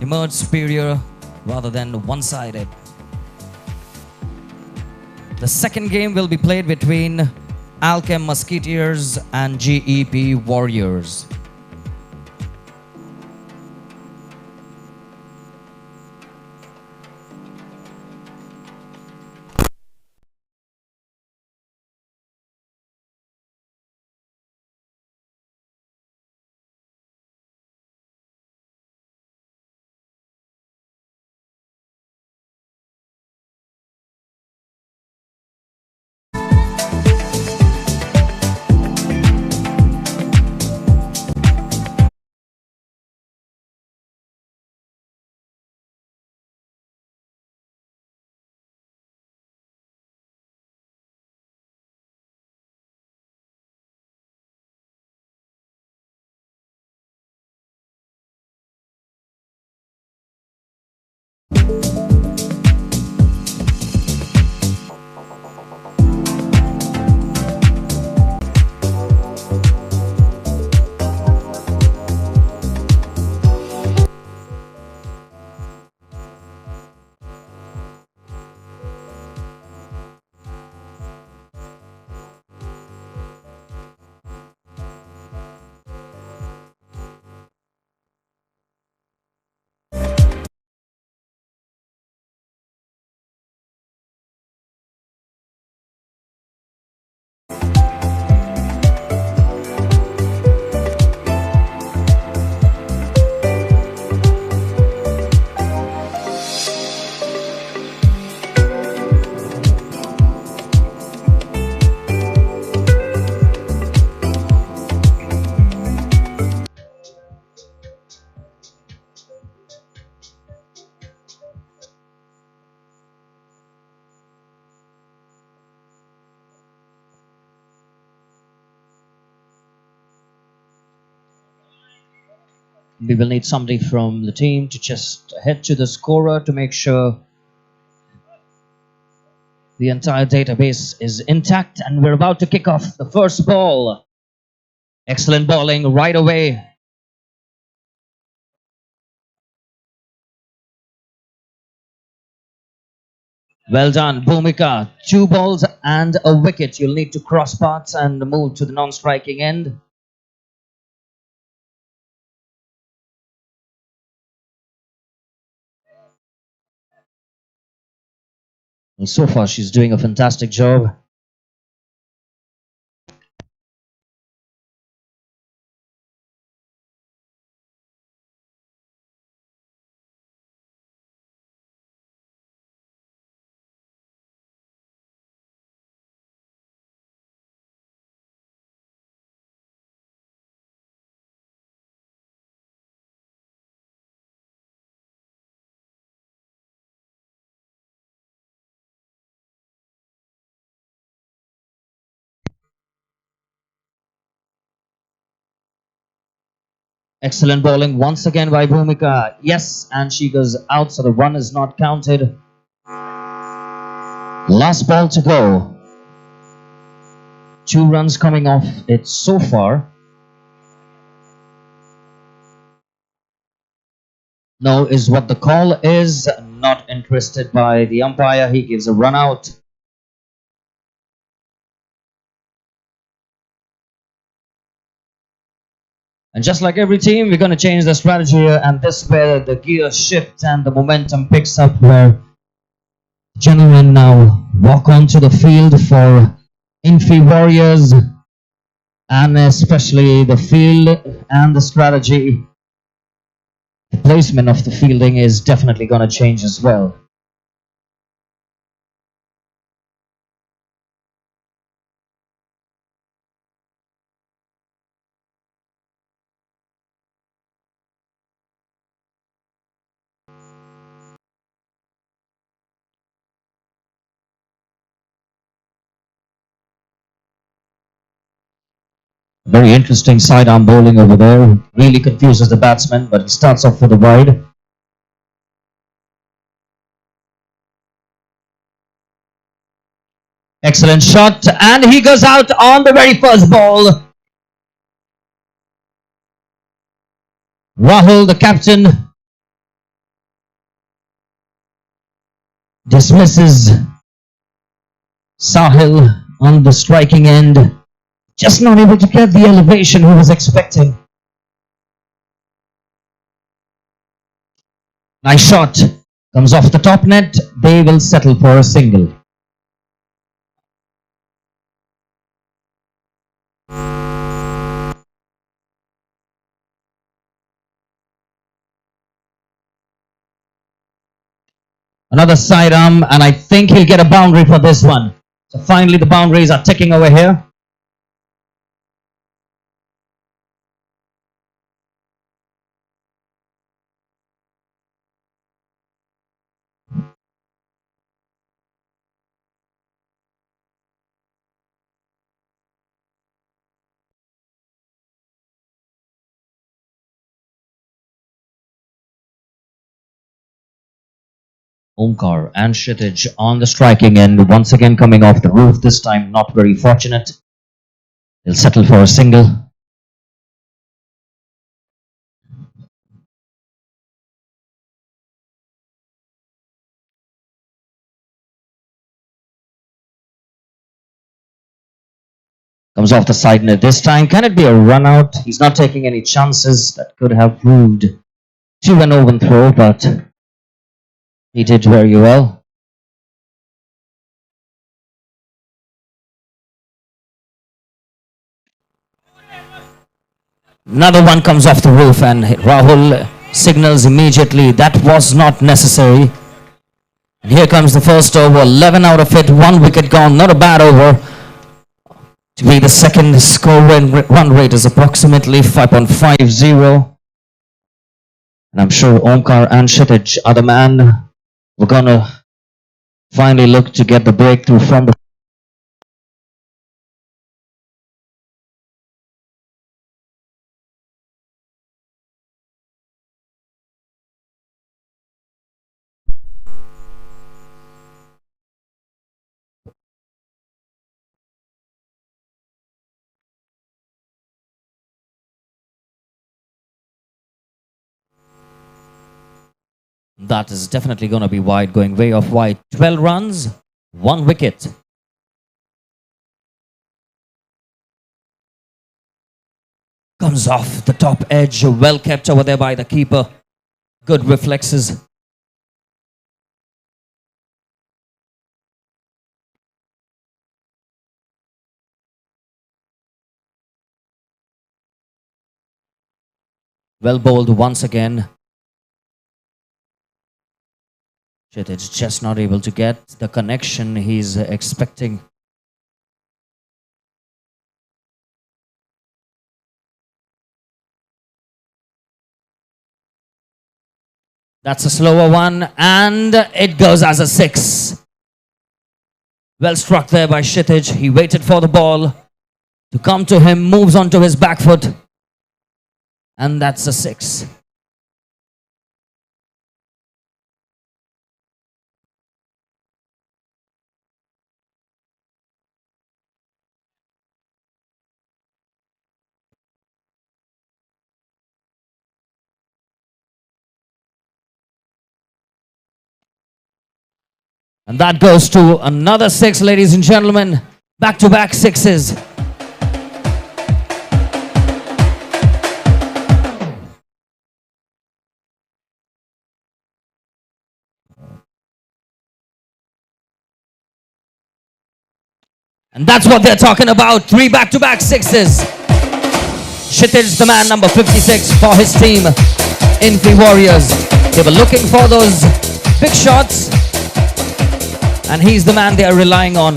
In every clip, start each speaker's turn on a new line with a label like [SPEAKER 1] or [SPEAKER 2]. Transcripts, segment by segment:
[SPEAKER 1] emerge superior rather than one-sided. The second game will be played between Alkem Musketeers and GEP Warriors. We will need somebody from the team to just head to the scorer to make sure the entire database is intact, and we're about to kick off the first ball. Excellent bowling right away. Well done, Bhumika. 2 balls and a wicket. You'll need to cross paths and move to the non-striking end. Well, so far, she's doing a fantastic job. Excellent bowling once again by Bhumika. Yes, and she goes out, so the run is not counted. Last ball to go. 2 runs coming off it so far. No is what the call is. Not interested by the umpire. He gives a run out. And just like every team, we're going to change the strategy here, and this is where the gear shift and the momentum picks up, where gentlemen now walk onto the field for Infi Warriors, and especially the field and the strategy. The placement of the fielding is definitely going to change as well. Very interesting sidearm bowling over there. Really confuses the batsman, but he starts off for the wide. Excellent shot, and he goes out on the very first ball. Rahul, the captain, dismisses Sahil on the striking end. Just not able to get the elevation he was expecting. Nice shot. Comes off the top net. They will settle for a single. Another sidearm, and I think he'll get a boundary for this one. So finally the boundaries are ticking over here. Omkar and Kshitij on the striking end, once again coming off the roof, this time not very fortunate. They'll settle for a single. Comes off the side net this time. Can it be a run out? He's not taking any chances. That could have proved to an open throw, but he did very well. Another one comes off the roof and Rahul signals immediately that was not necessary. And here comes the first over, 11 out of it, 1 wicket gone, not a bad over. To be the second score run rate is approximately 5.50. And I'm sure Omkar and Kshitij are the man. We're gonna finally look to get the breakthrough from the That is definitely going to be wide, going way off wide. 12 runs, 1 wicket. Comes off the top edge, well kept over there by the keeper. Good reflexes. Well bowled once again. Kshitij just not able to get the connection he's expecting. That's a slower one, and it goes as a 6. Well struck there by Kshitij. He waited for the ball to come to him, moves onto his back foot, and that's a 6. And that goes to another 6, ladies and gentlemen. Back-to-back 6s. And that's what they're talking about. 3 back-to-back 6s. Kshitij, the man number 56 for his team, Infi Warriors. They were looking for those big shots, and he's the man they are relying on.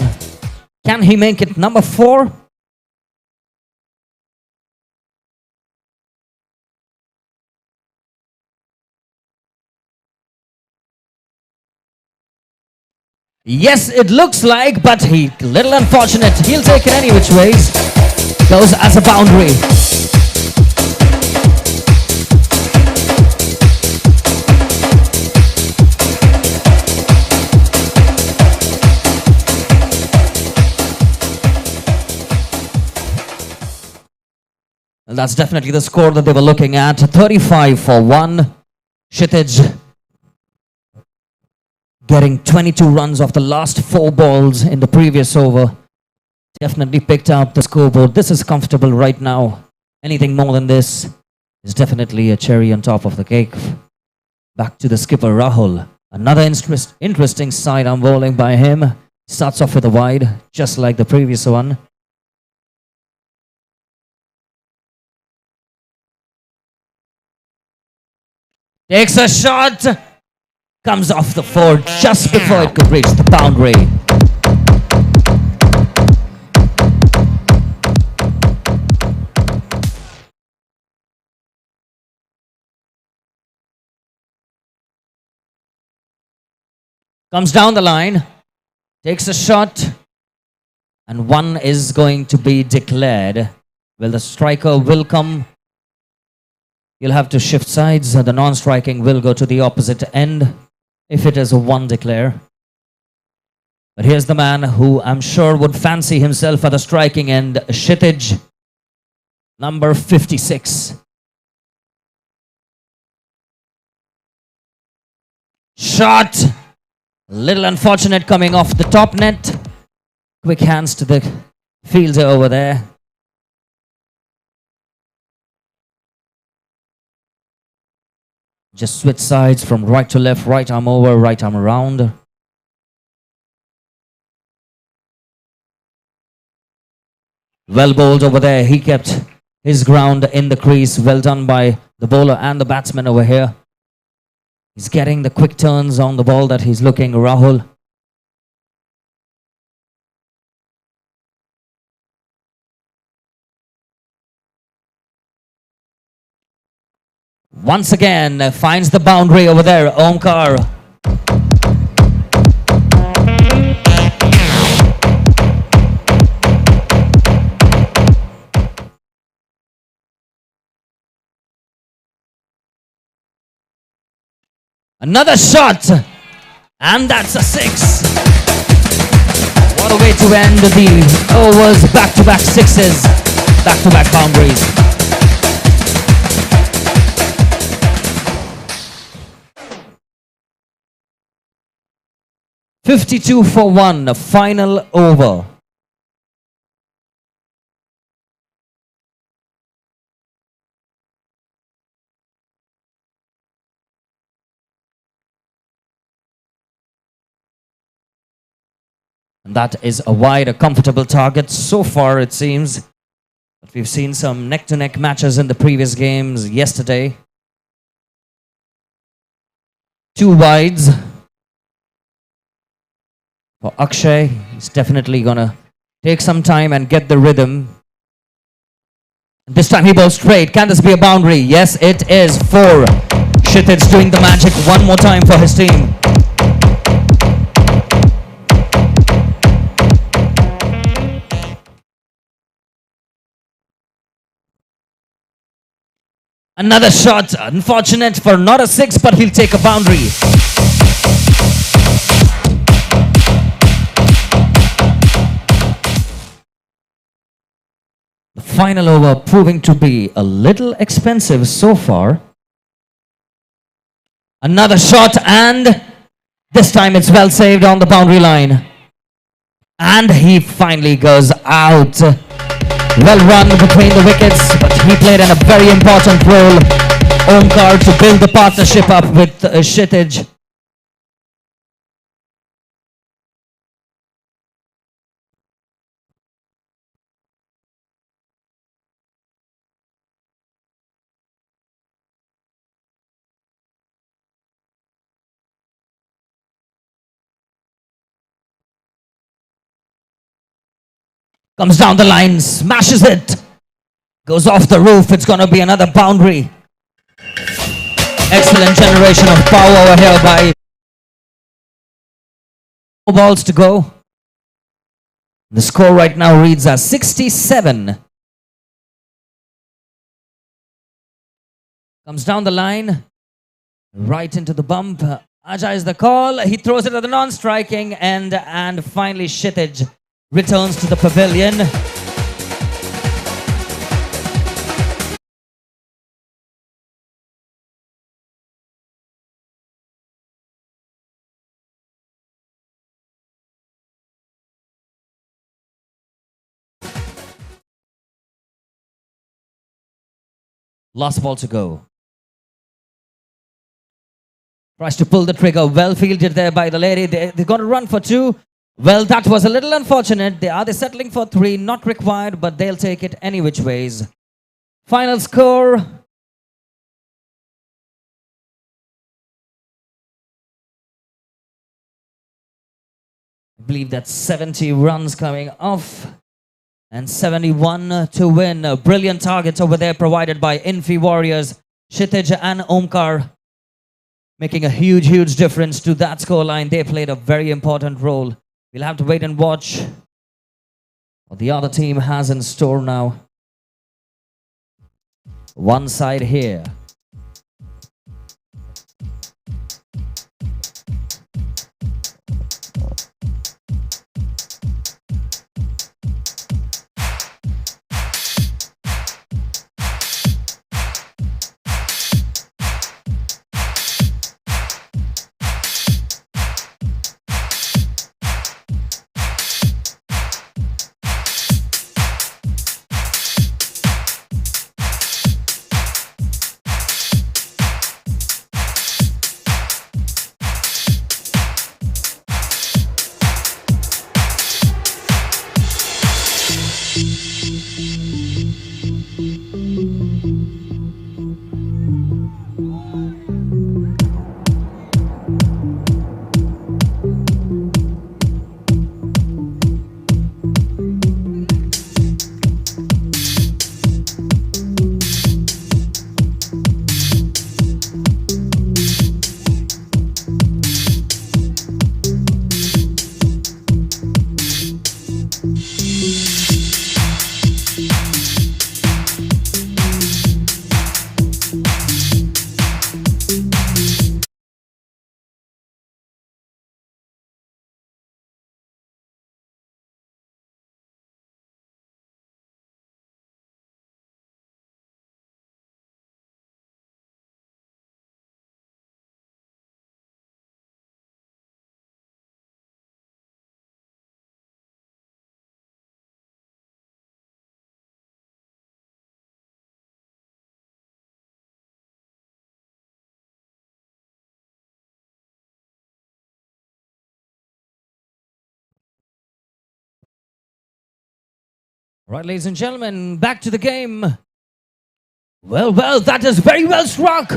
[SPEAKER 1] Can he make it number 4? Yes, it looks like, but he little unfortunate. He'll take it any which ways. Goes as a boundary. And that's definitely the score that they were looking at. 35 for 1. Kshitij getting 22 runs off the last 4 balls in the previous over. Definitely picked up the scoreboard. This is comfortable right now. Anything more than this is definitely a cherry on top of the cake. Back to the skipper Rahul. Another interesting sidearm bowling by him. Starts off with a wide, just like the previous one. Takes a shot. Comes off the 4 just before it could reach the boundary. Comes down the line, takes a shot, and 1 is going to be declared. Well, the striker will come. You'll have to shift sides. The non-striking will go to the opposite end if it is a 1 declare. But here's the man who I'm sure would fancy himself at the striking end, Kshitij, number 56. Shot! Little unfortunate coming off the top net. Quick hands to the fielder over there. Just switch sides from right to left, right arm over, right arm around. Well bowled over there. He kept his ground in the crease. Well done by the bowler and the batsman over here. He's getting the quick turns on the ball that he's looking, Rahul. Once again, finds the boundary over there, Omkar. Another shot, and that's a 6. What a way to end the overs, back-to-back 6s, back-to-back boundaries. $52 for 1, final over. And that is a wide, a comfortable target so far, it seems. But we've seen some neck-to-neck matches in the previous games yesterday. 2 wides. For Akshay, he's definitely going to take some time and get the rhythm. This time he bowls straight. Can this be a boundary? Yes, it is. 4. Kshitij doing the magic one more time for his team. Another shot. Unfortunate for not a 6, but he'll take a boundary. The final over proving to be a little expensive so far. Another shot, and this time it's well saved on the boundary line. And he finally goes out. Well run between the wickets, but he played in a very important role, Omkar, to build the partnership up with Kshitij. Comes down the line, smashes it. Goes off the roof, it's going to be another boundary. Excellent generation of power over here by 4 balls to go. The score right now reads as 67. Comes down the line, right into the bump. Ajay is the call. He throws it at the non-striking end, and finally Kshitij returns to the pavilion. Last ball to go. Tries to pull the trigger. Well fielded there by the lady. They're going to run for 2. Well, that was a little unfortunate. Are they settling for 3? Not required, but they'll take it any which ways. Final score. I believe that's 70 runs coming off. And 71 to win. A brilliant target over there provided by Infi Warriors, Kshitij and Omkar. Making a huge, huge difference to that scoreline. They played a very important role. We'll have to wait and watch what the other team has in store now. One side here. Right, ladies and gentlemen, back to the game. Well, that is very well struck.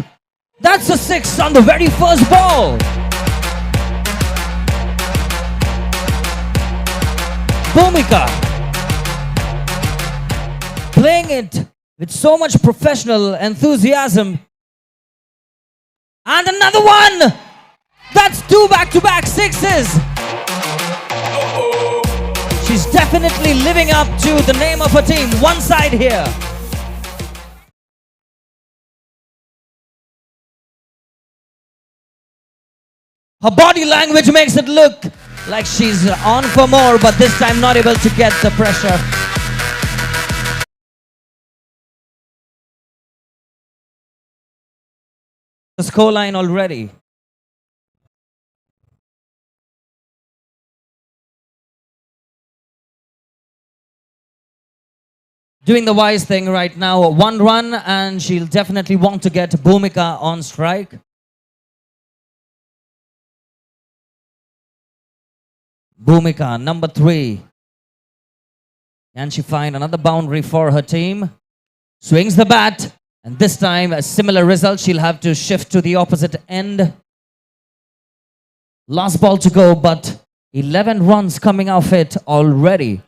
[SPEAKER 1] That's a 6 on the very first ball. Bhumika playing it with so much professional enthusiasm. And another one. That's 2 back-to-back 6s. She's definitely living up to the name of her team. One side here. Her body language makes it look like she's on for more, but this time not able to get the pressure. The scoreline already. Doing the wise thing right now. 1 run and she'll definitely want to get Bhumika on strike. Bhumika, number 3. Can she find another boundary for her team? Swings the bat. And this time a similar result. She'll have to shift to the opposite end. Last ball to go, but 11 runs coming off it already.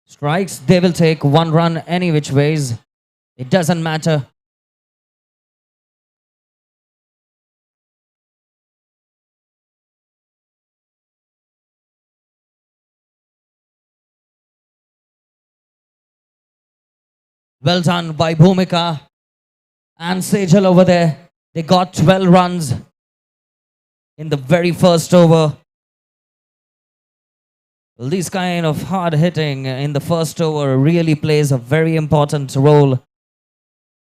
[SPEAKER 1] Strikes, they will take 1 run any which ways. It doesn't matter. Well done by Bhumika and Sejal over there. They got 12 runs in the very first over. Well, this kind of hard hitting in the first over really plays a very important role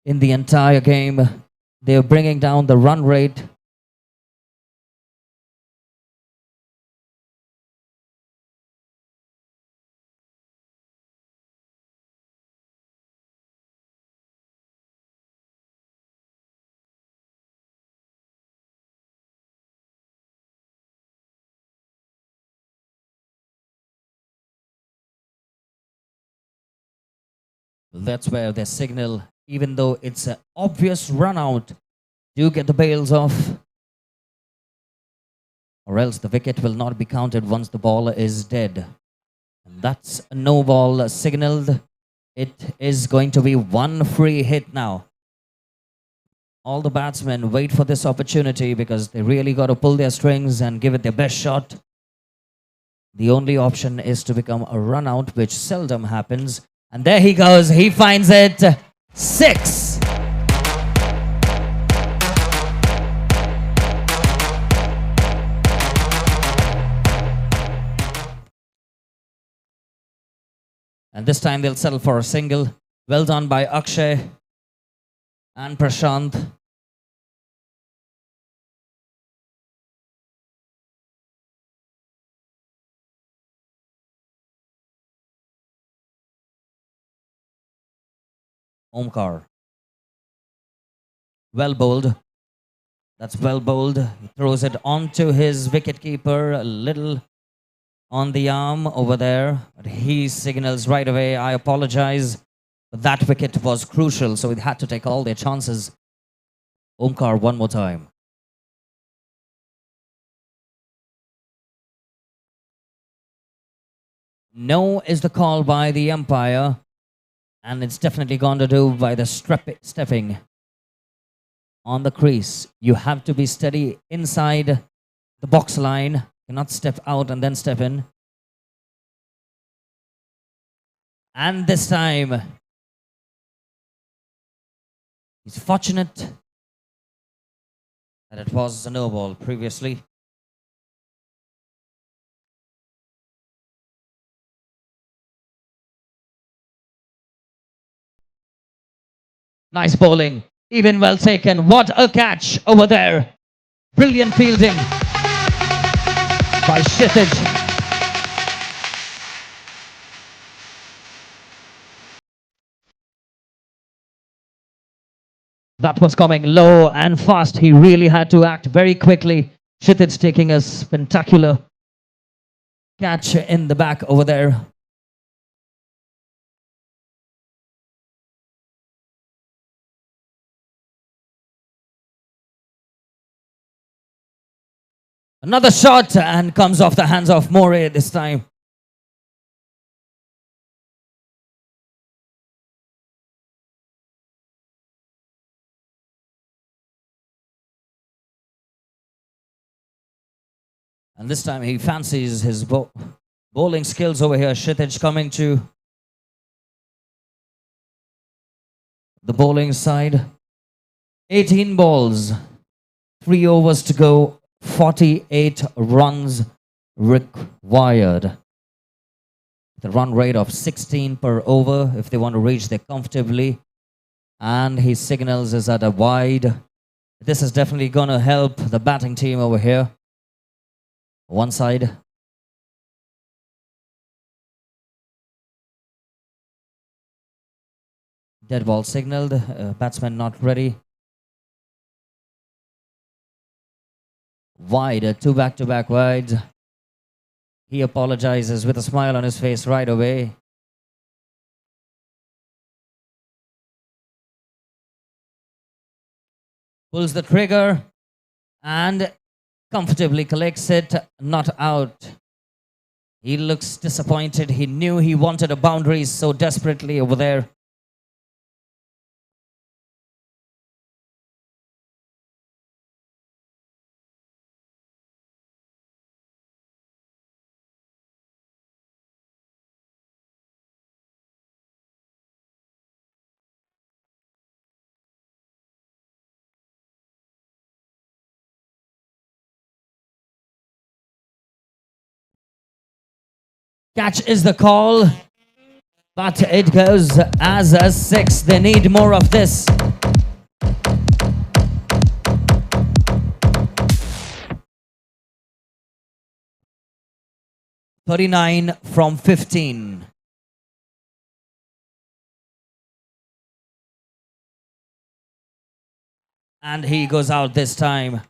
[SPEAKER 1] in the entire game. They're bringing down the run rate. That's where they signal, even though it's an obvious run out, do get the bails off, or else the wicket will not be counted once the ball is dead. And that's a no ball signaled. It is going to be one free hit now. All the batsmen wait for this opportunity because they really got to pull their strings and give it their best shot. The only option is to become a run out, which seldom happens. And there he goes, he finds it. 6. And this time they'll settle for a single. Well done by Akshay and Prashant. Omkar. Well bowled. That's well bowled. He throws it onto his wicketkeeper, a little on the arm over there. But he signals right away, I apologize. But that wicket was crucial, so they had to take all their chances. Omkar one more time. No is the call by the umpire. And it's definitely gone to do by the stepping on the crease. You have to be steady inside the box line. You cannot step out and then step in. And this time, he's fortunate that it was a no ball previously. Nice bowling, even well taken. What a catch over there. Brilliant fielding by Kshitij. That was coming low and fast. He really had to act very quickly. Kshitij taking a spectacular catch in the back over there. Another shot and comes off the hands of Morey this time. And this time he fancies his bowling skills over here. Kshitij coming to the bowling side. 18 balls, 3 overs to go. 48 runs required. The run rate of 16 per over if they want to reach there comfortably. And he signals is at a wide. This is definitely going to help the batting team over here. One side. Dead ball signaled. Batsman not ready. Wide, 2 back-to-back wides. He apologizes with a smile on his face right away. Pulls the trigger and comfortably collects it, not out. He looks disappointed. He knew he wanted a boundary so desperately over there. Catch is the call, but it goes as a 6. They need more of this. 39 from 15. And he goes out this time.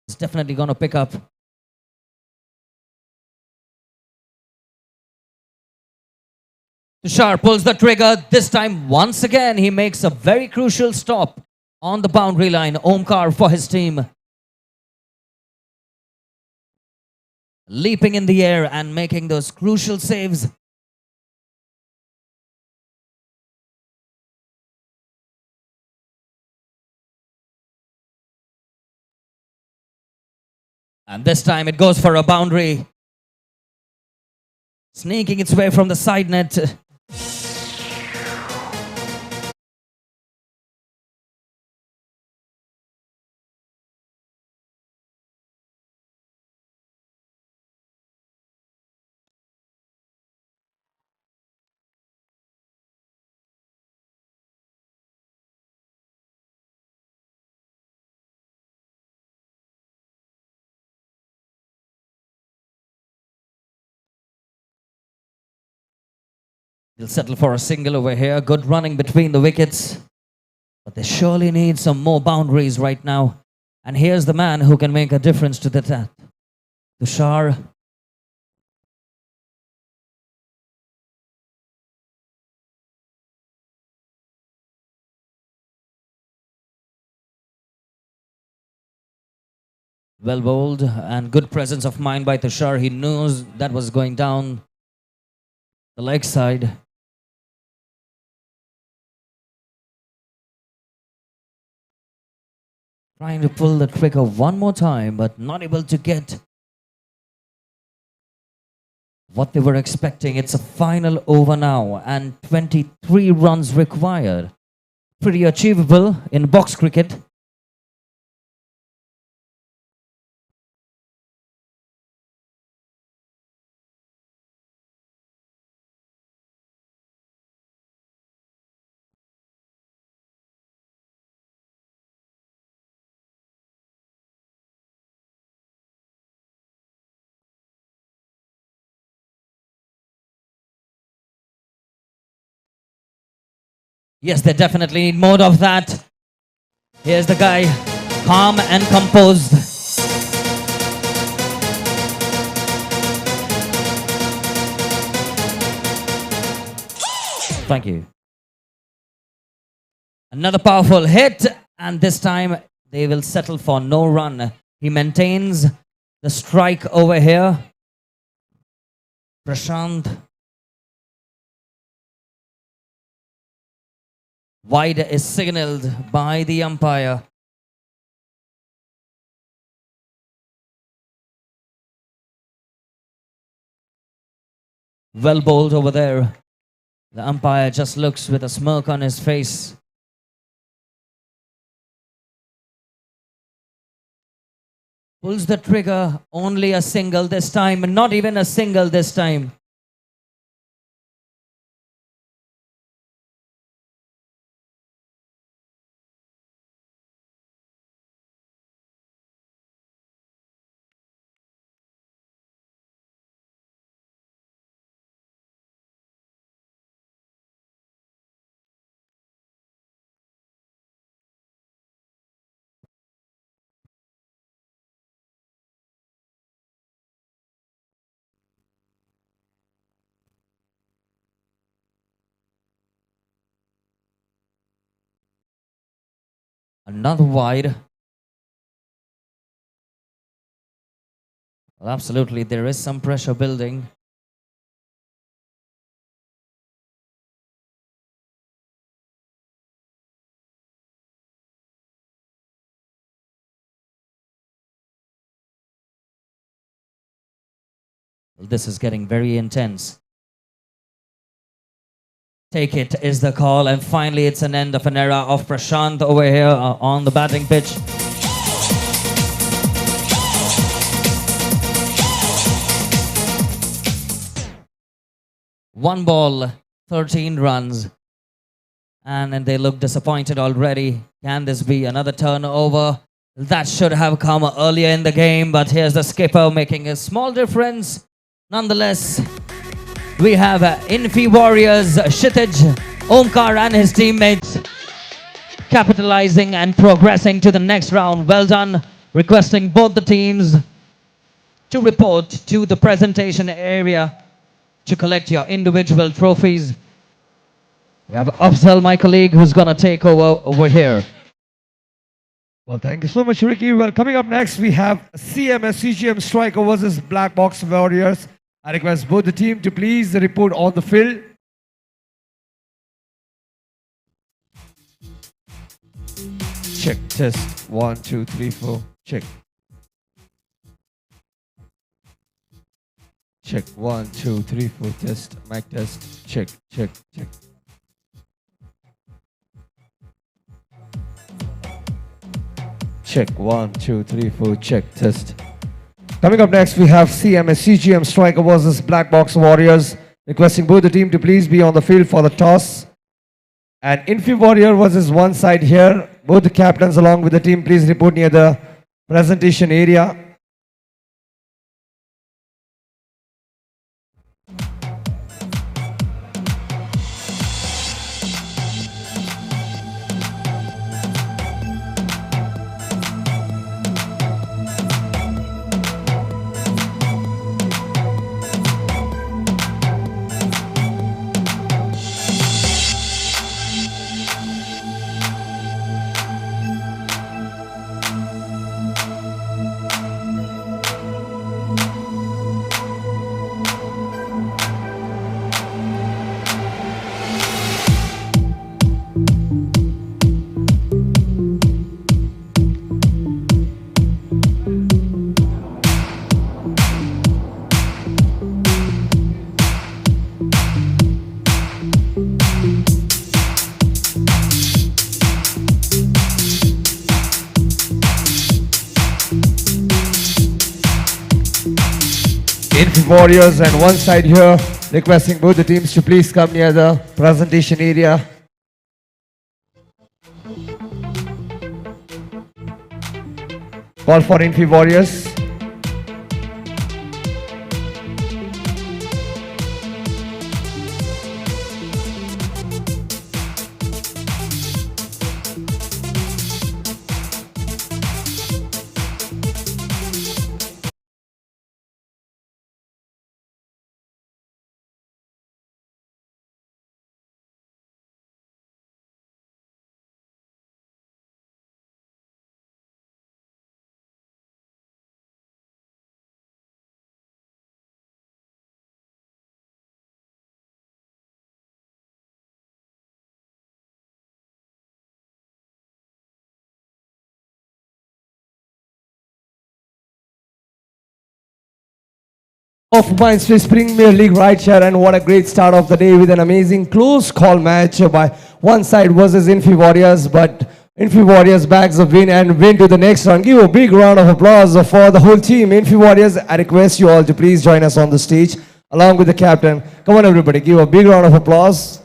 [SPEAKER 1] It's definitely going to pick up. Tushar pulls the trigger. This time, once again, he makes a very crucial stop on the boundary line. Omkar for his team. Leaping in the air and making those crucial saves. And this time it goes for a boundary. Sneaking its way from the side net. They'll settle for a single over here. Good running between the wickets. But they surely need some more boundaries right now. And here's the man who can make a difference to that. Tushar. Well bowled and good presence of mind by Tushar. He knows that was going down the leg side. Trying to pull the trigger one more time, but not able to get what they were expecting. It's a final over now and 23 runs required. Pretty achievable in box cricket. Yes, they definitely need more of that. Here's the guy, calm and composed. Thank you. Another powerful hit, and this time they will settle for no run. He maintains the strike over here. Prashant. Wide is signaled by the umpire. Well bowled over there. The umpire just looks with a smirk on his face. Pulls the trigger, only a single this time, not even a single this time. Another wide. Well, absolutely, there is some pressure building. Well, this is getting very intense. Take it is the call, and finally it's an end of an era of Prashant over here on the batting pitch. One ball, 13 runs, and they look disappointed already. Can this be another turnover? That should have come earlier in the game, but here's the skipper making a small difference. Nonetheless, we have Infi Warriors, Kshitij, Omkar and his teammates capitalizing and progressing to the next round. Well done. Requesting both the teams to report to the presentation area to collect your individual trophies. We have Afzal, my colleague, who's going to take over here.
[SPEAKER 2] Well, thank you so much, Ricky. Well, coming up next, we have CGM Striker versus Black Box Warriors. I request both the team to please report on the field. Check, test, 1, 2, 3, 4, check. Check, 1, 2, 3, 4, test, mic test, check, check, check. Check, 1, 2, 3, 4, check, test. Coming up next, we have CGM Striker versus Black Box Warriors. Requesting both the team to please be on the field for the toss. And Infi Warrior versus one side here. Both the captains along with the team, please report near the presentation area. Warriors and one side here, requesting both the teams to please come near the presentation area. Call for Infi Warriors. of MINDSPACE Premier League right here, and what a great start of the day with an amazing close call match by one side versus Infi Warriors, but Infi Warriors bags a win and win to the next round. Give a big round of applause for the whole team. Infi Warriors, I request you all to please join us on the stage along with the captain. Come on everybody, give a big round of applause.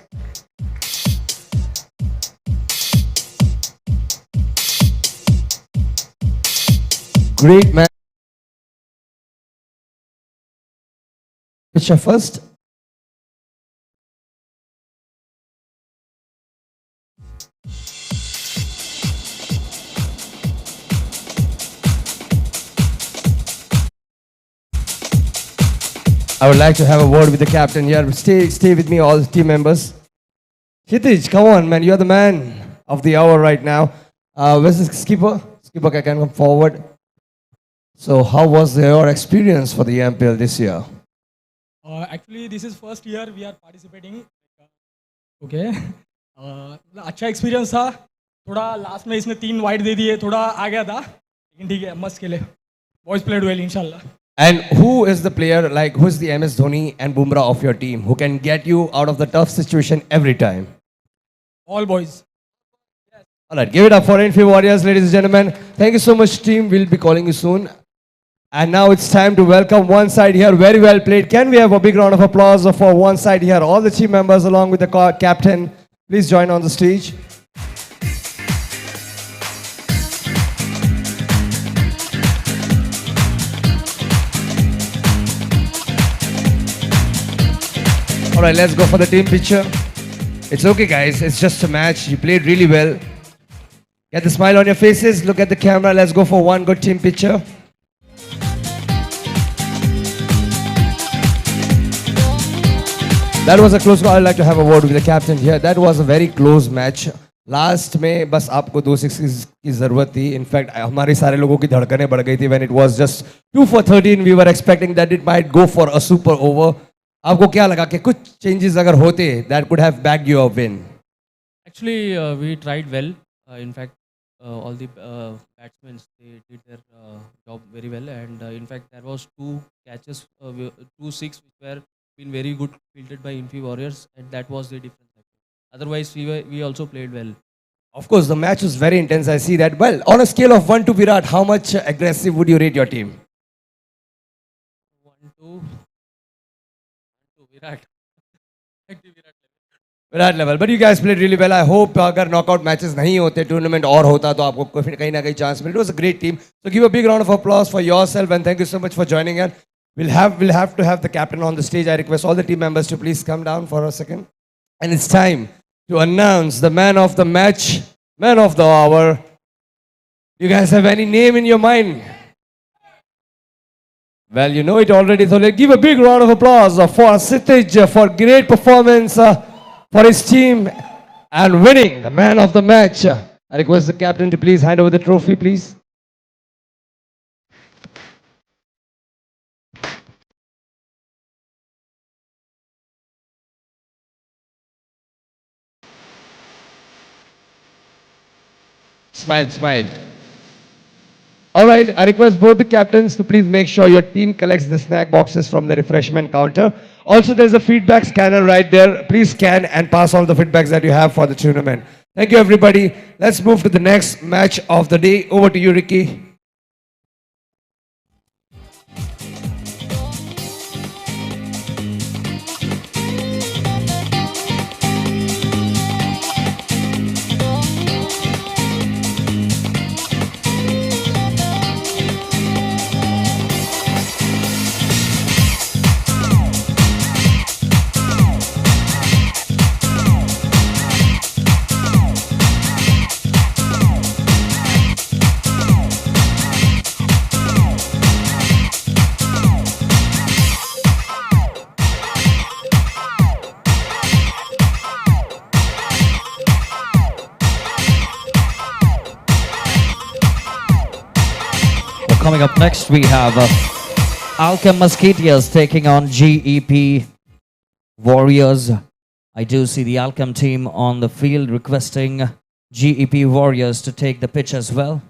[SPEAKER 2] Great match. Picture first. I would like to have a word with the captain here. Stay with me, all the team members. Kshitij, come on, man. You're the man of the hour right now. Where's the skipper? Skipper, can come forward. So, how was your experience for the MPL this year?
[SPEAKER 3] Actually, this is first year we are participating. Okay. अच्छा experience था. थोड़ा last में इसने 3 wide दे दिए, थोड़ा आ गया था. लेकिन ठीक है, मस्त खेले. Boys played well, inshallah.
[SPEAKER 2] And who is the player, like who is the MS Dhoni and Bumrah of your team who can get you out of the tough situation every time?
[SPEAKER 3] All boys.
[SPEAKER 2] All right, give it up for Infi Warriors, ladies and gentlemen. Thank you so much, team. We'll be calling you soon. And now it's time to welcome one side here. Very well played. Can we have a big round of applause for one side here? All the team members along with the captain, please join on the stage. All right, let's go for the team picture. It's okay, guys. It's just a match. You played really well. Get the smile on your faces. Look at the camera. Let's go for one good team picture. That was a close call. I'd like to have a word with the captain here. That was a very close match. Last में बस आपको 2 6 की ज़रूरत थी. In fact, हमारे सारे लोगों की धड़कनें बढ़ गई थी when it was just 2 for 13. We were expecting that it might go for a super over. आपको क्या लगा कि कुछ changes अगर होते that could have bagged you a win?
[SPEAKER 4] Actually, we tried well. In fact, all the batsmen they did their job very well, and in fact there was 2 catches, 2 6 which were been very good fielded by Infi Warriors, and that was the difference. Otherwise, we also played well.
[SPEAKER 2] Of course, the match was very intense. I see that. Well, on a scale of 1 to Virat, how much aggressive would you rate your team?
[SPEAKER 4] 1 to Virat.
[SPEAKER 2] Virat level. But you guys played really well. I hope अगर knockout matches नहीं होते, tournament और होता तो आपको कहीं ना कहीं chance मिले. It was a great team. So give a big round of applause for yourself, and thank you so much for joining us. We'll have to have the captain on the stage. I request all the team members to please come down for a second. And it's time to announce the man of the match, man of the hour. You guys have any name in your mind? Well, you know it already. So let's give a big round of applause for Kshitij for great performance for his team and winning the man of the match. I request the captain to please hand over the trophy, please. Smile, smile. All right, I request both the captains to please make sure your team collects the snack boxes from the refreshment counter. Also, there's a feedback scanner right there. Please scan and pass all the feedbacks that you have for the tournament. Thank you, everybody. Let's move to the next match of the day. Over to you, Ricky.
[SPEAKER 1] Coming up next, we have Alkem Musketeers taking on GEP Warriors. I do see the Alkem team on the field requesting GEP Warriors to take the pitch as well.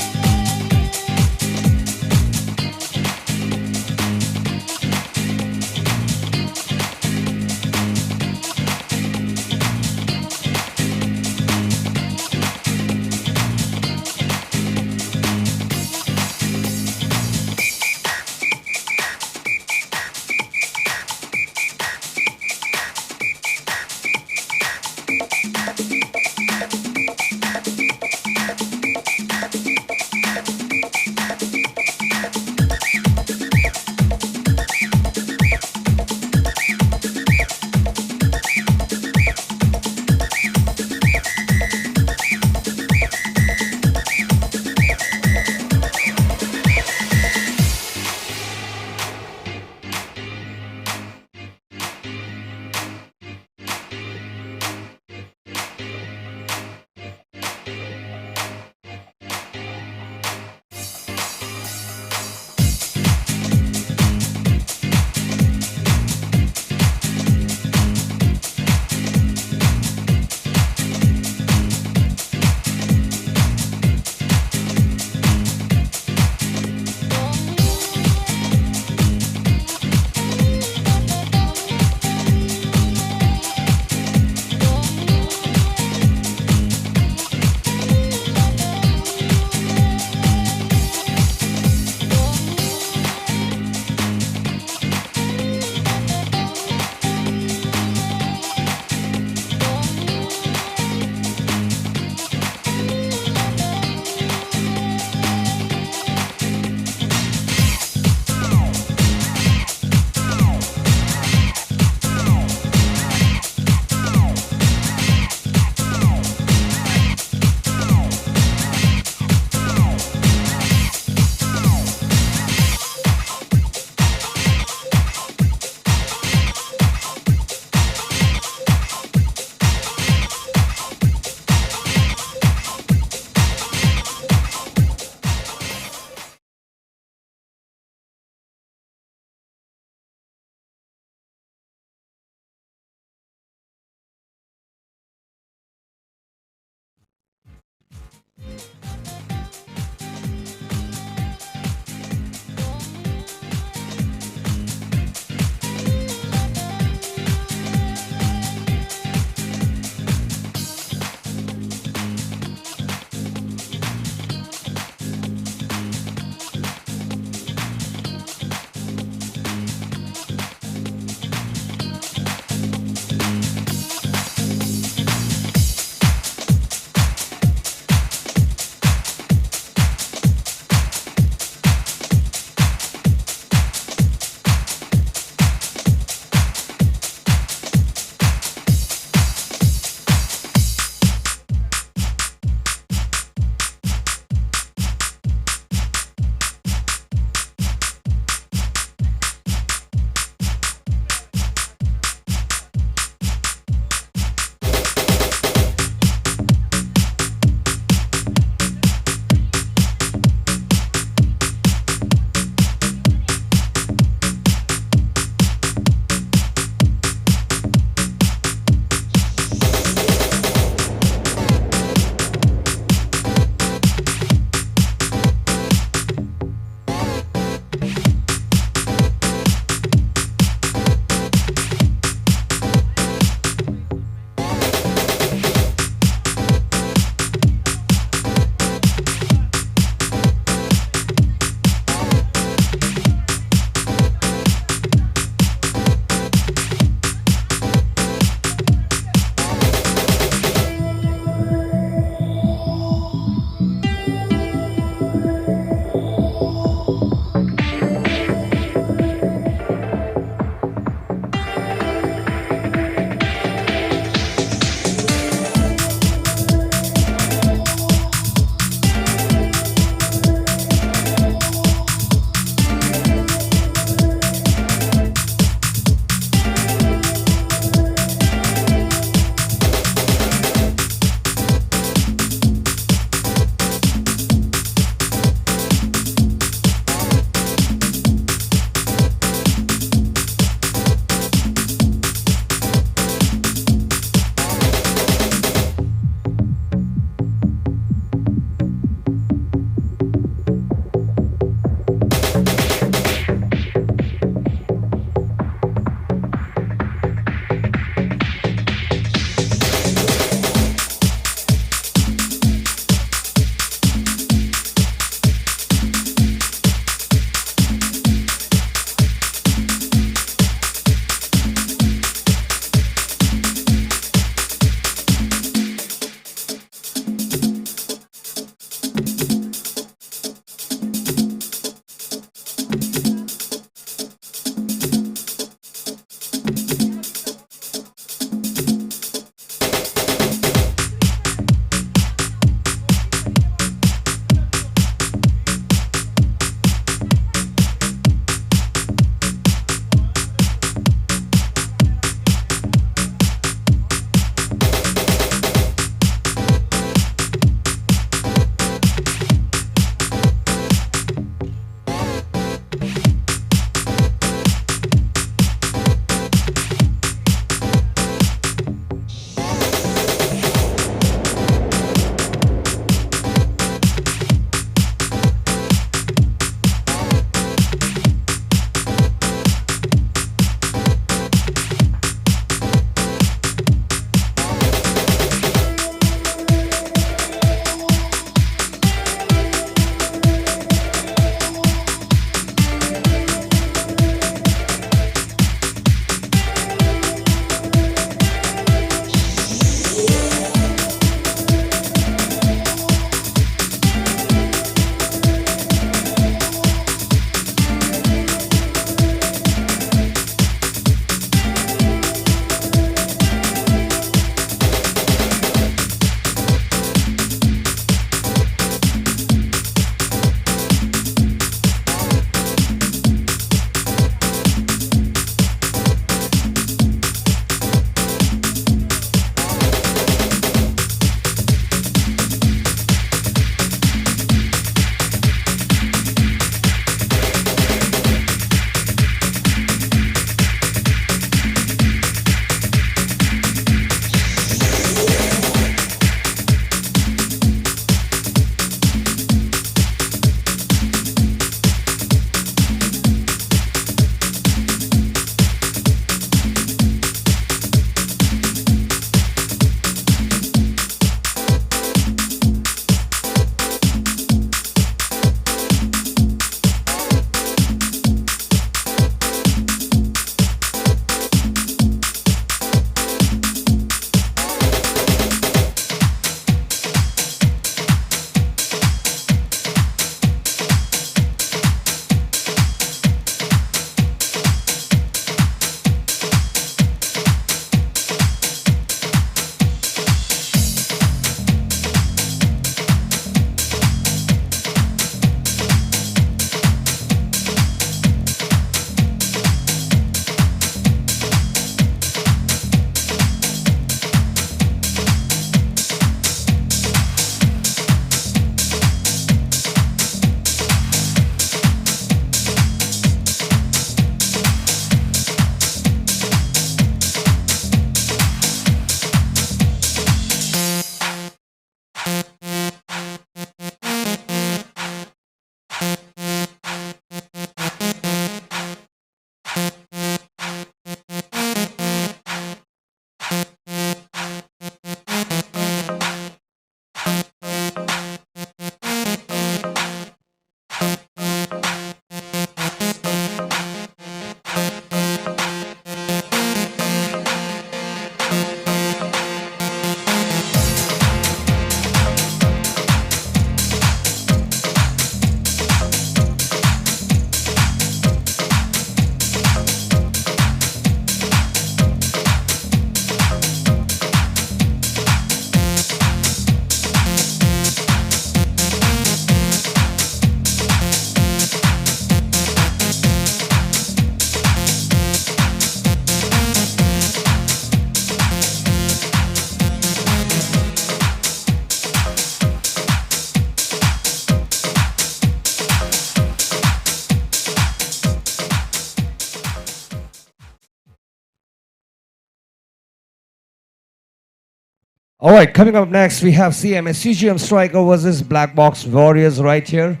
[SPEAKER 2] All right, coming up next, we have CGM Striker versus Black Box Warriors right here.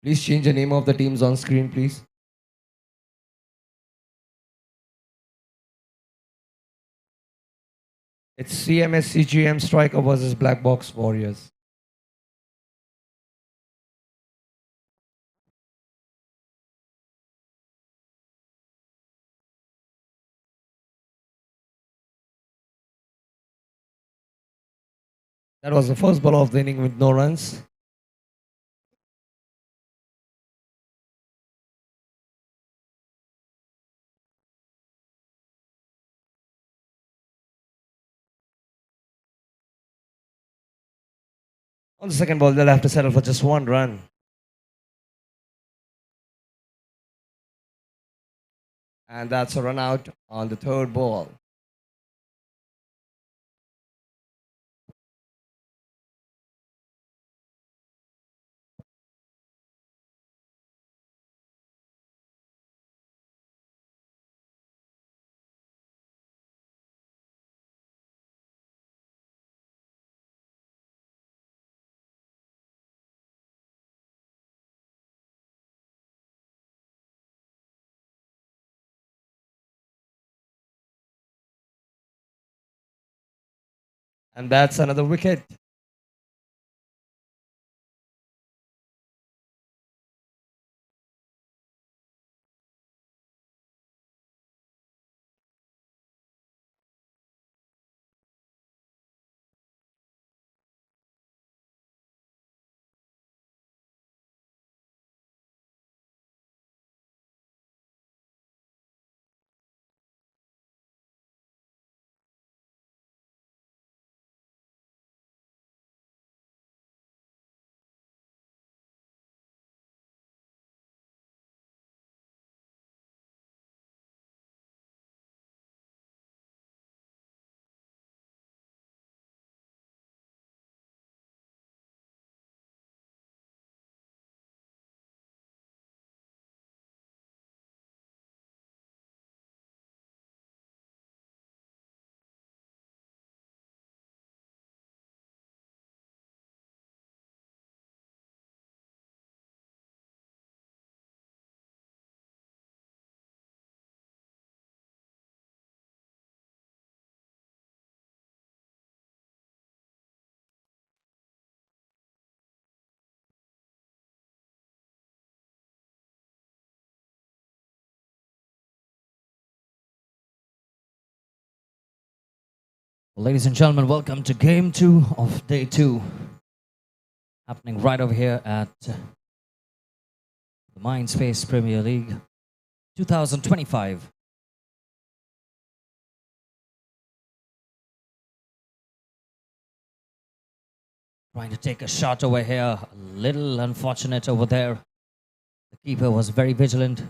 [SPEAKER 2] Please change the name of the teams on screen, please. It's CGM Striker versus Black Box Warriors. That was the first ball of the inning with no runs. On the second ball, they'll have to settle for just one run. And that's a run out on the third ball. And that's another wicket.
[SPEAKER 1] Ladies and gentlemen, welcome to Game 2 of Day 2. Happening right over here at the MINDSPACE Premier League 2025. Trying to take a shot over here. A little unfortunate over there. The keeper was very vigilant.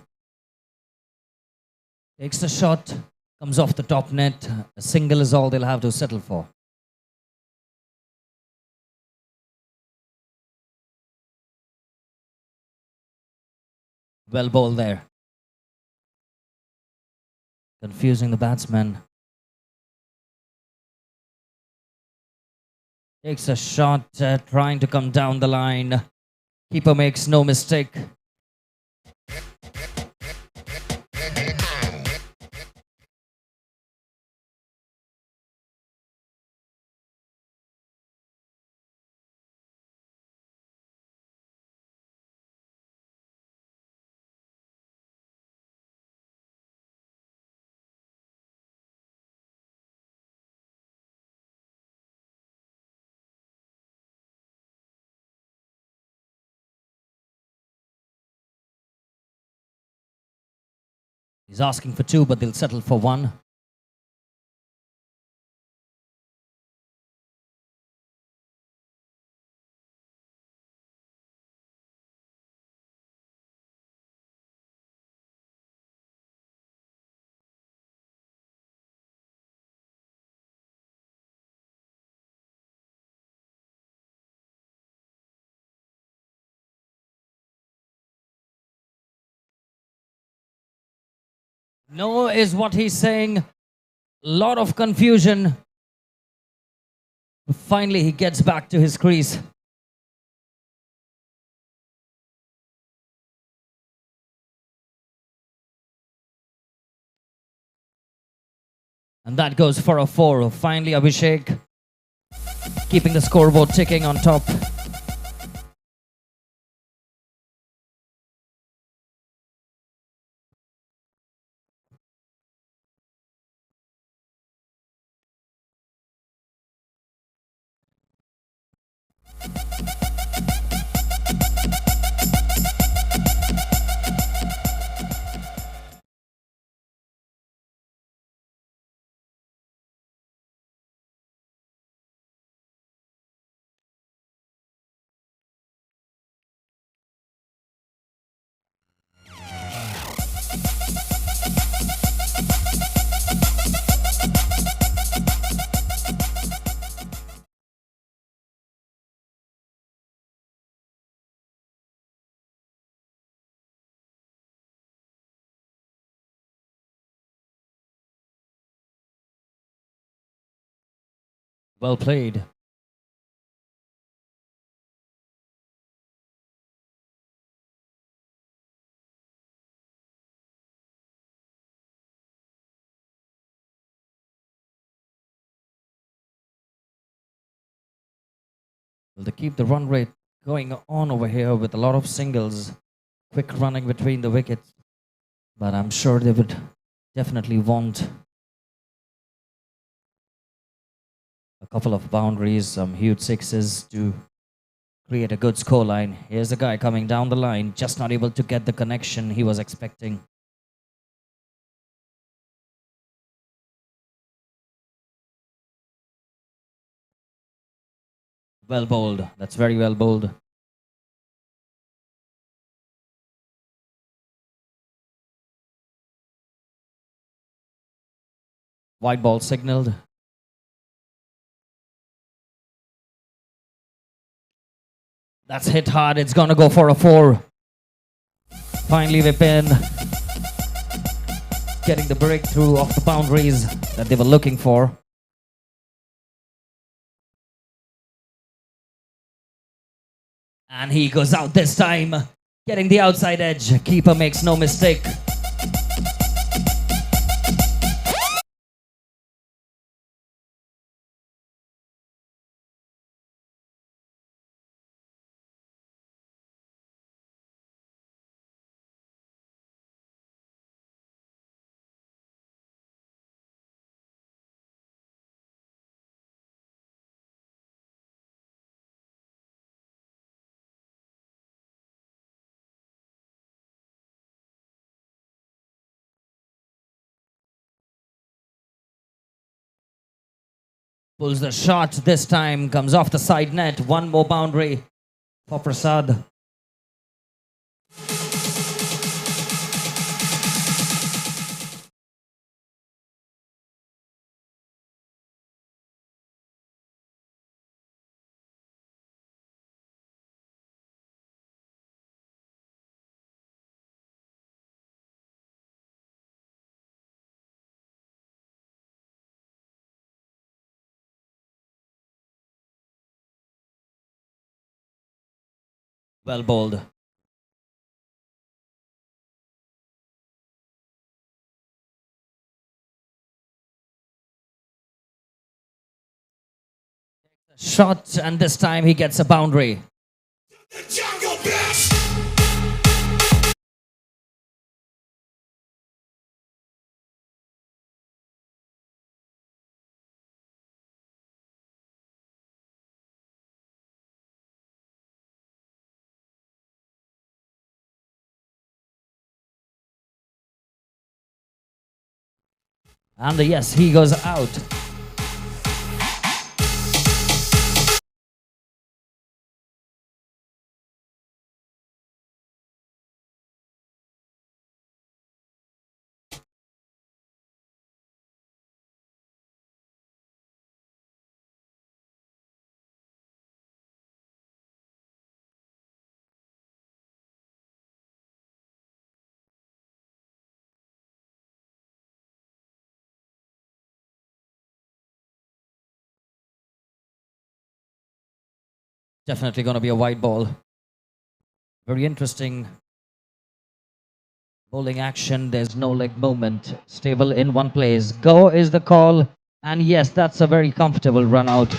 [SPEAKER 1] Takes the shot. Comes off the top net. A single is all they'll have to settle for. Well bowled there. Confusing the batsman. Takes a shot, trying to come down the line. Keeper makes no mistake. He's asking for 2, but they'll settle for 1. No is what he's saying. Lot of confusion. Finally, he gets back to his crease. And that goes for a 4. Finally, Abhishek keeping the scoreboard ticking on top. Well played. Well, to keep the run rate going on over here with a lot of singles, quick running between the wickets. But I'm sure they would definitely want a couple of boundaries, some huge sixes to create a good scoreline. Here's the guy coming down the line, just not able to get the connection he was expecting. Well bowled. That's very well bowled. White ball signaled. That's hit hard. It's going to go for a 4. Finally, Vipin getting the breakthrough off the boundaries that they were looking for. And he goes out this time, getting the outside edge. Keeper makes no mistake. Pulls the shot this time, comes off the side net. One more boundary for Prasad. Well bowled. Shot, and this time he gets a boundary. And yes, he goes out. Definitely going to be a wide ball. Very interesting bowling action. There's no leg movement. Stable in one place. Go is the call. And yes, that's a very comfortable run out.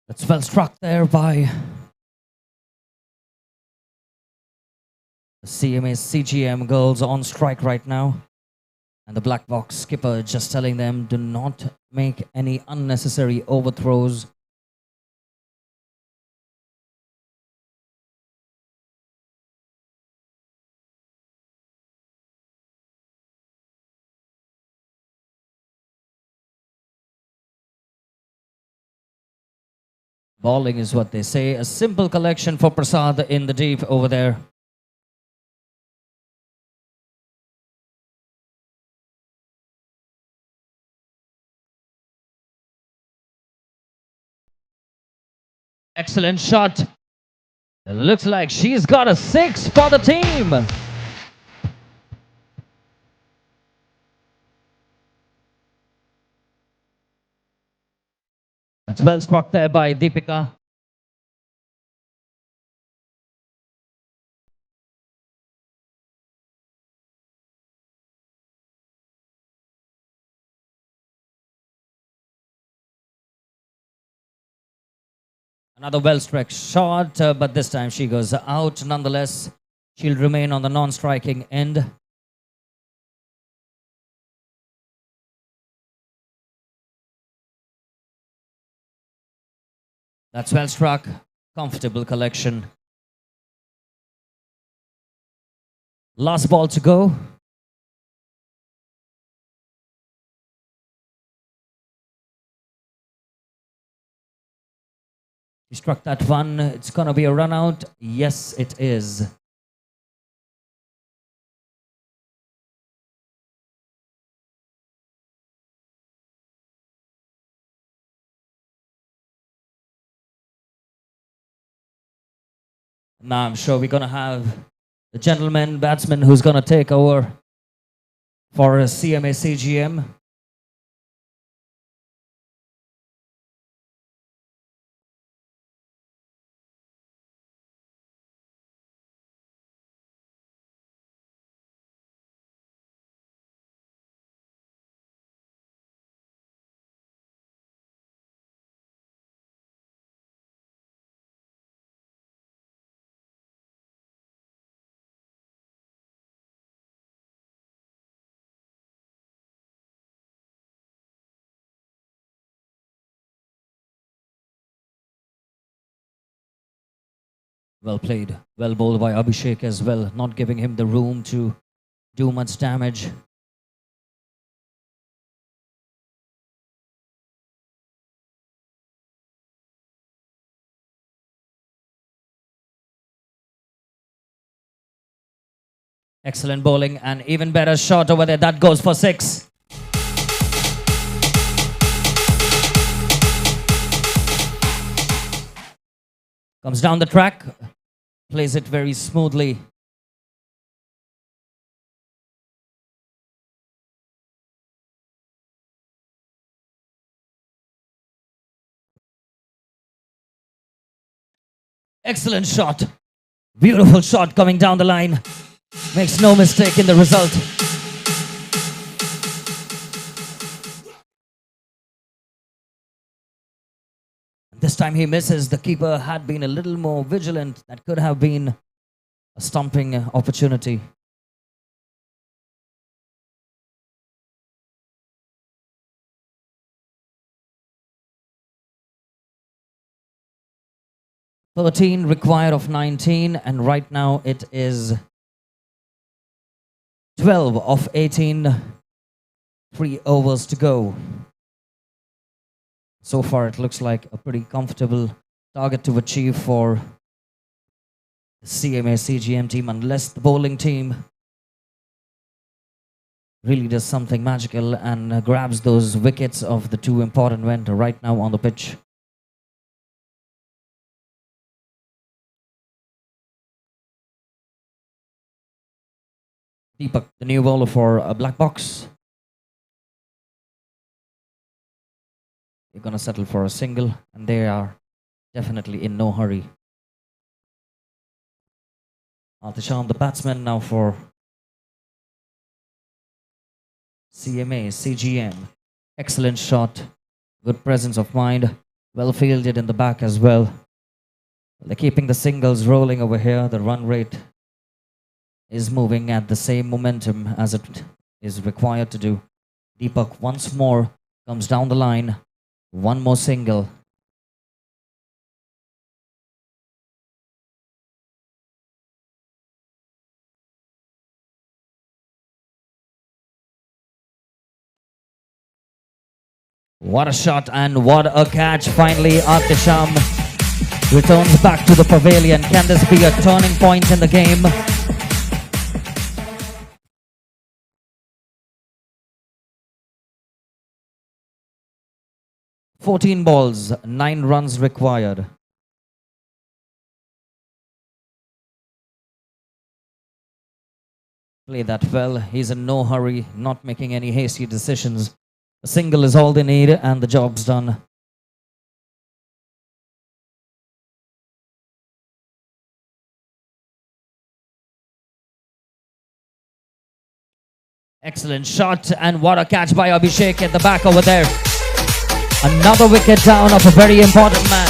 [SPEAKER 1] That's well struck there by the CMA CGM girls on strike right now. And the black box skipper just telling them, do not make any unnecessary overthrows. Bowling is what they say. A simple collection for Prasad in the deep over there. Excellent shot. It looks like she's got a 6 for the team. That's well struck there by Deepika. Another well-struck shot, but this time she goes out. Nonetheless, she'll remain on the non-striking end. That's well struck. Comfortable collection. Last ball to go. He struck that one. It's going to be a run out. Yes, it is. Now I'm sure we're going to have the gentleman batsman who's going to take over for a CMA CGM. Well played, well bowled by Abhishek as well, not giving him the room to do much damage. Excellent bowling and even better shot over there. That goes for 6. Comes down the track, plays it very smoothly. Excellent shot. Beautiful shot coming down the line. Makes no mistake in the result. This time he misses. The keeper had been a little more vigilant. That could have been a stumping opportunity. "13 required of 19, and right now it is 12 of 18. 3 overs to go. So far, it looks like a pretty comfortable target to achieve for the CMA CGM team, unless the bowling team really does something magical and grabs those wickets of the 2 important men right now on the pitch. Deepak, the new bowler for a black box. They're going to settle for a single, and they are definitely in no hurry. Atishan, the batsman, now for CMA, CGM. Excellent shot, good presence of mind, well fielded in the back as well. They're keeping the singles rolling over here. The run rate is moving at the same momentum as it is required to do. Deepak once more comes down the line. One more single. What a shot and what a catch. Finally, Atisham returns back to the pavilion. Can this be a turning point in the game? "14 balls, 9 runs required." Play that well. He's in no hurry, not making any hasty decisions. A single is all they need and the job's done. Excellent shot, and what a catch by Abhishek at the back over there. Another wicket down of a very important man.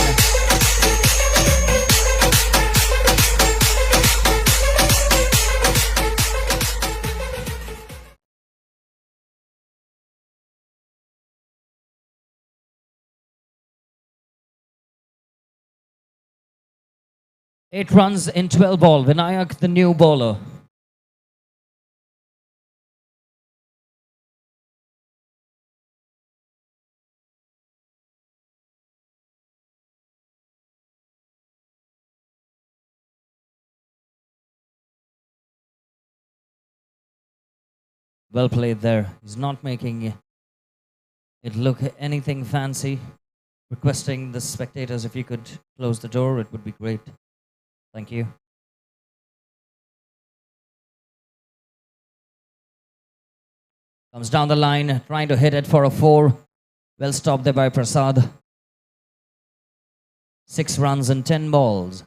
[SPEAKER 1] 8 runs in 12 ball. Vinayak, the new bowler. Well played there. He's not making it look anything fancy. Requesting the spectators, if you could close the door, it would be great. Thank you. Comes down the line, trying to hit it for a 4. Well stopped there by Prasad. 6 runs and 10 balls.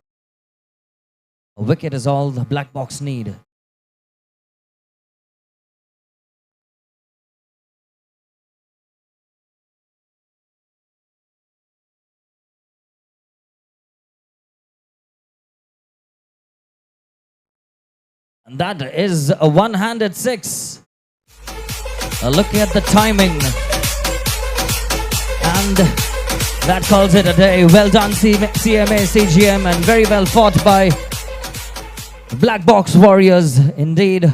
[SPEAKER 1] A wicket is all the Black Box need. And that is a one-handed 6. Look at the timing. And that calls it a day. Well done, CMA, CGM, and very well fought by Black Box Warriors. Indeed,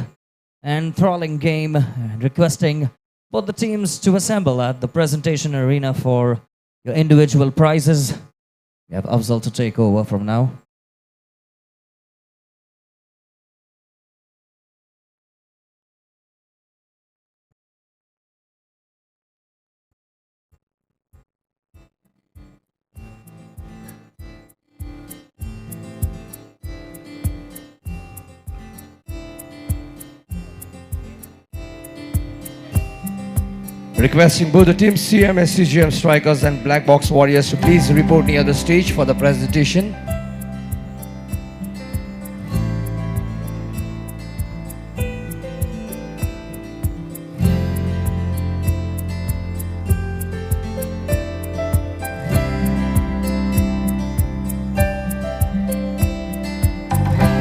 [SPEAKER 1] enthralling game. Requesting both the teams to assemble at the presentation arena for your individual prizes. We have Afzal to take over from now.
[SPEAKER 2] Requesting both the teams, CM, SCGM Strikers and Black Box Warriors to please report near the stage for the presentation.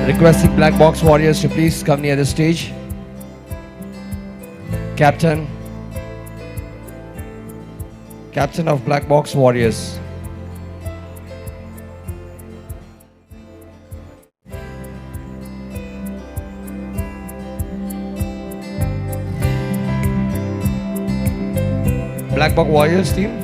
[SPEAKER 2] Requesting Black Box Warriors to please come near the stage. Captain of Black Box Warriors. Black Box Warriors team.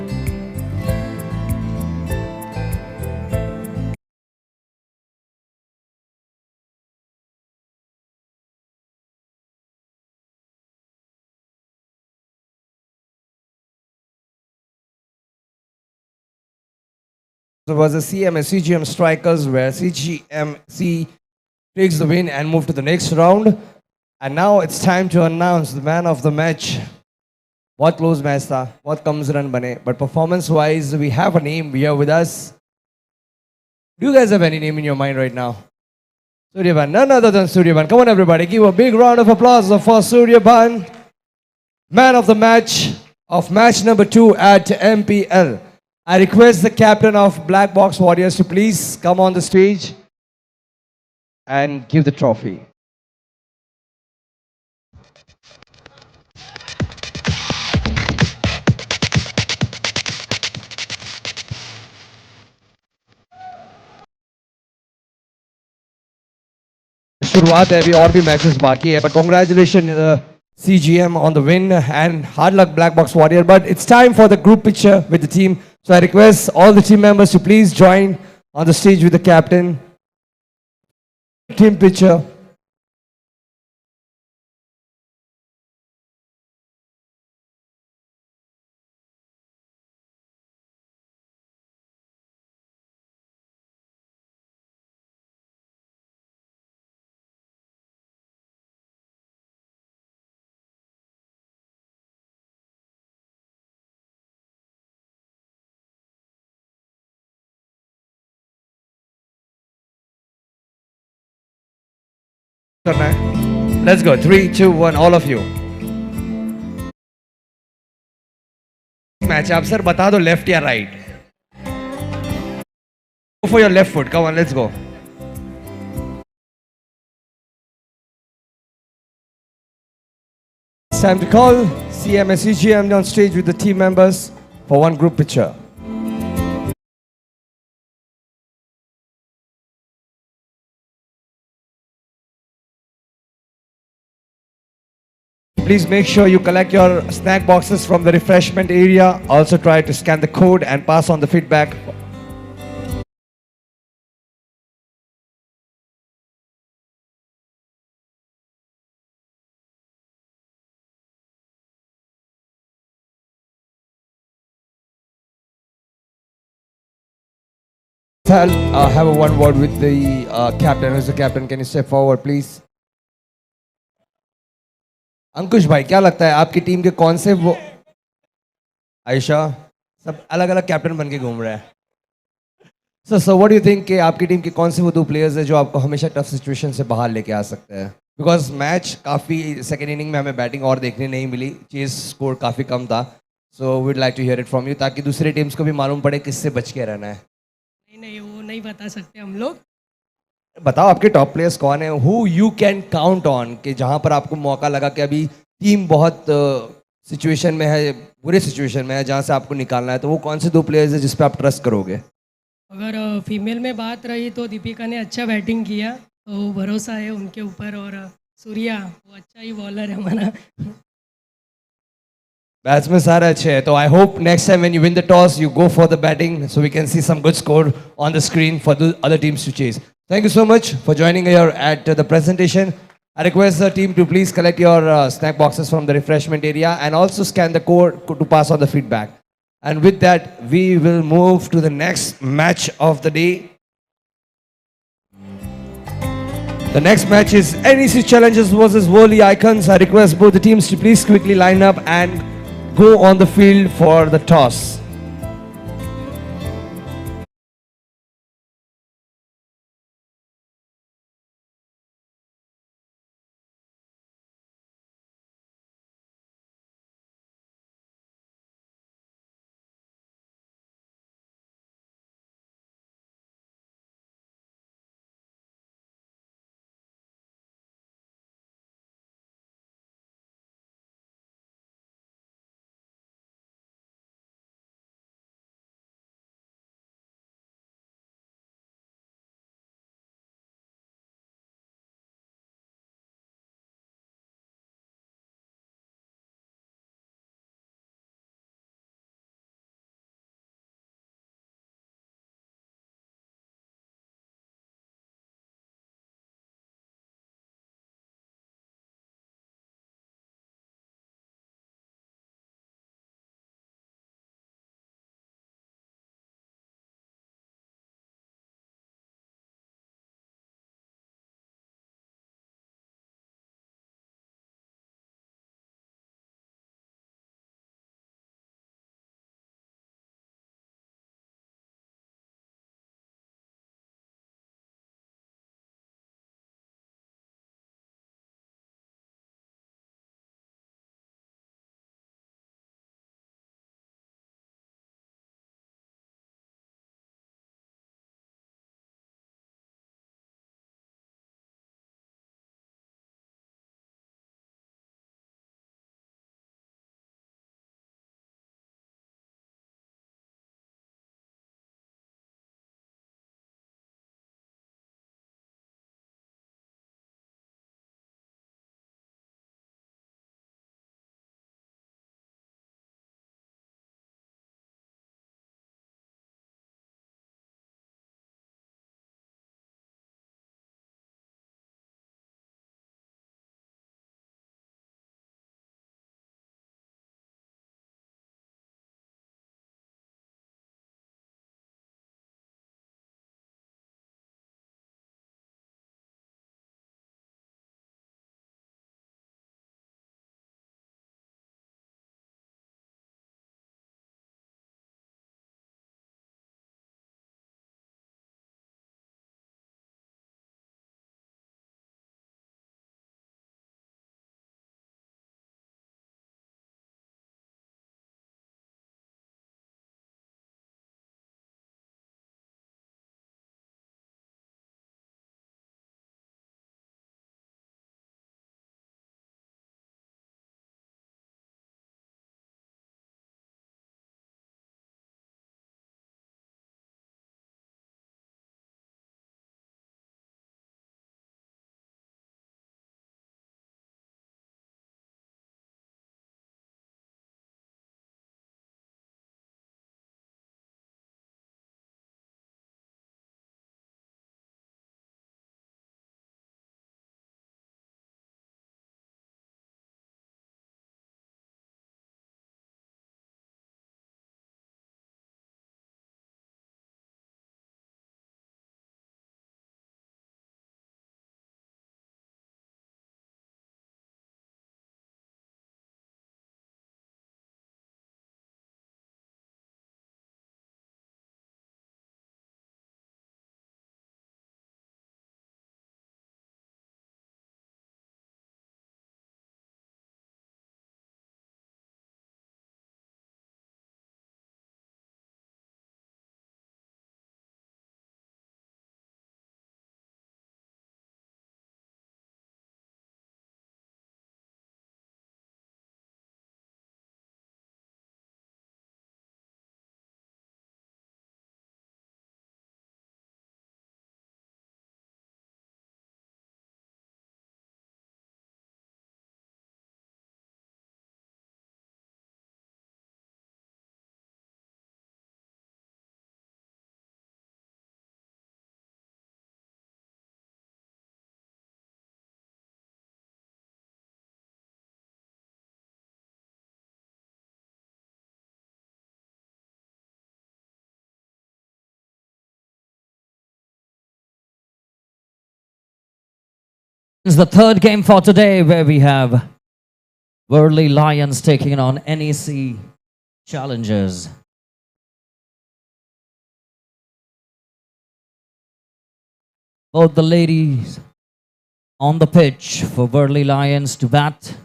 [SPEAKER 2] Versus CGM Strikers, where CGMC takes the win and move to the next round. And now it's time to announce the man of the match. What close match tha? What comes run bane? But performance-wise, we have a name here with us. Do you guys have any name in your mind right now? Suryaban, none other than Suryaban. Come on, everybody, give a big round of applause for Suryaban, man of the match of match number 2 at MPL. I request the captain of Black Box Warriors to please come on the stage and give the trophy. शुरुआत है अभी और भी matches बाकी है but congratulations CGM on the win and hard luck Black Box Warrior, but it's time for the group picture with the team. So I request all the team members to please join on the stage with the captain. Team picture. Let's go. 3, 2, 1, all of you. Match up, sir. बता दो left या right. Go for your left foot. Come on, let's go. It's time to call CGM on stage with the team members for one group picture. Please make sure you collect your snack boxes from the refreshment area. Also try to scan the code and pass on the feedback. I'll have a one word with the captain. Who's the captain? Can you step forward, please? अंकुश भाई, क्या लगता है आपकी team के कौन से वो आयशा सब अलग अलग कैप्टन बन के घूम रहे हैं. So what do you think कि आपकी टीम के कौन से वो दो प्लेयर्स हैं जो आपको हमेशा टफ सिचुएशन से बाहर लेके आ सकते हैं? बिकॉज मैच काफ़ी सेकेंड इनिंग में हमें बैटिंग और देखने नहीं मिली, चेस स्कोर काफ़ी कम था. So we'd like to hear it from you ताकि दूसरी टीम्स को भी मालूम पड़े किससे बच के रहना है.
[SPEAKER 5] नहीं वो नहीं बता सकते हम लोग.
[SPEAKER 2] बताओ आपके टॉप प्लेयर्स कौन है, who you can count on, कि जहां पर आपको मौका लगा कि अभी टीम बहुत सिचुएशन में है, बुरे सिचुएशन में है, जहां से आपको निकालना है, तो वो कौन से दो प्लेयर्स हैं जिस पे आप ट्रस्ट करोगे?
[SPEAKER 5] अगर फीमेल में बात रही तो दीपिका ने अच्छा बैटिंग किया, तो भरोसा है उनके ऊपर. और सूर्या वो अच्छा ही बॉलर है हमारा.
[SPEAKER 2] बैट्समैन सारे अच्छे हैं, तो I hope next time when you win the toss you go for the batting so we can see some good score on the screen for the other teams to chase. Thank you so much for joining here at the presentation. I request the team to please collect your snack boxes from the refreshment area and also scan the code to pass on the feedback. And with that, we will move to the next match of the day. The next match is NEC Challengers versus Worldly Icons. I request both the teams to please quickly line up and go on the field for the toss.
[SPEAKER 1] It's the third game for today where we have Worldly Lions taking on NEC Challengers. Both the ladies on the pitch for Worldly Lions to bat.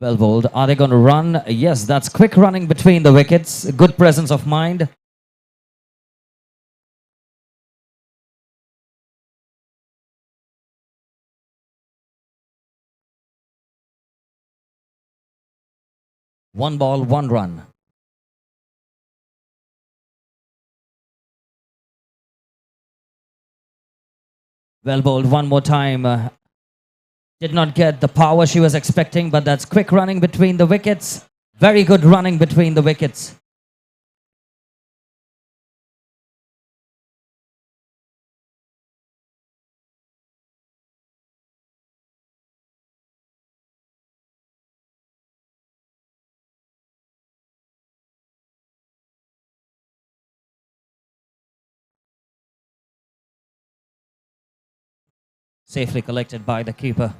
[SPEAKER 1] Well bowled. Are they going to run? Yes, that's quick running between the wickets. Good presence of mind. One ball, one run. Well bowled one more time. Did not get the power she was expecting, but that's quick running between the wickets. Very good running between the wickets. Safely collected by the keeper.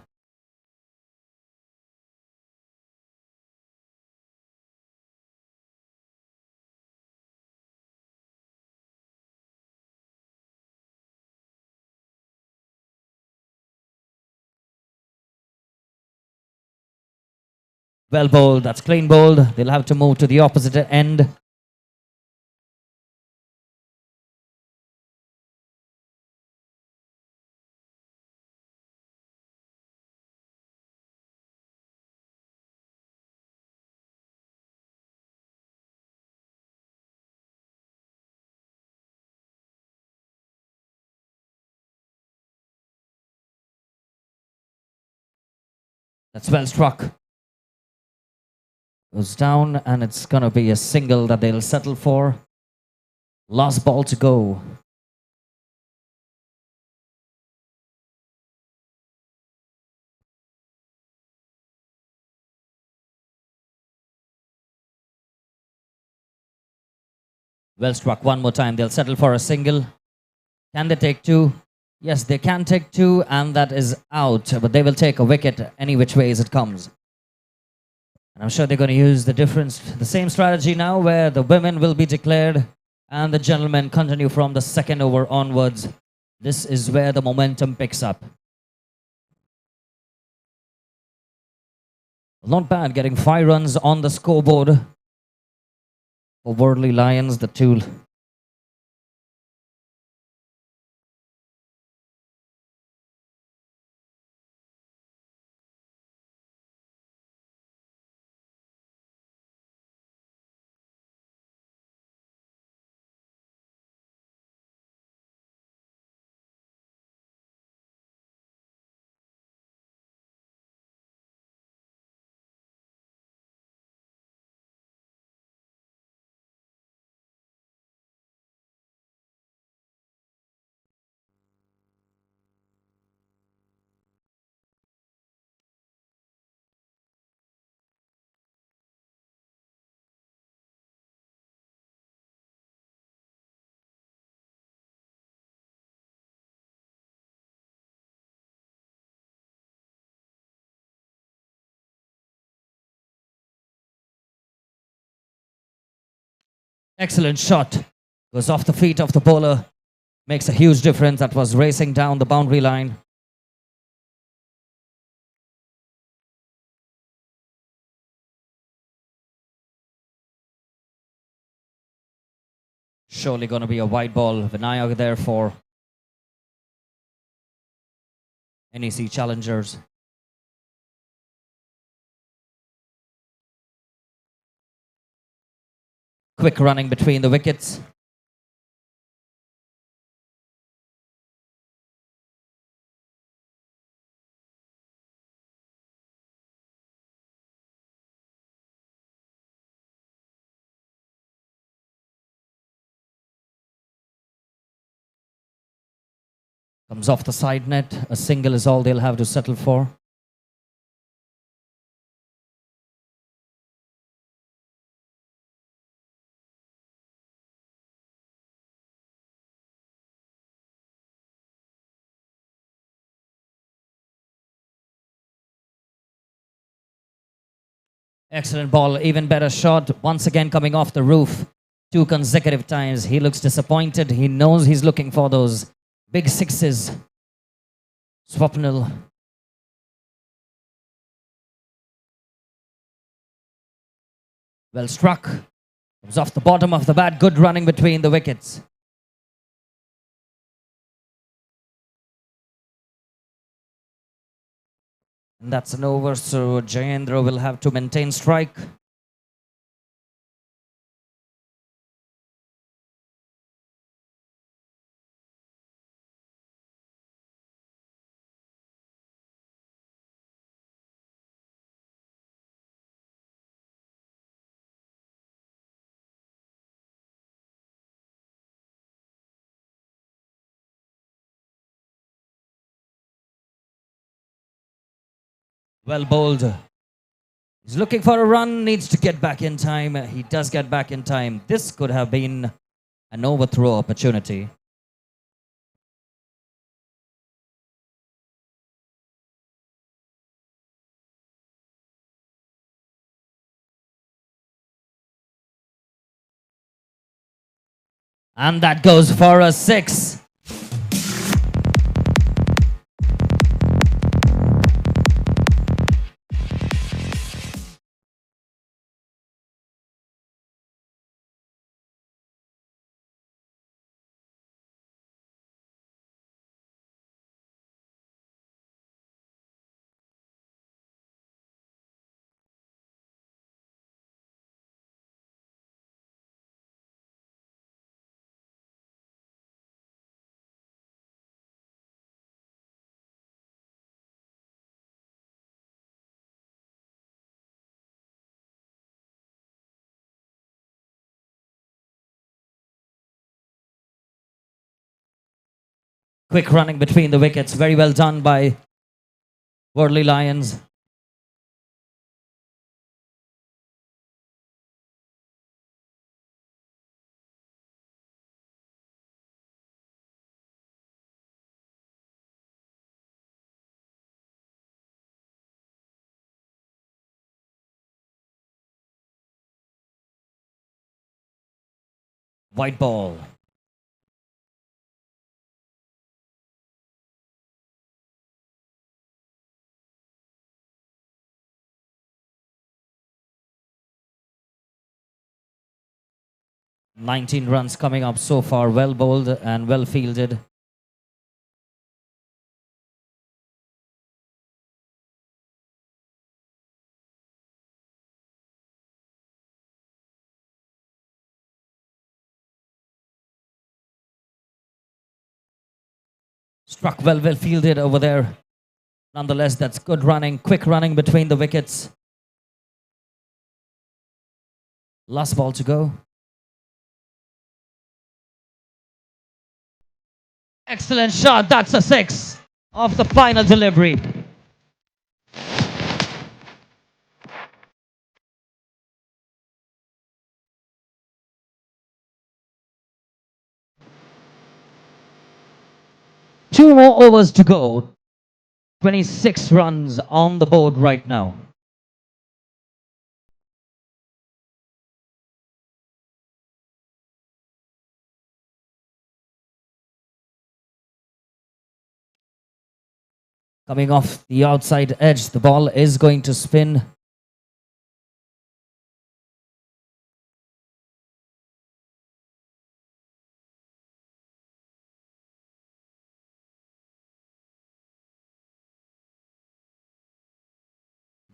[SPEAKER 1] Well bowled, that's clean bowled. They'll have to move to the opposite end. That's well struck. Goes down and it's going to be a single that they'll settle for. Last ball to go. Well struck one more time. They'll settle for a single. Can they take two? Yes, they can take two, and that is out. But they will take a wicket any which way as it comes. And I'm sure they're going to use the same strategy now, where the women will be declared and the gentlemen continue from the second over onwards. This is where the momentum picks up. Not bad, getting 5 runs on the scoreboard for Worldly Lions, the two. Excellent shot. Goes off the feet of the bowler. Makes a huge difference. That was racing down the boundary line. Surely going to be a wide ball. Vinayak there for NEC Challengers. Quick running between the wickets. Comes off the side net. A single is all they'll have to settle for. Excellent ball, even better shot. Once again coming off the roof. 2 consecutive times. He looks disappointed. He knows he's looking for those big sixes. Swapnil. Well struck. Comes off the bottom of the bat. Good running between the wickets. And that's an over, so Jayendra will have to maintain strike. Well bowled. He's looking for a run, needs to get back in time. He does get back in time. This could have been an overthrow opportunity. And that goes for a 6. Quick running between the wickets. Very well done by Worldly Lions. White ball. "19 runs coming up so far. Well bowled and well fielded. Struck well fielded over there. Nonetheless, that's good running. Quick running between the wickets. Last ball to go. Excellent shot. That's a 6 of the final delivery. Two more overs to go. 26 runs on the board right now. Coming off the outside edge, the ball is going to spin.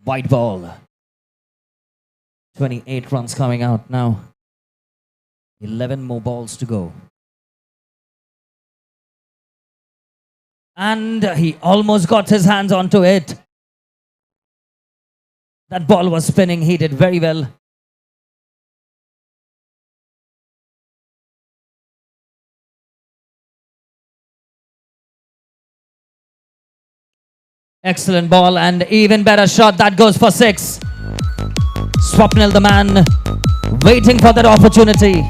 [SPEAKER 1] White ball. 28 runs coming out now. 11 more balls to go. And he almost got his hands onto it. That ball was spinning. He did very well. Excellent ball and even better shot. That goes for 6. Swapnil, the man, waiting for that opportunity.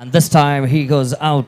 [SPEAKER 1] And this time he goes out.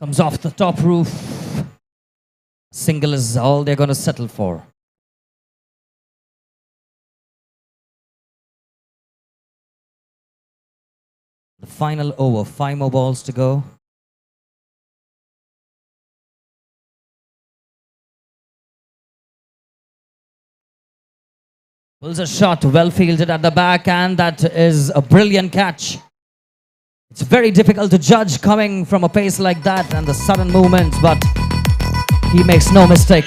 [SPEAKER 1] Comes off the top roof. Single is all they're going to settle for. The final over, 5 more balls to go. Pulls a shot, well fielded at the back, and that is a brilliant catch. It's very difficult to judge coming from a pace like that and the sudden movement, but he makes no mistake.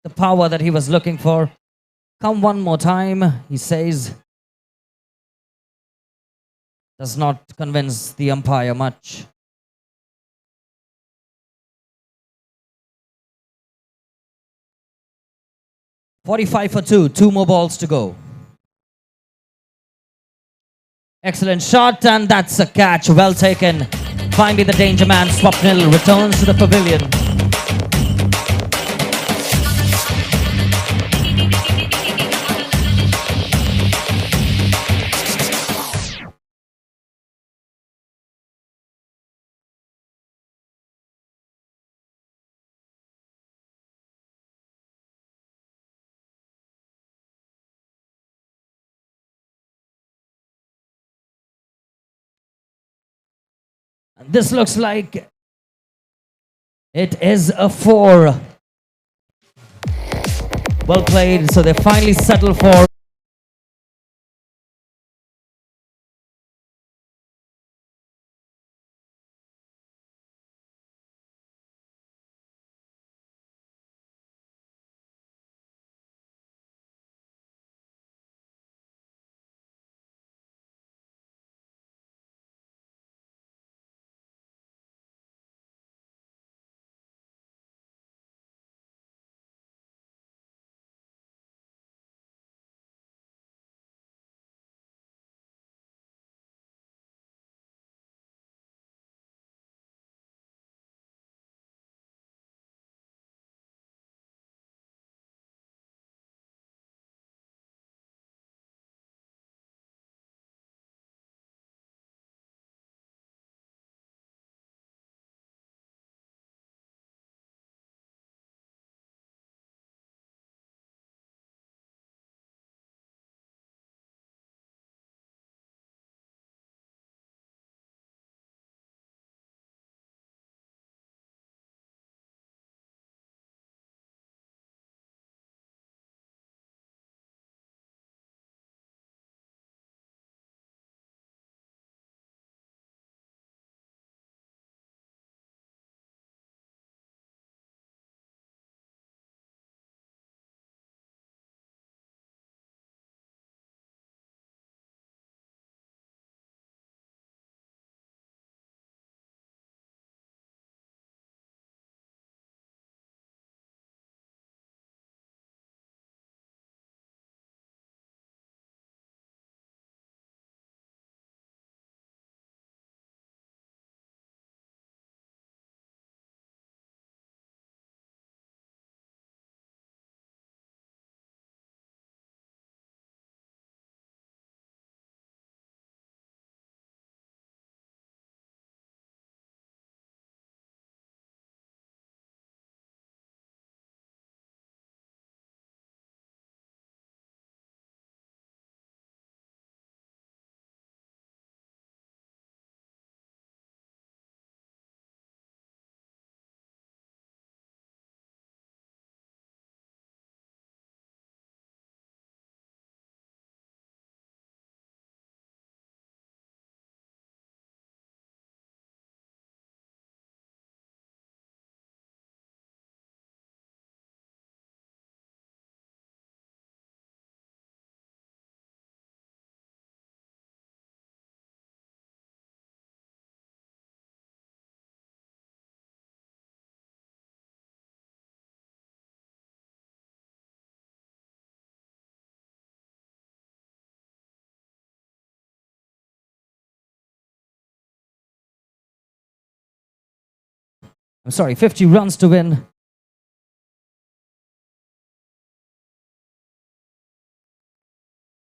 [SPEAKER 1] The power that he was looking for. Come one more time, he says. Does not convince the umpire much. .45 for 2, 2 more balls to go. Excellent shot, and that's a catch, well taken. Finally the danger man, Swapnil, returns to the pavilion. This looks like it is a 4. Well played, so they finally settle for I'm sorry, 50 runs to win.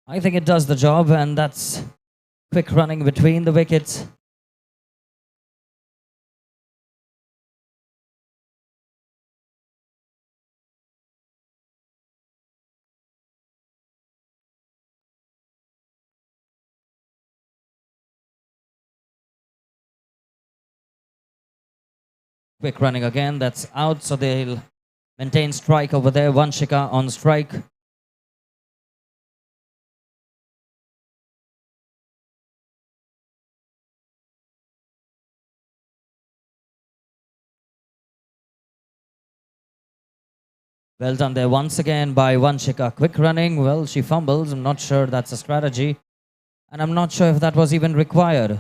[SPEAKER 1] I think it does the job, and that's quick running between the wickets. Quick running again, that's out, so they'll maintain strike over there. One Shika on strike. Well done there once again by One Shika. Quick running, well, she fumbles. I'm not sure that's a strategy. And I'm not sure if that was even required.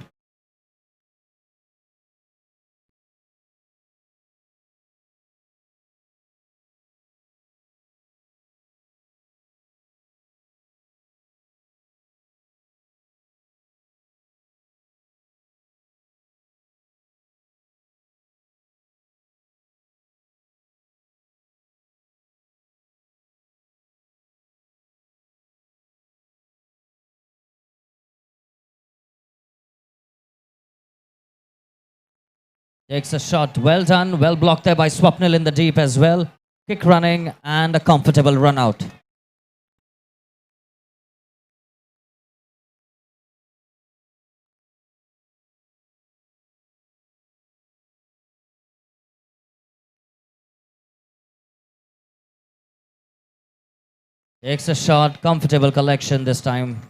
[SPEAKER 1] Takes a shot. Well done. Well blocked there by Swapnil in the deep as well. Kick running and a comfortable run out. Takes a shot. Comfortable collection this time.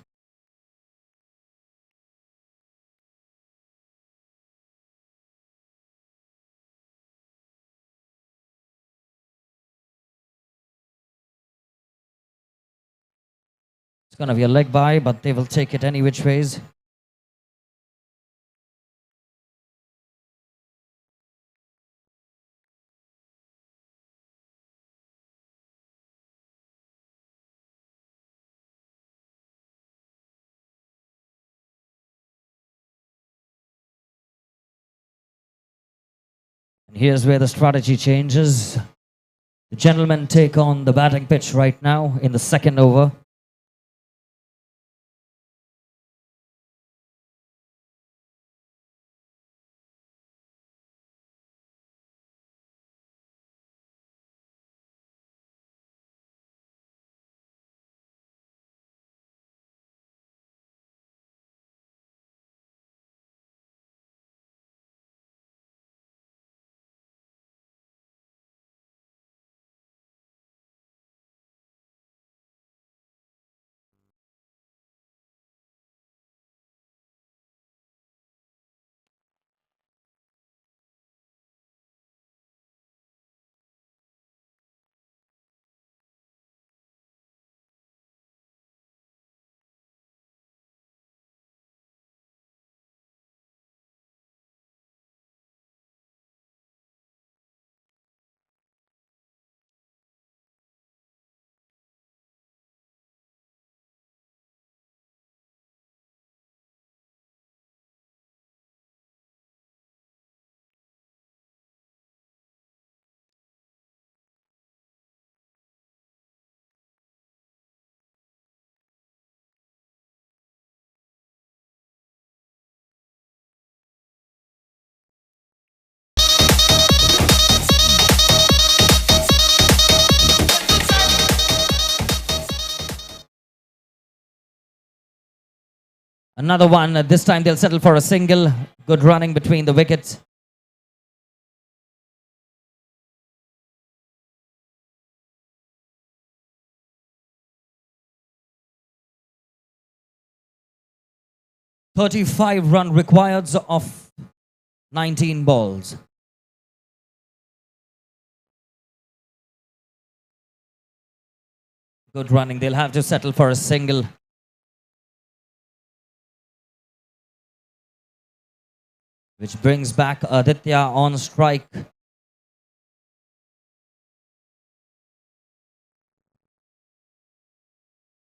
[SPEAKER 1] It's going to be a leg bye, but they will take it any which ways. And here's where the strategy changes. The gentlemen take on the batting pitch right now in the second over. Another one. This time they'll settle for a single. Good running between the wickets. "35 run required of 19 balls. Good running. They'll have to settle for a single. Which brings back Aditya on strike.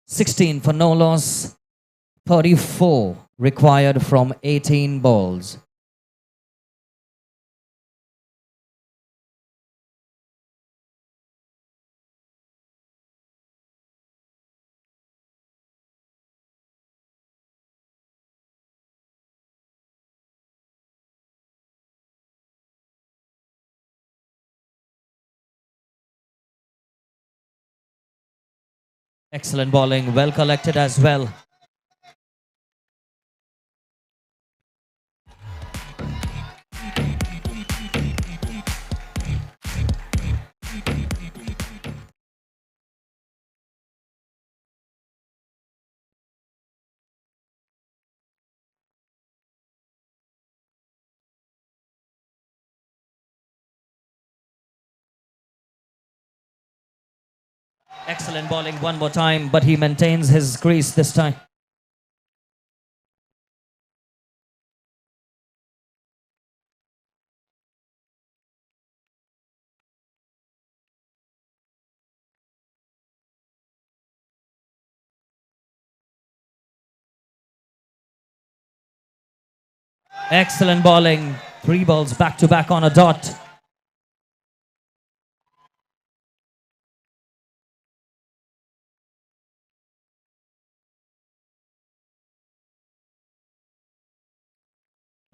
[SPEAKER 1] "16 for no loss. 34 required from 18 balls. Excellent bowling, well collected as well. Excellent bowling one more time, but he maintains his crease this time. Excellent bowling. 3 balls back to back on a dot.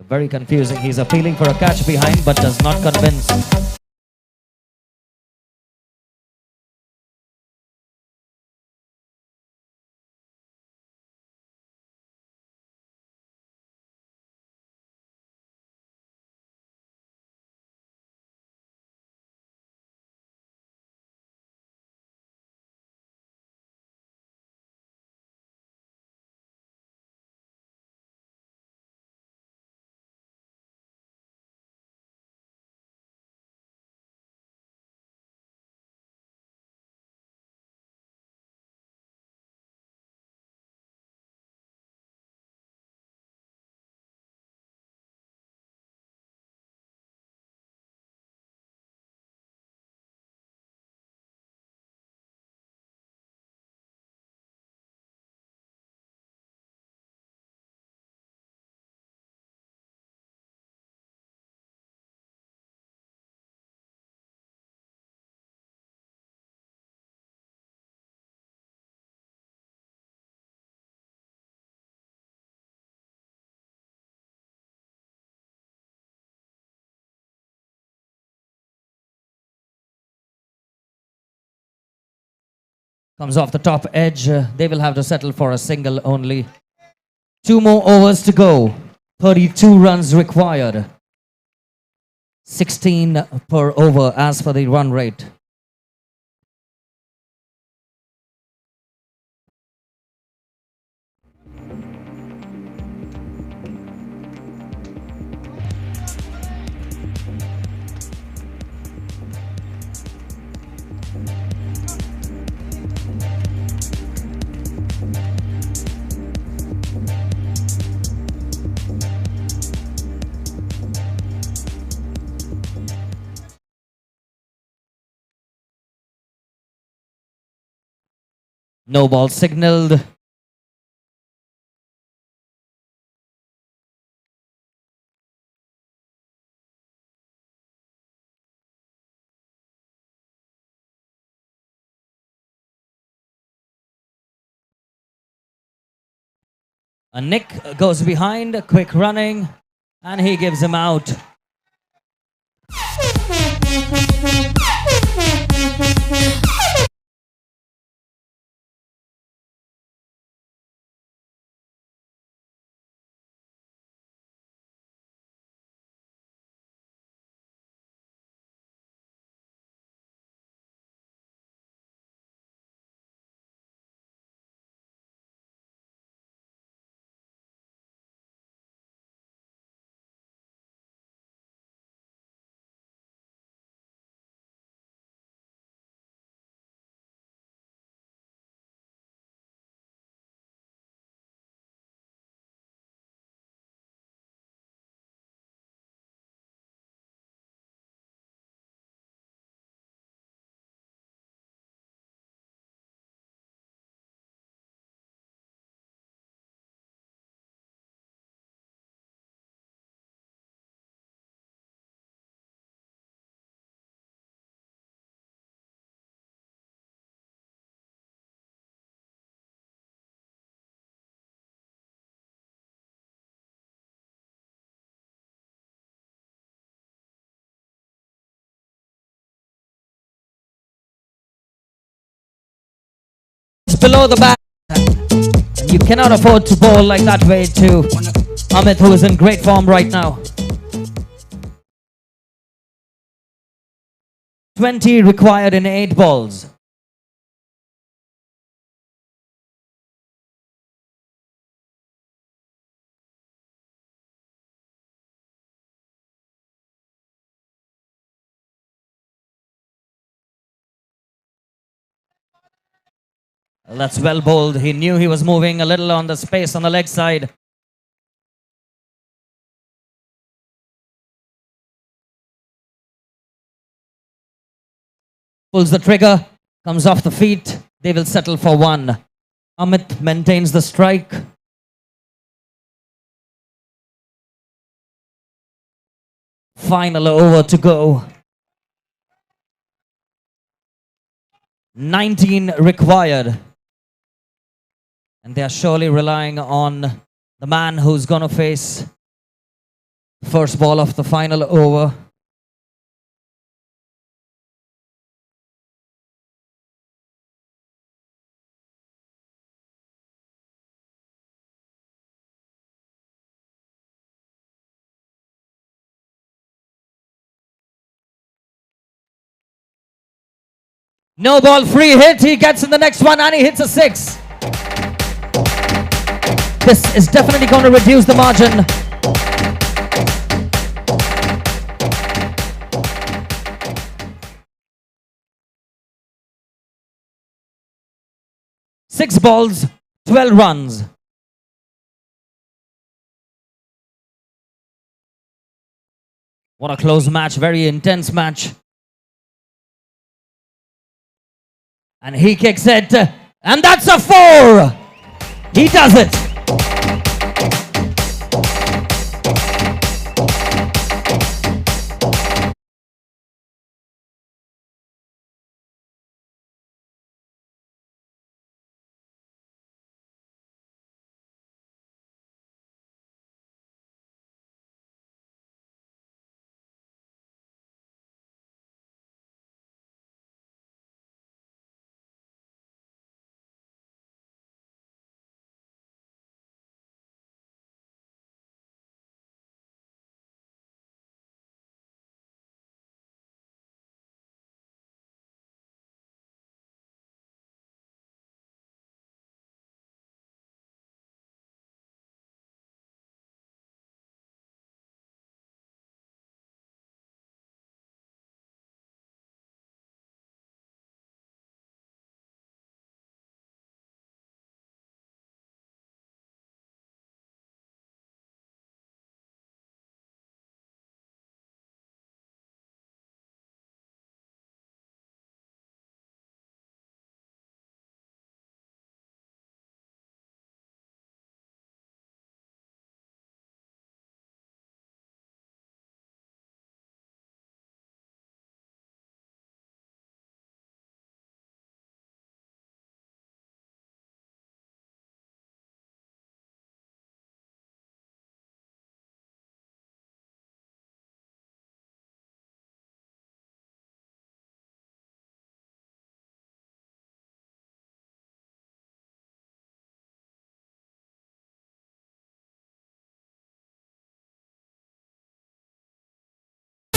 [SPEAKER 1] Very confusing. He's appealing for a catch behind, but does not convince. Comes off the top edge. They will have to settle for a single only. 2 more overs to go. 32 runs required. 16 per over as for the run rate. No ball signaled. A Nick goes behind, quick running, and he gives him out. below the bat. And you cannot afford to bowl like that way to Amit, who is in great form right now. 20 required in 8 balls. Well, that's well bowled. He knew he was moving a little on the space on the leg side. Pulls the trigger, comes off the feet. They will settle for 1. Amit maintains the strike. Final over to go. 19 required. And they are surely relying on the man who's going to face the first ball of the final over. No ball, free hit. He gets in the next one and he hits a 6. This is definitely going to reduce the margin. Six balls, 12 runs. What a close match, very intense match. And he kicks it, and that's a 4. He does it.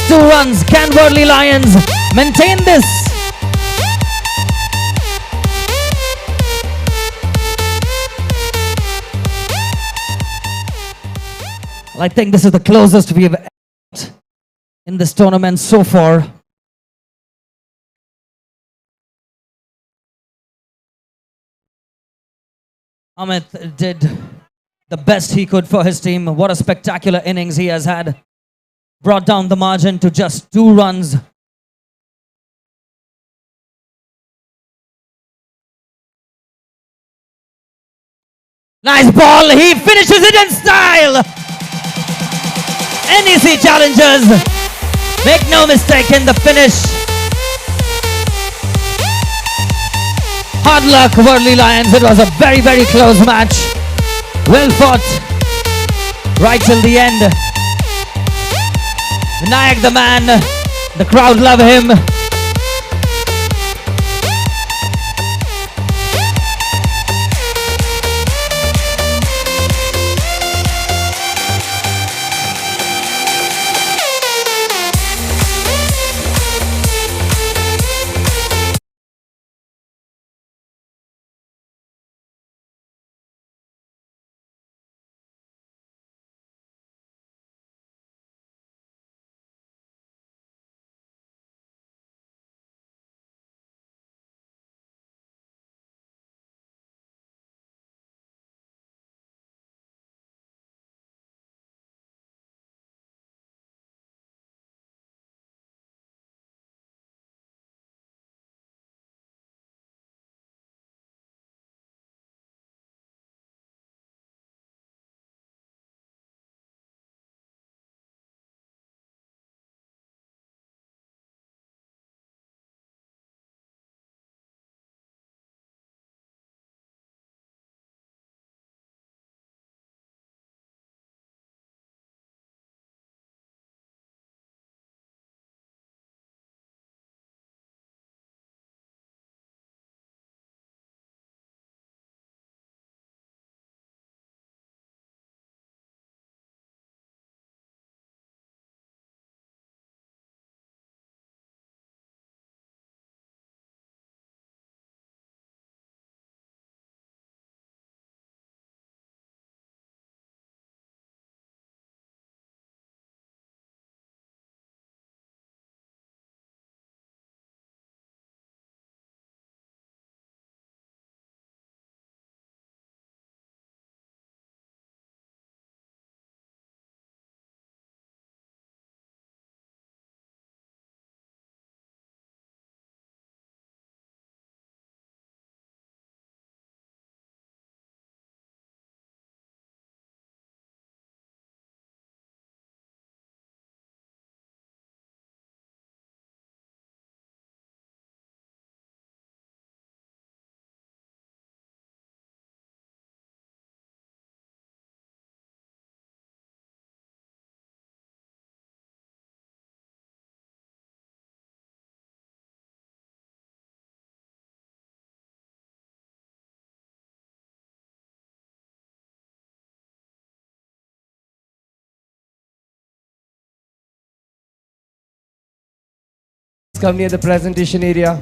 [SPEAKER 1] Two runs. Can Worldly Lions maintain this? Well, I think this is the closest we have in this tournament so far. Amit did the best he could for his team. What a spectacular innings he has had. Brought down the margin to just 2 runs. Nice ball. He finishes it in style. NEC challengers, make no mistake in the finish. Hard luck, Worldly Lions. It was a very, very close match. Well fought right till the end. Vinayak the man, the crowd love him.
[SPEAKER 2] Come near the presentation area.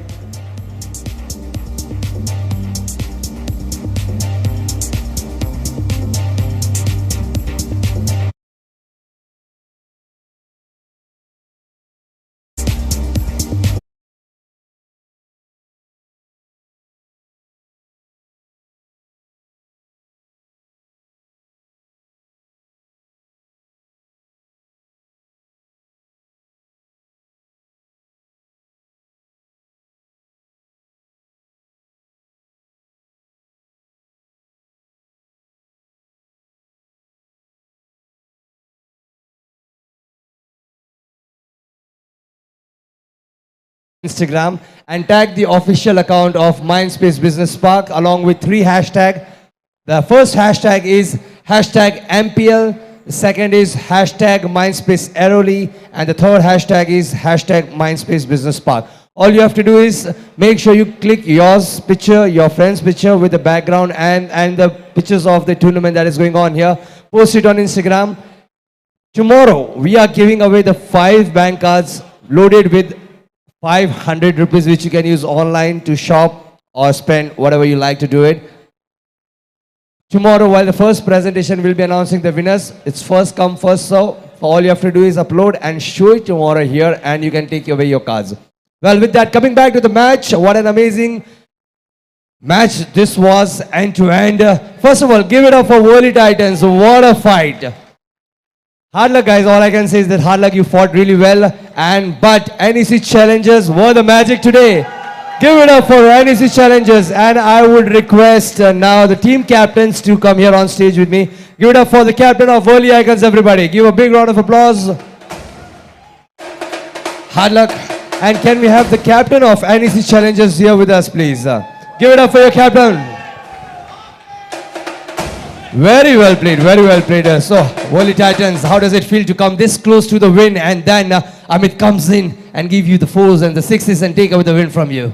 [SPEAKER 2] Instagram and tag the official account of Mindspace Business Park along with 3 hashtags. The first hashtag is hashtag MPL, the second is hashtag Mindspace Airoli, and the third hashtag is hashtag Mindspace Business Park. All you have to do is make sure you click yours picture, your friend's picture with the background and the pictures of the tournament that is going on here. Post it on Instagram. Tomorrow, we are giving away the 5 bank cards loaded with 500 rupees, which you can use online to shop or spend whatever you like to do it. Tomorrow, while the first presentation will be announcing the winners, it's first come, first serve. All you have to do is upload and show it tomorrow here, and you can take away your cards. Well, with that, coming back to the match, what an amazing match this was, end-to-end. First of all, give it up for Worldly Titans. What a fight. Hard luck, guys. All I can say is that hard luck, you fought really well. But NEC Challengers were the magic today. Give it up for NEC Challengers. And I would request now the team captains to come here on stage with me. Give it up for the captain of Worldly Icons, everybody. Give a big round of applause. Hard luck. And can we have the captain of NEC Challengers here with us, please? Give it up for your captain. Very well played, very well played. So, Worldly Titans, how does it feel to come this close to the win and then Amit comes in and give you the 4s and the 6s and take away the win from you?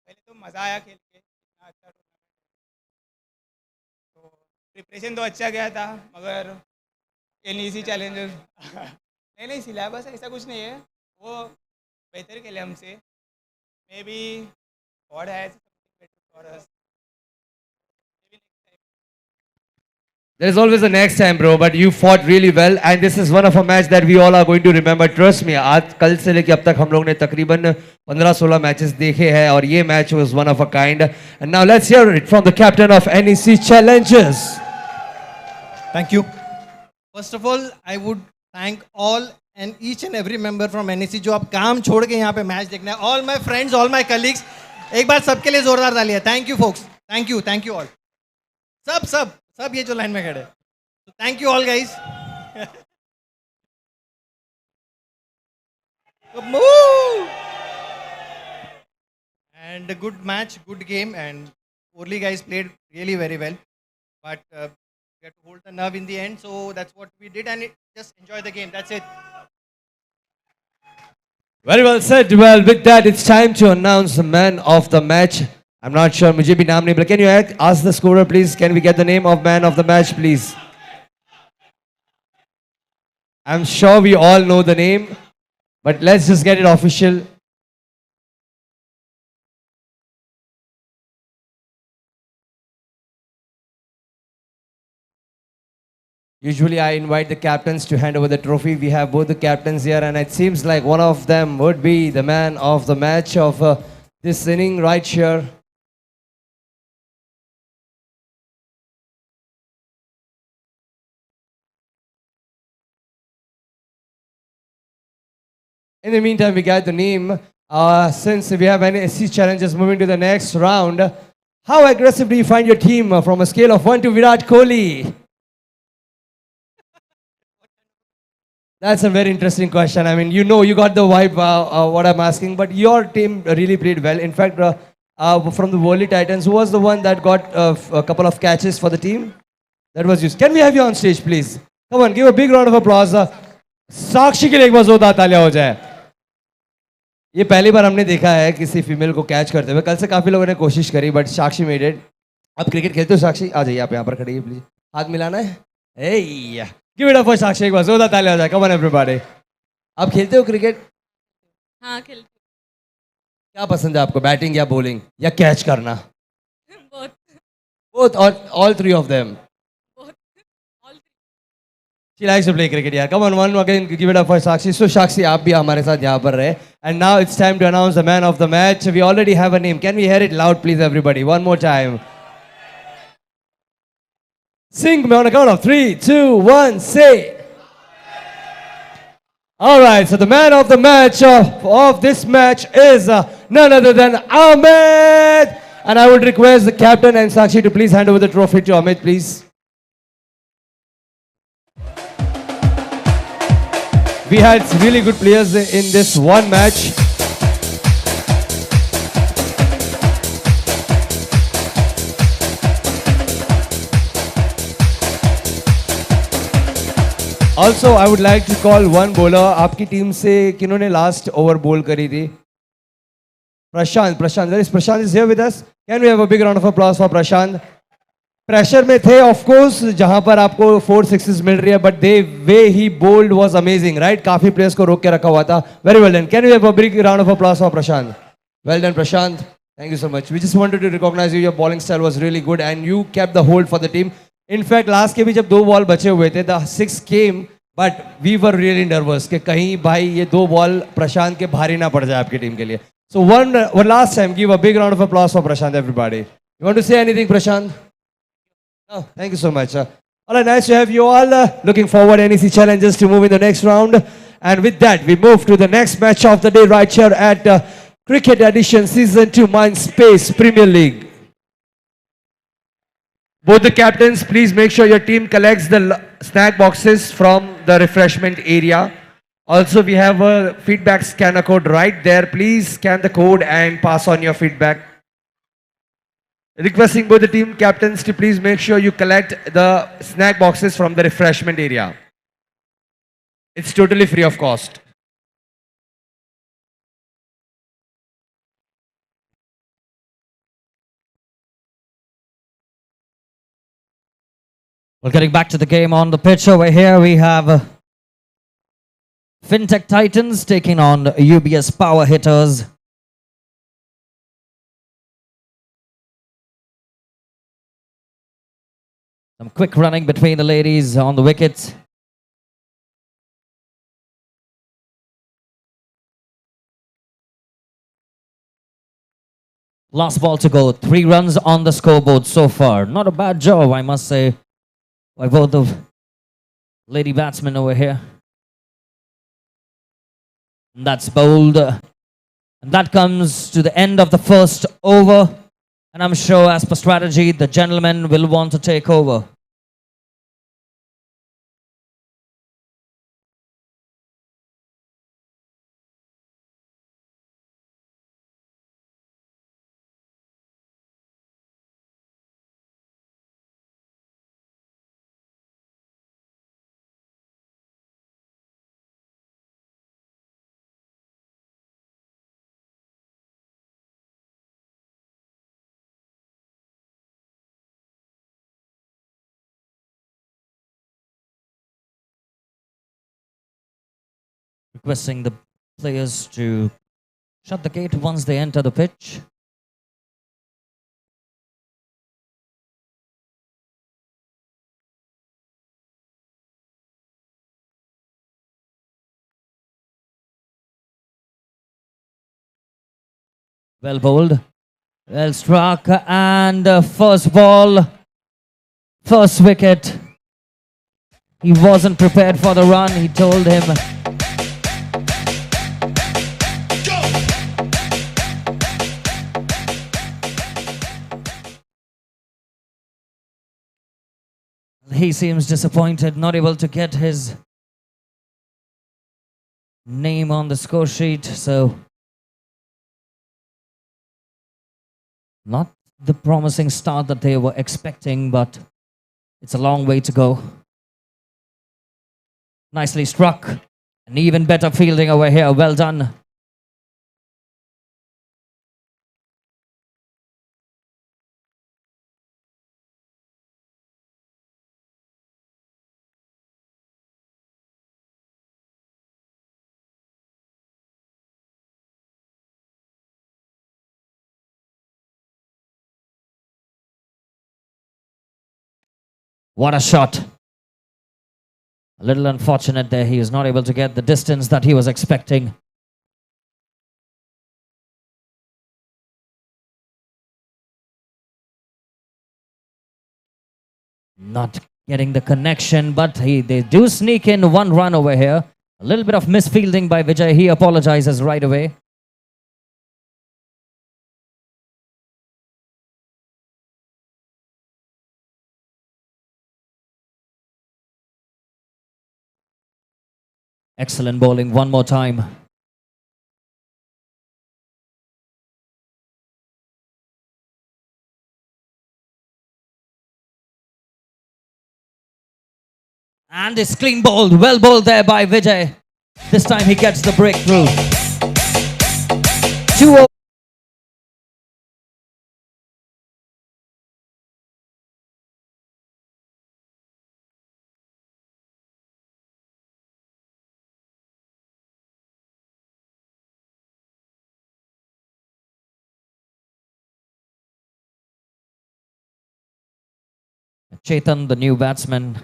[SPEAKER 6] पहले तो मज़ा आया खेल के, इतना अच्छा tournament. तो preparation तो अच्छा गया था, मगर एनईसी चैलेंजर्स नहीं सिलेबस ऐसा कुछ नहीं है, वो बेहतर खेले हमसे। May be God has something better for us.
[SPEAKER 2] There is always a next time, bro, but you fought really well and this is one of a match that we all are going to remember. Trust me, आज कल से लेके अब तक हम लोग ने तकरीबन 15-16 मैचेस देखे हैं और ये match was one of a kind. And now let's hear it from the captain of NEC Challengers.
[SPEAKER 7] Thank you. First of all, I would thank all and each and every member from NEC जो आप काम छोड़ के यहाँ पे match देखना है. All my friends, all my colleagues, एक बार सबके लिए जोरदार तालियां. Thank you folks. Thank you all. सब ये जो लाइन में खड़े. So thank you all guys. And a good match, good game, and Orly guys played really very well. But we had to hold the nerve in the end, so that's what we did, and just enjoy the game. That's it.
[SPEAKER 2] Very well said. Well, with that, it's time to announce the man of the match. I'm not sure, मुझे भी नाम नहीं पता. Can you ask the scorer, please? Can we get the name of man of the match, please? I'm sure we all know the name, but let's just get it official. Usually I invite the captains to hand over the trophy. We have both the captains here and it seems like one of them would be the man of the match of this inning right here. In the meantime, we got the name. Since we have NSC challenges moving to the next round, how aggressive do you find your team from a scale of 1 to Virat Kohli? That's a very interesting question. I mean, you know, you got the vibe what I'm asking, but your team really played well. In fact, from the Worldly Titans, who was the one that got a couple of catches for the team? That was you. Can we have you on stage, please? Come on, give a big round of applause. साक्षी के लिए एक बार जोरदार तालियां हो जाए. ये पहली बार हमने देखा है किसी फीमेल को कैच करते हुए. कल से काफी लोगों ने कोशिश करी, बट साक्षी मेड इट. आप क्रिकेट खेलते हो साक्षी? आ जाइए, आप यहाँ पर खड़िए प्लीज. हाथ मिलाना है. Hey, give it up for साक्षी. एक बार जोरदार तालियां हो जाए. Come on everybody. आप खेलते हो क्रिकेट?
[SPEAKER 8] हाँ खेलती
[SPEAKER 2] क्या पसंद है आपको, बैटिंग या बॉलिंग या कैच करना?
[SPEAKER 8] हूँ बहुत
[SPEAKER 2] Both or all three of them?
[SPEAKER 8] बहुत all
[SPEAKER 2] She likes to play cricket, yeah. Come on, one again, give it up for Sakshi. So Sakshi, आप भी हमारे साथ यहाँ पर रहे. And now it's time to announce the man of the match. We already have a name. Can we hear it loud, please, everybody? One more time. Sing me on the count of 3, 2, 1, say. All right, so the man of the match of this match is none other than Ahmed. And I would request the captain and Sakshi to please hand over the trophy to Ahmed, please. We had really good players in this one match. Also, I would like to call one bowler. आपकी team से किन्होंने last over bowl करी थी? Prashant. Where is Prashant? Is here with us. Can we have a big round of applause for Prashant? Pressure में थे, of course, जहाँ पर आपको 4 sixes मिल रही है, but the way he bowled was amazing, right? काफी players को रोक के रखा हुआ था. Very well done. Can we have a big round of applause for Prashant? Well done, Prashant. Thank you so much. We just wanted to recognize you. Your bowling style was really good, and you kept the hold for the team. In fact, last के भी जब 2 ball बचे हुए थे, the 6 came, but we were really nervous कि कहीं भाई ये 2 ball प्रशांत के भारी ना पड़ जाए आपकी टीम के लिए. So one last time, give a big round of applause for Prashant, everybody. You want to say anything, Prashant? Oh, thank you so much. All right, nice to have you all. Looking forward NEC challengers to move in the next round. And with that, we move to the next match of the day right here at Cricket Edition Season 2 MINDSPACE Premier League. Both the captains, please make sure your team collects the snack boxes from the refreshment area. Also, we have a feedback scanner code right there. Please scan the code and pass on your feedback. Requesting both the team captains to please make sure you collect the snack boxes from the refreshment area. It's totally free of cost.
[SPEAKER 1] Well, getting back to the game on the pitch over here, we have Fintech Titans taking on UBS Power Hitters. Some quick running between the ladies on the wickets. Last ball to go. 3 runs on the scoreboard so far. Not a bad job, I must say, by both the lady batsmen over here. And that's bowled. And that comes to the end of the first over. And I'm sure, as per strategy, the gentlemen will want to take over. Requesting the players to shut the gate once they enter the pitch. Well bowled, well struck, and first ball, first wicket. He wasn't prepared for the run. He told him he seems disappointed, not able to get his name on the score sheet. So, not the promising start that they were expecting, but it's a long way to go. Nicely struck. An even better fielding over here. Well done. What a shot. A little unfortunate there. He was not able to get the distance that he was expecting. Not getting the connection, but they do sneak in one run over here. A little bit of misfielding by Vijay. He apologizes right away. Excellent bowling one more time. And it's clean bowled. Well bowled there by Vijay. This time he gets the breakthrough. 2-0. Chetan, the new batsman.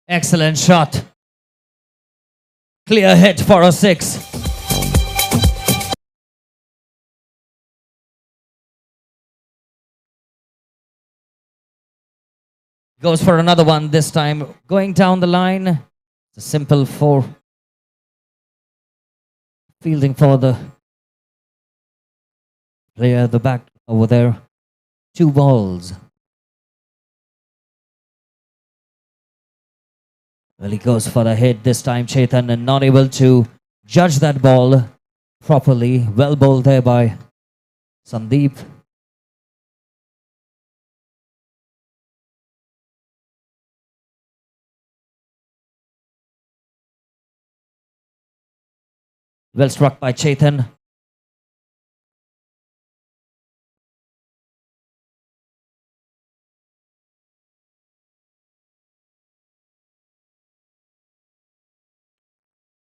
[SPEAKER 1] Excellent shot. Clear hit for a 6. Goes for another one this time. Going down the line. It's a simple 4. Fielding for the player at the back over there. 2 balls. Well, he goes for the hit this time, Chetan, and not able to judge that ball properly. Well bowled there by Sandeep. Well struck by Chetan.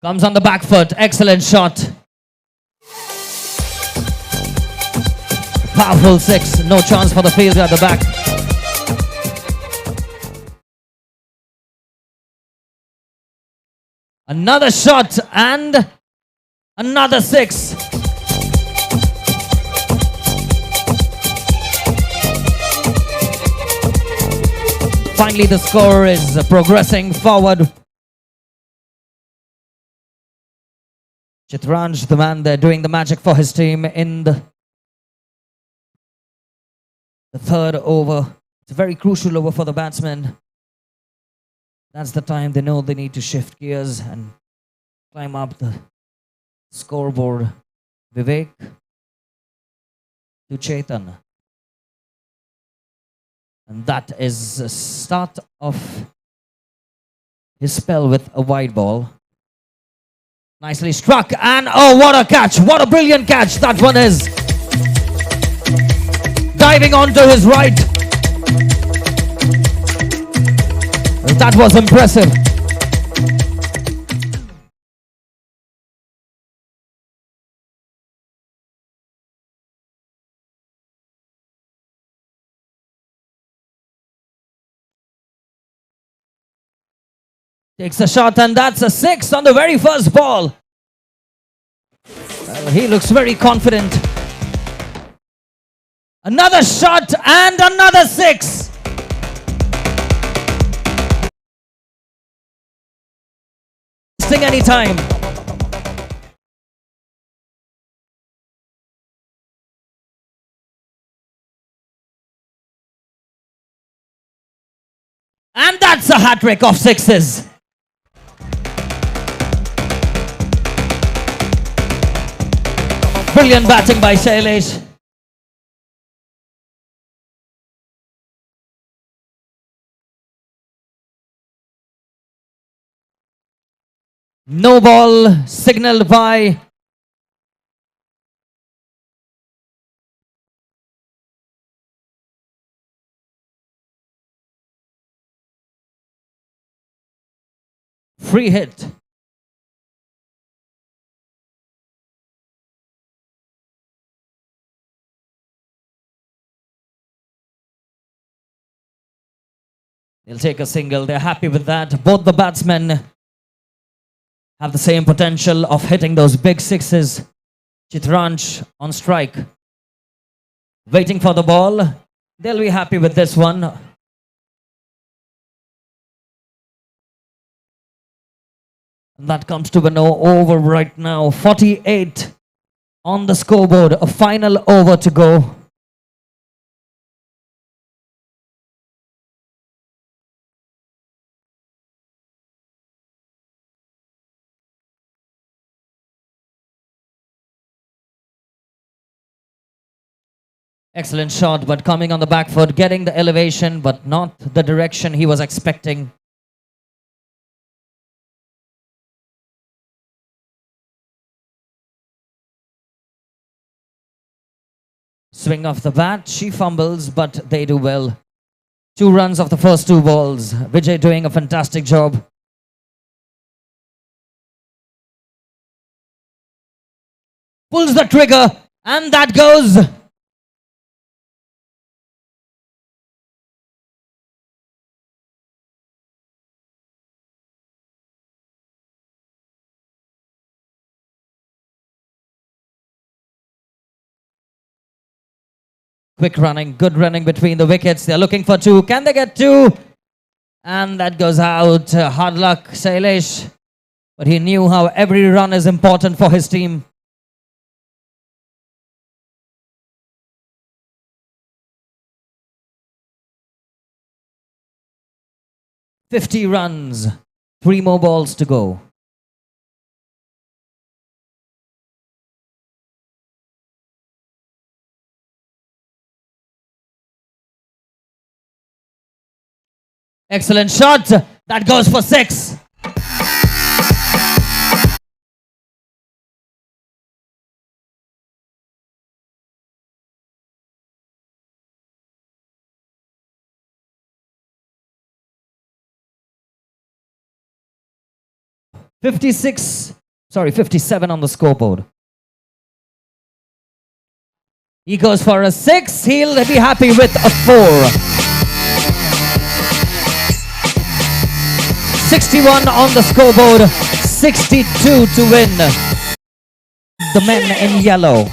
[SPEAKER 1] Comes on the back foot. Excellent shot. Powerful 6. No chance for the fielder at the back. Another shot and another 6. Finally, the score is progressing forward. Chitranj, the man there doing the magic for his team in the 3rd over. It's a very crucial over for the batsmen. That's the time they know they need to shift gears and climb up the scoreboard. Vivek to Chetan. And that is the start of his spell with a wide ball. Nicely struck, and oh, what a catch! What a brilliant catch that one is! Diving onto his right. That was impressive. Takes a shot, and that's a 6 on the very first ball. Well, he looks very confident. Another shot and another 6. Sing anytime. And that's a hat-trick of 6s. Brilliant batting by Shailesh. No ball signaled by free hit. They'll take a single. They're happy with that. Both the batsmen have the same potential of hitting those big sixes. Chitransh on strike, waiting for the ball. They'll be happy with this one. And that comes to an over right now. 48 on the scoreboard. A final over to go. Excellent shot, but coming on the back foot, getting the elevation, but not the direction he was expecting. Swing off the bat, she fumbles, but they do well. 2 runs off the first 2 balls. Vijay doing a fantastic job. Pulls the trigger, and that goes. Quick running, good running between the wickets. They're looking for 2. Can they get 2? And that goes out. Hard luck, Sailesh. But he knew how every run is important for his team. "50 runs, 3 more balls to go." Excellent shot. That goes for 6. "57 on the scoreboard. He goes for a 6. He'll be happy with a 4. 61 on the scoreboard. 62 to win. The men in yellow.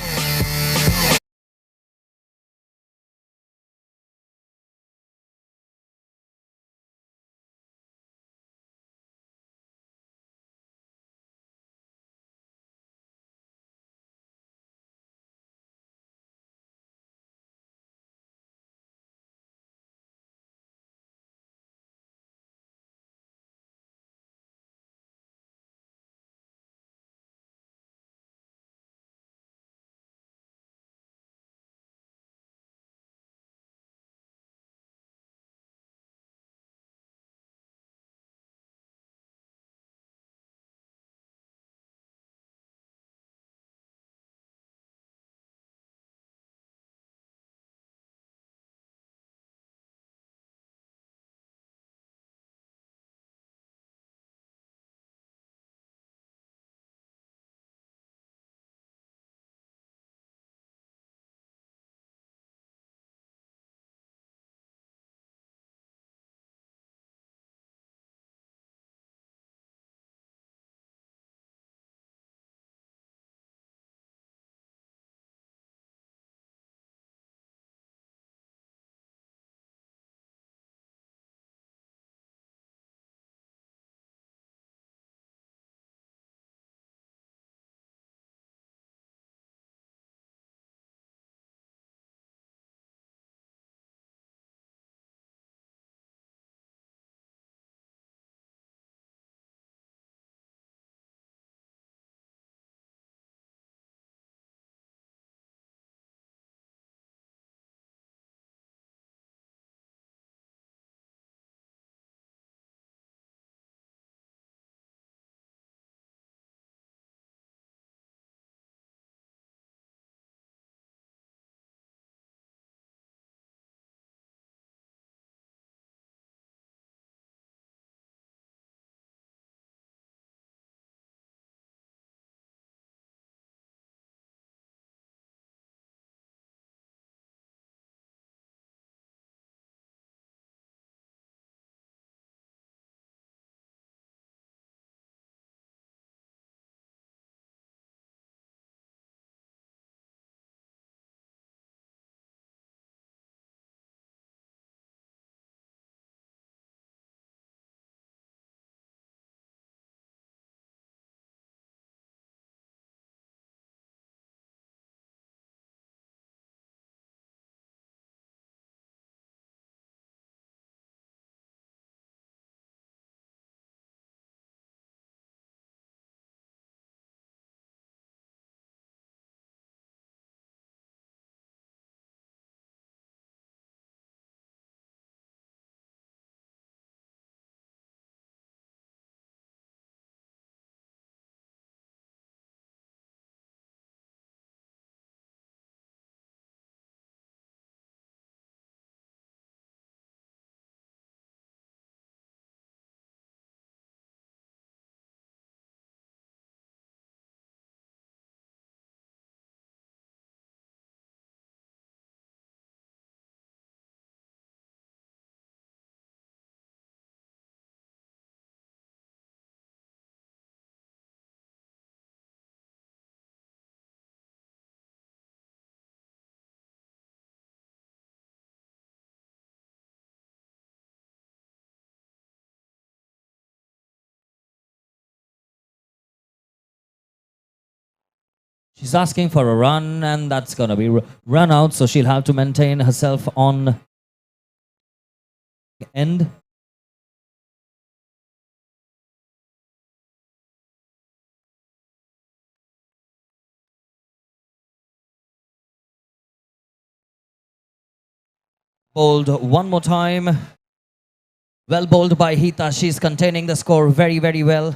[SPEAKER 1] She's asking for a run, and that's going to be run out, so she'll have to maintain herself on the end. Bowled one more time. Well bowled by Hita. She's containing the score very, very well.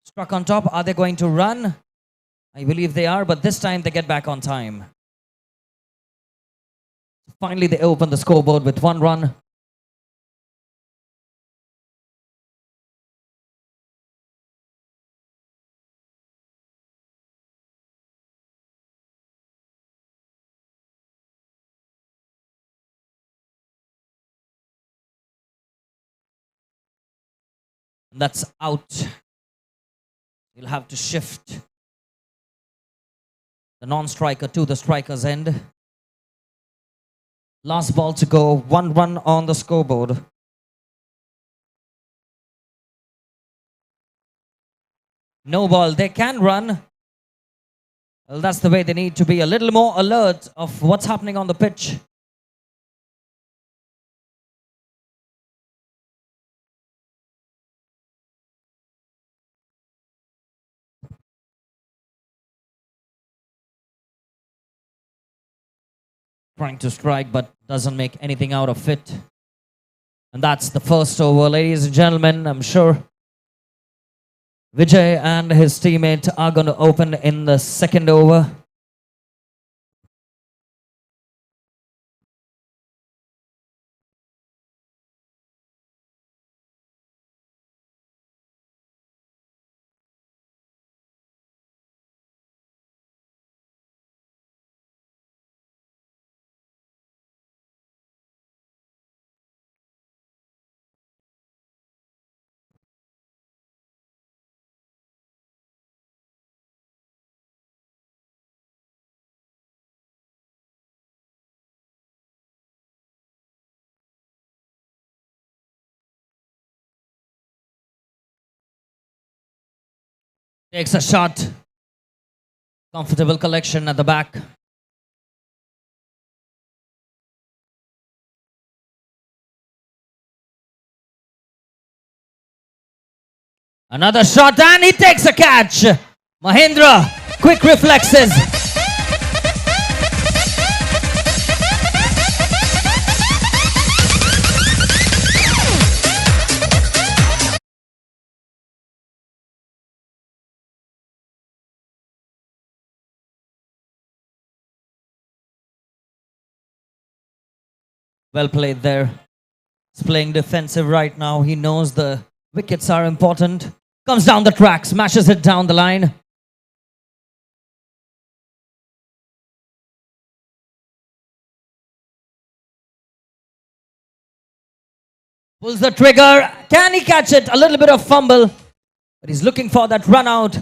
[SPEAKER 1] Struck on top. Are they going to run? I believe they are, but this time they get back on time. Finally, they open the scoreboard with 1 run. That's out. You'll have to shift the non-striker to the striker's end. Last ball to go. 1 run on the scoreboard. No ball. They can run. Well, that's the way they need to be. A little more alert of what's happening on the pitch. Trying to strike, but doesn't make anything out of it. And that's the first over, ladies and gentlemen. I'm sure Vijay and his teammate are going to open in the second over. Takes a shot. Comfortable collection at the back. Another shot and he takes a catch. Mahendra, quick reflexes. Well played there. He's playing defensive right now. He knows the wickets are important. Comes down the track, smashes it down the line. Pulls the trigger. Can he catch it? A little bit of fumble. But he's looking for that run out.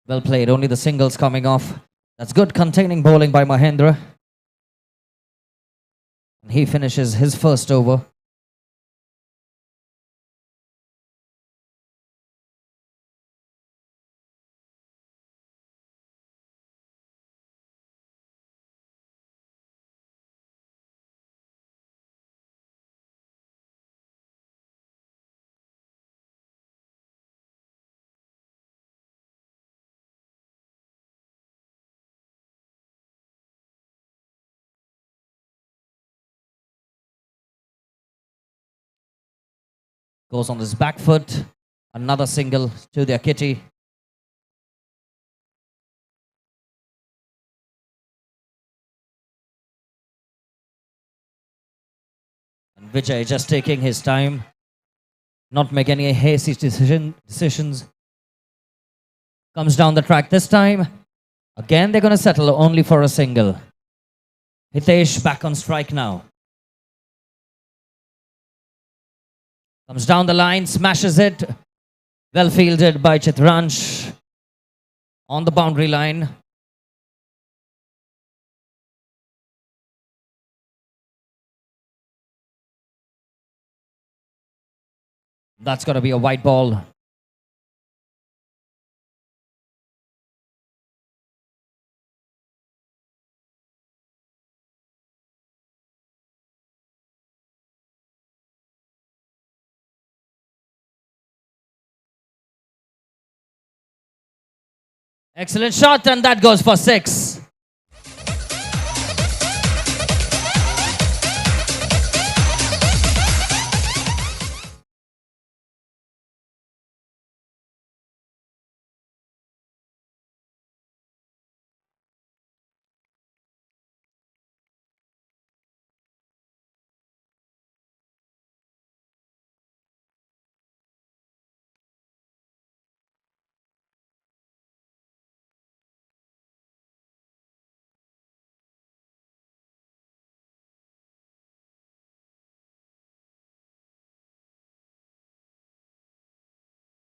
[SPEAKER 1] Well played, only the singles coming off. That's good containing bowling by Mahendra. And he finishes his first over. Goes on his back foot. Another single to their kitty. And Vijay just taking his time. Not make any hasty decisions. Comes down the track this time. Again, they're going to settle only for a single. Hitesh back on strike now. Comes down the line, smashes it. Well fielded by Chitransh on the boundary line. That's got to be a white ball. Excellent shot, and that goes for 6.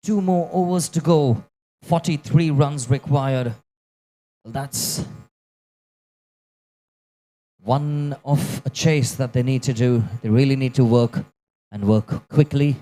[SPEAKER 1] Two more overs to go. 43 runs required. Well, that's one of a chase that they need to do. They really need to work and work quickly.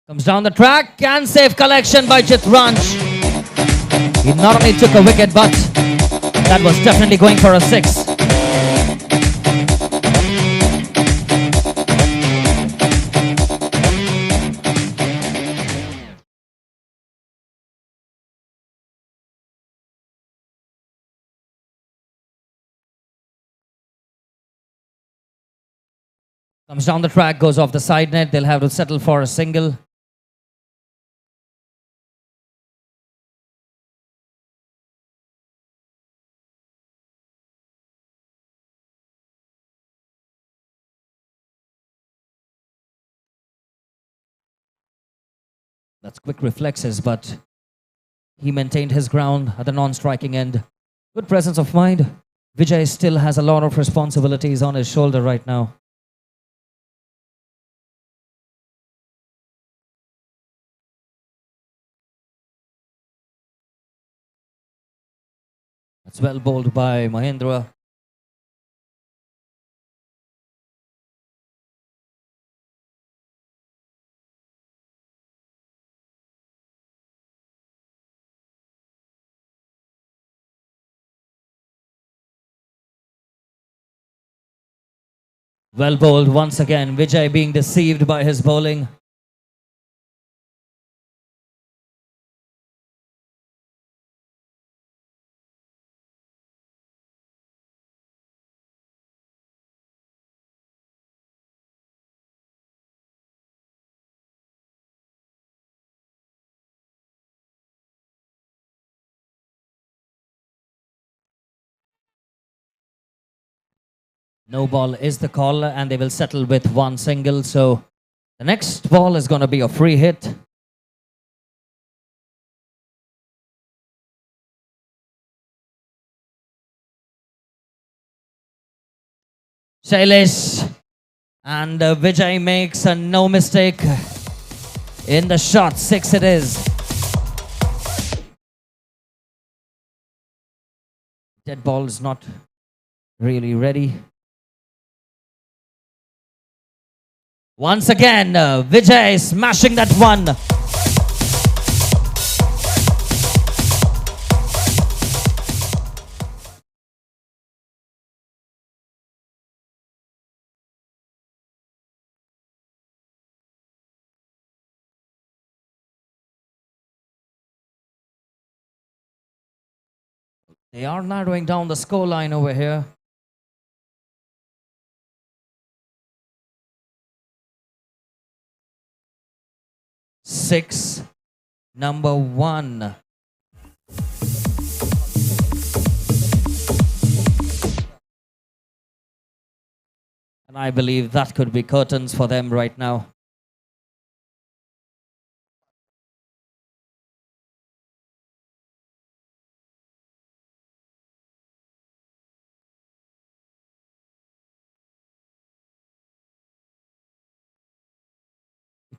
[SPEAKER 1] Comes down the track and safe collection by Chitransh. He not only took a wicket, but that was definitely going for a 6. Comes down the track, goes off the side net. They'll have to settle for a single. That's quick reflexes, but he maintained his ground at the non-striking end. Good presence of mind. Vijay still has a lot of responsibilities on his shoulder right now. That's well bowled by Mahendra. Well bowled once again. Vijay being deceived by his bowling. No ball is the call, and they will settle with one single. So the next ball is going to be a free hit. Shailesh, and Vijay makes a no mistake in the shot. 6 it is. Dead ball is not really ready. Once again, Vijay smashing that one. They are narrowing down the scoreline over here. Six, number one. And I believe that could be curtains for them right now.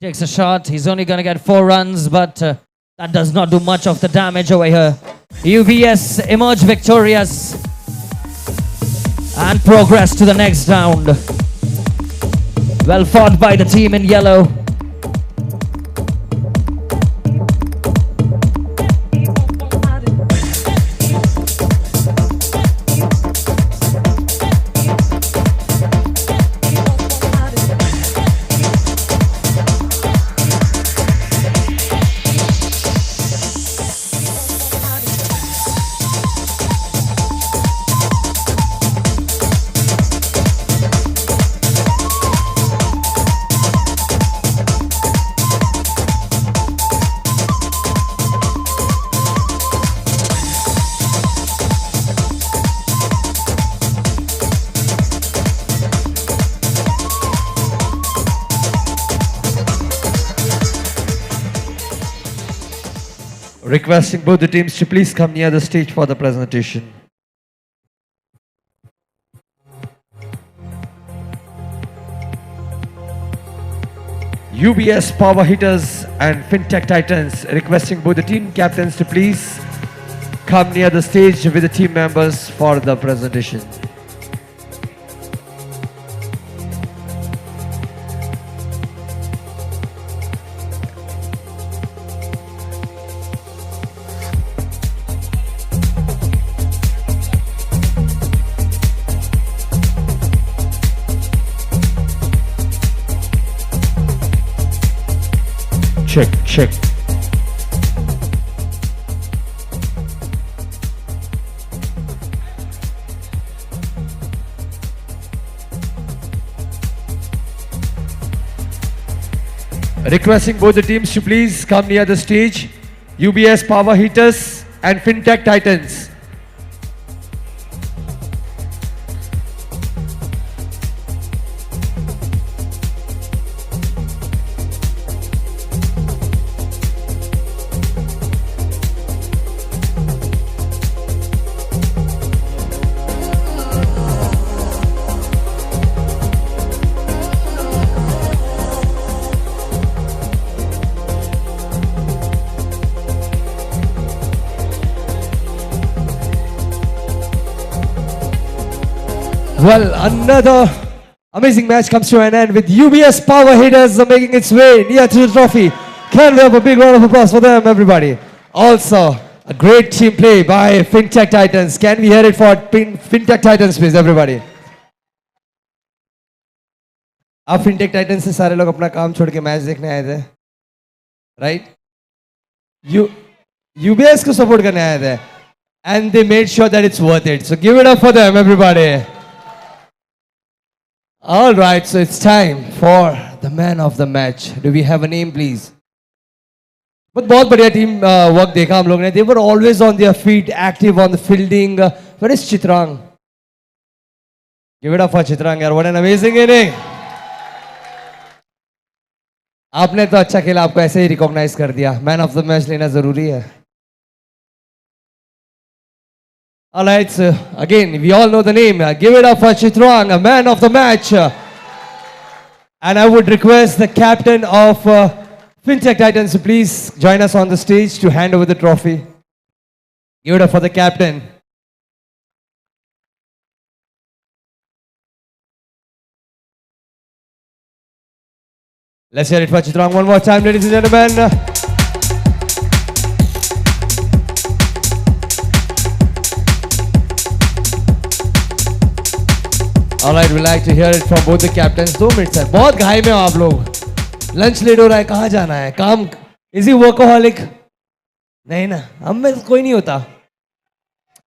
[SPEAKER 1] He takes a shot. He's only going to get 4 runs, but that does not do much of the damage over here. UBS emerge victorious and progress to the next round. Well fought by the team in yellow.
[SPEAKER 2] Requesting both the teams to please come near the stage for the presentation. UBS Power Hitters and FinTech Titans, requesting both the team captains to please come near the stage with the team members for the presentation. Check. Requesting both the teams to please come near the stage. UBS Power Hitters and FinTech Titans. Well, another amazing match comes to an end with UBS Power Hitters making its way near to the trophy. Can we have a big round of applause for them, everybody? Also, a great team play by FinTech Titans. Can we hear it for FinTech Titans, please, everybody? आप FinTech Titans से सारे लोग अपना काम छोड़ के match देखने आए थे, right? UBS को support करने आए थे, and they made sure that it's worth it. So give it up for them, everybody. All right, so it's time for the man of the match. Do we have a name, please? But बहुत बढ़िया team work देखा हम लोग ने. They were always on their feet, active on the fielding. Where is Chitrang? Give it up for Chitrang, yaar. What an amazing inning. आपने तो अच्छा खेला, आपको ऐसे ही recognize कर दिया. Man of the match लेना जरूरी है. All right, so again, we all know the name. Give it up for Chitrang, a man of the match. And I would request the captain of FinTech Titans to please join us on the stage to hand over the trophy. Give it up for the captain. Let's hear it for Chitrang one more time, ladies and gentlemen. All right, we like to hear it from both the captains. 2 minutes sir. बहुत घाई में हो आप लोग. Lunch late हो रहा है, कहाँ जाना है? काम? Is he workaholic? नहीं ना, हम में कोई नहीं होता.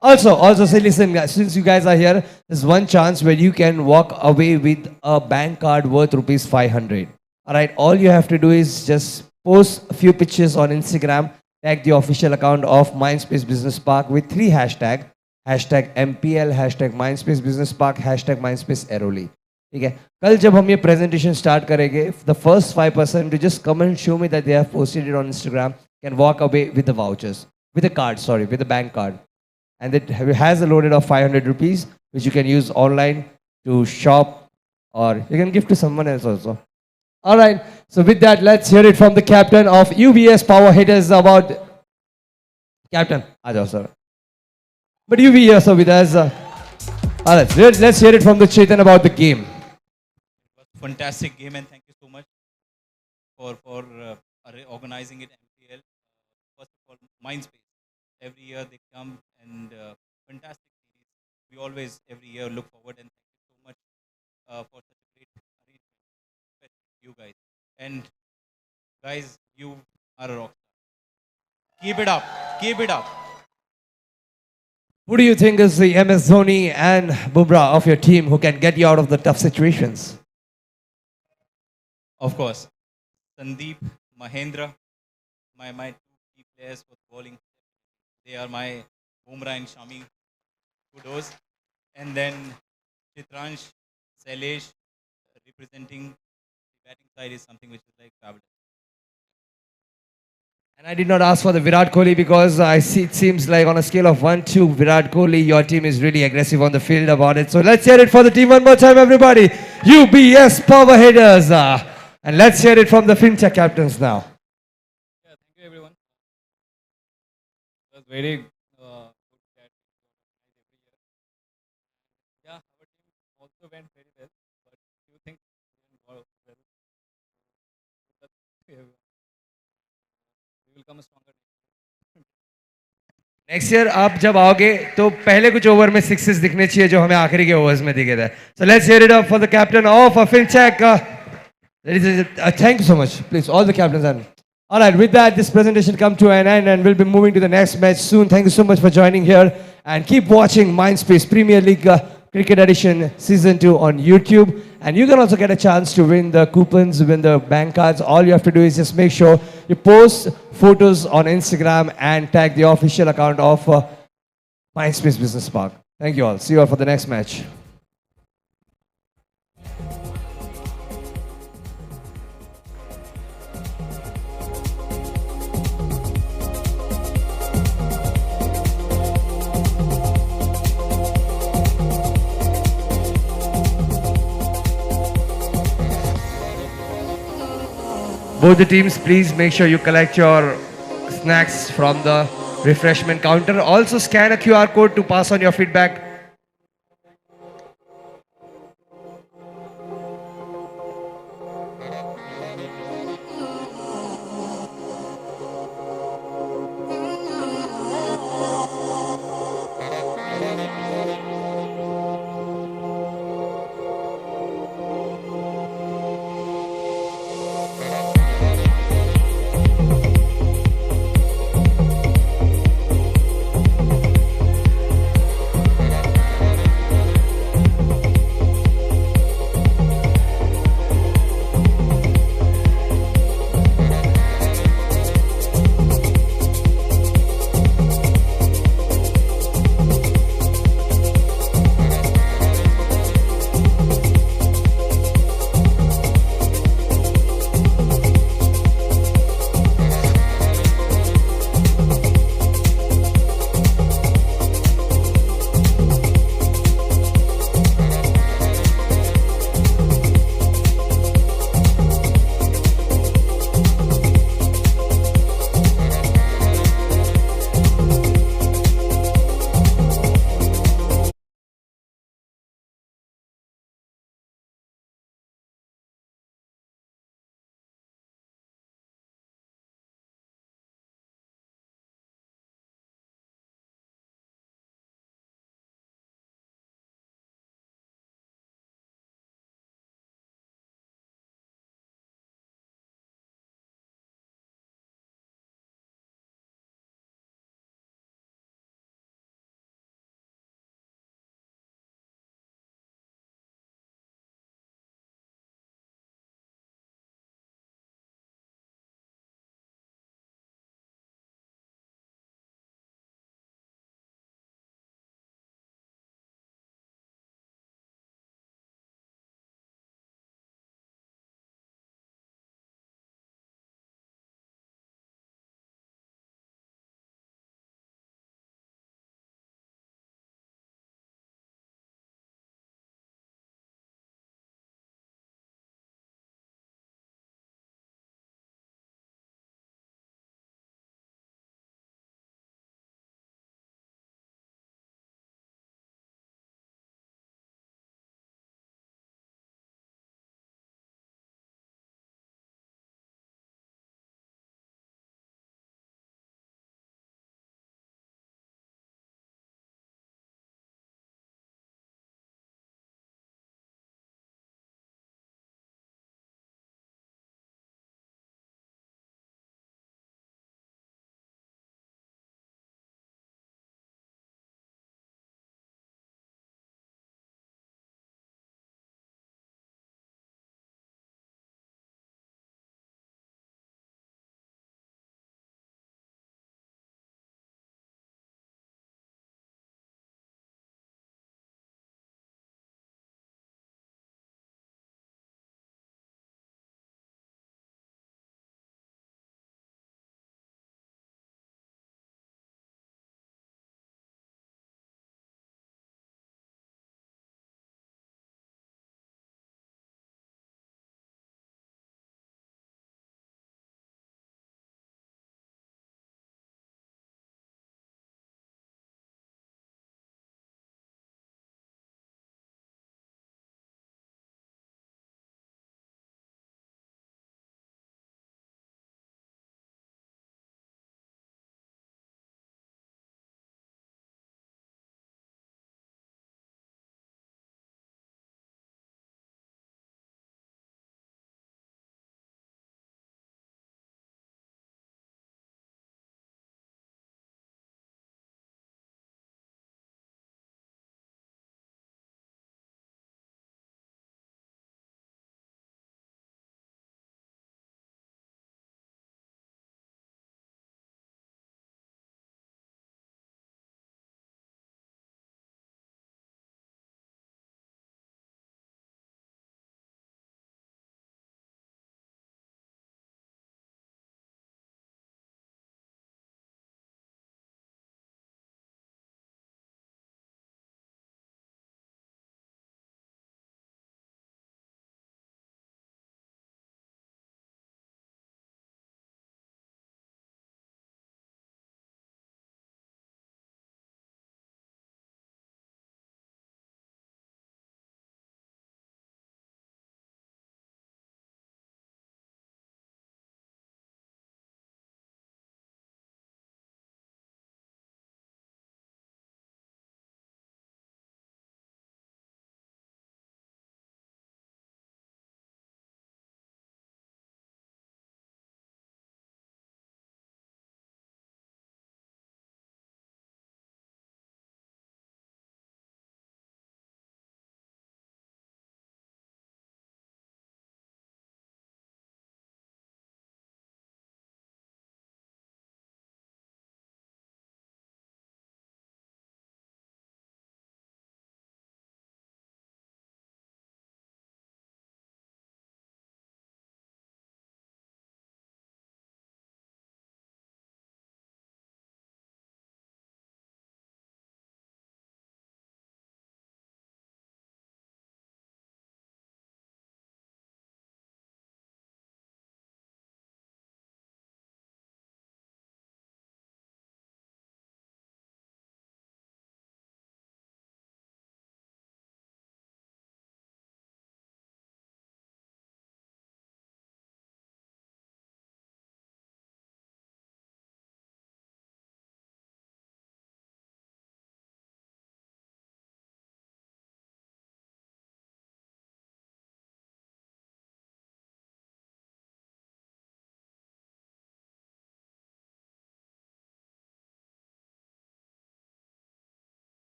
[SPEAKER 2] Also, say, listen, guys, since you guys are here, there's one chance where you can walk away with a bank card worth rupees 500. All right, all you have to do is just post a few pictures on Instagram, tag the official account of Mindspace Business Park with 3 hashtags. Hashtag MPL, hashtag Mindspace Business Park, hashtag Mindspace Airoli. ठीक है, कल जब हम ये presentation start करेंगे, the first 5% to just come and show me that they have posted it on Instagram can walk away with the vouchers, with a card, sorry, with a bank card. And it has a loaded of 500 rupees, which you can use online to shop, or you can give to someone else also. All right, so with that, let's hear it from the captain of UBS Power Hitters about... Captain, aa jao, sir. But you be here, so with us. All right, let's hear it from the Chetan about the game.
[SPEAKER 9] Fantastic game, and thank you so much for organizing it. MPL, first of all, Mindspace. Every year they come and fantastic series. We always every year look forward, and thank you so much for such a great arrangement, especially you guys. And guys, you are a rock star. Keep it up. Keep it up.
[SPEAKER 2] Who do you think is the MS Dhoni and Bumrah of your team who can get you out of the tough situations?
[SPEAKER 9] Of course, Sandeep, Mahendra, my two key players for bowling. They are my Bumrah and Shami. Kudos. And then Chitransh, Sailesh, representing the batting side is something which is like fabulous.
[SPEAKER 2] And I did not ask for the Virat Kohli because I see it seems like on a scale of 1 to Virat Kohli, your team is really aggressive on the field about it. So let's hear it for the team one more time, everybody. UBS Power Hitters. And let's hear it from the FinTech captains now.
[SPEAKER 4] Yeah, thank you everyone. It was very good chat every year. Yeah, our team also went very well, but few things didn't go well. We will come stronger.
[SPEAKER 2] Next year आप जब आओगे तो पहले कुछ over में sixes दिखने चाहिए जो हमें आखिरी के ओवर्स में दिखे थे. So let's hear it up for the captain of FinTech. Thank you so much. Please, all the captains. And all right, with that, this presentation come to an end, and we'll be moving to the next match soon. Thank you so much for joining here, and keep watching Mindspace Premier League Cricket Edition Season 2 on YouTube. And you can also get a chance to win the coupons, win the bank cards. All you have to do is just make sure you post photos on Instagram and tag the official account of Mindspace Business Park. Thank you all. See you all for the next match. Both the teams, please make sure you collect your snacks from the refreshment counter. Also scan a QR code to pass on your feedback.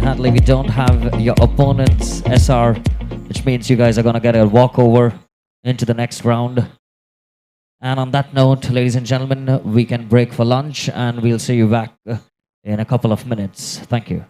[SPEAKER 1] unfortunately, we don't have your opponent's SR, which means you guys are gonna get a walkover into the next round. And on that note, ladies and gentlemen, we can break for lunch and we'll see you back in a couple of minutes. Thank you.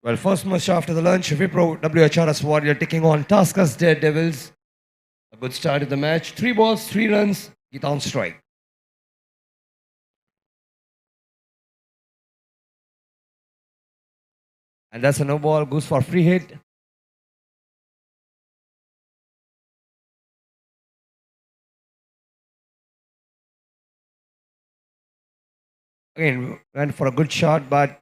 [SPEAKER 2] Well, first match after the lunch, Wipro WHRS Warrior taking on Taskas Daredevils. A good start of the match. 3 balls, 3 runs. Geeta on strike. And that's a no ball. Goes for free hit. Again, went for a good shot, but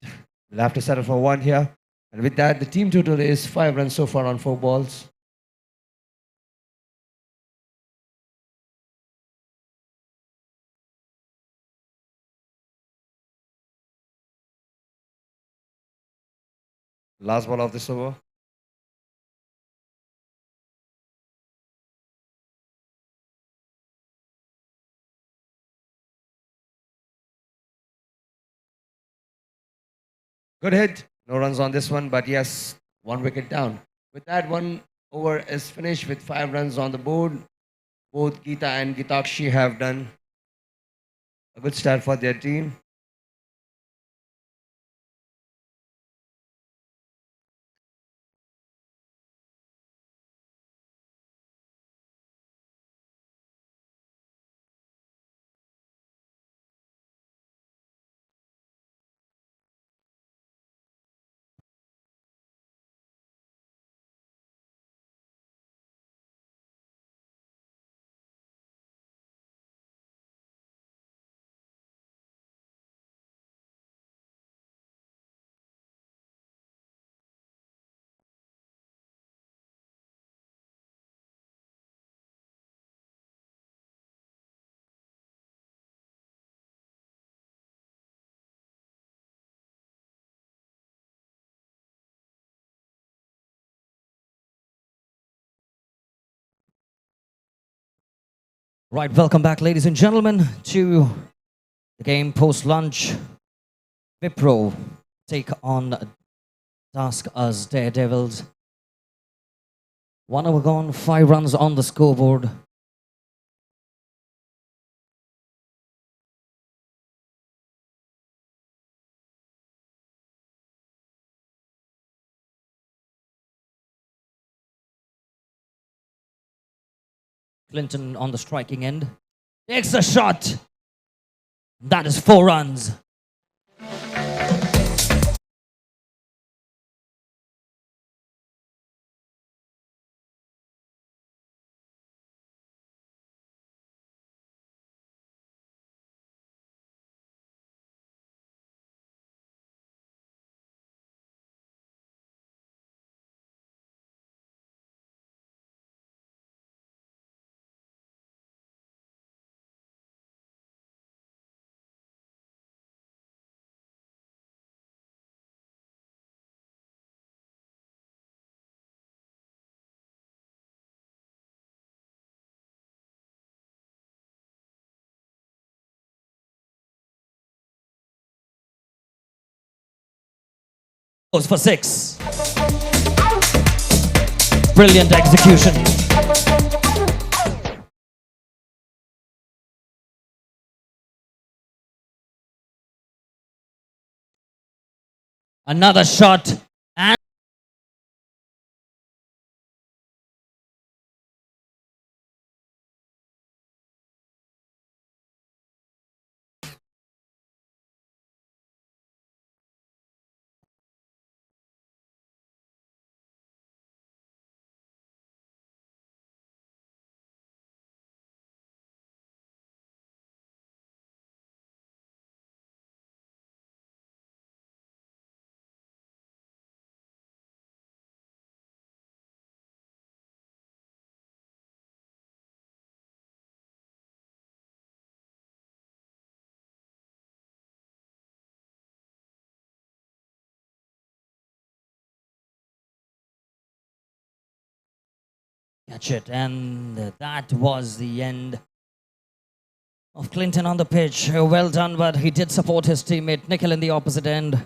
[SPEAKER 2] we'll have to settle for 1 here. And with that, the team total is 5 runs so far on 4 balls. Last ball of this over. Good hit. No runs on this one, but yes, 1 wicket down. With that, 1 over is finished with 5 runs on the board. Both Geeta and Gitakshi have done a good start for their team.
[SPEAKER 1] Right, welcome back, ladies and gentlemen, to the game post-lunch. Wipro take on Task as Daredevils. 1 over gone, 5 runs on the scoreboard. Clinton on the striking end. Takes a shot. That is 4 runs. Goes for 6. Brilliant execution. Another shot. And catch it. And that was the end of Clinton on the pitch. Well done, but he did support his teammate Nikhil in the opposite end.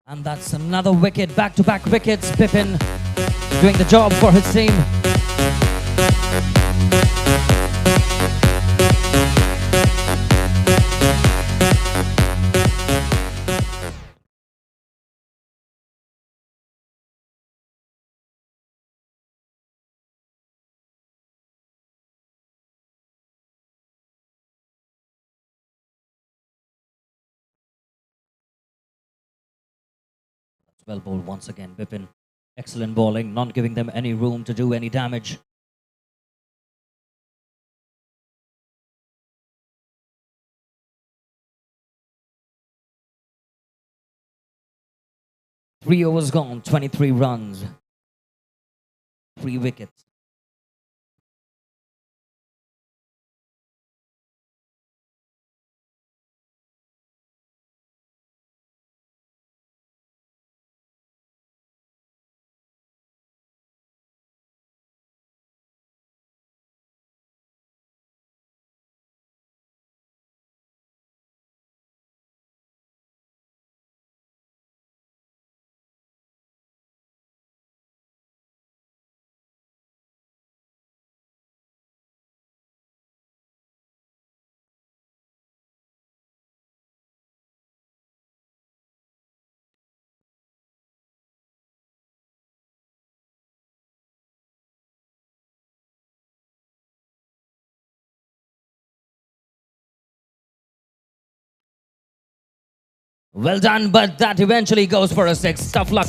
[SPEAKER 1] And that's another wicket, back-to-back wickets. Pippin doing the job for his team. Well bowled once again, Bipin. Excellent bowling, not giving them any room to do any damage. Three overs gone, 23 runs, 3 wickets. Well done, but that eventually goes for a 6. Tough luck.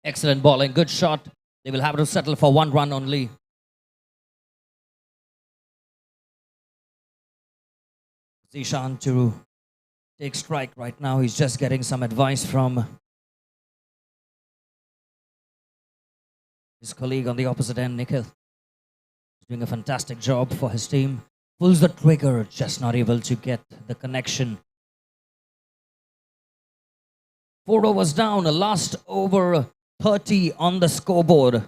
[SPEAKER 1] Excellent bowling, good shot. They will have to settle for 1 run only. Zishan to take strike right now. He's just getting some advice from his colleague on the opposite end, Nikhil. He's doing a fantastic job for his team. Pulls the trigger, just not able to get the connection. 4 overs down, a last over 30 on the scoreboard.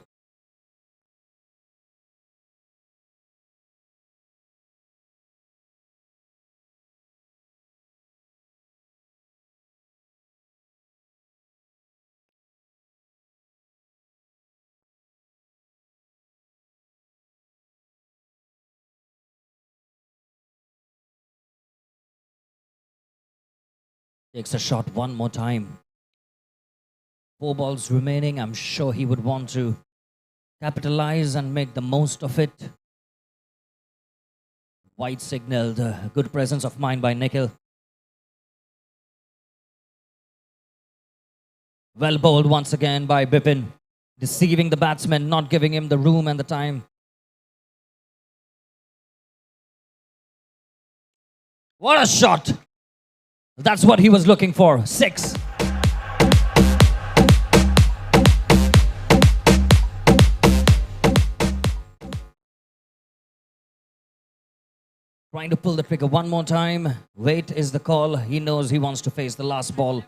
[SPEAKER 1] Takes a shot one more time. 4 balls remaining. I'm sure he would want to capitalize and make the most of it. White signaled good presence of mind by Nikhil. Well bowled once again by Bipin. Deceiving the batsman, not giving him the room and the time. What a shot! That's what he was looking for. 6. Trying to pull the trigger one more time. Wait is the call. He knows he wants to face the last ball.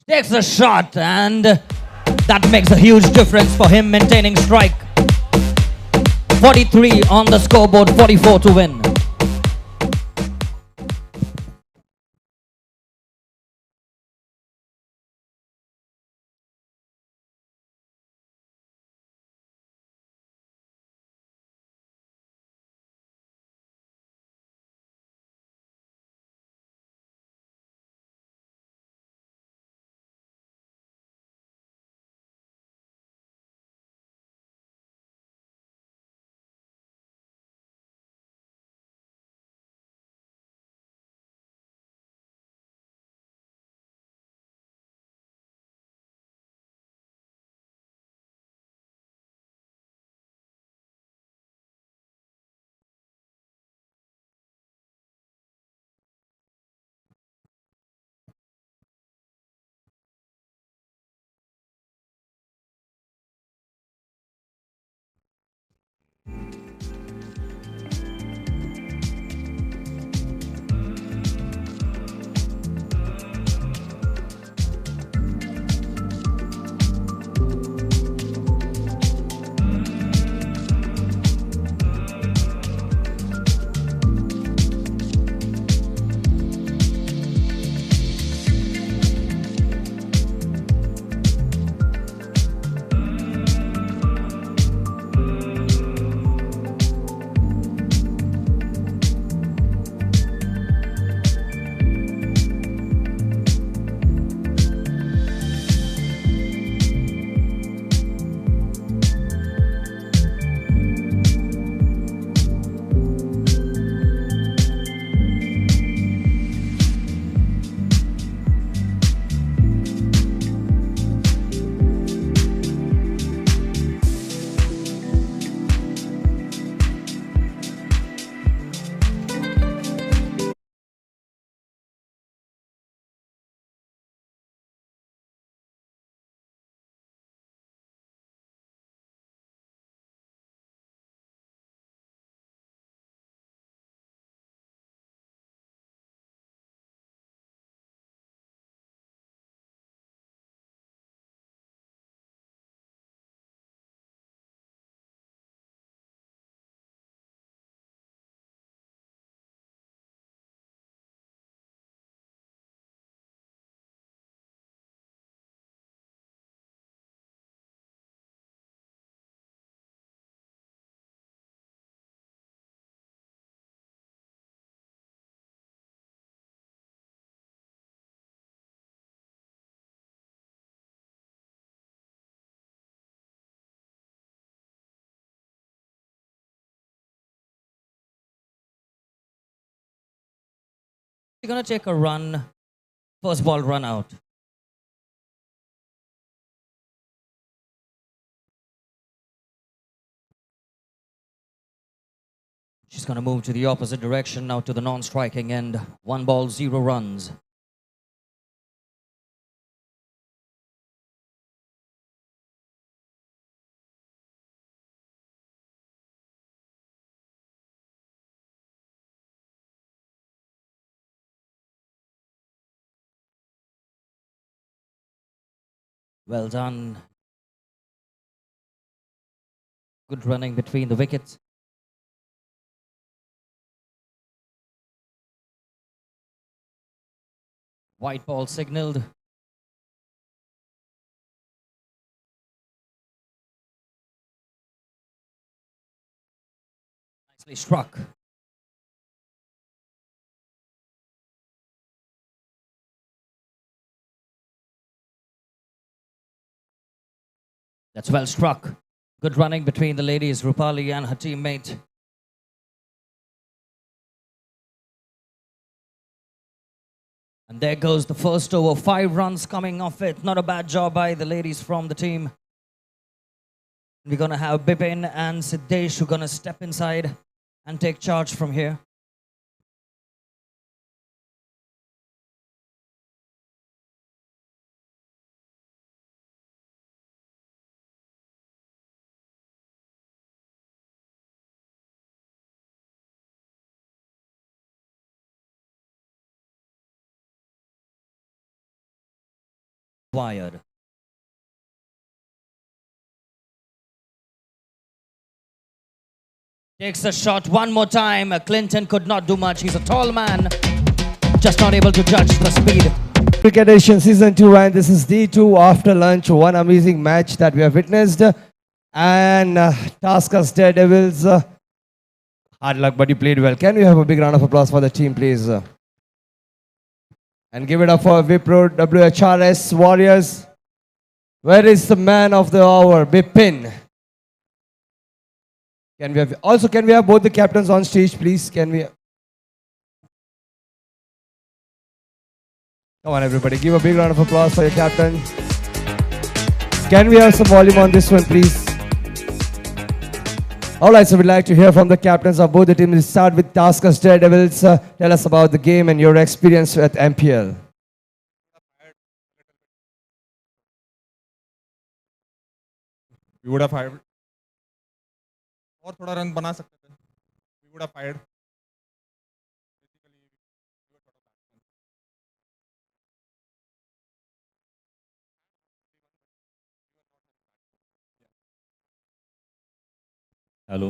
[SPEAKER 1] Takes the shot, and that makes a huge difference for him maintaining strike. 43 on the scoreboard, 44 to win. We're going to take a run. First ball run out. She's going to move to the opposite direction now to the non-striking end. 1 ball, 0 runs. Well done. Good running between the wickets. White ball signaled. Nicely struck. That's well struck. Good running between the ladies, Rupali and her teammate. And there goes the first over. 5 runs coming off it. Not a bad job by the ladies from the team. We're going to have Bipin and Siddesh who are going to step inside and take charge from here. Wired. Takes a shot one more time. Clinton could not do much. He's a tall man. Just not able to judge the speed.
[SPEAKER 2] Cricket Edition Season 2, and this is D2 after lunch. One amazing match that we have witnessed. And Taskus Daredevils, hard luck, but you played well. Can we have a big round of applause for the team, please? And give it up for Wipro WHRS Warriors. Where is the man of the hour, Bipin? Can we have both the captains on stage, please? Can we? Come on, everybody, give a big round of applause for your captain. Can we have some volume on this one, please? All right, so we'd like to hear from the captains of both the teams. We'll start with Taskus Daredevils. Tell us about the game and your experience at MPL.
[SPEAKER 10] We would have fired. और थोड़ा run बना सकते थे. We would have fired.
[SPEAKER 11] Hello.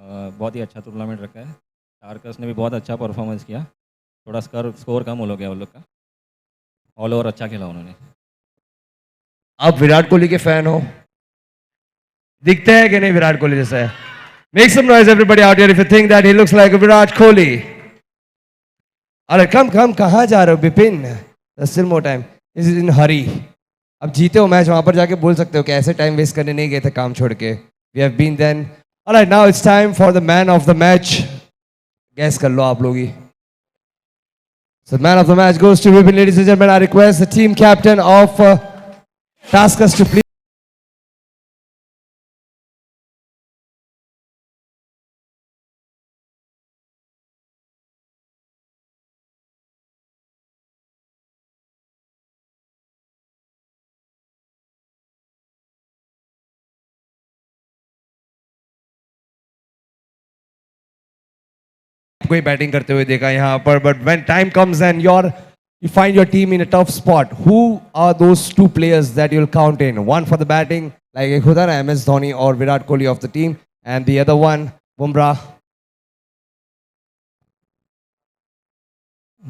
[SPEAKER 11] बहुत ही अच्छा tournament रखा है. टारकस ने भी बहुत अच्छा परफॉर्मेंस किया. थोड़ा स्कोर कम हो गया उन लोग का. ऑल ओवर अच्छा खेला उन्होंने.
[SPEAKER 2] आप विराट कोहली के फैन हो? दिखते हैं कि नहीं विराट कोहली जैसा? Make some noise, everybody out here, if you think that he looks like a Virat Kohli. Alright, come. कहाँ जा रहे हो Bipin? There's still more time. Is it in hurry? अब जीते हो मैच, वहाँ पर जाके बोल सकते हो कि ऐसे टाइम वेस्ट करने नहीं गए थे काम छोड़ के. We have been then. Alright, now it's time for the man of the match. Guess कर लो आप लोग ही. So the man of the match goes to Bipin. Ladies and gentlemen, I request the team captain of Taskus to please. कोई batting करते हुए देखा यहाँ पर, but when time comes and you find your team in a tough spot, who are those 2 players that you'll count in? One for the batting, like एक होता है MS Dhoni or Virat Kohli of the team, and the other one, Bumrah.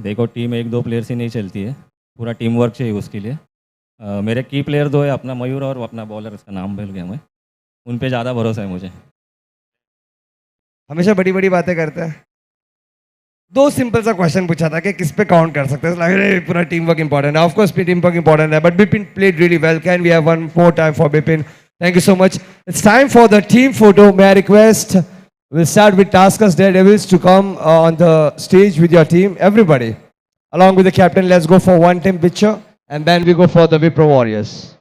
[SPEAKER 11] देखो team 1-2 player से नहीं चलती है, पूरा team work चाहिए उसके लिए. मेरे की प्लेयर 2 है, अपना मयूर और अपना बॉलर, इसका नाम भूल गया मैं. उन पे ज़्यादा भरोसा है मुझे.
[SPEAKER 2] हमेशा बड़ी बड़ी बातें करता है. 2 सिंपल सा क्वेश्चन पूछा था कि किस पे काउंट कर सकते हैं. लग रहा है पूरा टीम वर्क इंपॉर्टेंट है. Of course team work important है, but Bipin played really well. Can we have one more time for Bipin? Thank you so much. It's time for the team photo. May I request, we'll start with Taskers Daredevils to come on the stage with your team. Everybody, along with the captain, let's go for one team picture. And then we go for the Wipro Warriors.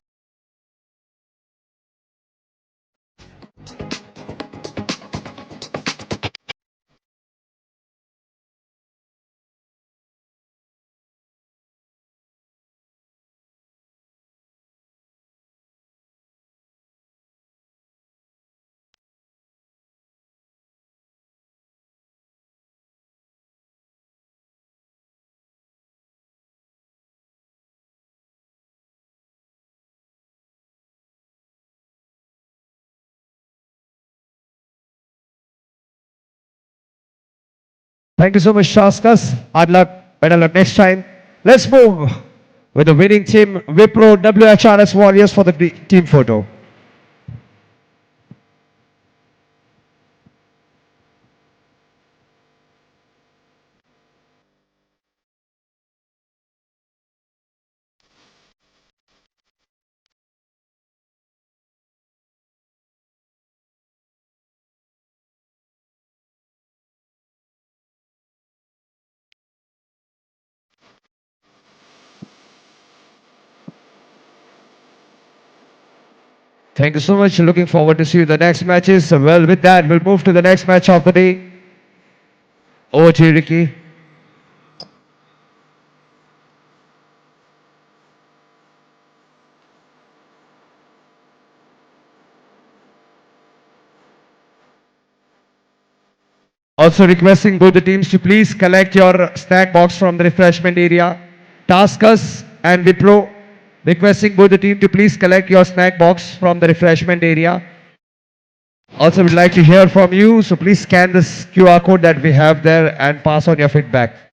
[SPEAKER 2] Thank you so much, Taskers. Hard luck, better luck next time. Let's move with the winning team, Wipro WHRS Warriors, for the team photo. Thank you so much. Looking forward to see you the next matches. Well, with that, we'll move to the next match of the day. Over to you, Ricky. Also requesting both the teams to please collect your snack box from the refreshment area. Taskers and Wipro, requesting both the team to please collect your snack box from the refreshment area. Also, we'd like to hear from you, so please scan this QR code that we have there and pass on your feedback.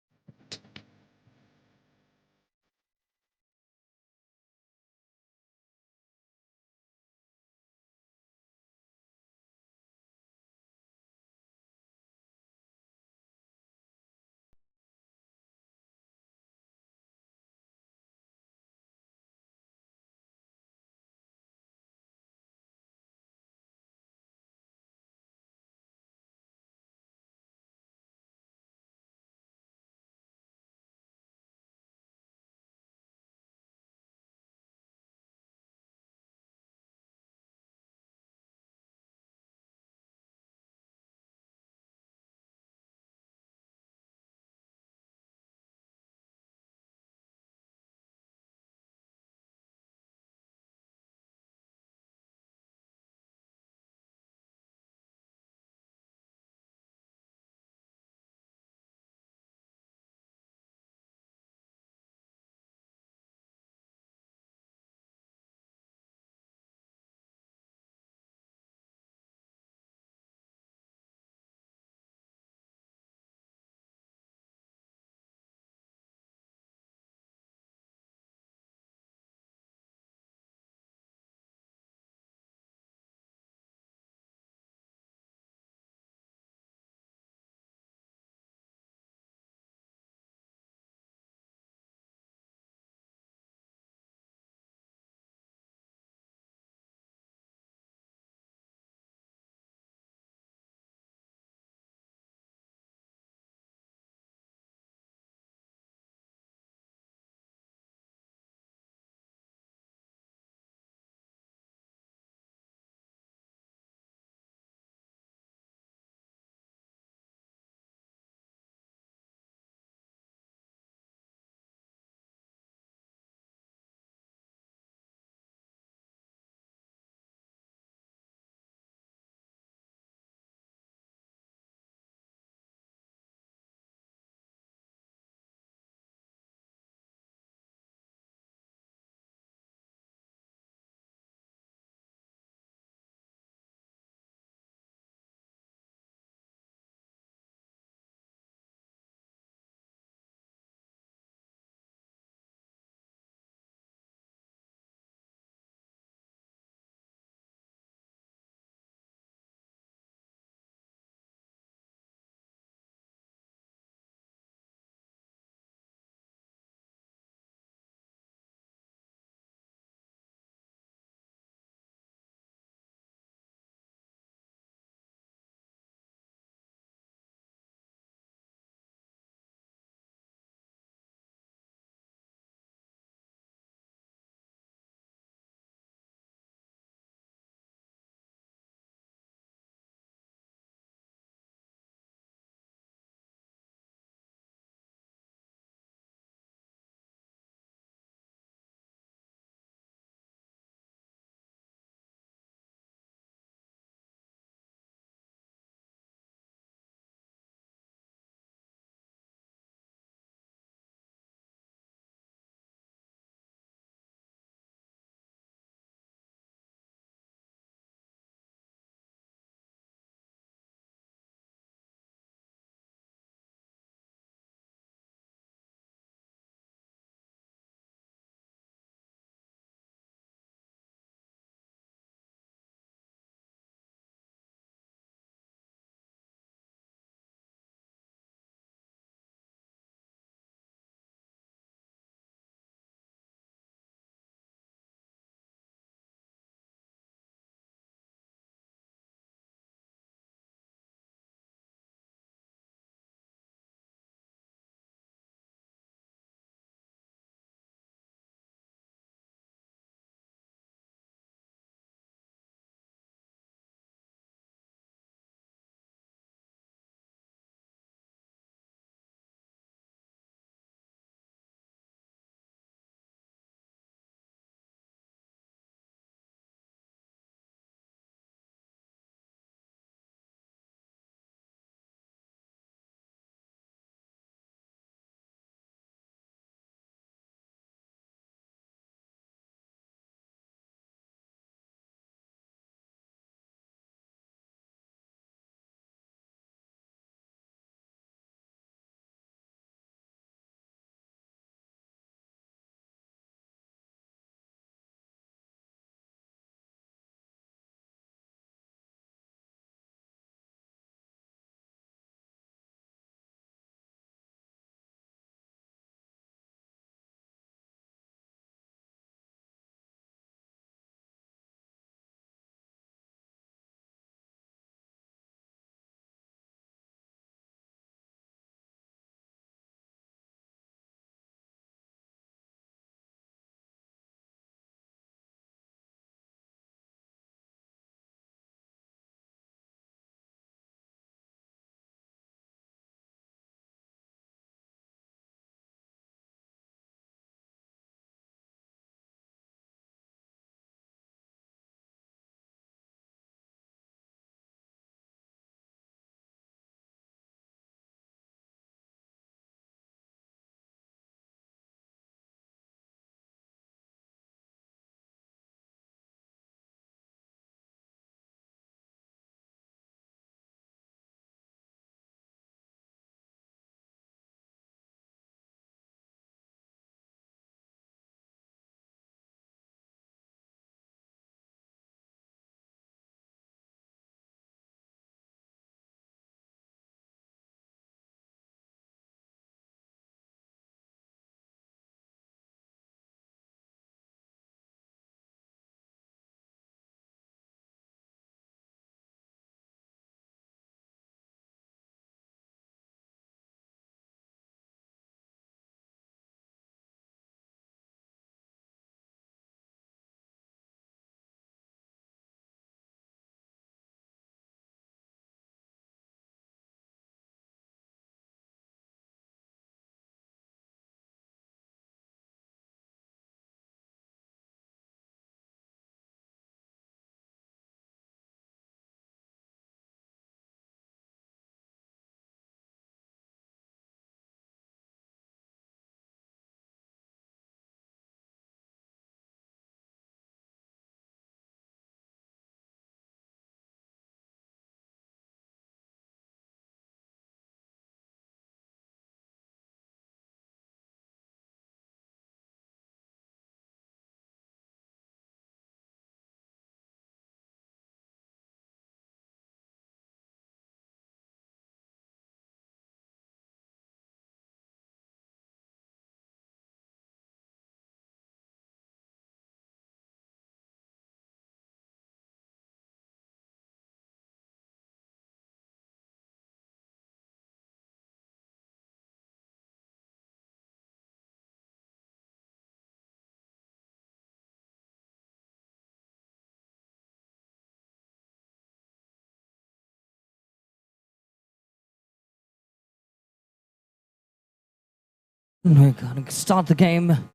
[SPEAKER 1] We're gonna start the game.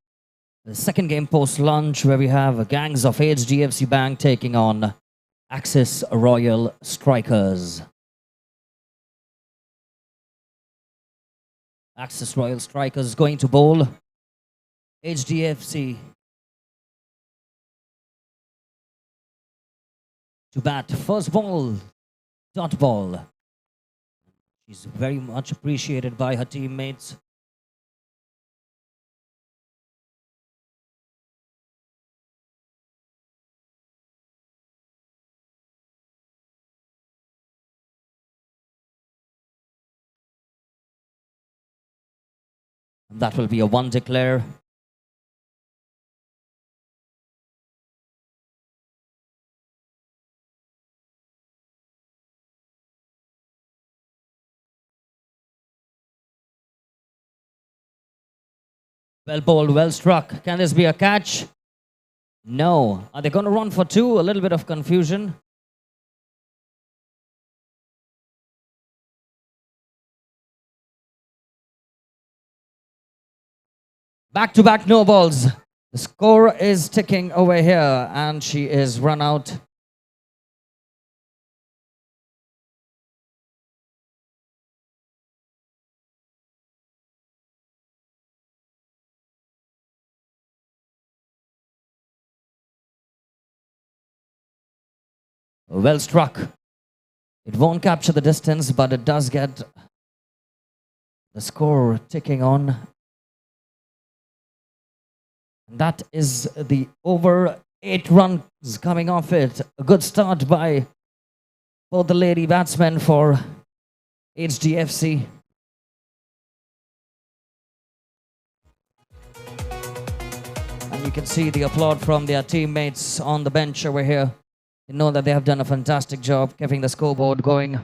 [SPEAKER 1] The second game post-lunch where we have gangs of HDFC Bank taking on Axis Royal Strikers. Axis Royal Strikers going to bowl. HDFC to bat. First ball, dot ball. She's very much appreciated by her teammates. That will be a one declare. Well bowled, well struck. Can this be a catch? No. Are they going to run for two? A little bit of confusion. Back-to-back no balls. The score is ticking away here, and she is run out. Well struck. It won't capture the distance, but it does get the score ticking on. That is the over 8 runs coming off it. A good start by both the lady batsmen for HDFC. And you can see the applaud from their teammates on the bench over here. You know that they have done a fantastic job keeping the scoreboard going.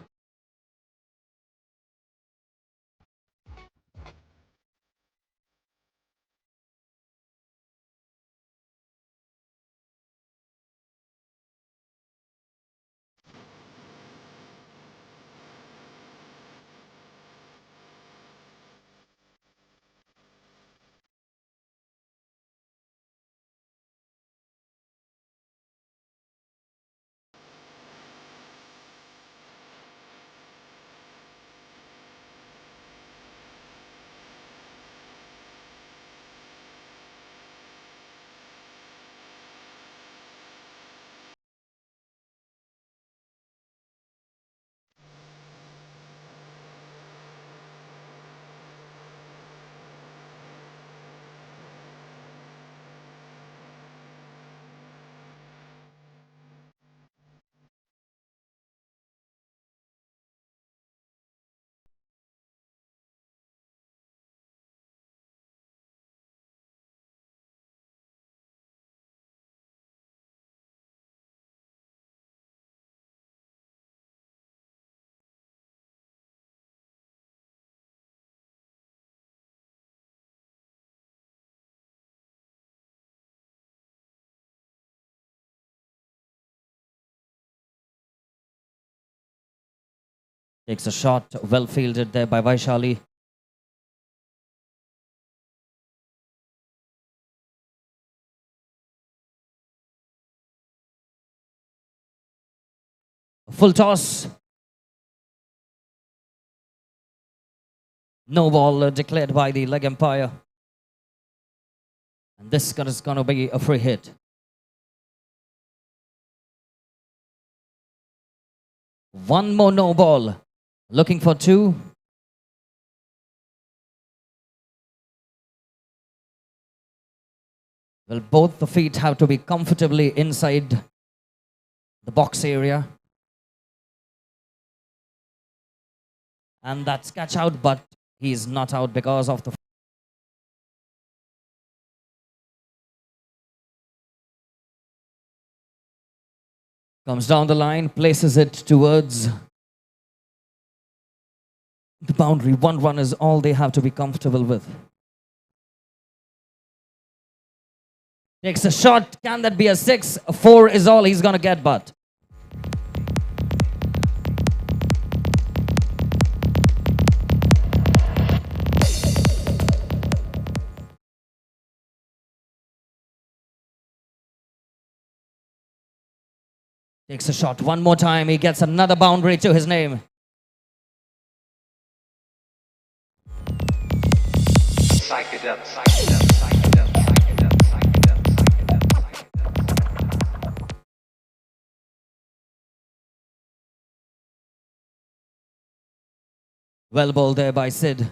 [SPEAKER 1] Takes a shot, well fielded there by Vaishali. Full toss. No ball declared by the leg umpire. And this is going to be a free hit. One more no ball. Looking for two. Well, both the feet have to be comfortably inside the box area. And that's catch out, but he's not out because of the... Comes down the line, places it towards the boundary. 1 run is all they have to be comfortable with. Takes a shot. Can that be a 6? A 4 is all he's going to get, but... Takes a shot one more time. He gets another boundary to his name. Well bowled there by Sid.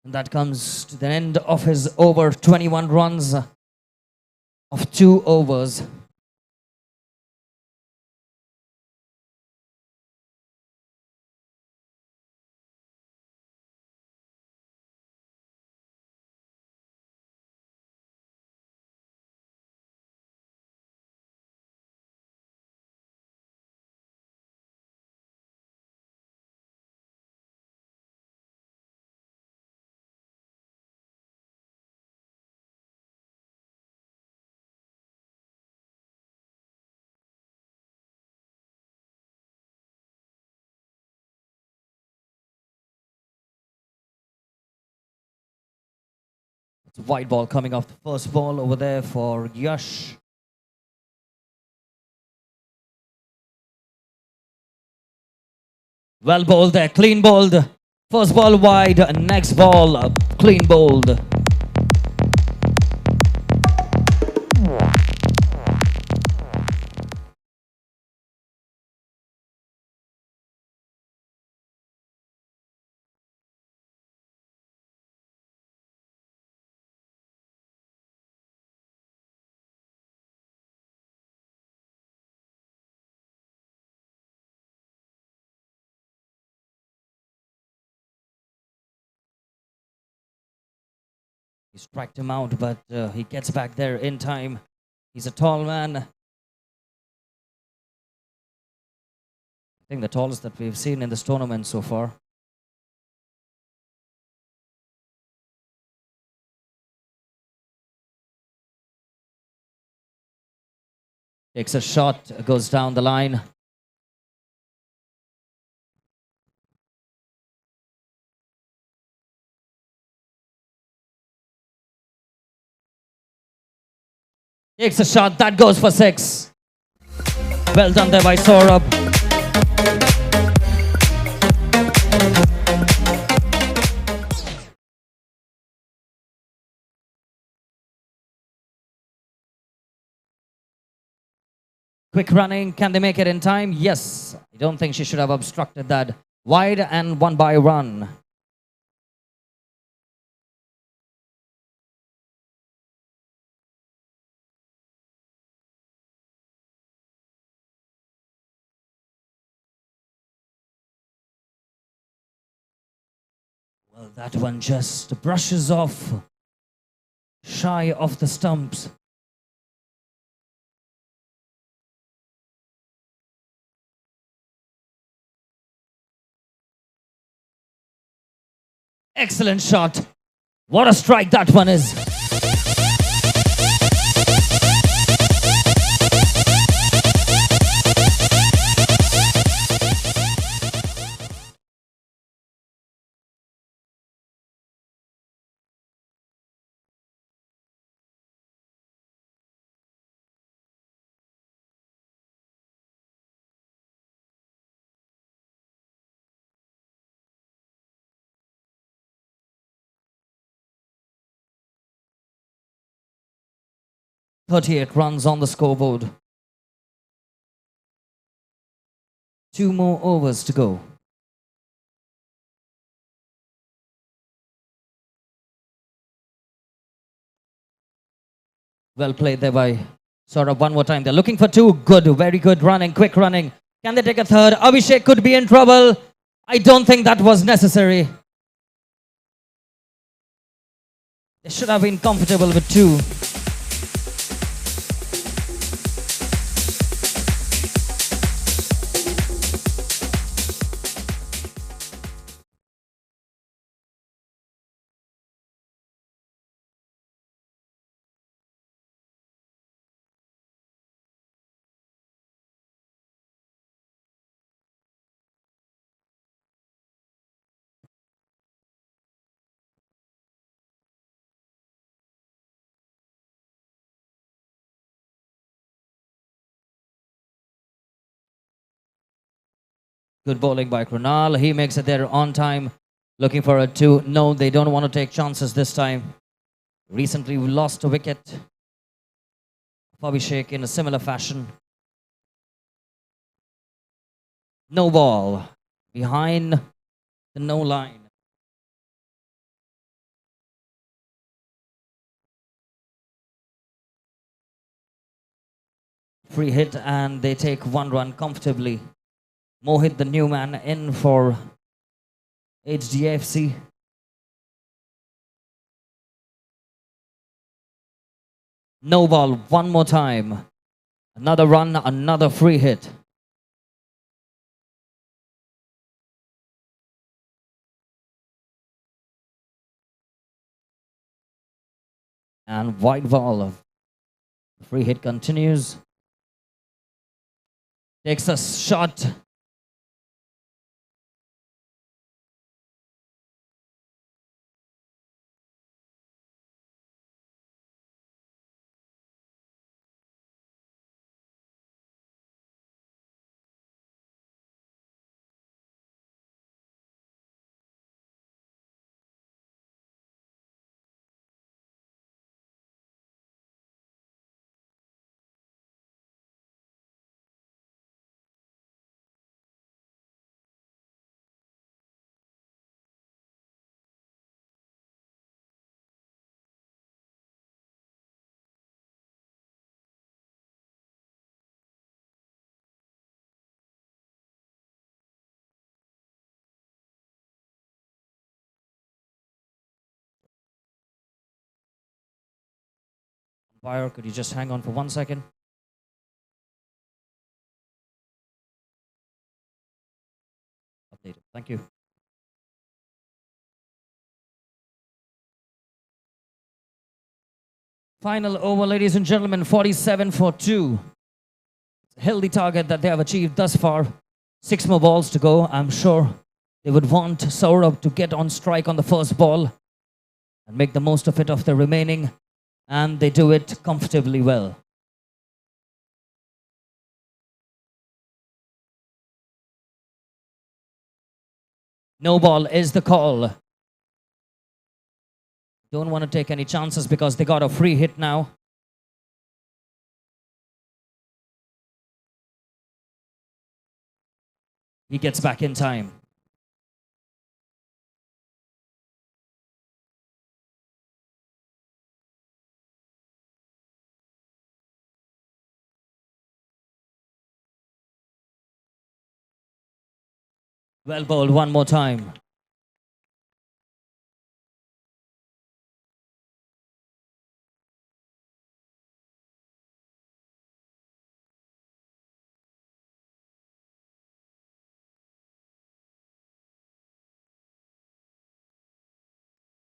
[SPEAKER 1] And that comes to the end of his over 21 runs of 2 overs. It's a wide ball coming off the first ball over there for Yash. Well bowled there, clean bowled. First ball wide, next ball clean bowled. He struck him out, but he gets back there in time. He's a tall man. I think the tallest that we've seen in this tournament so far. Takes a shot, goes down the line. Takes a shot, that goes for 6. Well done there by Saurabh. Quick running, can they make it in time? Yes. I don't think she should have obstructed that. Wide and 1 by run. Well, that one just brushes off, shy of the stumps. Excellent shot. What a strike that one is. .38 runs on the scoreboard. 2 more overs to go. Well played there by Saurabh one more time. They're looking for 2. Good, very good running, quick running. Can they take a third? Abhishek could be in trouble. I don't think that was necessary. They should have been comfortable with 2. Good bowling by Krunal. He makes it there on time. Looking for a 2. No, they don't want to take chances this time. Recently, we lost a wicket. Abhishek in a similar fashion. No ball. Behind the no line. Free hit and they take 1 run comfortably. Mohit, the new man, in for HDFC. No ball, one more time. Another run, another free hit. And wide ball. Free hit continues. Takes a shot. Umpire, could you just hang on for 1 second? Updated. Thank you. Final over, ladies and gentlemen, 47 for 2. Healthy target that they have achieved thus far. 6 more balls to go. I'm sure they would want Saurabh to get on strike on the first ball and make the most of it of the remaining. And they do it comfortably well. No ball is the call. Don't want to take any chances because they got a free hit now. He gets back in time. Well bowled one more time.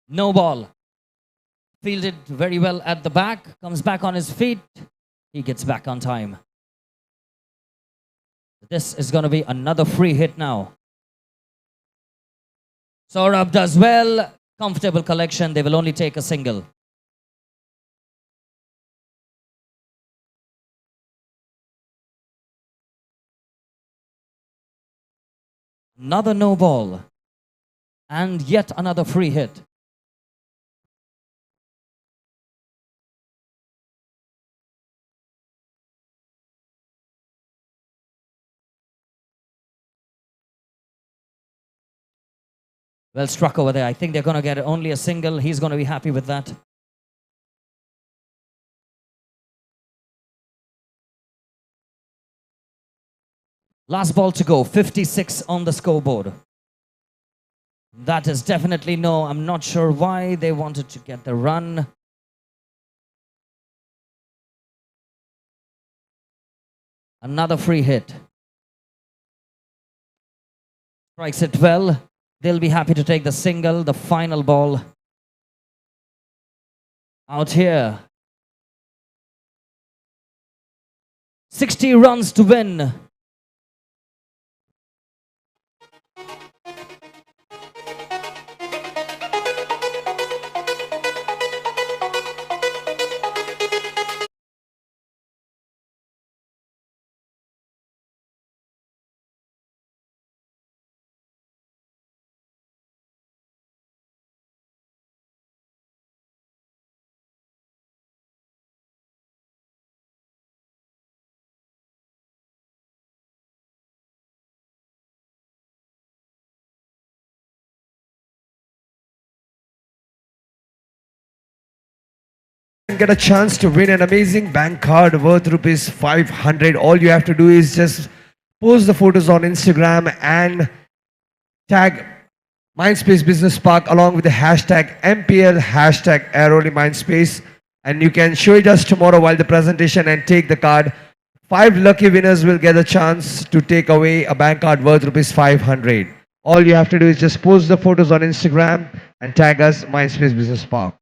[SPEAKER 1] No ball. Fielded very well at the back. Comes back on his feet. He gets back on time. This is going to be another free hit now. Saurabh does well. Comfortable collection. They will only take a single. Another no ball. And yet another free hit. Well struck over there. I think they're going to get only a single. He's going to be happy with that. Last ball to go. 56 on the scoreboard. That is definitely no. I'm not sure why they wanted to get the run. Another free hit. Strikes it well. They'll be happy to take the single, the final ball. Out here. 60 runs to win.
[SPEAKER 2] get a chance to win an amazing bank card worth rupees 500. All you have to do is just post the photos on Instagram and tag Mindspace Business Park along with the hashtag MPL, hashtag Airoli Mindspace, and you can show it us tomorrow while the presentation and take the card. 5 lucky winners will get a chance to take away a bank card worth rupees 500. All you have to do is just post the photos on Instagram and tag us Mindspace Business Park.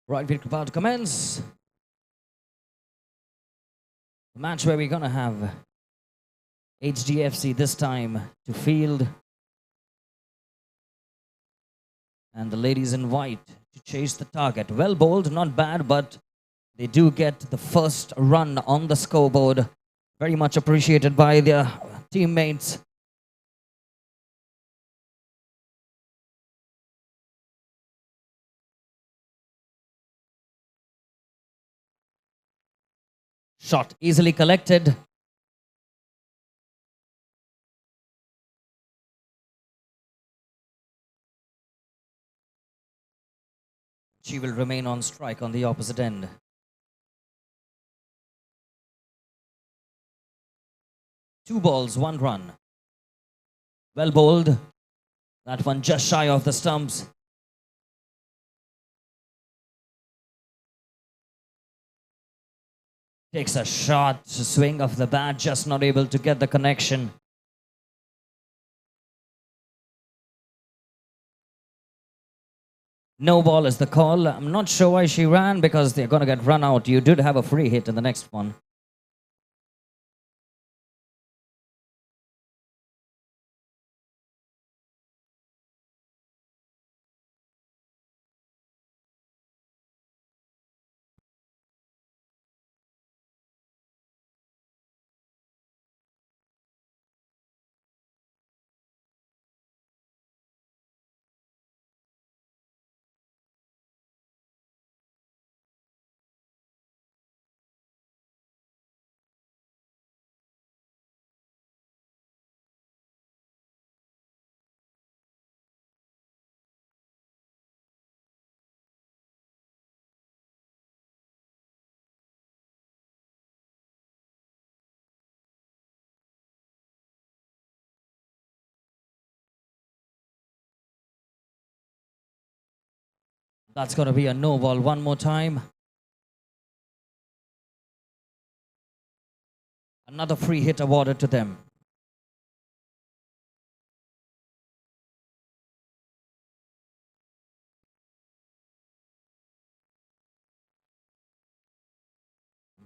[SPEAKER 1] Right, we're about to commence the match where we're gonna have HDFC this time to field, and the ladies in white to chase the target. Well bowled, not bad, but they do get the first run on the scoreboard. Very much appreciated by their teammates. Shot easily collected. She will remain on strike on the opposite end. Two balls, one run. Well bowled. That one just shy of the stumps. Takes a shot, swing of the bat, just not able to get the connection. No ball is the call. I'm not sure why she ran, because they're going to get run out. You did have a free hit in the next one. That's going to be a no ball one more time. Another free hit awarded to them.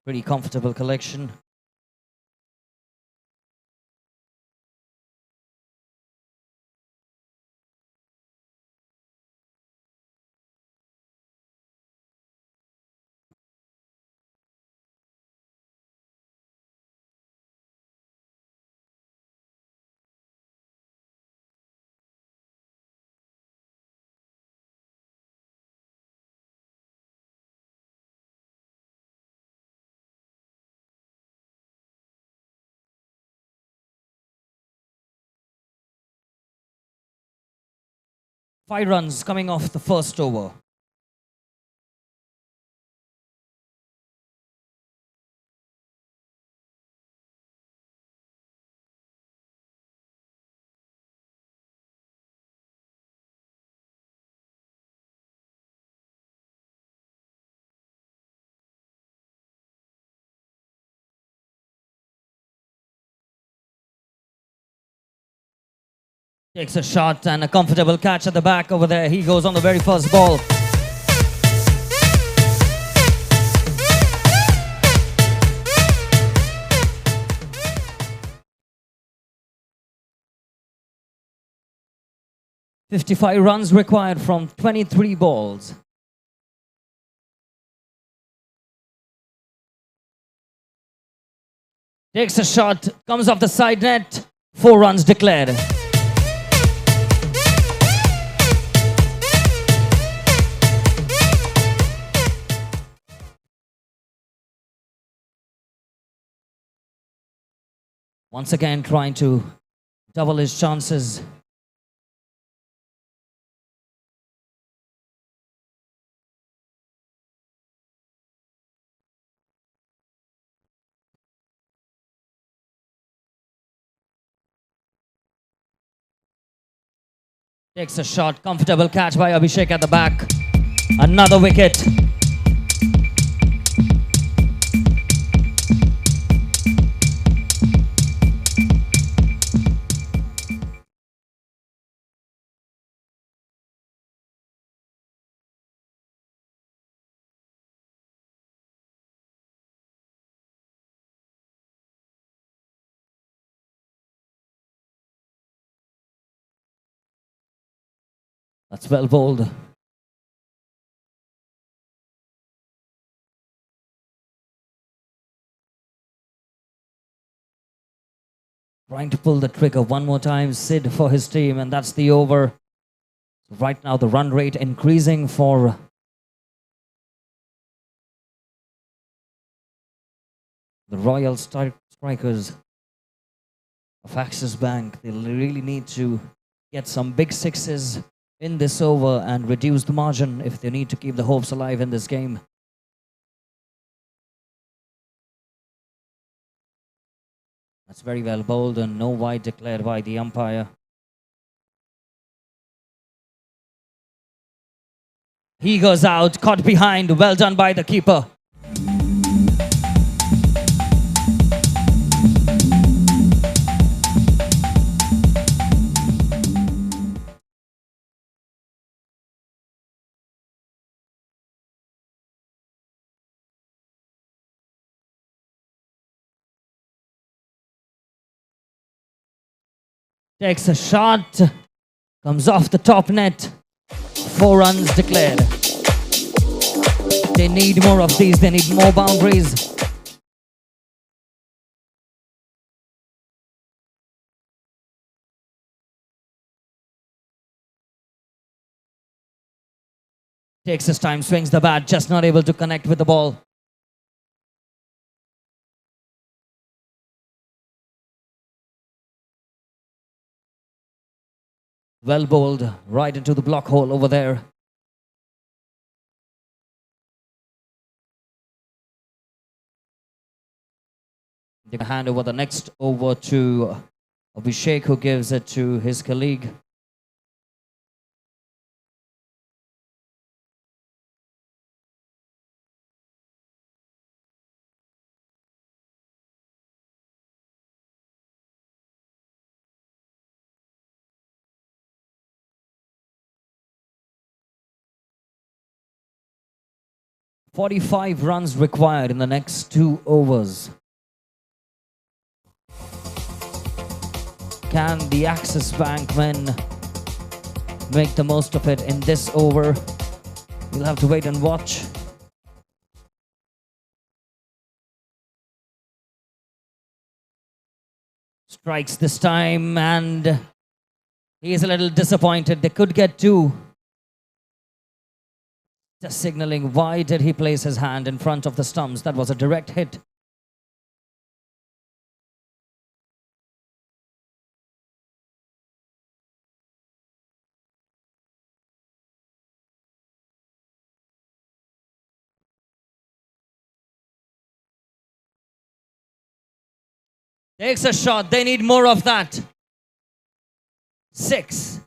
[SPEAKER 1] Pretty comfortable collection. 5 runs coming off the first over. Takes a shot and a comfortable catch at the back over there. He goes on the very first ball. "55 runs required from 23 balls. Takes a shot, comes off the side net. 4 runs declared. Once again trying to double his chances. Takes a shot, comfortable catch by Abhishek at the back. Another wicket. That's well bowled. Trying to pull the trigger one more time, Sid for his team, and that's the over. Right now the run rate increasing for the Royal Strikers of Axis Bank. They really need to get some big sixes in this over and reduce the margin if they need to keep the hopes alive in this game. That's very well bowled and no wide declared by the umpire. He goes out, caught behind, well done by the keeper. Takes a shot, comes off the top net. 4 runs declared. They need more of these, they need more boundaries. Takes his time, swings the bat, just not able to connect with the ball. Well bowled, right into the block hole over there. They can hand over the next over to Abhishek, who gives it to his colleague. "45 runs required in the next 2 overs. Can the Axis Bank men make the most of it in this over? We'll have to wait and watch. Strikes this time and he is a little disappointed. They could get 2. Just signaling, why did he place his hand in front of the stumps? That was a direct hit. Takes a shot. They need more of that. 6.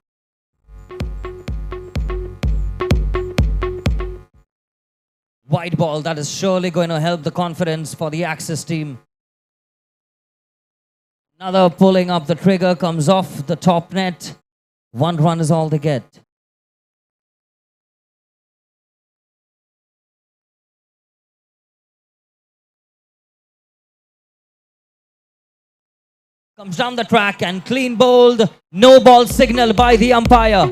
[SPEAKER 1] White ball. That is surely going to help the confidence for the Axis team. Another pulling up the trigger comes off the top net. 1 run is all they get. Comes down the track and clean bowled. No ball signal by the umpire.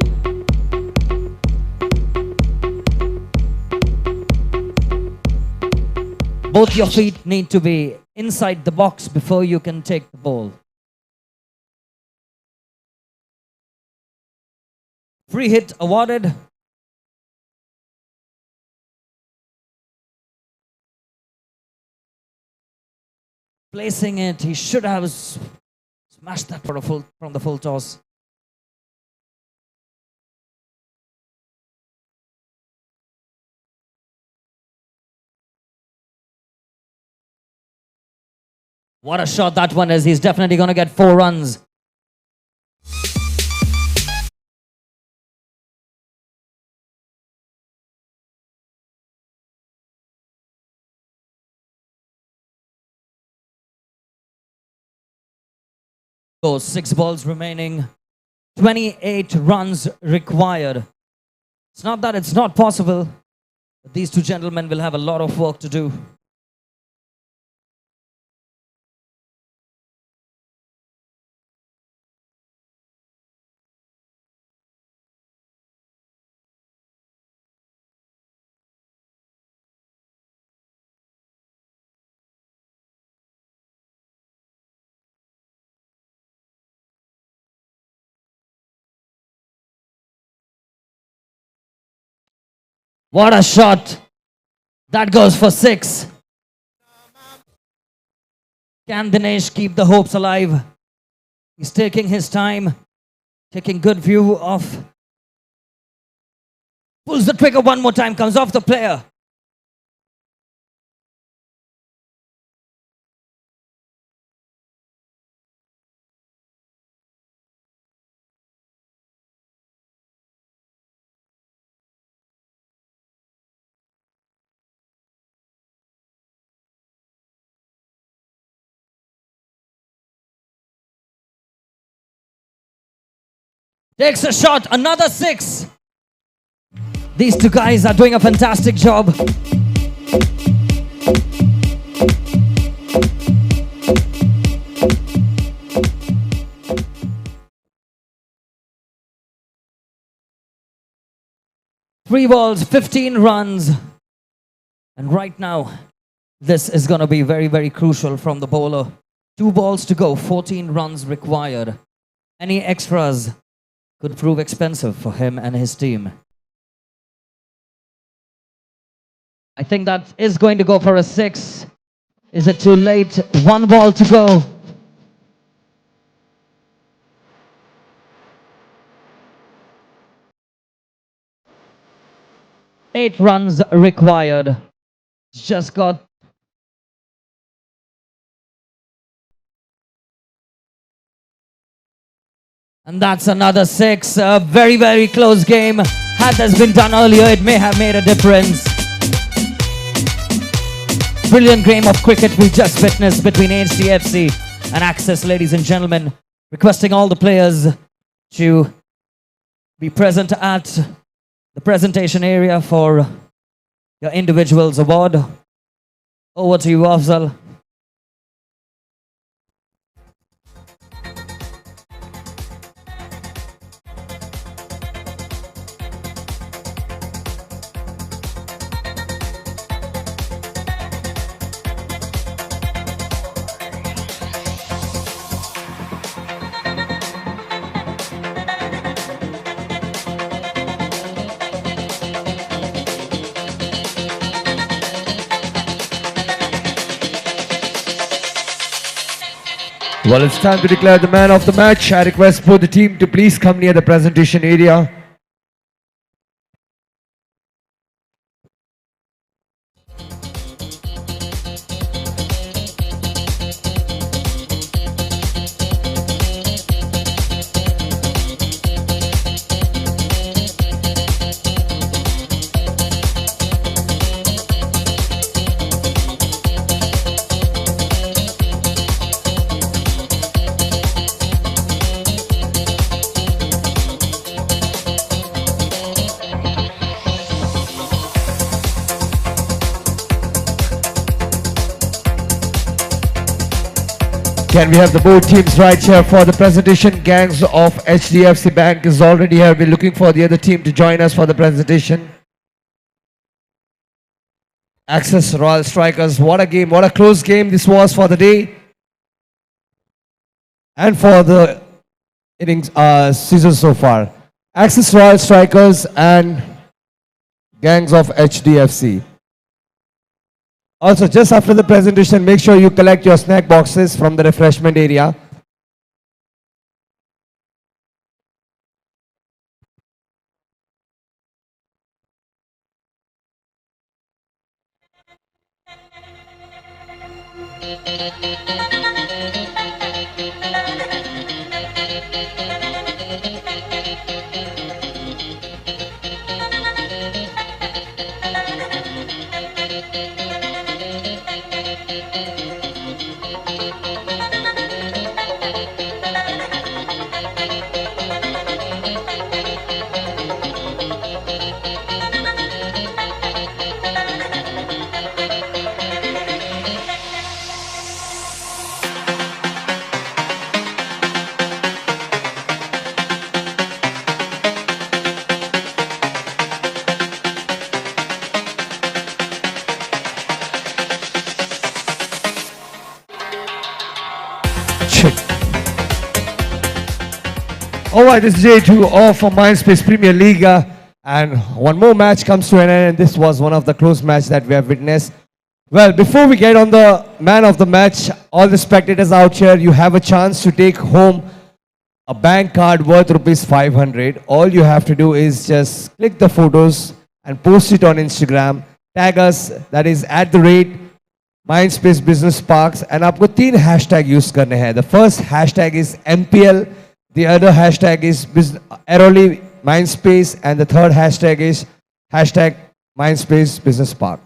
[SPEAKER 1] Both your feet need to be inside the box before you can take the ball. Free hit awarded. Placing it, he should have smashed that for a from the full toss. What a shot that one is. He's definitely going to get 4 runs. So 6 balls remaining. 28 runs required. It's not that it's not possible, but these two gentlemen will have a lot of work to do. What a shot. That goes for 6. Can Dinesh keep the hopes alive? He's taking his time, taking good view of. Pulls the trigger one more time, comes off the player. Takes a shot, another 6. These two guys are doing a fantastic job. Three balls, 15 runs. And right now, this is going to be very, very crucial from the bowler. 2 balls to go, 14 runs required. Any extras could prove expensive for him and his team. I think that is going to go for a 6. Is it too late? 1 ball to go. Eight runs required. Just got. And that's another 6. A very, very close game. Had this been done earlier, it may have made a difference. Brilliant game of cricket we just witnessed between HDFC and Axis, ladies and gentlemen. Requesting all the players to be present at the presentation area for your individuals award. Over to you, Afzal.
[SPEAKER 2] Well, it's time to declare the man of the match. I request both the team to please come near the presentation area. Can we have the both teams right here for the presentation? Gangs of HDFC Bank is already here. We're looking for the other team to join us for the presentation. Axis Royal Strikers, what a game, what a close game this was for the day. And for the innings season so far. Axis Royal Strikers and Gangs of HDFC. Also, just after the presentation, make sure you collect your snack boxes from the refreshment area. Alright, this is day 2 of MINDSPACE Premier League, and one more match comes to an end, and this was one of the close matches that we have witnessed. Well, before we get on the man of the match, all the spectators out here, you have a chance to take home a bank card worth rupees 500. All you have to do is just click the photos and post it on Instagram. Tag us, that is @MINDSPACE Business Parks, and आपको 3 hashtag use करने हैं. The first hashtag is MPL. The other hashtag is Airoli MINDSPACE, and the third hashtag is #MINDSPACE Business Park.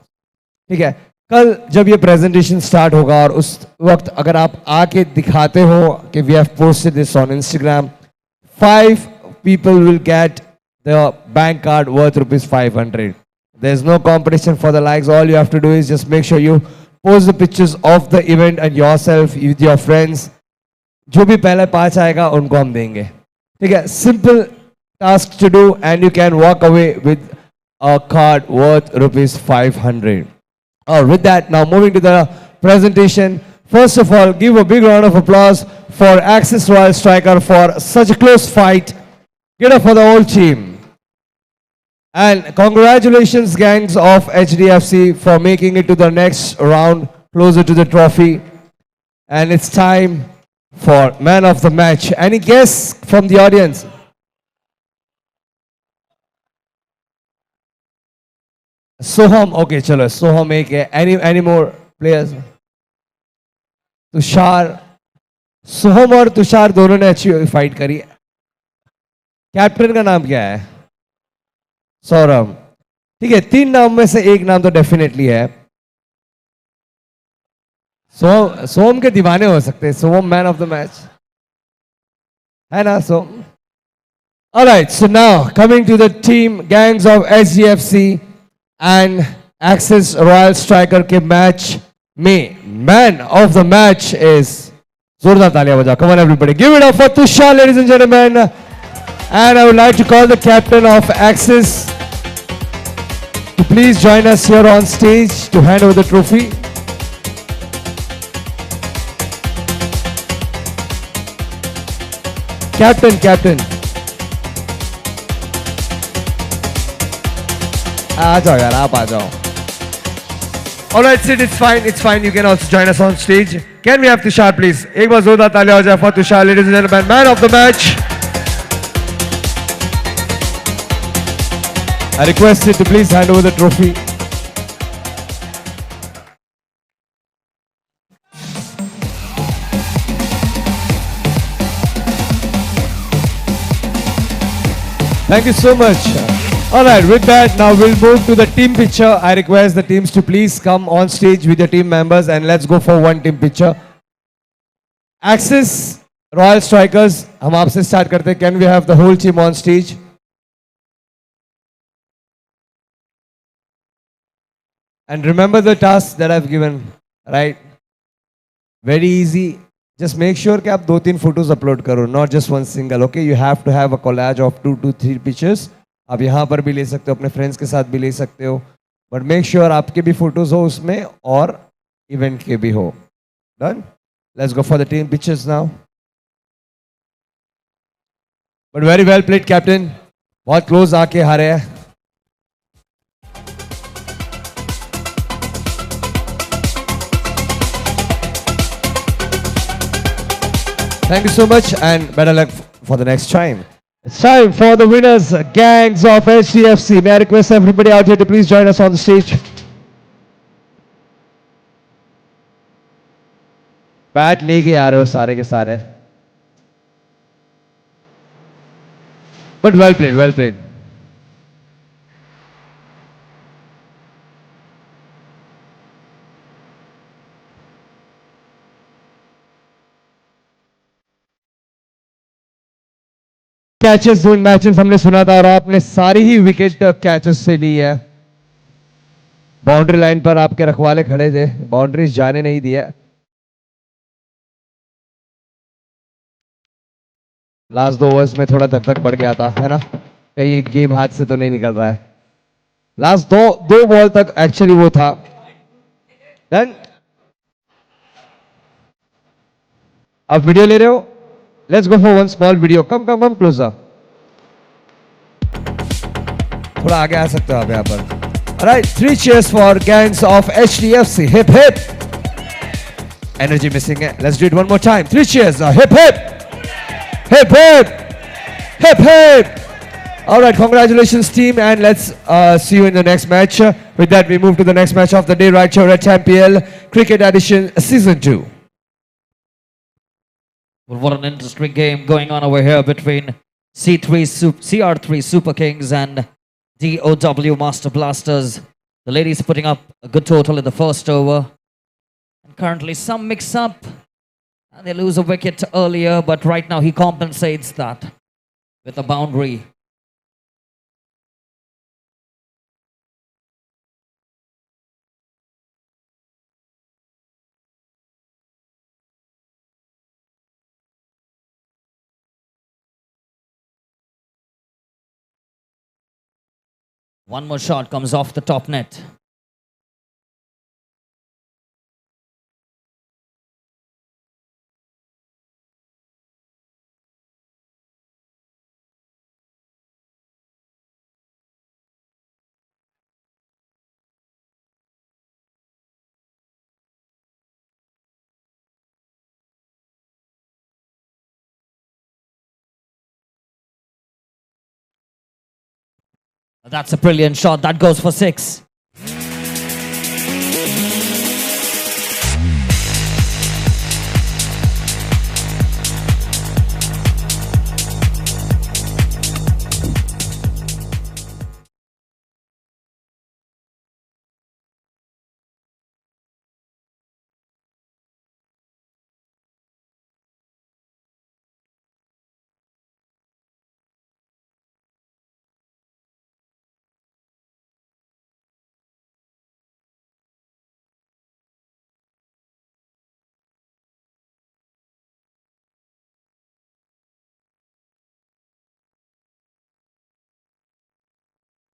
[SPEAKER 2] ठीक है, कल जब ये presentation start होगा और उस वक्त अगर आप आके दिखाते हो कि we have posted this on Instagram, 5 people will get the bank card worth rupees 500. There's no competition for the likes. All you have to do is just make sure you post the pictures of the event and yourself with your friends. जो भी पहले 5 आएगा उनको हम देंगे. ठीक है, simple task to do, and you can walk away with a card worth rupees 500. With that, now moving to the presentation. First of all, give a big round of applause for Axis Royal Striker for such a close fight. Get up for the whole team. And congratulations, Gangs of HDFC, for making it to the next round, closer to the trophy. And it's time for man of the match. Any guess from the audience? Soham, okay, chalo. Soham ek hai. Any more players? Tushar, सोहम और तुषार दोनों ने अच्छी fight करी. Captain का नाम क्या है? सौरभ. ठीक है, 3 नाम में से एक नाम तो डेफिनेटली है. सोम के दीवाने हो सकते हैं. सोम मैन ऑफ द मैच है ना सोम? Alright, so now coming to the team Gangs of HDFC and Axis Royal Striker के मैच में man of the match is, जोरदार तालियां बजाओ. Come on everybody, give it up for Tushar, ladies and gentlemen. And I would like to call the captain of Axis to please join us here on stage to hand over the trophy. Captain. आ जाओ यार, आप आ जाओ. Alright, Sid, it's fine. You can also join us on stage. Can we have Tushar, please? एक बार जोरदार तालियां हो जाए for Tushar, ladies and gentlemen, man of the match. I request you to please hand over the trophy. Thank you so much. Alright, with that, now we'll move to the team picture. I request the teams to please come on stage with your team members, and let's go for one team picture. Axis Royal Strikers, हम आपसे start करते हैं. Can we have the whole team on stage? And remember the task that I've given, right? Very easy. Just make sure कि आप 2-3 photos upload करो, not just one single. Okay, you have to have a collage of 2 to 3 pictures. आप यहाँ पर भी ले सकते हो, अपने friends के साथ भी ले सकते हो. But make sure आपके भी photos हो उसमें और event के भी हो. Done? Let's go for the team pictures now. But very well played, captain. बहुत close आके हारे हैं. Thank you so much and better luck for the next time. It's time for the winners, gangs of HDFC. May I request everybody out here to please join us on the stage. Bat लेके आ रहे हो सारे के सारे. But well played, well played. Catches दोनों matches हमने सुना था और आपने सारी ही विकेट कैचेस से ली है. बाउंड्री लाइन पर आपके रखवाले खड़े थे, बाउंड्रीज जाने नहीं दिया. लास्ट 2 ओवर्स में थोड़ा धक बढ़ गया था, है ना? कहीं गेम हाथ से तो नहीं निकल रहा है. लास्ट दो बॉल तक एक्चुअली वो था. डन. आप वीडियो ले रहे हो? Let's go for one small video. Come closer. थोड़ा आगे आ सकते हो आप यहाँ पर. Alright, 3 cheers for gangs of HDFC. Hip hip. Energy missing है. Let's do it one more time. 3 cheers. Hip hip. Hip hip. Hip hip. Alright, congratulations team and let's see you in the next match. With that we move to the next match of the day right here at 10 PL Cricket Edition Season 2.
[SPEAKER 1] Well, what an interesting game going on over here between CR3 Super Kings and DOW Master Blasters. The ladies putting up a good total in the first over. And currently some mix-up. And they lose a wicket earlier, but right now he compensates that with a boundary. One more shot comes off the top net. That's a brilliant shot. That goes for 6.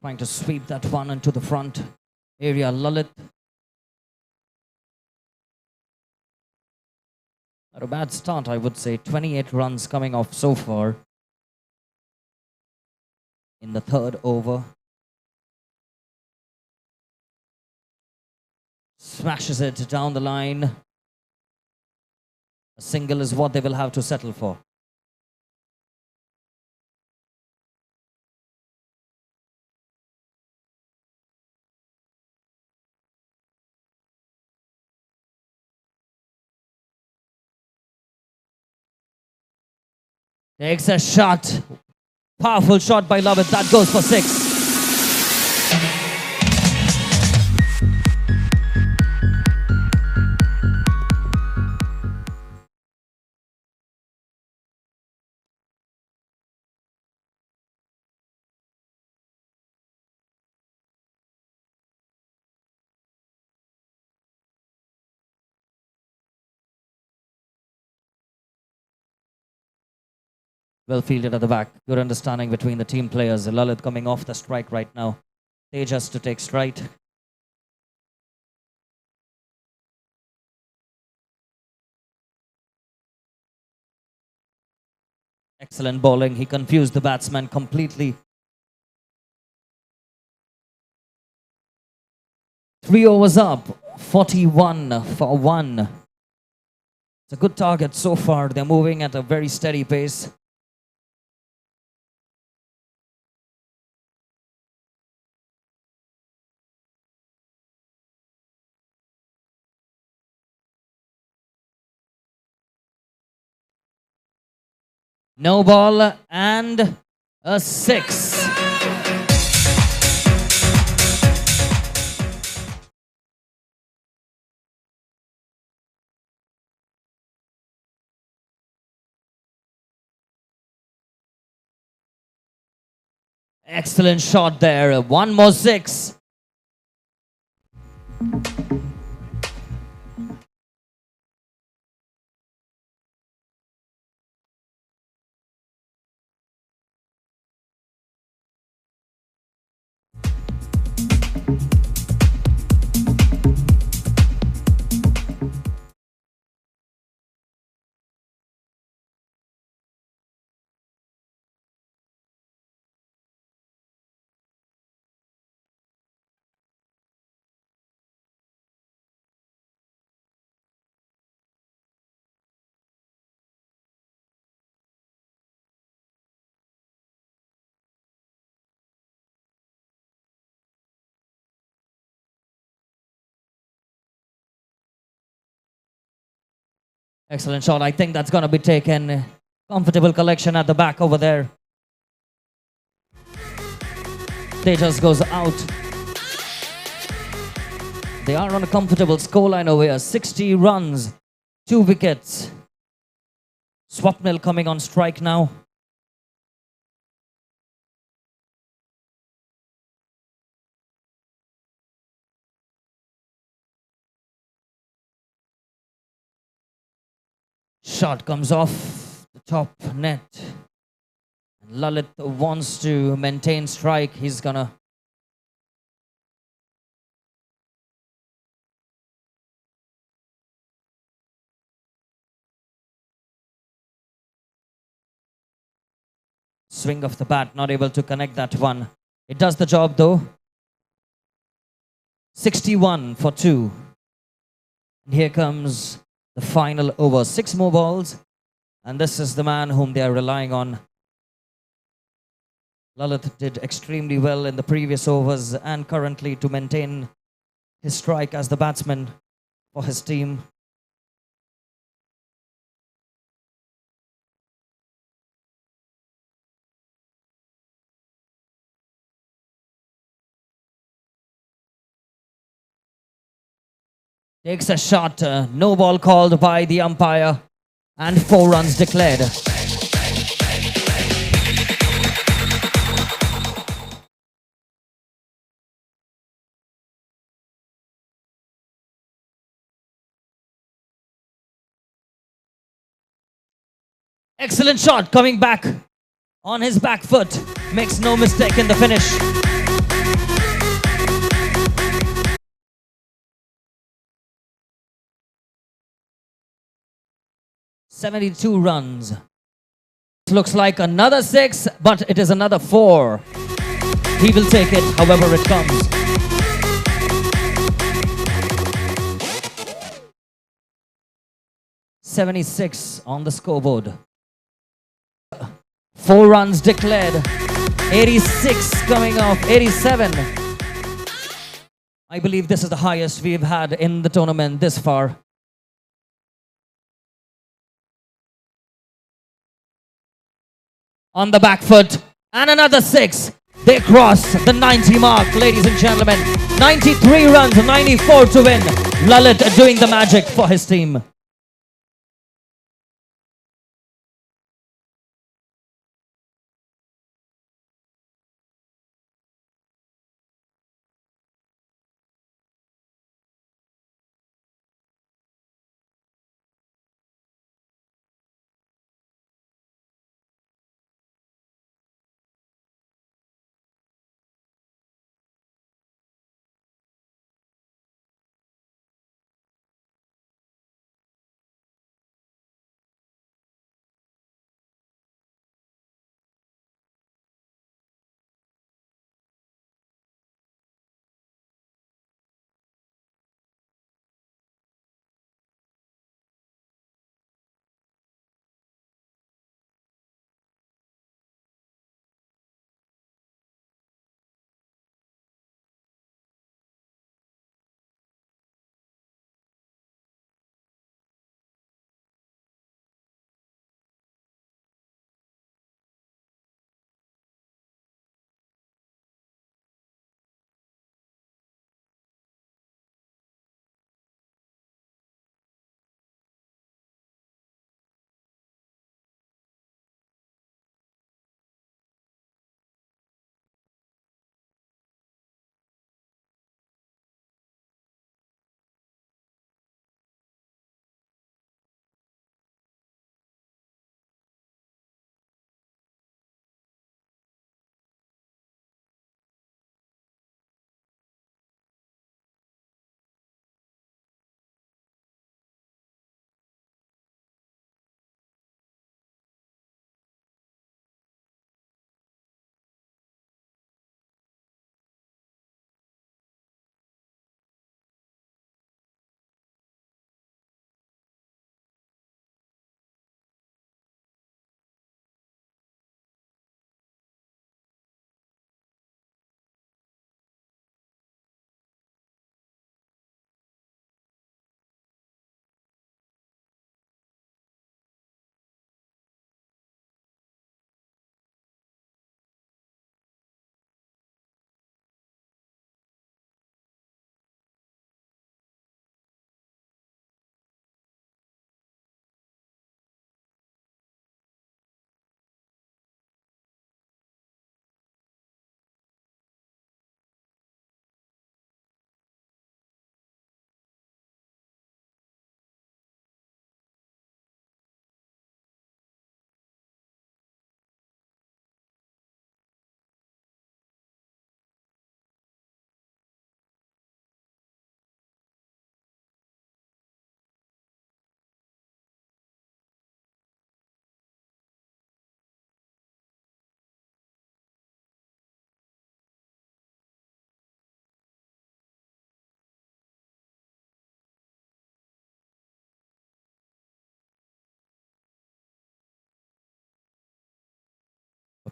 [SPEAKER 1] Trying to sweep that one into the front area. Lalit. Not a bad start, I would say. 28 runs coming off so far in the third over. Smashes it down the line. A single is what they will have to settle for. Takes a shot. Powerful shot by Lovett. That goes for 6. Well fielded at the back. Good understanding between the team players. Lalit coming off the strike right now. Tejas to take stride. Excellent bowling. He confused the batsman completely. 3 overs up. 41 for 1. It's a good target so far. They're moving at a very steady pace. No ball and a 6. Excellent shot there. One more 6. Excellent shot. I think that's going to be taken. Comfortable collection at the back over there. Tejas goes out. They are on a comfortable scoreline over here. 60 runs, 2 wickets. Swapnil coming on strike now. Shot comes off the top net. Lalit wants to maintain strike. He's gonna swing of the bat, not able to connect that one. It does the job though. 61 for 2. And here comes the final over. 6 more balls. And this is the man whom they are relying on. Lalit did extremely well in the previous overs and currently to maintain his strike as the batsman for his team. Takes a shot, no ball called by the umpire, and 4 runs declared. Excellent shot coming back on his back foot. Makes no mistake in the finish. $72 runs. Looks like another 6, but it is another 4. He will take it however it comes. $76 on the scoreboard. 4 runs declared. 86 coming off. 87. I believe this is the highest we've had in the tournament this far. On the back foot. And another 6. They cross the 90 mark, ladies and gentlemen. 93 runs, 94 to win. Lalit doing the magic for his team.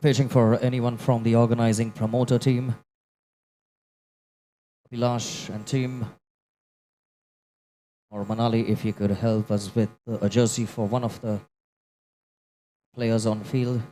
[SPEAKER 1] Pitching for anyone from the organizing promoter team, Bilash and team, or Manali, if you could help us with a jersey for one of the players on field.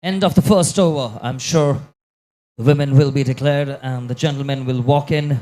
[SPEAKER 1] End of the first over. I'm sure the women will be declared and the gentlemen will walk in.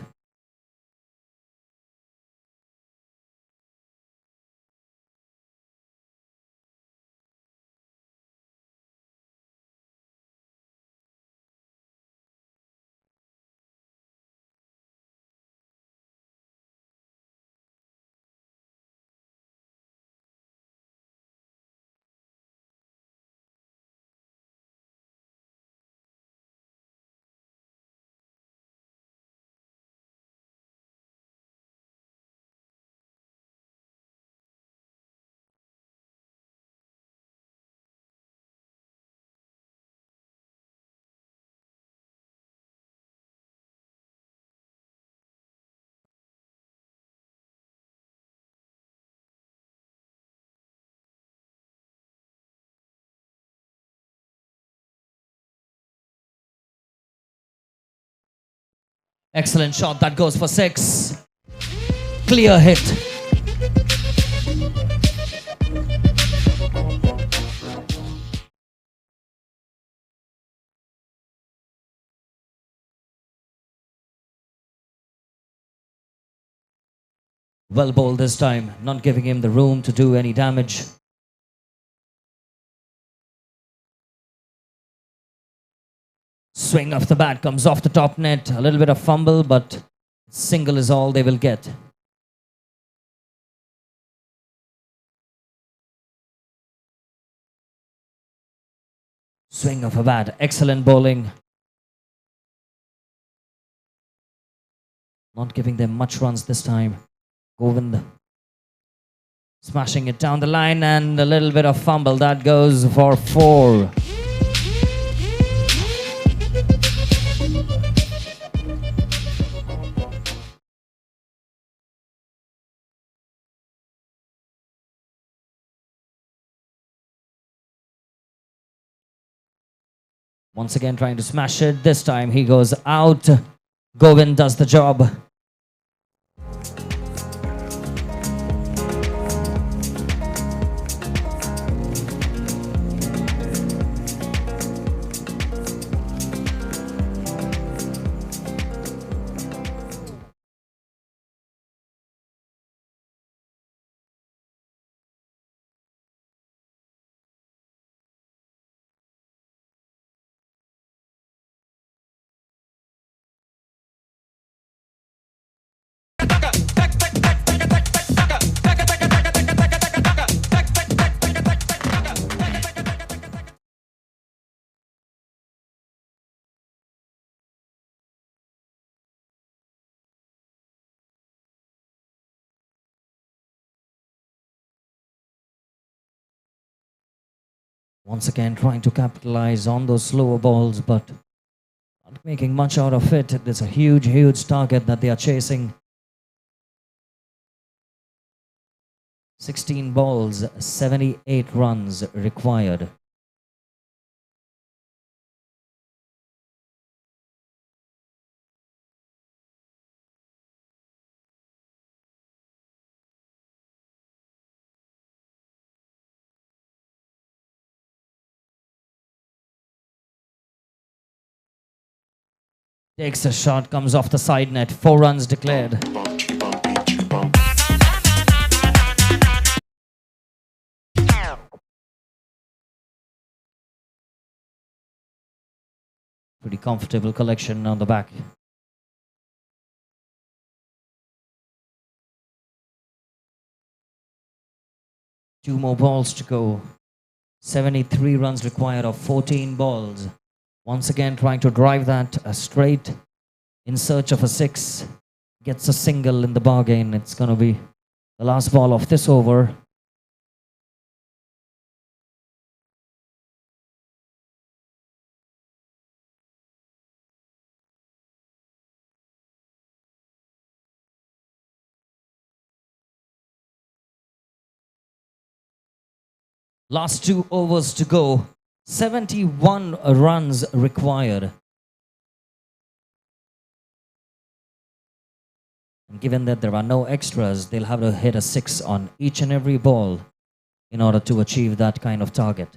[SPEAKER 1] Excellent shot. That goes for 6. Clear hit. Well bowled this time, not giving him the room to do any damage. Swing of the bat comes off the top net. A little bit of fumble, but single is all they will get. Swing of a bat. Excellent bowling. Not giving them much runs this time. Govind smashing it down the line and a little bit of fumble. That goes for 4. Once again trying to smash it. This time he goes out. Govind does the job. Once again trying to capitalize on those slower balls, but not making much out of it. There's a huge, huge target that they are chasing. 16 balls, 78 runs required. Takes a shot, comes off the side net. 4 runs declared. Pretty comfortable collection on the back. Two more balls to go. 73 runs required of 14 balls. Once again trying to drive that straight in search of a 6. Gets a single in the bargain. It's going to be the last ball of this over. Last 2 overs to go. 71 runs required. And given that there are no extras, they'll have to hit a 6 on each and every ball in order to achieve that kind of target.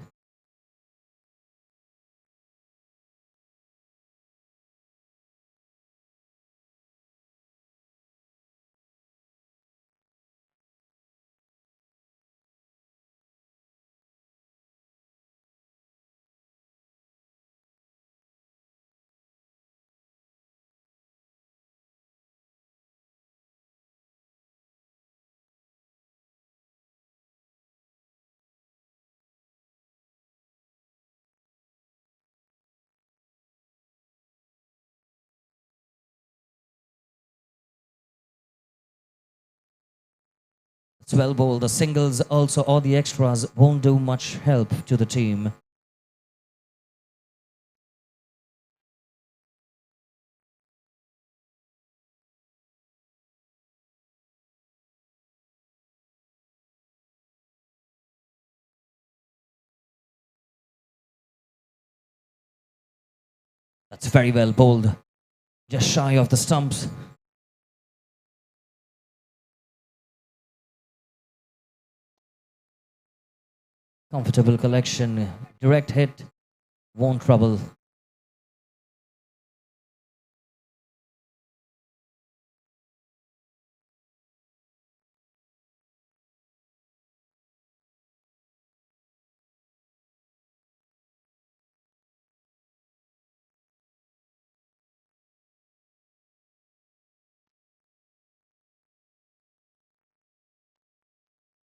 [SPEAKER 1] It's well bowled. The singles also or the extras won't do much help to the team. That's very well bowled. Just shy of the stumps. Comfortable collection. Direct hit. Won't trouble.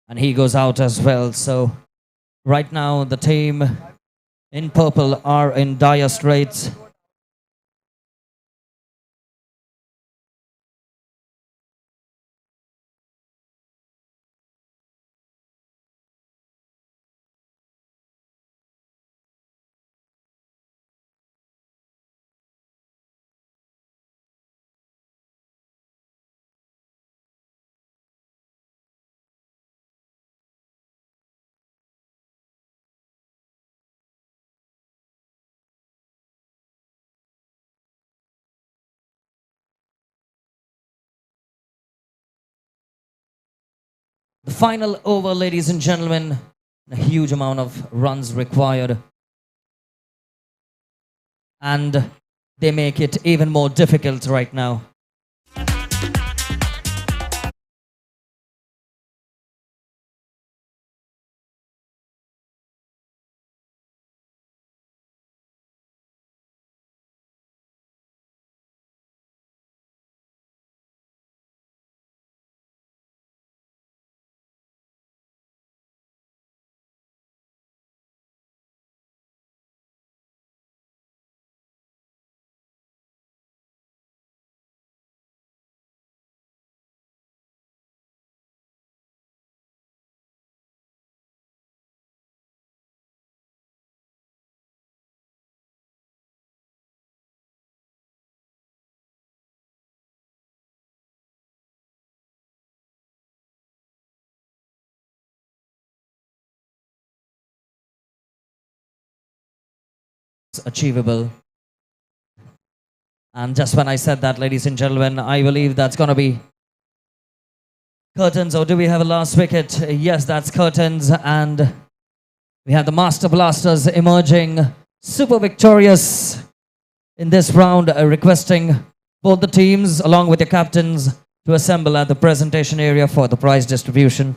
[SPEAKER 1] And he goes out as well. So right now the team in purple are in dire straits. The final over, ladies and gentlemen. A huge amount of runs required. And they make it even more difficult right now. Achievable. And just when I said that, ladies and gentlemen, I believe that's going to be curtains. Or do we have a last wicket? Yes, that's curtains. And we have the Master Blasters emerging super victorious in this round, requesting both the teams along with the captains to assemble at the presentation area for the prize distribution.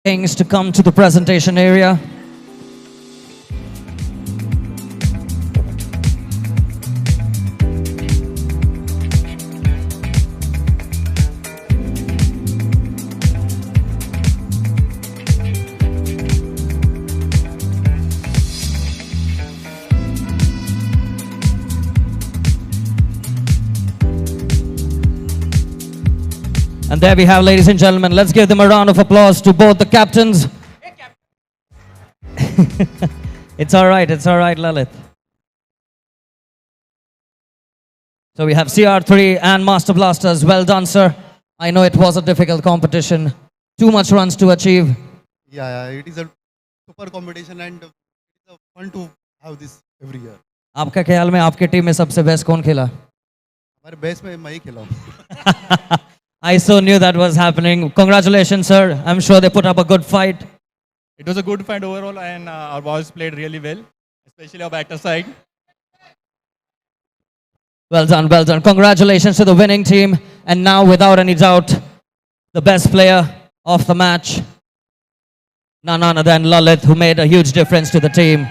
[SPEAKER 1] Things to come to the presentation area. And there we have, ladies and gentlemen, let's give them a round of applause to both the captains. It's all right, Lalit. So we have CR3 and Master Blasters. Well done, sir. I know it was a difficult competition. Too much runs to achieve.
[SPEAKER 12] Yeah, it is a super competition and it's fun to have this every year.
[SPEAKER 1] आपका ख्याल में आपकी team में सबसे best कौन खेला?
[SPEAKER 12] हमारे best में मैं ही खेला हूँ.
[SPEAKER 1] I so knew that was happening. Congratulations, sir. I'm sure they put up a good fight.
[SPEAKER 13] It was a good fight overall, and our boys played really well.
[SPEAKER 9] especially our batter side.
[SPEAKER 1] Well done, well done. Congratulations to the winning team. And now, without any doubt, the best player of the match, none other than Lalit, who made a huge difference to the team.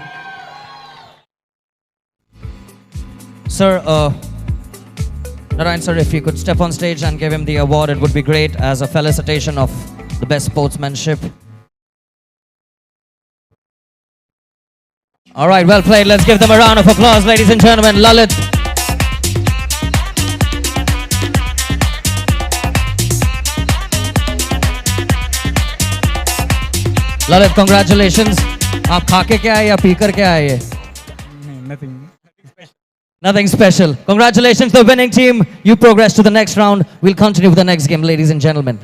[SPEAKER 1] Sir, Narayan sir, if you could step on stage and give him the award, it would be great as a felicitation of the best sportsmanship. All right, well played. Let's give them a round of applause, ladies and gentlemen. Lalit. Lalit, congratulations. आप खा के क्या आए या पीकर क्या आए ये?
[SPEAKER 3] Nothing.
[SPEAKER 1] Nothing special. Congratulations to the winning team. You progress to the next round. We'll continue with the next game, ladies and gentlemen.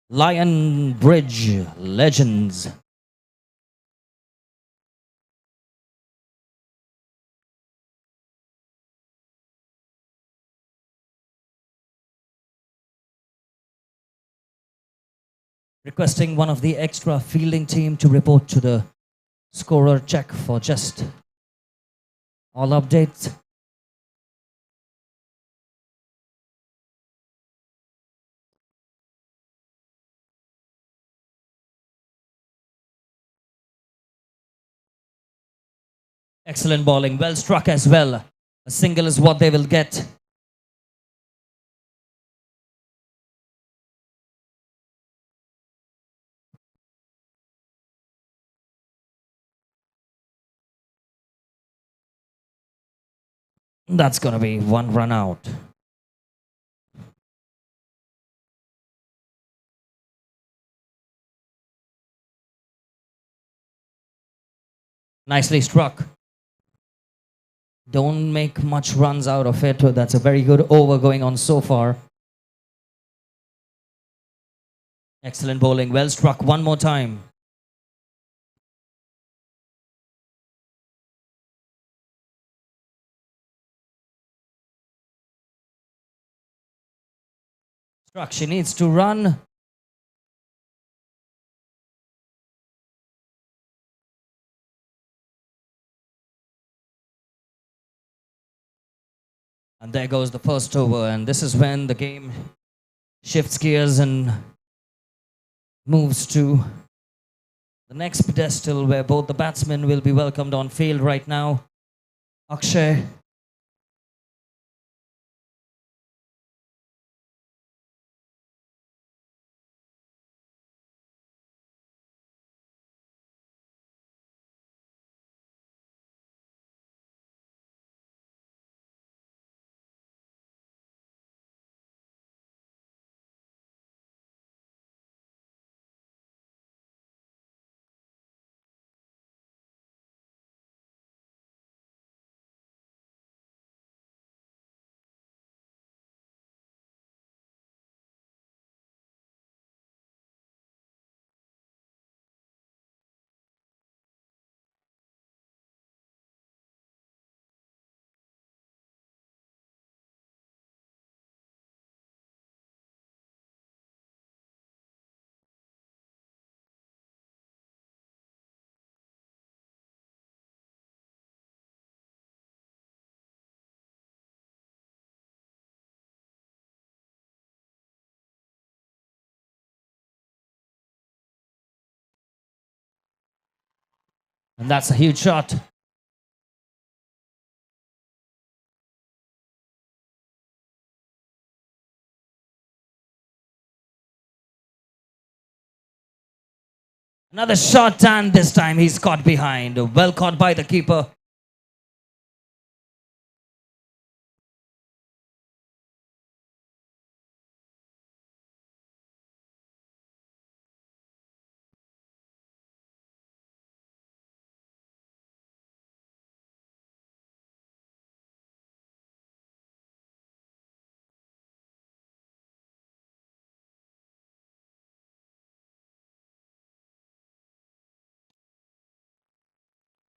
[SPEAKER 1] Lion Bridge Legends. Requesting one of the extra fielding team to report to the scorer check for just all updates. Excellent bowling, well struck as well. A single is what they will get. That's gonna be one run out. Nicely struck. Don't make much runs out of it. That's a very good over going on so far. Excellent bowling, well struck one more time. Struck, she needs to run. And there goes the first over, and this is when the game shifts gears and moves to the next pedestal where both the batsmen will be welcomed on field right now. Akshay. And that's a huge shot. Another shot, and this time he's caught behind. Well caught by the keeper.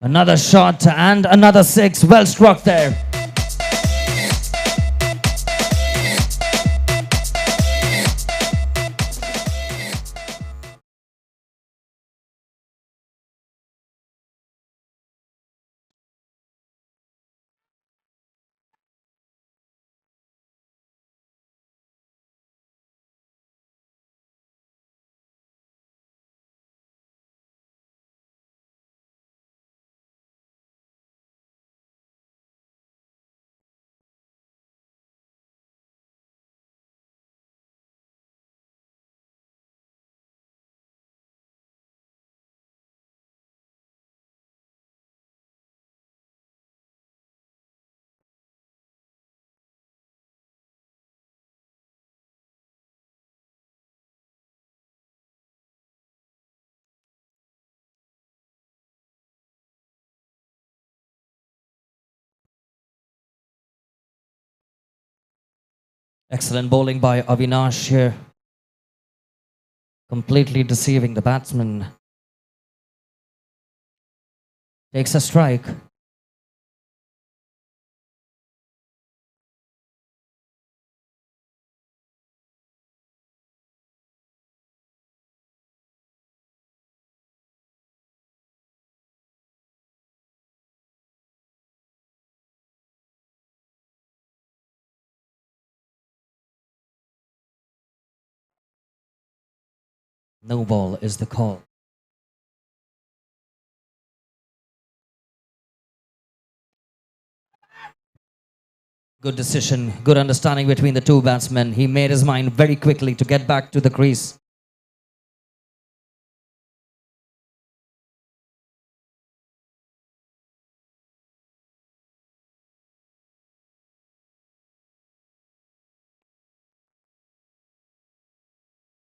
[SPEAKER 1] Another shot and another six. Well struck there. Excellent bowling by Avinash here. completely deceiving the batsman. Takes a strike. No ball is the call. Good decision, good understanding between the two batsmen. He made his mind very quickly to get back to the crease.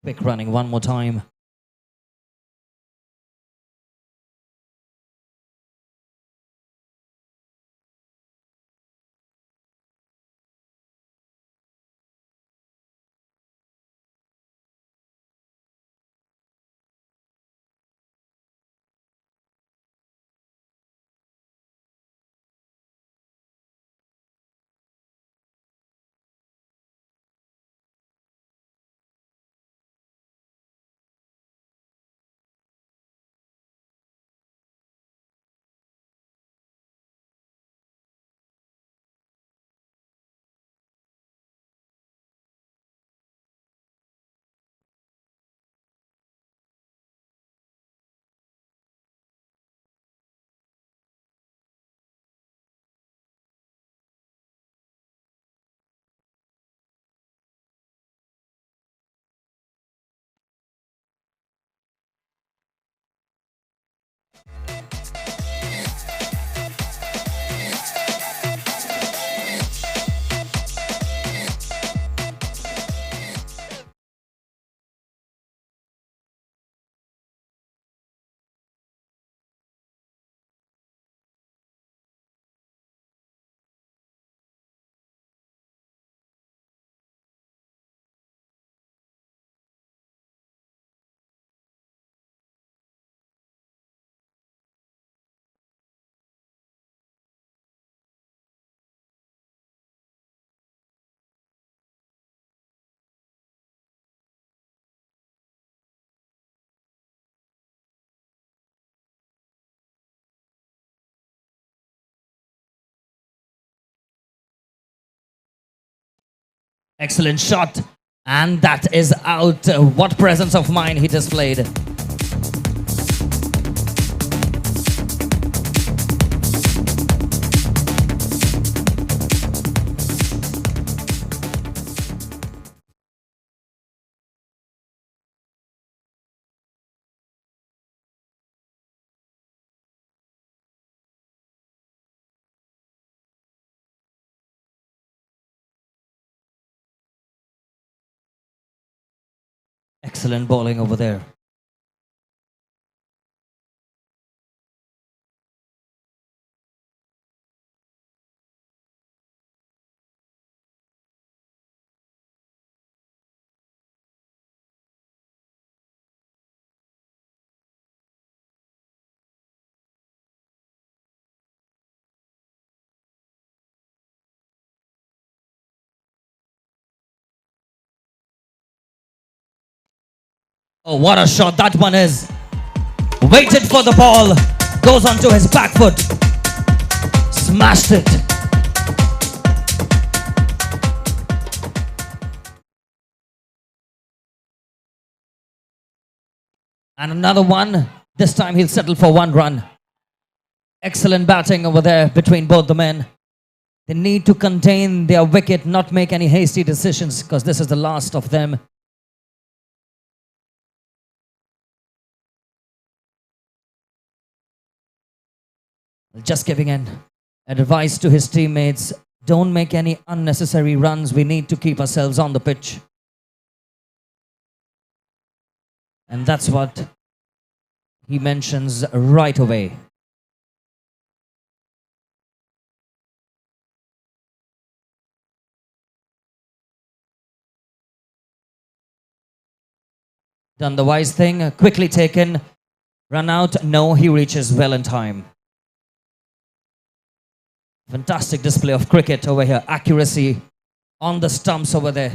[SPEAKER 1] Quick running one more time. Excellent shot. And that is out. What presence of mind he displayed. Excellent bowling over there. Oh, what a shot that one is. Waited for the ball. Goes onto his back foot. Smashed it. And another one. This time he'll settle for 1 run. Excellent batting over there between both the men. They need to contain their wicket, not make any hasty decisions, because this is the last of them. Just giving an advice to his teammates. Don't make any unnecessary runs. We need to keep ourselves on the pitch. And that's what he mentions right away. Done the wise thing, quickly taken. Run out, no, he reaches well in time. Fantastic display of cricket over here. Accuracy on the stumps over there.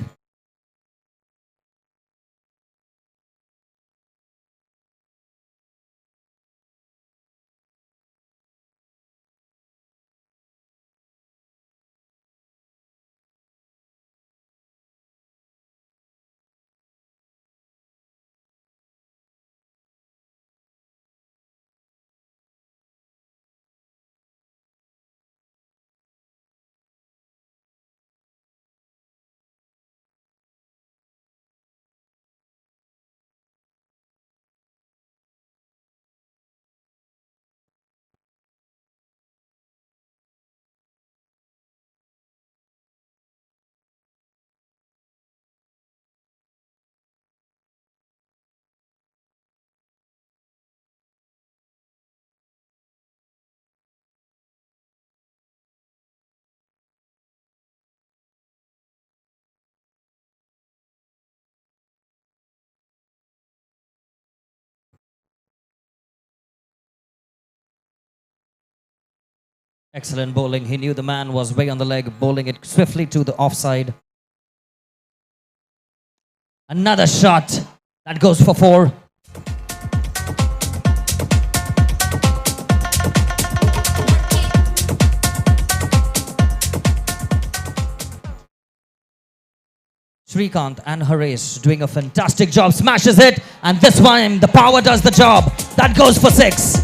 [SPEAKER 1] Excellent bowling. He knew the man was way on the leg, bowling it swiftly to the offside. Another shot. That goes for 4. Shrikant and Harish doing a fantastic job. Smashes it. And this one, the power does the job. That goes for 6.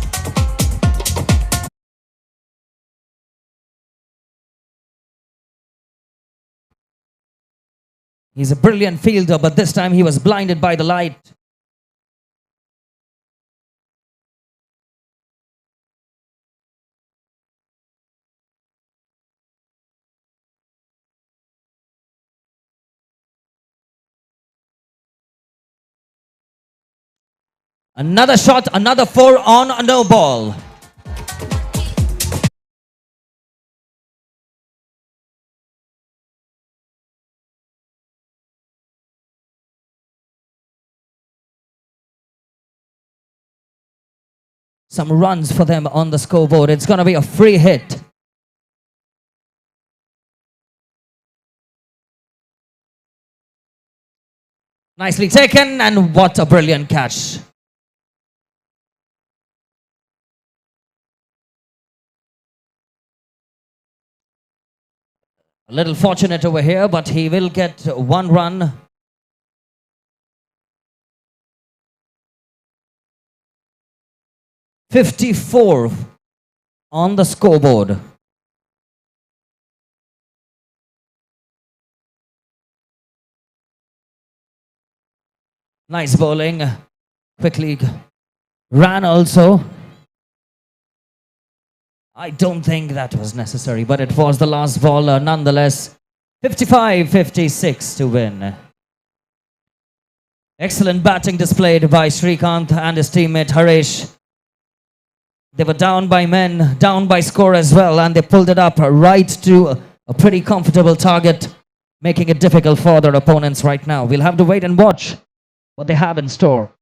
[SPEAKER 1] He's a brilliant fielder, but this time he was blinded by the light. Another shot, another 4 on a no ball. Some runs for them on the scoreboard. It's going to be a free hit. Nicely taken, and what a brilliant catch. A little fortunate over here, but he will get 1 run. .54 on the scoreboard. Nice bowling. Quickly ran also. I don't think that was necessary, but it was the last ball nonetheless. 55-56 to win. Excellent batting displayed by Shrikant and his teammate Harish. They were down by men, down by score as well, and they pulled it up right to a pretty comfortable target, making it difficult for their opponents right now. We'll have to wait and watch what they have in store.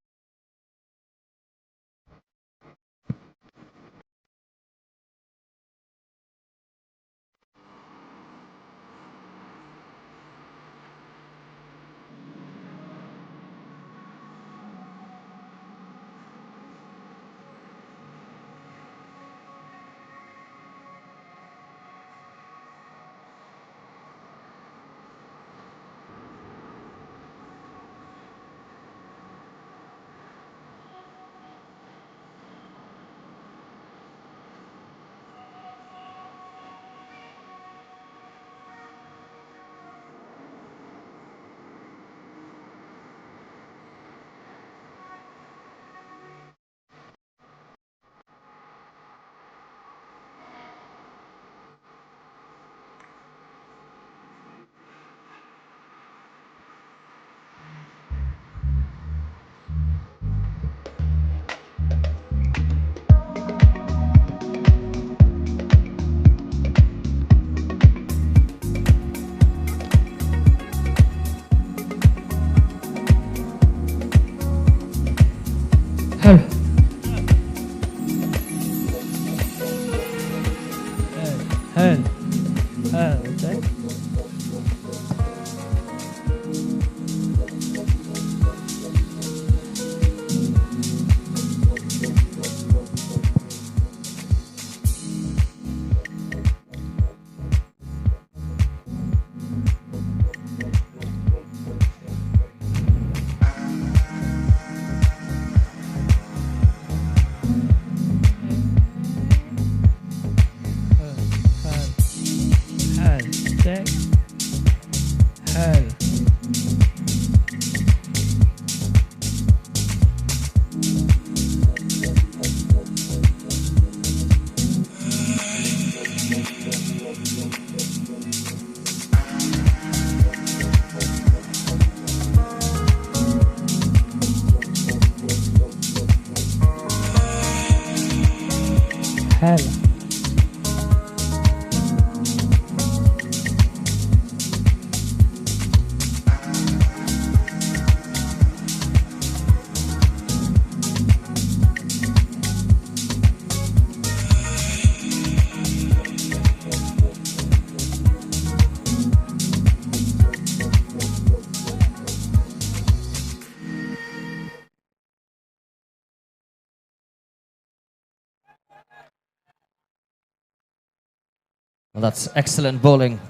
[SPEAKER 1] Well, that's excellent bowling.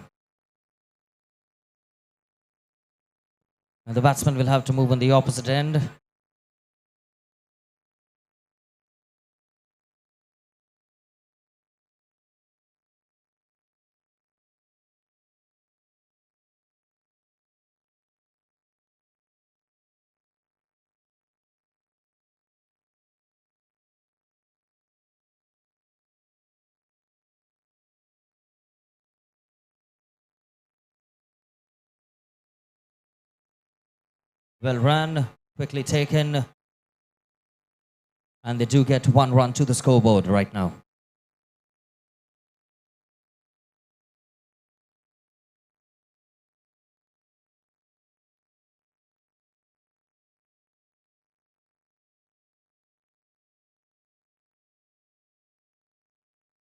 [SPEAKER 1] And the batsman will have to move on the opposite end. Well run, quickly taken. And they do get 1 run to the scoreboard right now.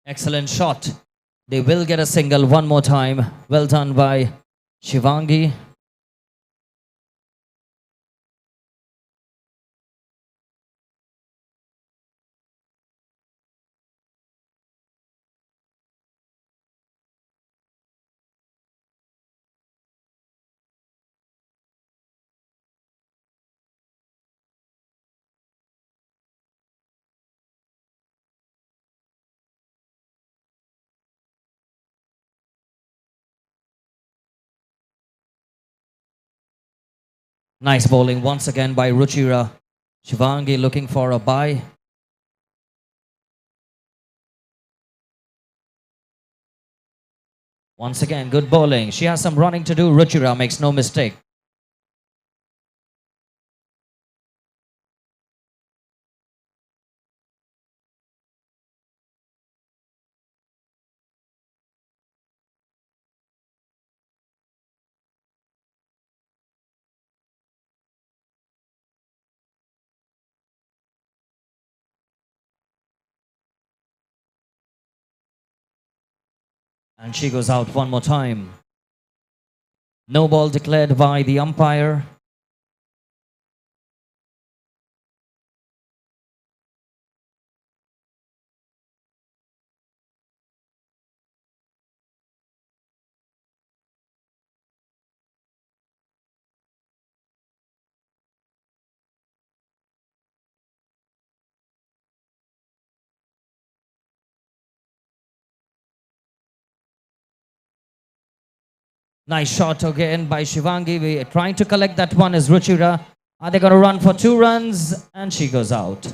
[SPEAKER 1] Excellent shot. They will get a single one more time. Well done by Shivangi. Nice bowling once again by Ruchira. Shivangi looking for a bye. Once again, good bowling. She has some running to do. Ruchira makes no mistake. And she goes out one more time. No ball declared by the umpire. Nice shot again by Shivangi. We are trying to collect that one as Ruchira. Are they going to run for 2 runs? And she goes out.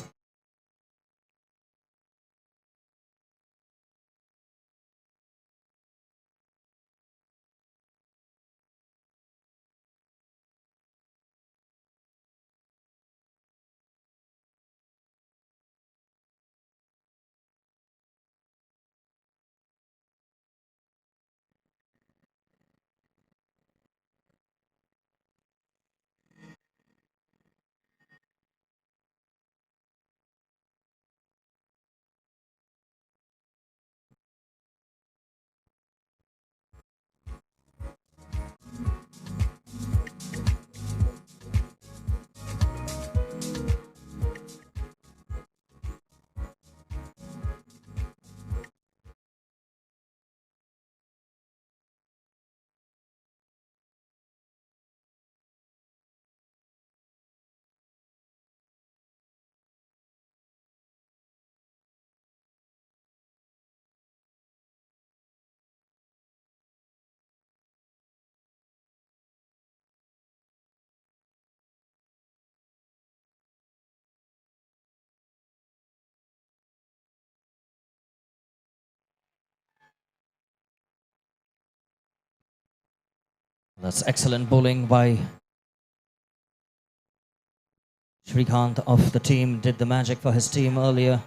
[SPEAKER 1] That's excellent bowling by Shrikant of the team. Did the magic for his team earlier.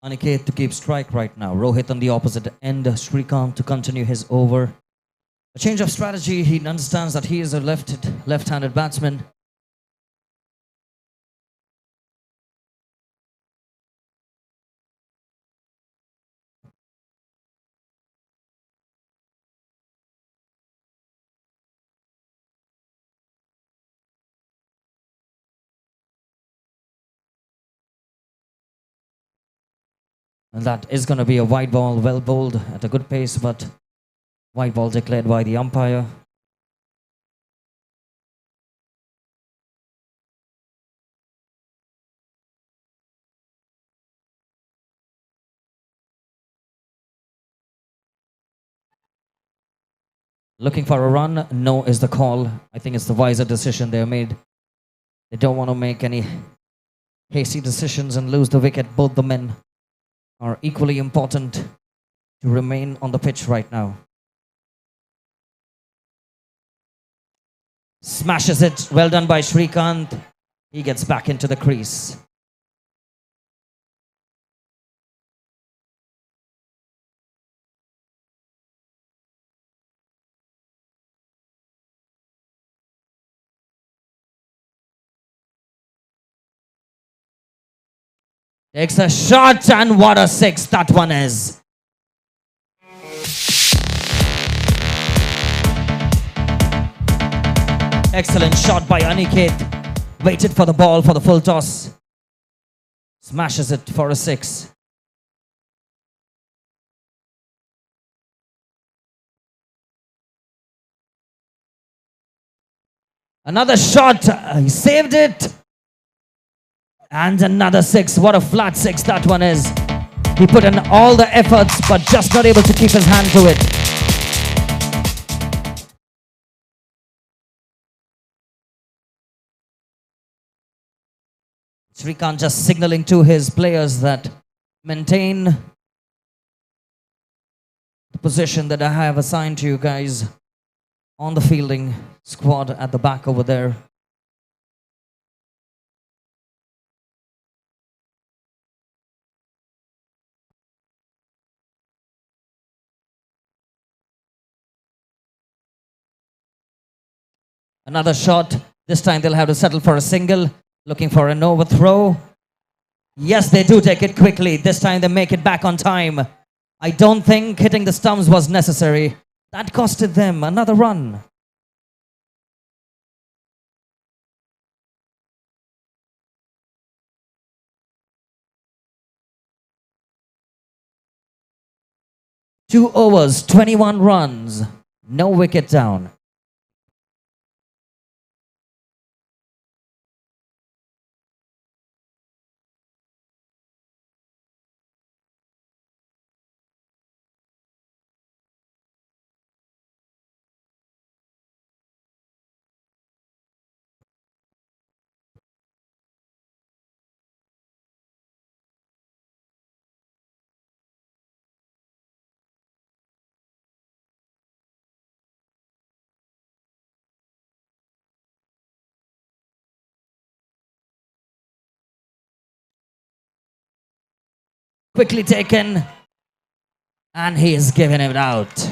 [SPEAKER 1] Aniket to keep strike right now. Rohit on the opposite end. Shrikant to continue his over. A change of strategy. He understands that he is a left-handed batsman. And that is going to be a white ball, well bowled at a good pace, but white ball declared by the umpire. Looking for a run. No is the call. I think it's the wiser decision they made. They don't want to make any hasty decisions and lose the wicket. Both the men are equally important to remain on the pitch right now. Smashes it. Well done by Shrikant. He gets back into the crease. Takes a shot, and what a six that one is. Excellent shot by Aniket. Waited for the ball for the full toss. Smashes it for a six. Another shot. He saved it. And another six. What a flat six that one is. He put in all the efforts, but just not able to keep his hand to it. Shrikant just signaling to his players that maintain the position that I have assigned to you guys on the fielding squad at the back over there. Another shot. This time they'll have to settle for a single. Looking for an overthrow. Yes, they do take it quickly. This time they make it back on time. I don't think hitting the stumps was necessary. That costed them another run. Two overs, 21 runs. No wicket down. Quickly taken. And he is giving it out.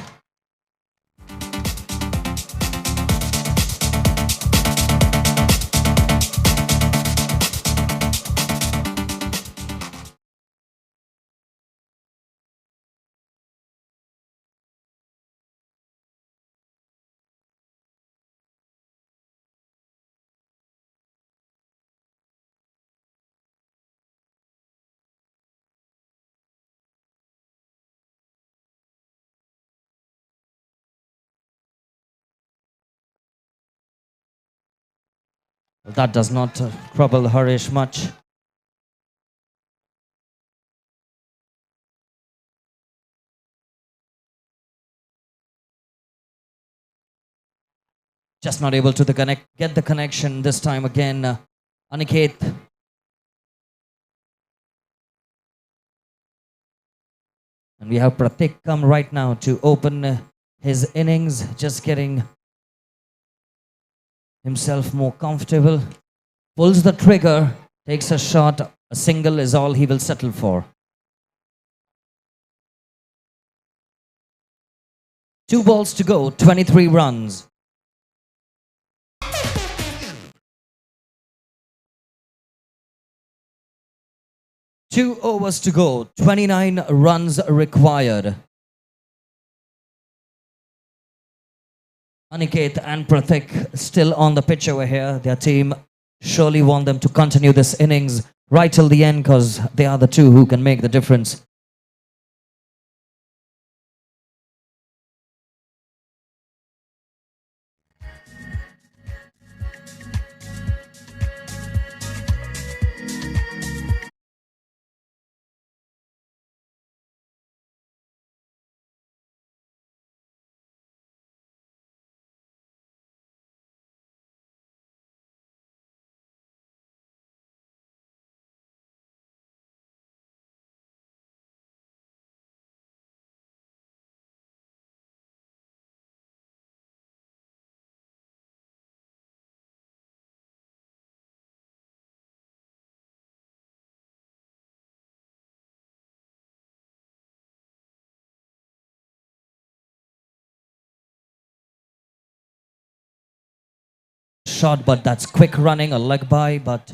[SPEAKER 1] That does not trouble Harish much. Just not able to get the connection this time again. Aniket. And we have Pratik come right now to open his innings, just getting himself more comfortable. Pulls the trigger, takes a shot. A single is all he will settle for. 2 balls to go, 23 runs. Two overs to go, 29 runs required. Aniket and Pratik still on the pitch over here. Their team surely want them to continue this innings right till the end because they are the two who can make the difference. Shot, but that's quick running, a leg by, but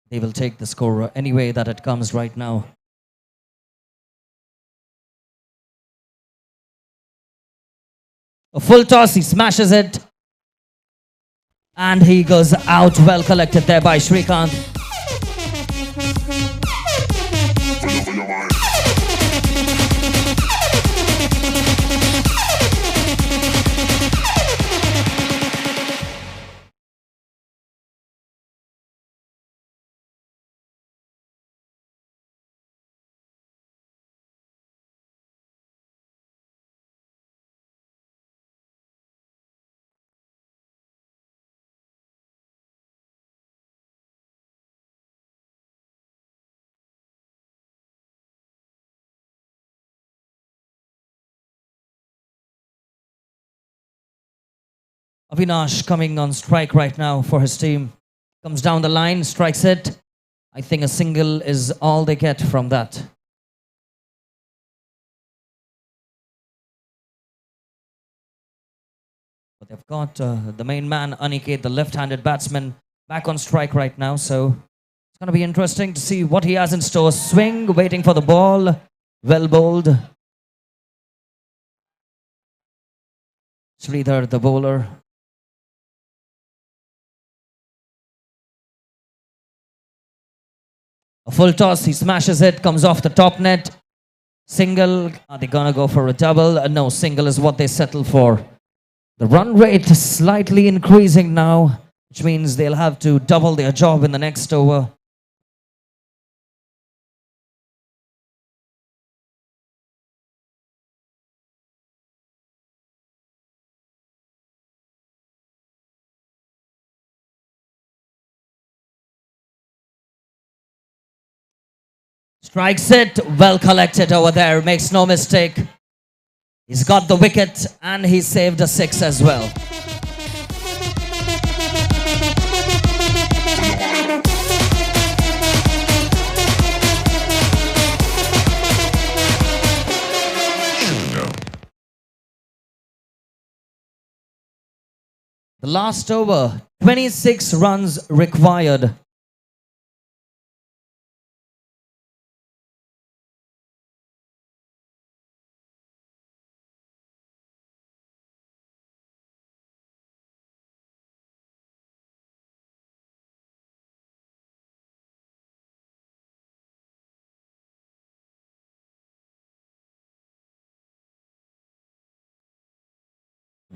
[SPEAKER 1] they will take the score any way that it comes right now. A full toss, he smashes it. And he goes out, well collected there by Shrikant. Avinash coming on strike right now for his team. Comes down the line, strikes it. I think a single is all they get from that. But they've got the main man, Aniket, the left-handed batsman, back on strike right now. So it's going to be interesting to see what he has in store. Swing, waiting for the ball. Well bowled. Sridhar, the bowler. A full toss, he smashes it, comes off the top net. Single, are they gonna go for a double? No, single is what they settle for. The run rate is slightly increasing now, which means they'll have to double their job in the next over. Strikes it, well collected over there, makes no mistake. He's got the wicket and he saved a 6 as well. The last over, 26 runs required.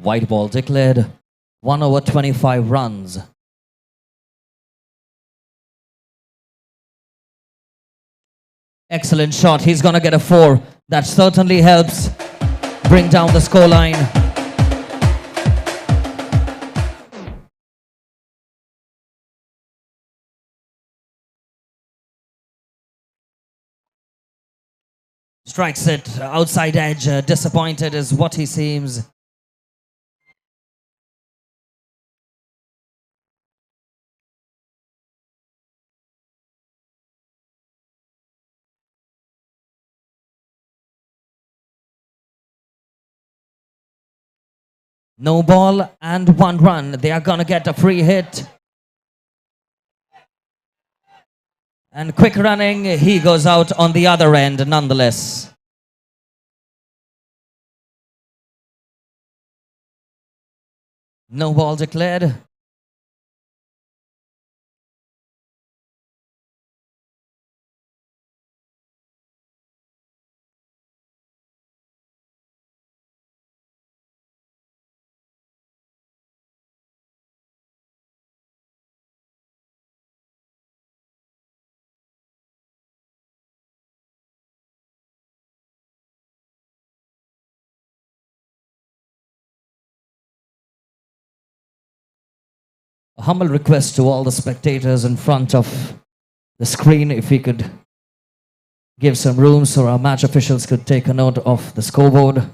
[SPEAKER 1] White ball declared. 1 over 25 runs. Excellent shot. He's going to get a 4. That certainly helps bring down the scoreline. strikes it outside edge. Disappointed is what he seems. No ball and 1 run. They are gonna get a free hit. And quick running, he goes out on the other end nonetheless. No ball declared. A humble request to all the spectators in front of the screen, if we could give some room so our match officials could take a note of the scoreboard.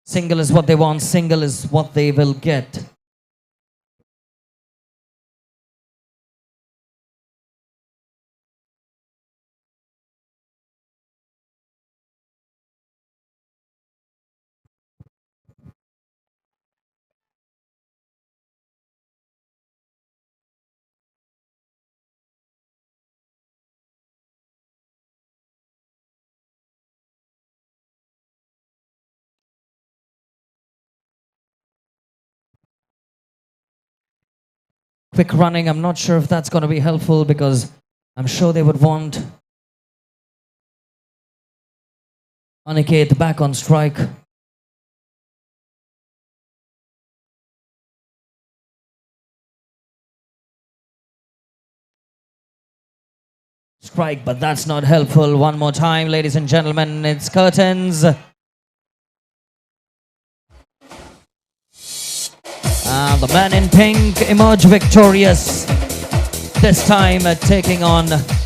[SPEAKER 1] Single is what they want, single is what they will get. Quick running, I'm not sure if that's going to be helpful because I'm sure they would want Aniket back on strike. Strike, but that's not helpful. One more time, ladies and gentlemen, it's curtains. And the men in pink emerge victorious. This time taking on the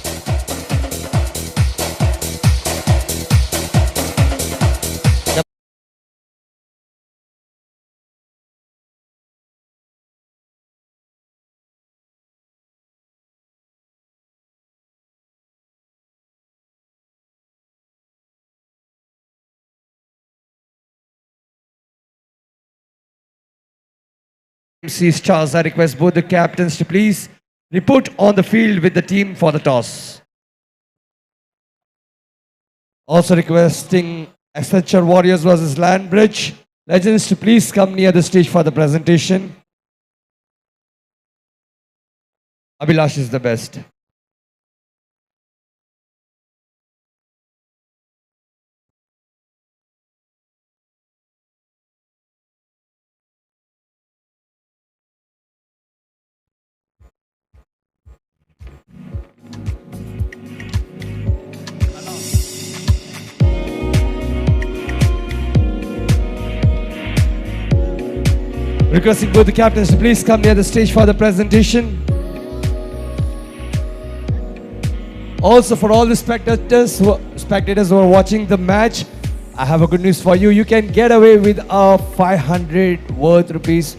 [SPEAKER 2] Stars. I request both the captains to please report on the field with the team for the toss. Also requesting Accenture Warriors versus Landbridge Legends to please come near the stage for the presentation. Abhilash is the best. Requesting both the captains to please come near the stage for the presentation. Also, for all the spectators who are watching the match, I have a good news for you. You can get away with a 500 worth rupees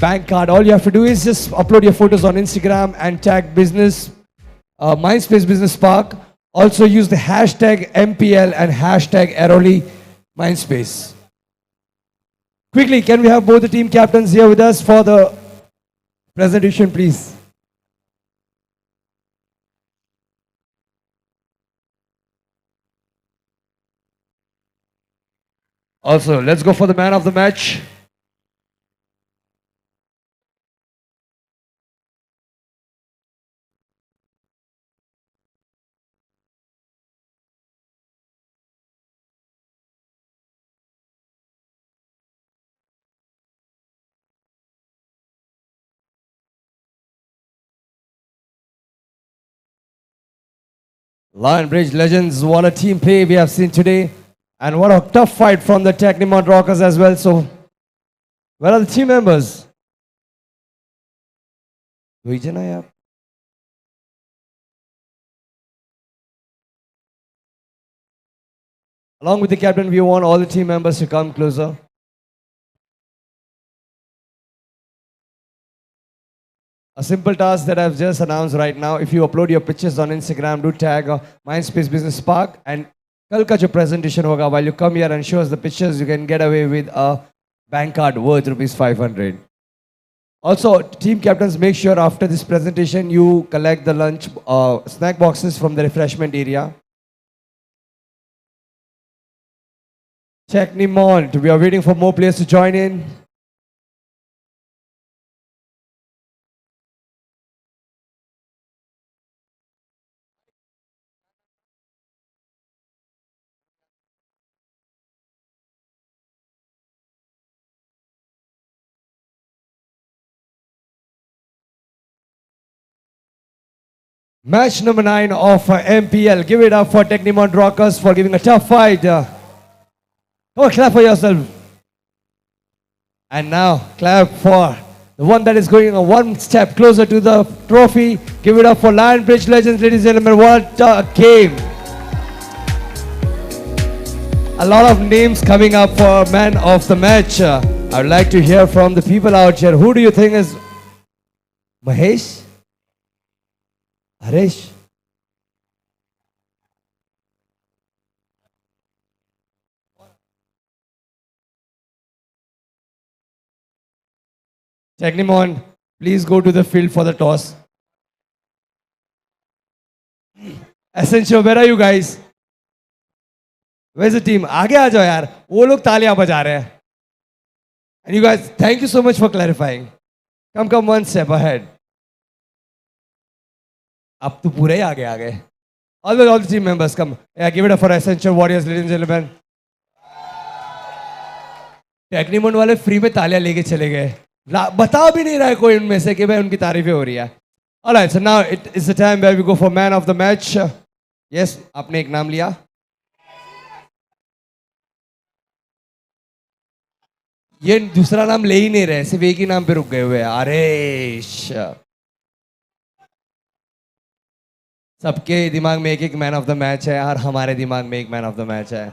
[SPEAKER 2] bank card. All you have to do is just upload your photos on Instagram and tag MINDSPACE Business Park. Also use the hashtag MPL and hashtag Airoli MINDSPACE. Quickly, can we have both the team captains here with us for the presentation, please? Also, let's go for the man of the match. Lionbridge Legends, what a team play we have seen today. And what a tough fight from the Technimont Rockers as well. So, where are the team members? दो ही जन है आप. Along with the captain, we want all the team members to come closer. A simple task that I've just announced right now. If you upload your pictures on Instagram, do tag Mindspace Business Park. And कल का जो presentation होगा, while you come here and show us the pictures, you can get away with a bank card worth ₹500. Also, team captains, make sure after this presentation you collect the lunch snack boxes from the refreshment area. Check Nimont. We are waiting for more players to join in. Match number 9 of MPL. Give it up for Technimont Rockers for giving a tough fight. Come on, clap for yourself. And now, clap for the one that is going one step closer to the trophy. Give it up for Lion Bridge Legends, ladies and gentlemen. What a game. A lot of names coming up for man of the match. I would like to hear from the people out here. Who do you think is Mahesh? Harish? Technimon, please go to the field for the toss. Essential, where are you guys? Where's the team? आगे आ जाओ यार. वो लोग तालियां बजा रहे हैं. And you guys, thank you so much for clarifying. Come one step ahead. अब तो पूरे ही आगे आ गए. All the team members, come. Yeah, give it up for Essential Warriors, ladies and gentlemen. Technimon वाले फ्री में तालियां लेके चले गए. बता भी नहीं रहा है कोई उनमें से कि भाई उनकी तारीफें हो रही है. All right, so now it is the time where we go for man of the match. Yes, आपने एक नाम लिया. ये दूसरा नाम ले ही नहीं रहे, सिर्फ एक ही नाम पे रुक गए हुए हैं. आरेश. सबके दिमाग में एक मैन ऑफ द मैच है और हमारे दिमाग में एक मैन ऑफ द मैच है.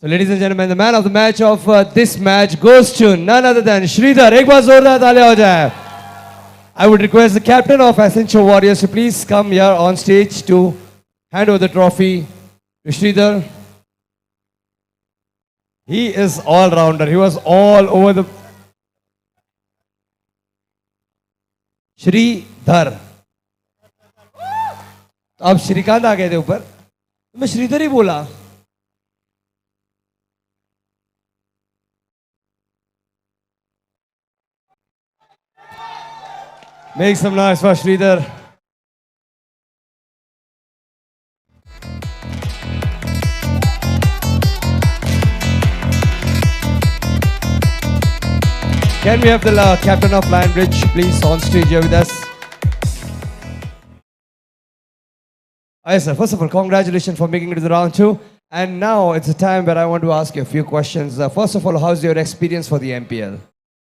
[SPEAKER 2] So ladies and gentlemen, the man of the match of this match goes to none other than Sridhar. एक बार जोरदार तालियां हो जाए. I would request the captain of Essential Warriors to please come here on stage to hand over the trophy to Sridhar. He is all-rounder. He was all over the... Sridhar. अब श्रीकांत आ गए थे ऊपर. मैं श्रीधर ही बोला. Make some noise for Sridhar. Can we have the captain of Lion Bridge, please, on stage here with us? Yes, sir. First of all, congratulations for making it to the round 2. And now it's a time where I want to ask you a few questions. First of all, how's your experience for the MPL?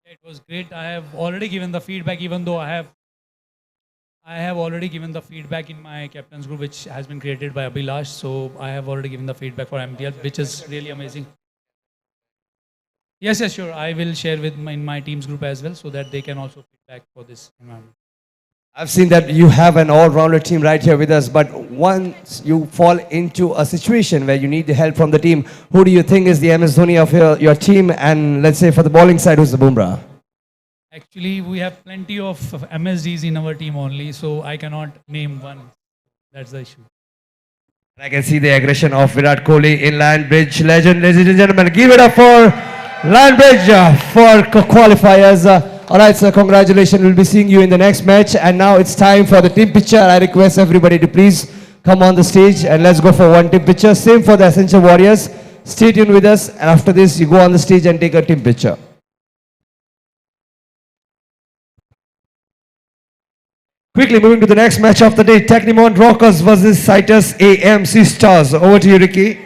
[SPEAKER 13] It was great. I have already given the feedback, even though I have already given the feedback in my captain's group, which has been created by Abhilash. So I have already given the feedback for MPL, which is really amazing. Yes, sure. I will share with in my team's group as well, so that they can also feedback for this environment.
[SPEAKER 2] I've seen that you have an all-rounder team right here with us, but once you fall into a situation where you need the help from the team, who do you think is the MS Dhoni of your team? And let's say for the bowling side, who's the Bumrah?
[SPEAKER 13] Actually, we have plenty of MSDs in our team only, so I cannot name one. That's the issue.
[SPEAKER 2] I can see the aggression of Virat Kohli in Lion Bridge legend. Ladies and gentlemen, give it up for Lion Bridge for qualifiers. All right, sir, congratulations. We'll be seeing you in the next match. And now it's time for the team picture. I request everybody to please come on the stage and let's go for one team picture. Same for the Essential Warriors. Stay tuned with us. And after this, you go on the stage and take a team picture. Quickly moving to the next match of the day. Technimont Rockers versus Citus AMC Stars. Over to you, Ricky.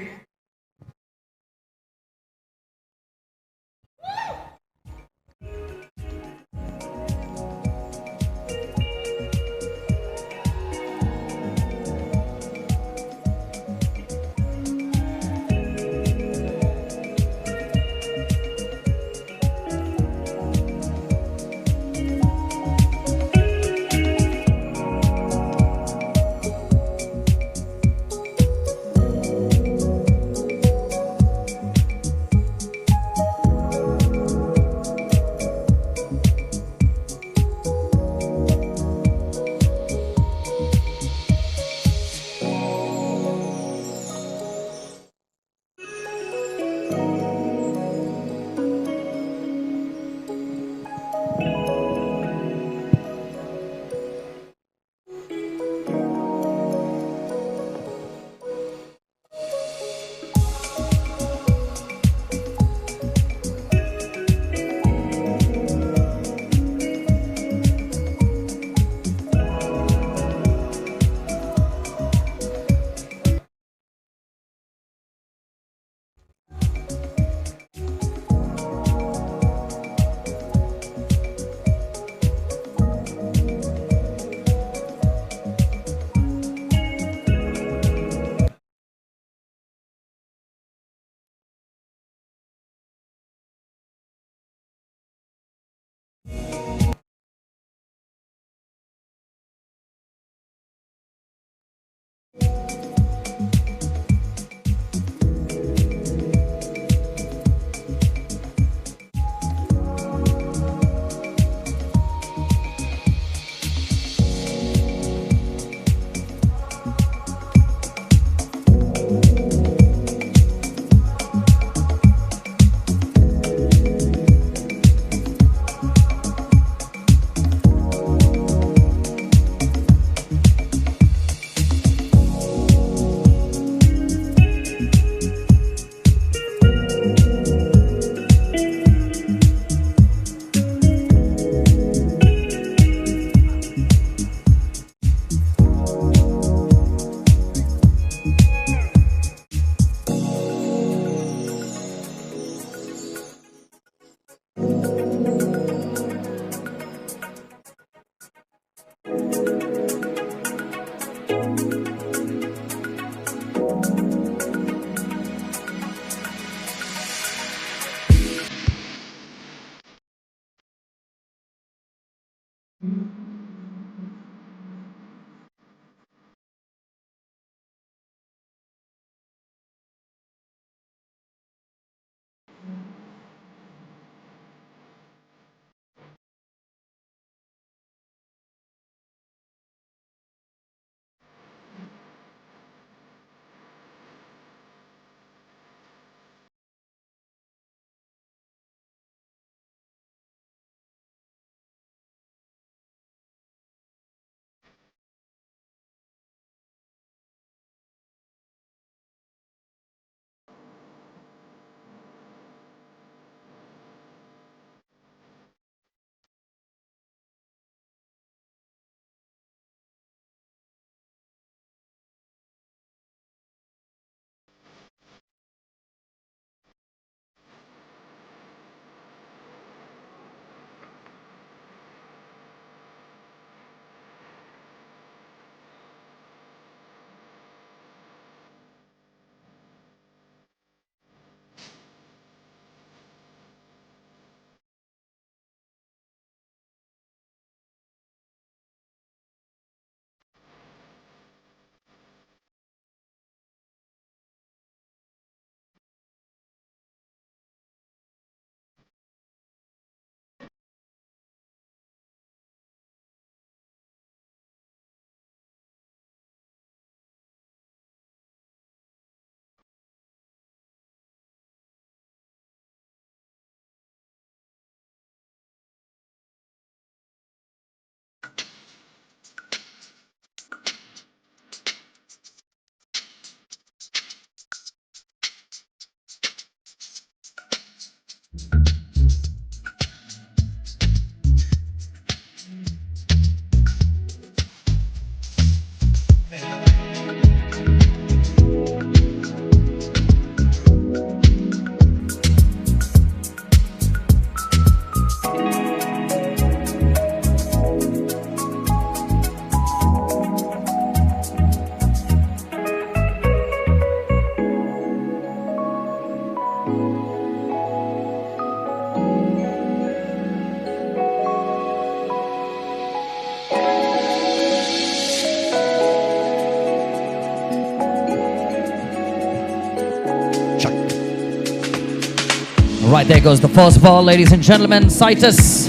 [SPEAKER 1] Right, there goes the first ball, ladies and gentlemen. Citus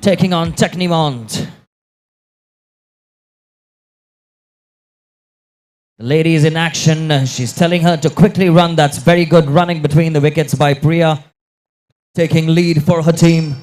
[SPEAKER 1] taking on Technimont. The lady is in action. She's telling her to quickly run. That's very good running between the wickets by Priya, taking lead for her team.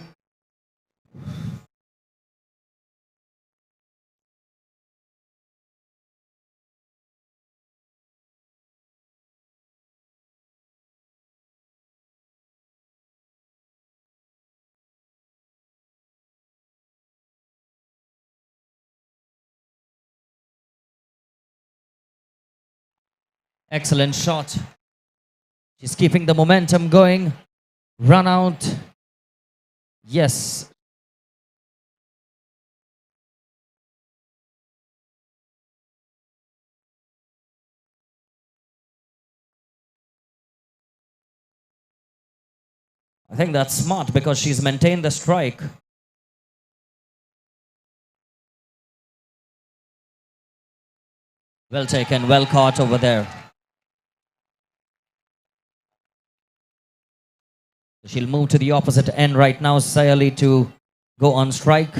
[SPEAKER 1] Excellent shot. She's keeping the momentum going. Run out. Yes. I think that's smart because she's maintained the strike. Well taken, well caught over there. She'll move to the opposite end right now, Sayali, to go on strike.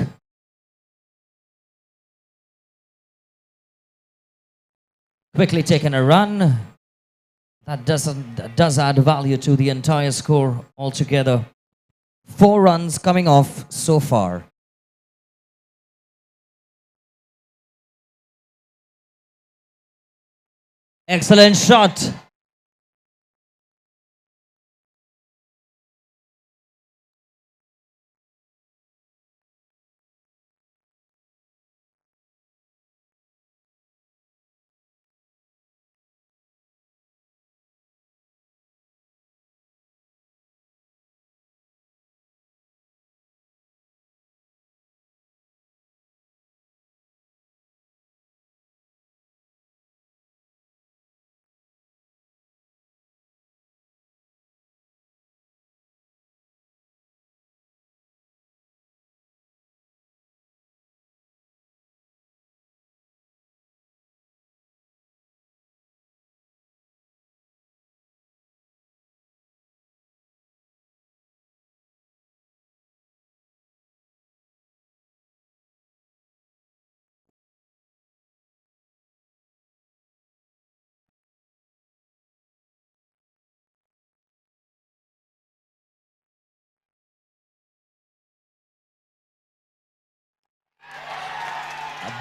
[SPEAKER 1] Quickly taken a run. That does add value to the entire score altogether. 4 runs coming off so far. Excellent shot.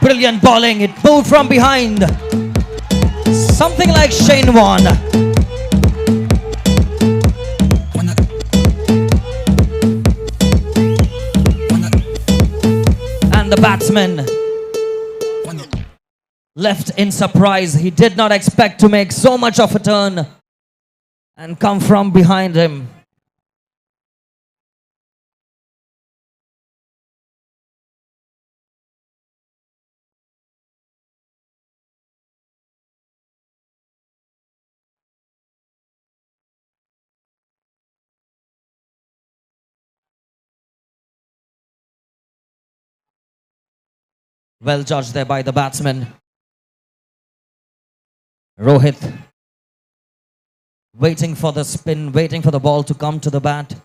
[SPEAKER 1] Brilliant bowling. It moved from behind. Something like Shane Warne. And the batsman left in surprise. He did not expect to make so much of a turn and come from behind him. Well judged there by the batsman. Rohit waiting for the spin, waiting for the ball to come to the bat.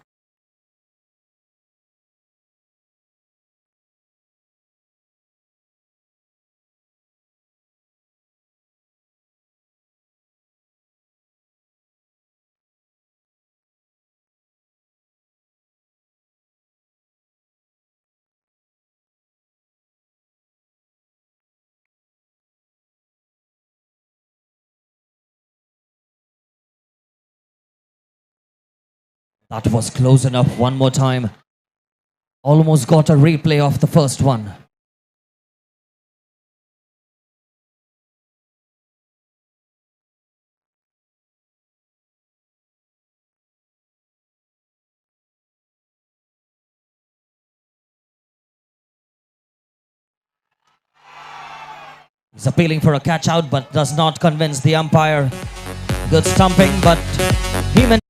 [SPEAKER 1] That was close enough one more time. Almost got a replay of the first one. He's appealing for a catch out but does not convince the umpire. Good stumping, but he meant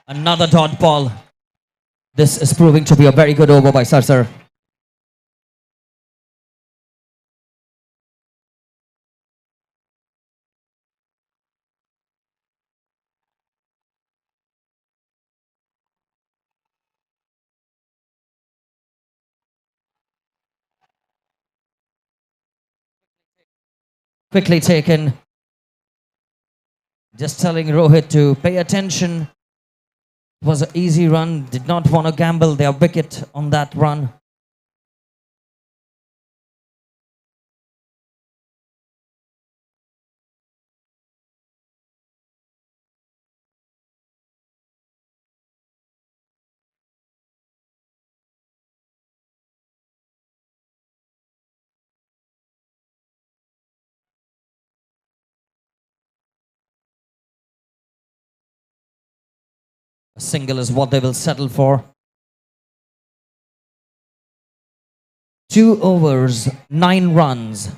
[SPEAKER 1] another dot ball. This is proving to be a very good over by Sarsar. Quickly taken. Just telling Rohit to pay attention. It was an easy run. Did not want to gamble their wicket on that run. A single is what they will settle for. 2 overs, 9 runs.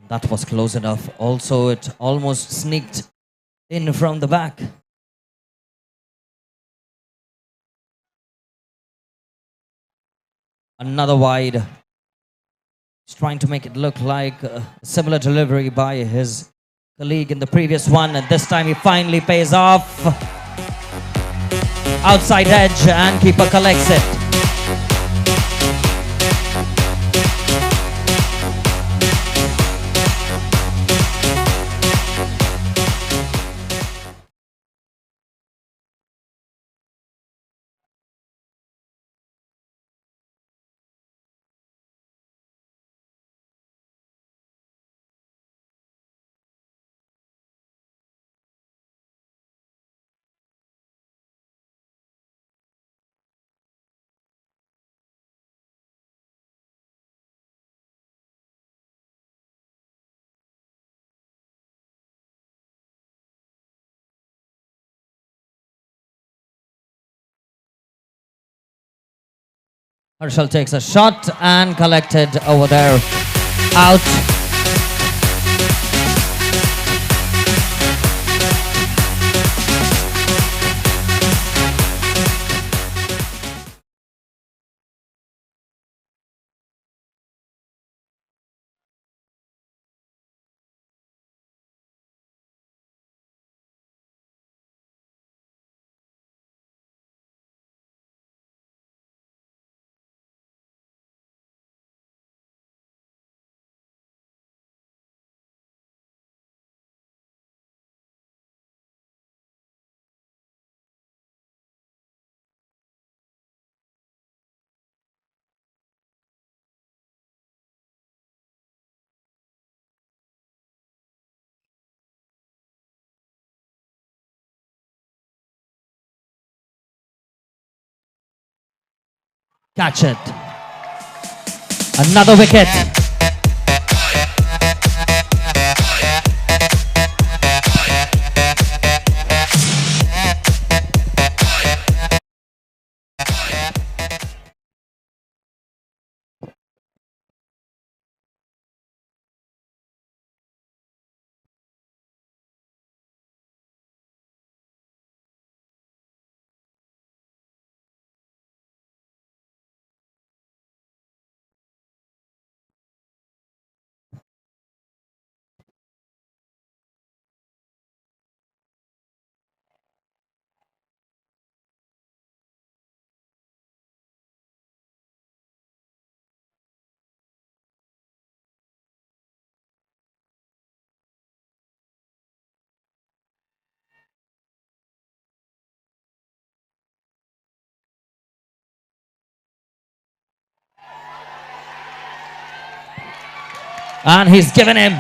[SPEAKER 1] That was close enough. Also, it almost sneaked in from the back. Another wide. He's trying to make it look like a similar delivery by his colleague in the previous one, and this time he finally pays off. Outside edge, and keeper collects it. Marshall takes a shot and collected over there. Out. Catch it. Another wicket. And he's given him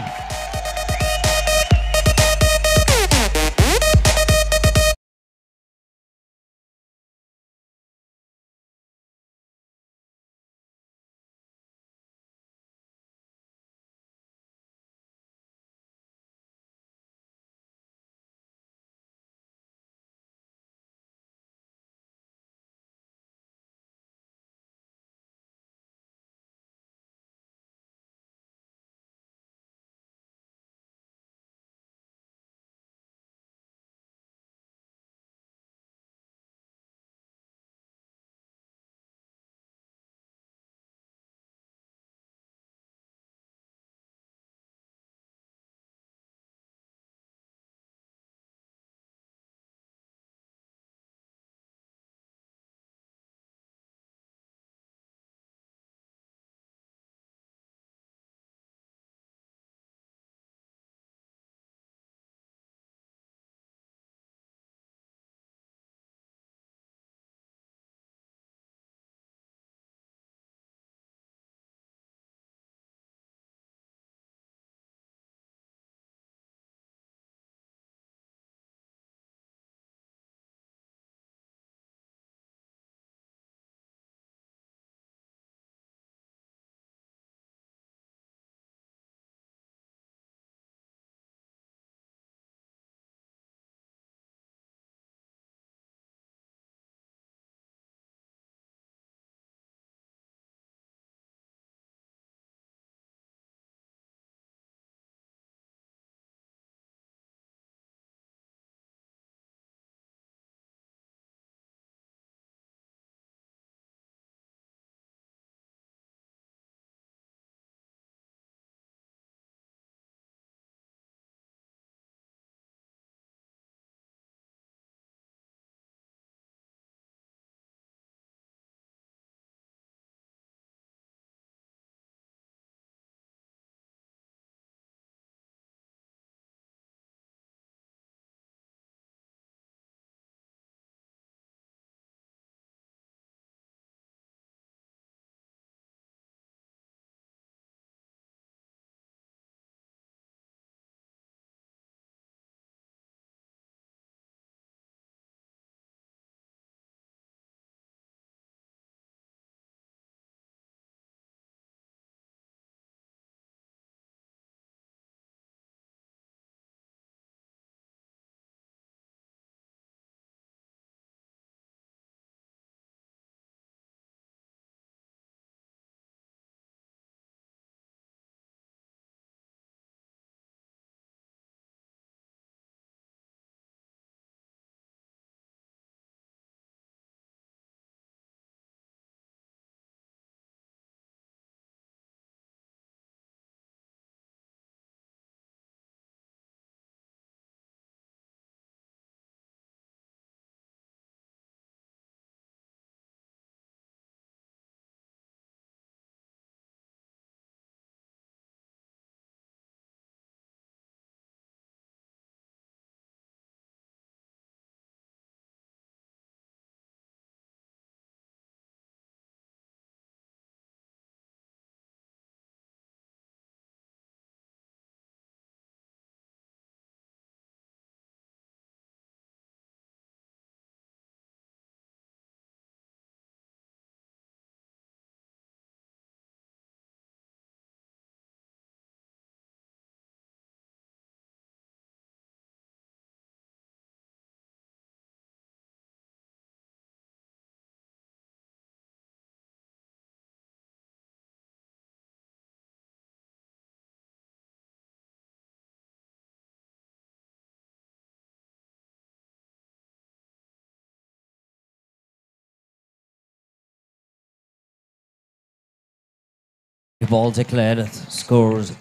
[SPEAKER 1] Ball declared. Scores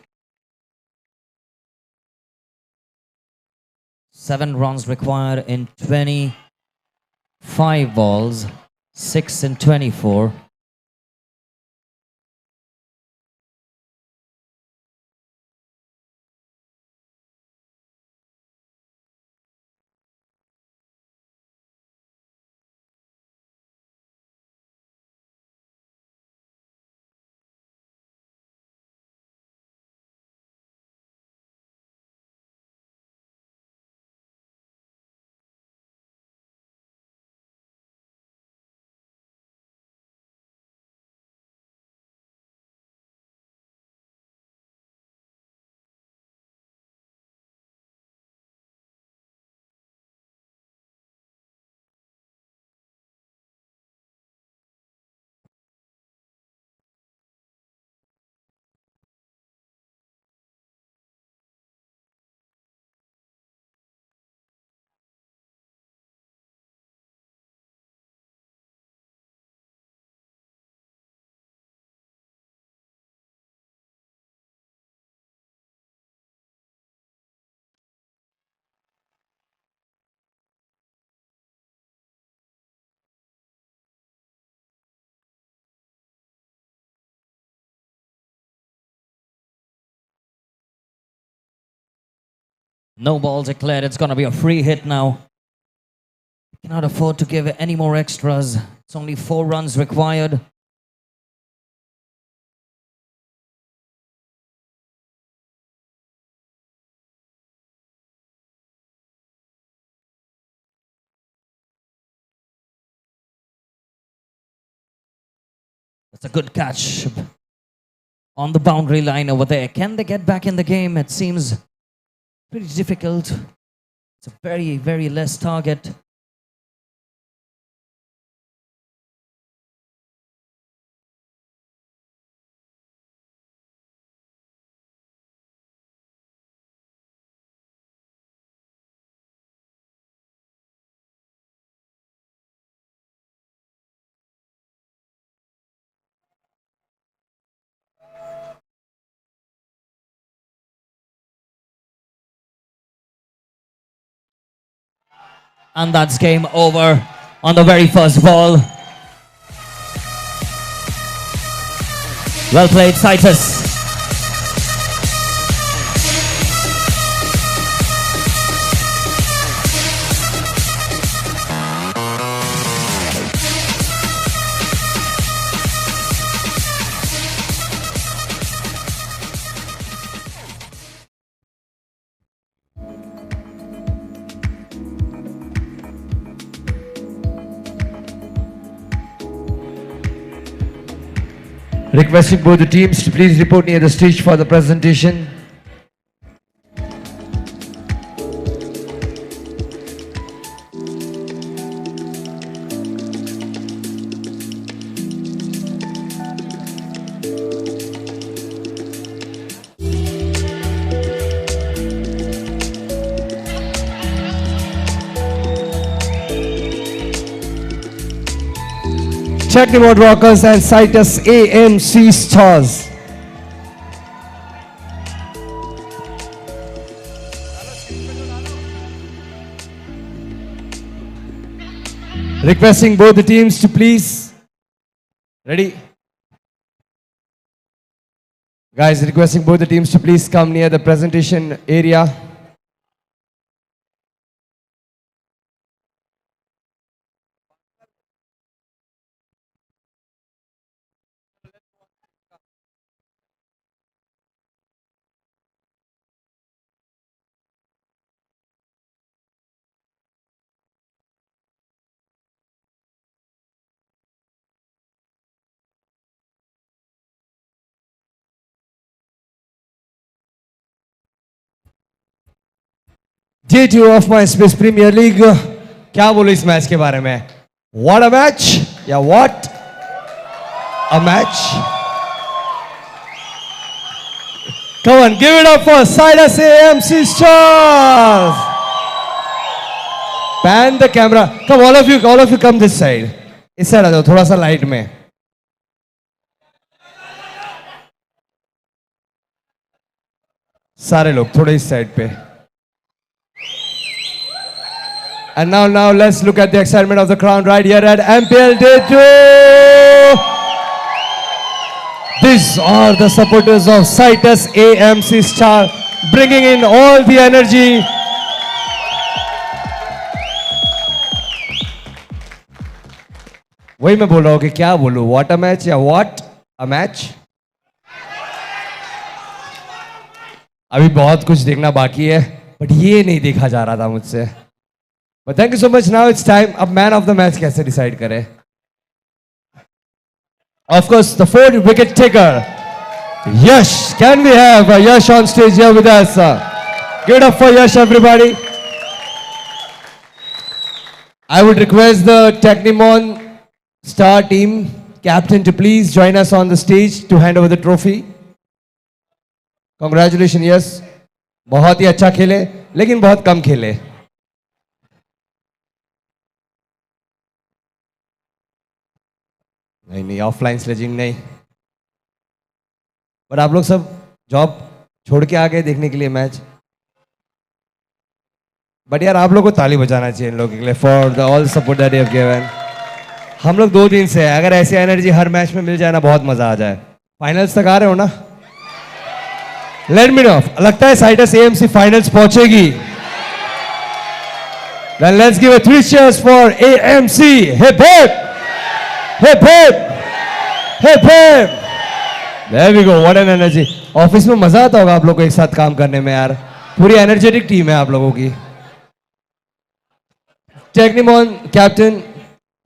[SPEAKER 1] 7 runs required in 25 balls, 6 in 24. No ball declared. It's going to be a free hit now. Cannot afford to give any more extras. It's only 4 runs required. That's a good catch on the boundary line over there. Can they get back in the game? It seems pretty difficult. It's a very, very less target. And that's game over on the very first ball. Well played, Citus.
[SPEAKER 2] Requesting both the teams to please report near the stage for the presentation. Check the board rockers and Citus AMC stars. Requesting both the teams to please. Ready? Guys, requesting both the teams to please come near the presentation area. Day 2 of MINDSPACE Premier League. क्या बोलो इस match के बारे में? What a match! या what a match! Come on, give it up for Citus AMC stars. Pan the camera. Come, all of you come this side. इस side आ जाओ थोड़ा सा लाइट में. सारे लोग थोड़े इस साइड पे. And now let's look at the excitement of the crowd right here at MPL Day 2. These are the supporters of Citus AMC Star, bringing in all the energy. वही मैं बोल रहा हूँ कि क्या बोलूँ, what a match या what a match. अभी बहुत कुछ देखना बाकी है, but ये नहीं देखा जा रहा था मुझसे. But thank you so much. Now it's time. अब man of the match कैसे decide करें? Of course, the 4-wicket taker, Yash. Can we have Yash on stage here with us? Give it up for Yash, everybody. I would request the Technimon Star team captain to please join us on the stage to hand over the trophy. Congratulations, Yash. बहुत ही अच्छा खेले, लेकिन बहुत कम खेले. नहीं offline sledging नहीं. पर आप लोग सब जॉब छोड़ के आ गए देखने के लिए मैच. बट यार आप लोग को ताली बजाना चाहिए इन लोगों के लिए for the all support that you have given. हम लोग 2 दिन से, अगर ऐसी एनर्जी हर मैच में मिल जाए ना, बहुत मजा आ जाए. फाइनल्स तक आ रहे हो ना? Let me know. लगता है साइटस एएमसी फाइनल्स पहुंचेगी. Then let's give a 3 cheers for AMC. Hip hip! Hip hip! Hip hip! There we go. What an energy. Office में मजा आता होगा आप लोग को एक साथ काम करने में यार. पूरी एनर्जेटिक टीम है आप लोगों की. Technimon captain.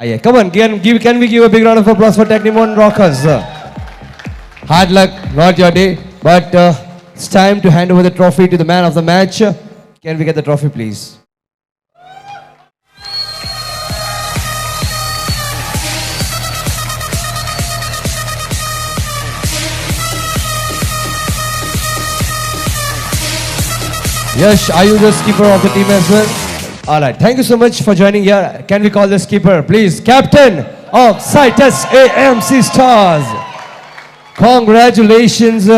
[SPEAKER 2] आइए, come on. Can we give a big round of applause for Technimon Rockers? Hard luck, not your day, but it's time to hand over the trophy to the man of the match. Can we get the trophy, please? Yash, are you the skipper of the team as well? All right. Thank you so much for joining here. Can we call the skipper, please? Captain of Citus AMC Stars. Congratulations.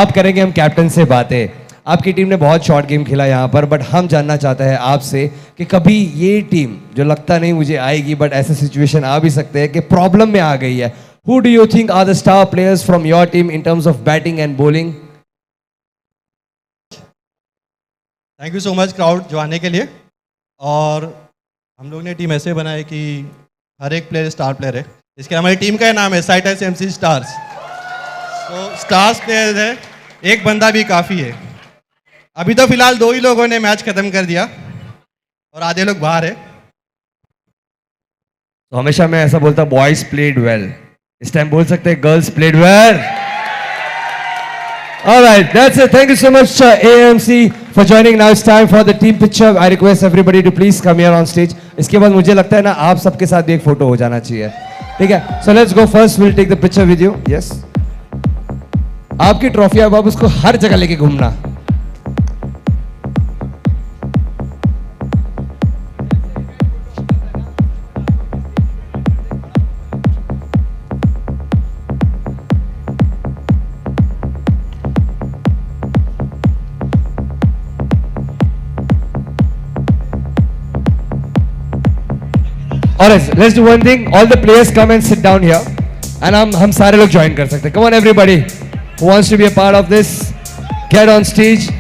[SPEAKER 2] अब करेंगे हम captain से बातें. आपकी team ने बहुत short game खेला यहाँ पर, बट हम जानना चाहते हैं आपसे कि कभी ये टीम जो लगता नहीं मुझे आएगी, बट ऐसे सिचुएशन आ भी सकते हैं कि प्रॉब्लम में आ गई है. Who do you think are the star players from your team in terms of batting and bowling?
[SPEAKER 7] Thank you so much crowd जो आने के लिए. और हम लोग ने टीम ऐसे बनाई कि हर एक प्लेयर स्टार प्लेयर है. इसके हमारी टीम का नाम है साइटस एमसी स्टार्स. तो स्टार्स प्लेयर है, एक बंदा भी काफ़ी है. अभी तो फिलहाल 2 ही लोगों ने मैच खत्म कर दिया और आधे लोग बाहर है.
[SPEAKER 2] तो हमेशा मैं ऐसा बोलता बॉयज प्लेड वेल. इस टाइम बोल सकते हैं girls played well. All right, that's it. Thank you so much, AMC, for joining. Now it's time for the team picture. I request everybody to please come here on stage. इसके बाद मुझे लगता है ना आप सबके साथ भी एक फोटो हो जाना चाहिए. ठीक है? So let's go first. We'll take the picture with you. Yes. आपकी ट्रॉफी अब आप उसको हर जगह लेके घूमना. Alright, let's do one thing. All the players come and sit down here, and हम सारे लोग join कर सकते हैं. Come on, everybody who wants to be a part of this, get on stage.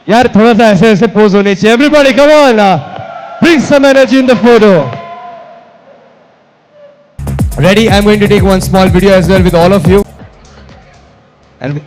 [SPEAKER 2] यार थोड़ा सा ऐसे ऐसे पोज होने चाहिए. Everybody, come on, bring some energy in the photo. Ready? I'm going to take one small video as well with all of you. And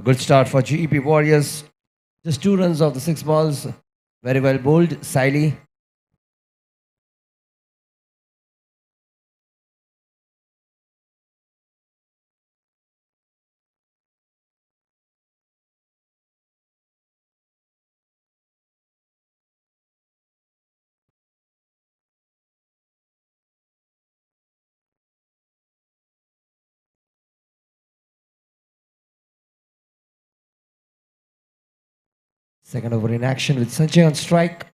[SPEAKER 2] A good start for GEP Warriors. Just 2 runs of the 6 balls. Very well bowled, Siley. Second over in action with Sanjay on strike.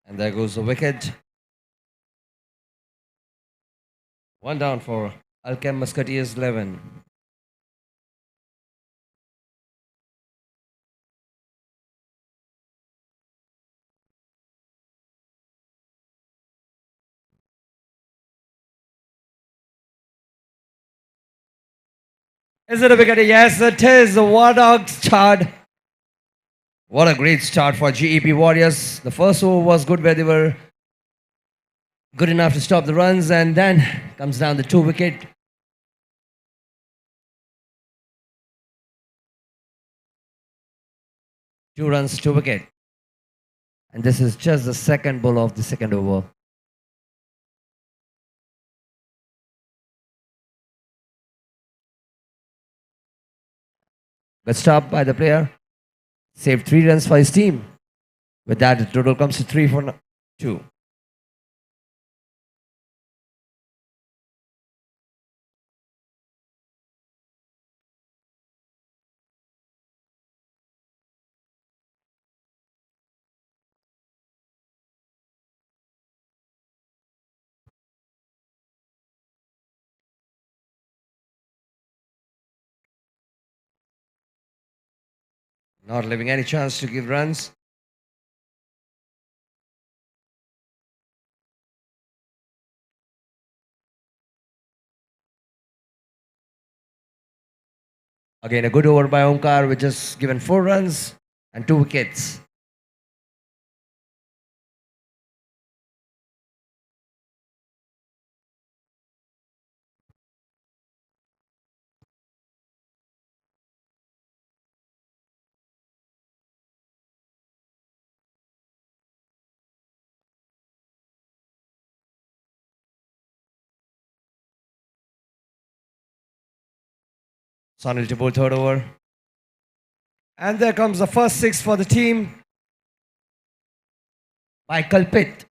[SPEAKER 2] And there goes the wicket. 1 down for Alkem Musketeers 11. Is it a wicket? Yes, it is. The War Dogs start. What a great start for GEP Warriors. The first over was good where they were good enough to stop the runs, and then comes down the 2 wicket. Two runs, 2 wicket. And this is just the second ball of the second over. Good stop by the player. Saved 3 runs for his team. With that, the total comes to 3 for 2. Not leaving any chance to give runs. Again, a good over by Omkar, which has given 4 runs and 2 wickets. Sunil to bowl 3rd over. And there comes the first 6 for the team by Kalpit.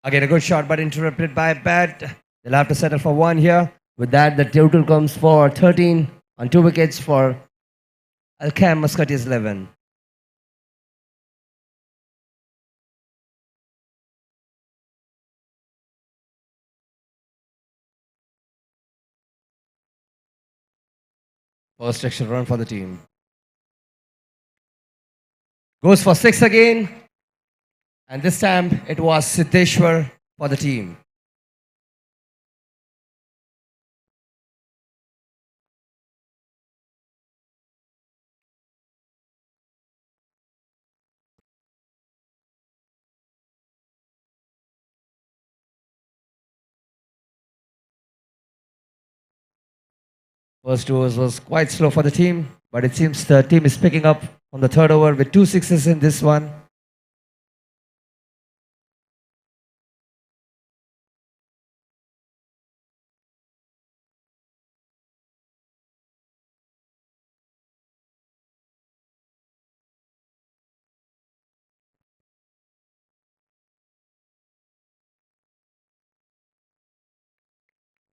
[SPEAKER 2] Again, a good shot, but interrupted by a bat. They'll have to settle for 1 here. With that, the total comes for 13 on 2 wickets for Alkem Musketeers 11. First extra run for the team. Goes for 6 again. And this time it was Siddheshwar for the team. First overs was quite slow for the team, but it seems the team is picking up on the 3rd over with 2 sixes in this one.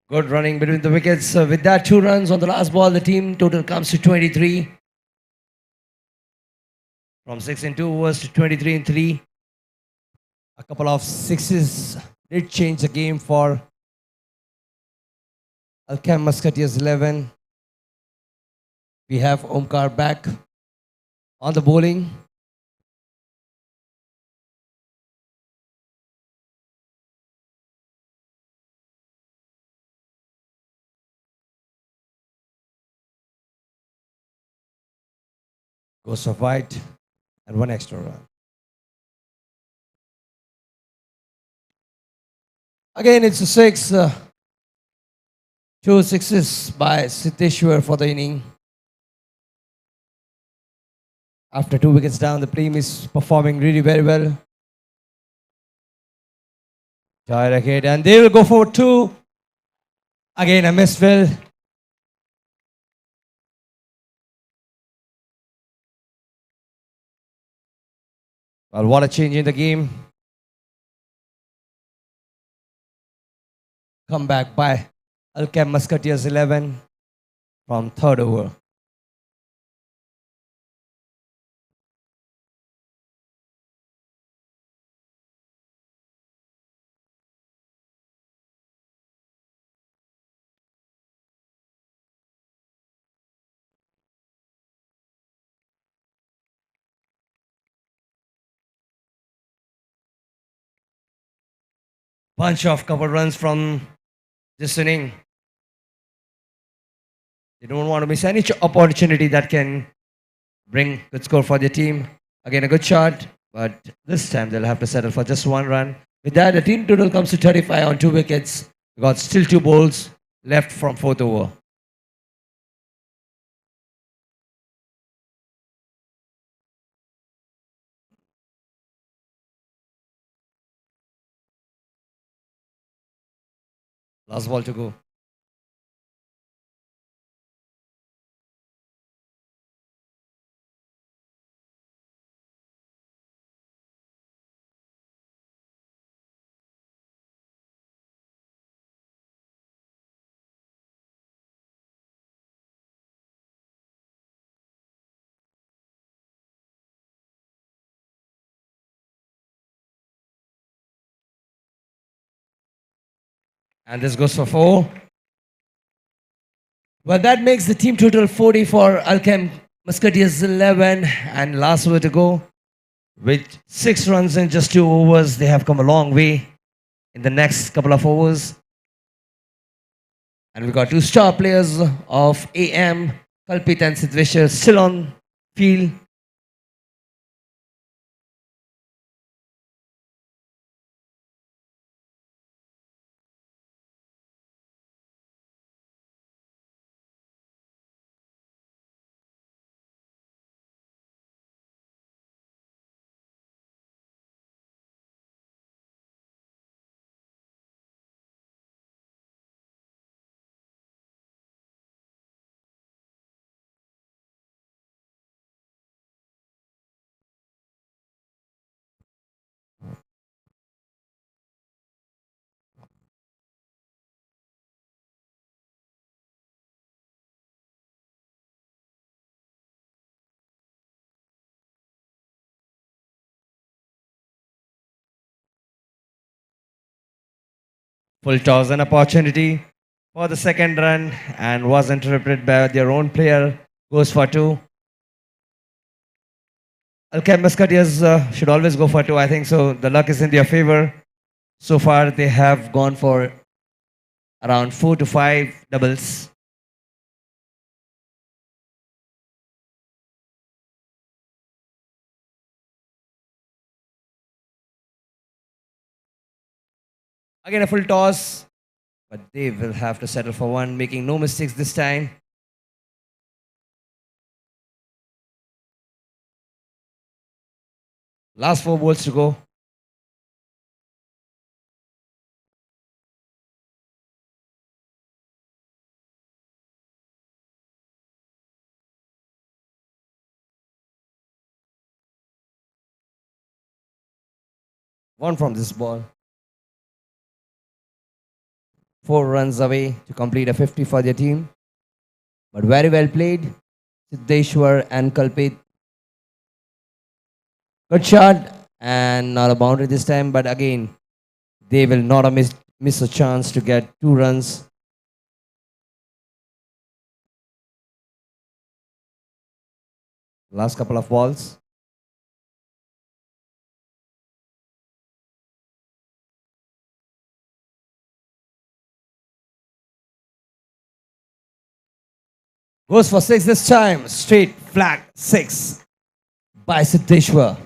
[SPEAKER 2] Good running between the wickets. With that, 2 runs on the last ball, the team total comes to 23. From 6 in 2 overs to 23 in 3. A couple of sixes did change the game for Alkem Musketeers 11. We have Omkar back on the bowling. Goes for wide and one extra run. Again, it's a 6. 2 sixes by Siteshwar for the inning. After 2 wickets down, the team is performing really very well. Tired ahead, and they will go for 2. Again, a miss fill. Well, what a change in the game. Come back by Alkem Musketeers 11 from third over. Bunch of couple runs from this inning. They don't want to miss any opportunity that can bring good score for their team. Again, a good shot, but this time they'll have to settle for just 1 run. With that, the team total comes to 35 on 2 wickets. We got still 2 balls left from fourth over. Last ball to go. And this goes for 4. Well, that makes the team total 40 for Alkem Musketeers 11. And last over to go. With 6 runs in just 2 overs, they have come a long way in the next couple of overs. And we got 2 star players of AM, Kalpit and Sidveshwar still on field. Full toss, an opportunity for the second run, and was interrupted by their own player. Goes for 2. Alkem Musketeers should always go for 2, I think so. The luck is in their favor. So far, they have gone for around 4 to 5 doubles. Again, a full toss, but they will have to settle for 1, making no mistakes this time. Last 4 balls to go. One from this ball. 4 runs away to complete a 50 for their team. But very well played, Siddeshwar and Kalpit. Good shot, and not a boundary this time, but again, they will not have miss a chance to get 2 runs. Last couple of balls. Goes for 6 this time. Straight flag 6. by Siddeshwar.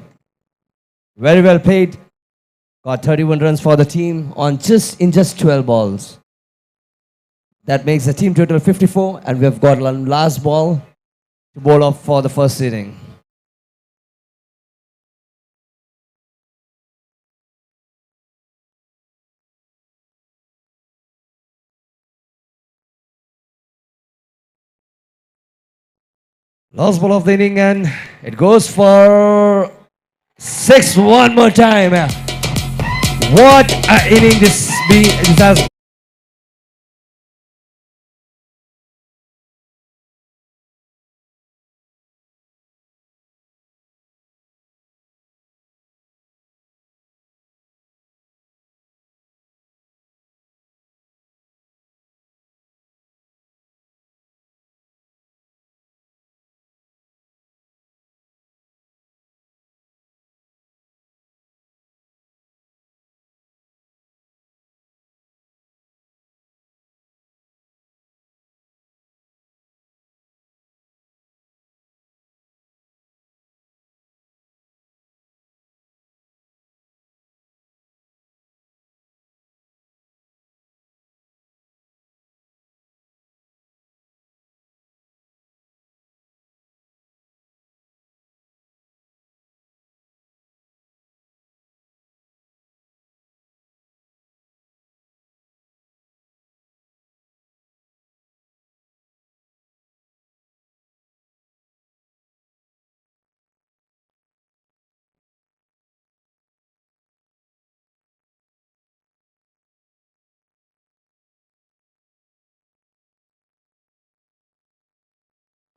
[SPEAKER 2] Very well played. Got 31 runs for the team on just 12 balls. That makes the team total 54, and we've got one last ball to bowl off for the first inning. Last ball of the inning, and it goes for 6 one more time. What an inning this has.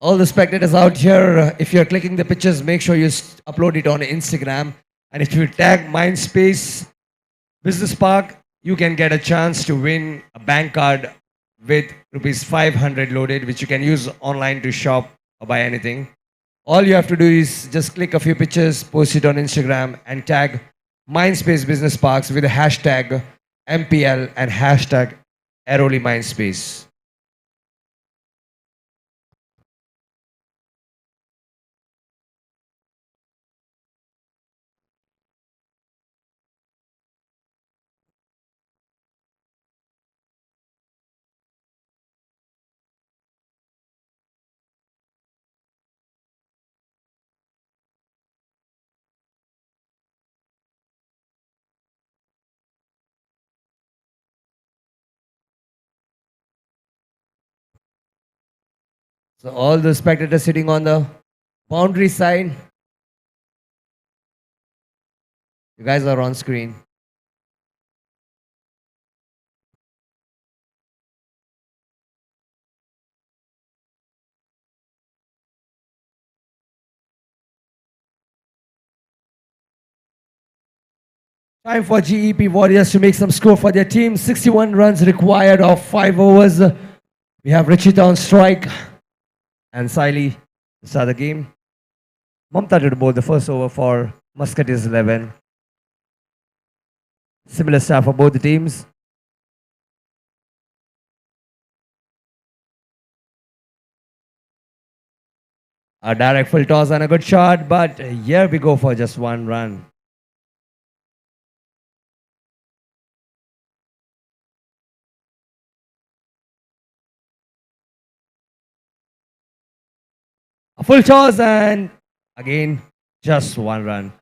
[SPEAKER 2] All the spectators out here, if you're clicking the pictures, make sure you upload it on Instagram. And if you tag MINDSPACE Business Park, you can get a chance to win a bank card with rupees 500 loaded, which you can use online to shop or buy anything. All you have to do is just click a few pictures, post it on Instagram, and tag MINDSPACE Business Parks with the hashtag MPL and hashtag Airoli MINDSPACE. So all the spectators sitting on the boundary side, you guys are on screen. Time for GEP Warriors to make some score for their team. 61 runs required of 5 overs. We have Richita on strike and Siley to start the game. Mamta to bowl the first over for Musketeers 11. Similar start for both the teams. A direct full toss and a good shot, but here we go for just 1 run. A full toss and again just 1 run.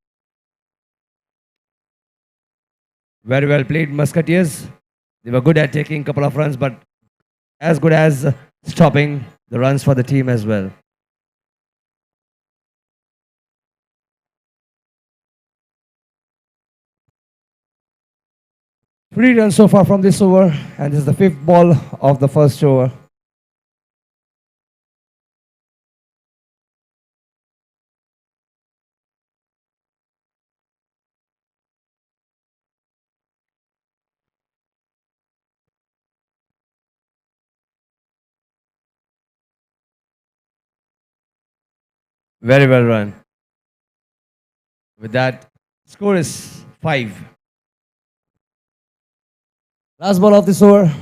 [SPEAKER 2] Very well played, Musketeers. They were good at taking a couple of runs, but as good as stopping the runs for the team as well. Three runs so far from this over, and this is the 5th ball of the first over. Very well run. With that, score is 5. Last ball of this over.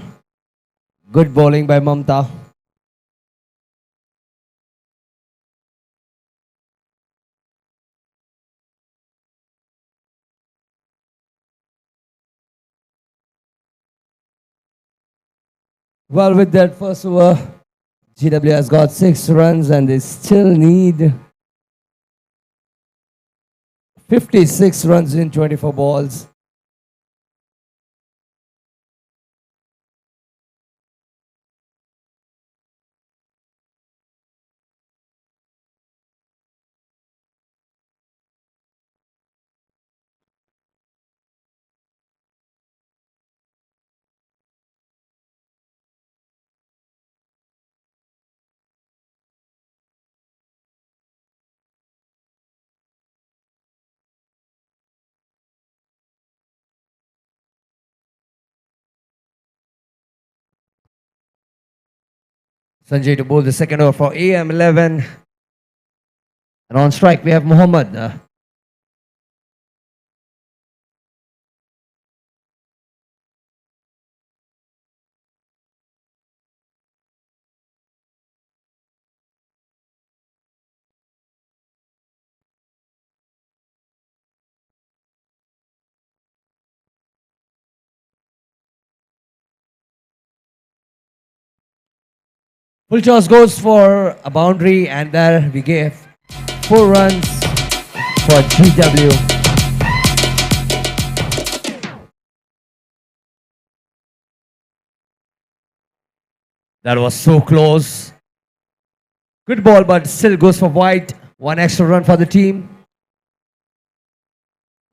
[SPEAKER 2] Good bowling by Mamta. Well, with that first over, GW has got 6 runs and they still need 56 runs in 24 balls. Sanjay to bowl the second over for AM11. And on strike, we have Muhammad. Full toss goes for a boundary, and there we gave 4 runs for GW. That was so close. Good ball, but still goes for wide. 1 extra run for the team.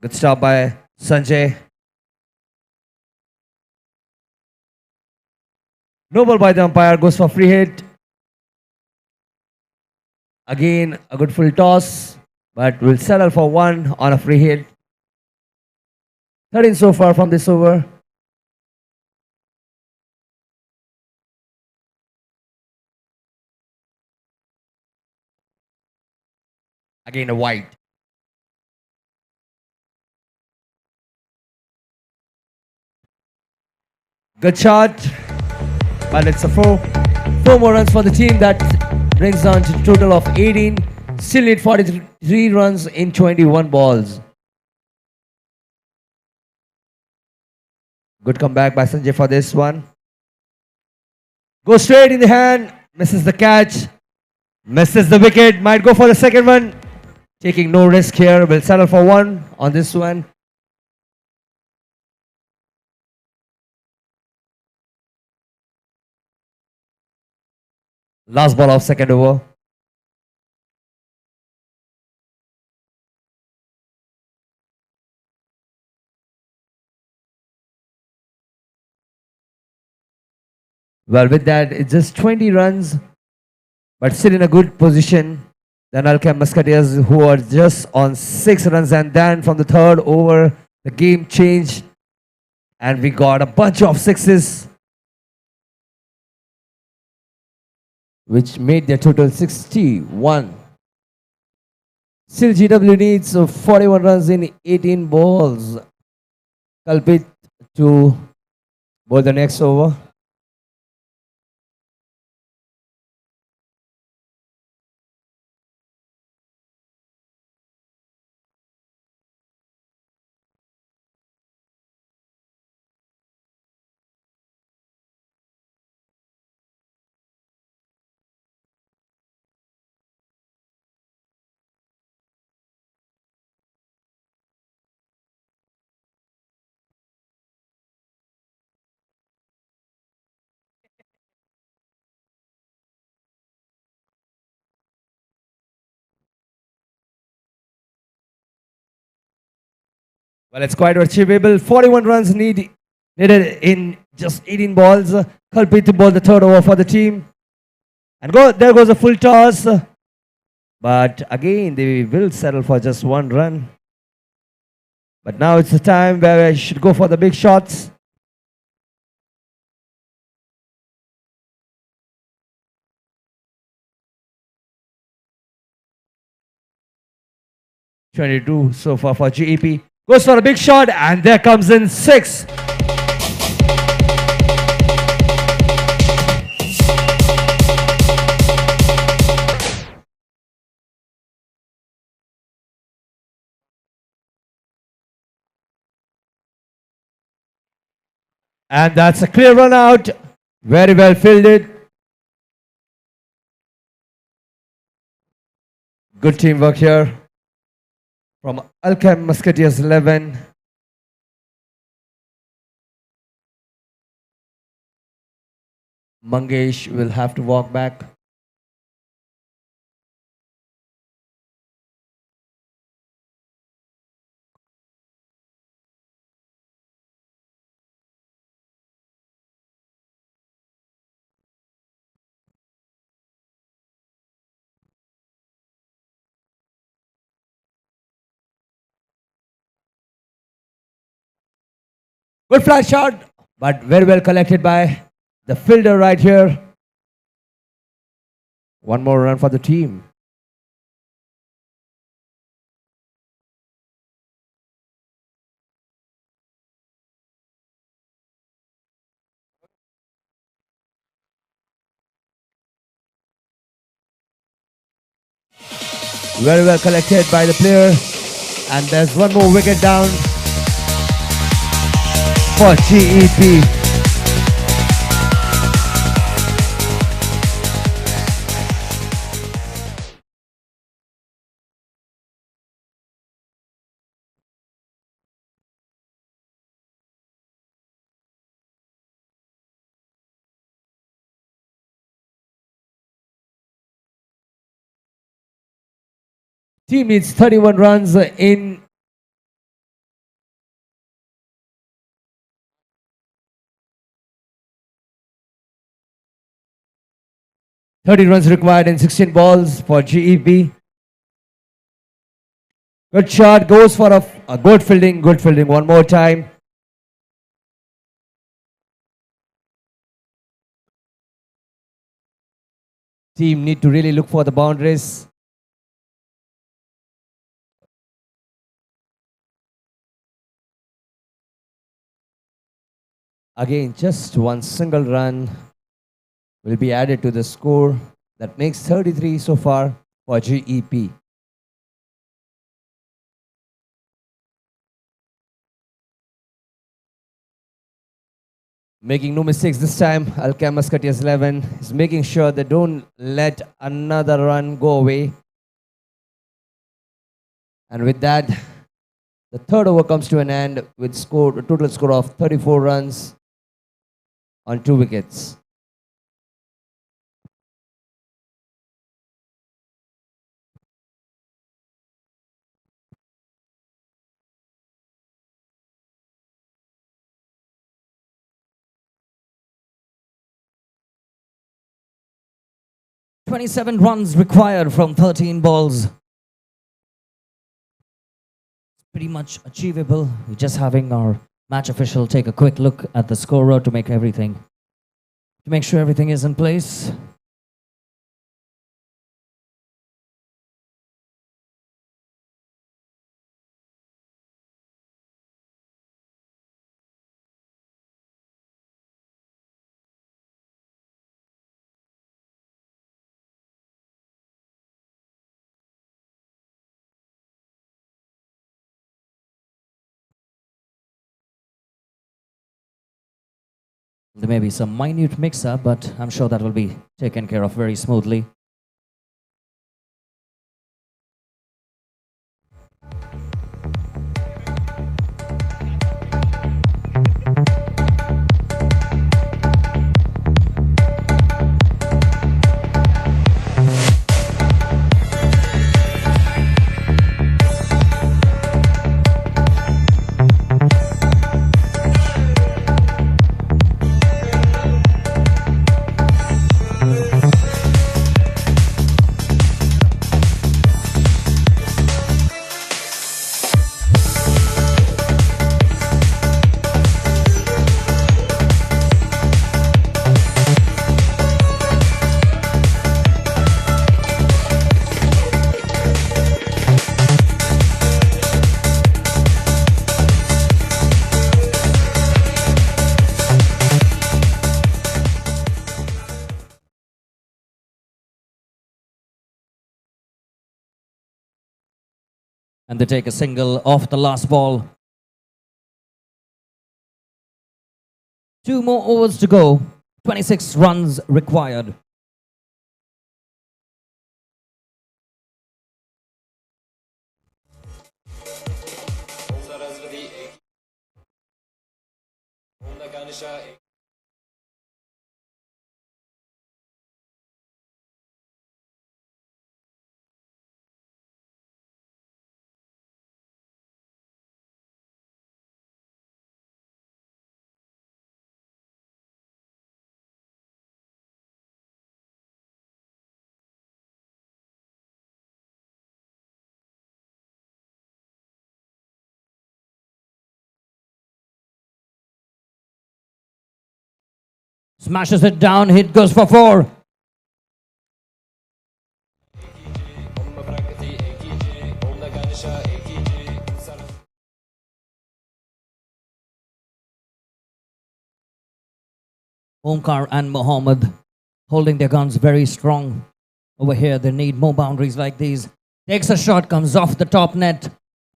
[SPEAKER 2] Good stop by Sanjay. No ball by the umpire, goes for free hit. Again, a good full toss, but we'll settle for 1 on a free hit. 13 so far from this over. Again, a wide. Good shot, but it's a 4. 4 more runs for the team. That brings down to a total of 18. Still need 43 runs in 21 balls. Good comeback by Sanjay for this one. Goes straight in the hand, misses the catch, misses the wicket, might go for the second one. Taking no risk here, will settle for 1 on this one. Last ball of second over. Well, with that, it's just 20 runs, but still in a good position. Then Alkem Musketeers, who are just on 6 runs, and then from the third over, the game changed, and we got a bunch of 6s, which made their total 61. Still, GW needs 41 runs in 18 balls. Kalpit to bowl the next over. Well, it's quite achievable. 41 runs needed in just 18 balls. Kalpit to bowl the third over for the team. And there goes a full toss. But again, they will settle for just 1 run. But now it's the time where I should go for the big shots. $22 so far for GEP. Goes for a big shot, and there comes in 6. And that's a clear run out. Very well fielded. Good teamwork here from Alkem Musketeers 11. Mangesh will have to walk back. Good flat shot, but very well collected by the fielder right here. One more run for the team. Very well collected by the player. And there's one more wicket down for GEP. Team needs 31 runs in 30 runs required in 16 balls for GEP. Good shot, goes for a good fielding one more time. Team need to really look for the boundaries. Again, just one single run will be added to the score. That makes 33 so far for GEP. Making no mistakes this time, Alkem Musketeers 11 is making sure they don't let another run go away. And with that, the third over comes to an end with a total score of 34 runs on 2 wickets.
[SPEAKER 1] "27 runs required from 13 balls. Pretty much achievable. We're just having our match official take a quick look at the scorer to make sure everything is in place. There may be some minute mix-up, but I'm sure that will be taken care of very smoothly. And they take a single off the last ball. 2 more overs to go 26 runs required. Smashes it down, hit goes for 4. Omkar and Mohammed holding their guns very strong. Over here, they need more boundaries like these. Takes a shot, comes off the top net.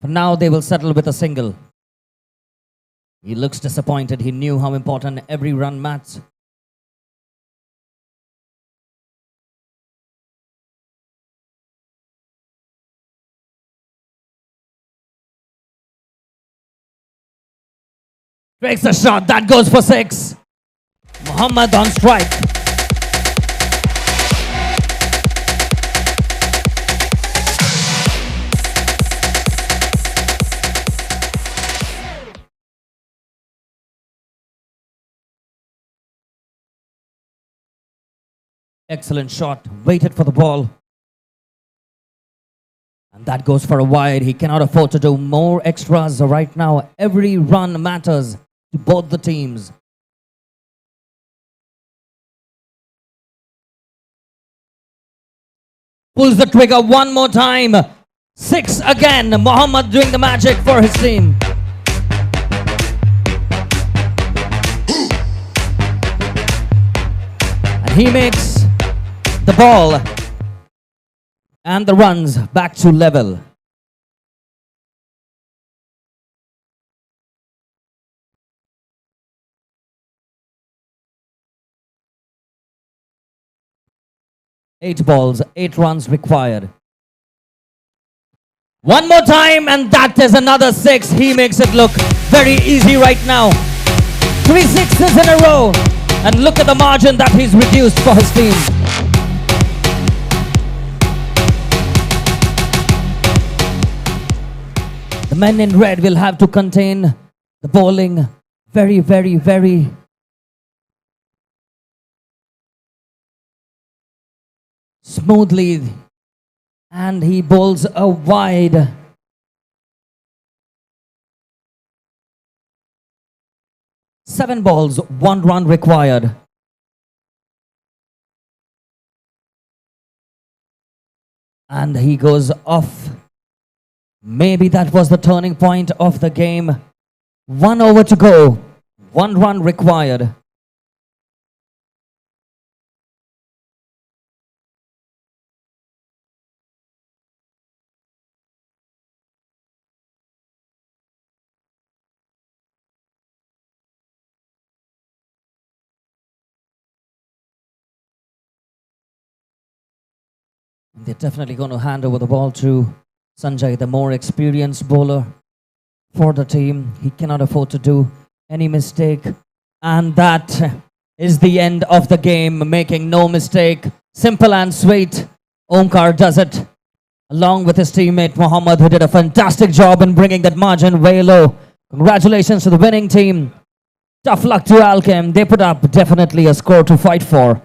[SPEAKER 1] For now, they will settle with a single. He looks disappointed. He knew how important every run matters. Takes a shot, that goes for 6. Mohammed on strike. Excellent shot, waited for the ball. And that goes for a wide. He cannot afford to do more extras right now. Every run matters to both the teams. Pulls the trigger one more time. 6 again. Mohammed doing the magic for his team. And he makes the ball and the runs back to level. Eight balls, 8 runs required. One more time, and that is another 6. He makes it look very easy right now. 3 sixes in a row. And look at the margin that he's reduced for his team. The men in red will have to contain the bowling very, very, very smoothly. And he bowls a wide. Seven balls, 1 run required. And he goes off. Maybe that was the turning point of the game. 1 over to go. 1 run required. They're definitely going to hand over the ball to Sanjay, the more experienced bowler for the team. He cannot afford to do any mistake. And that is the end of the game, making no mistake. Simple and sweet. Omkar does it along with his teammate Mohammed, who did a fantastic job in bringing that margin way low. Congratulations to the winning team. Tough luck to Alkem. They put up definitely a score to fight for.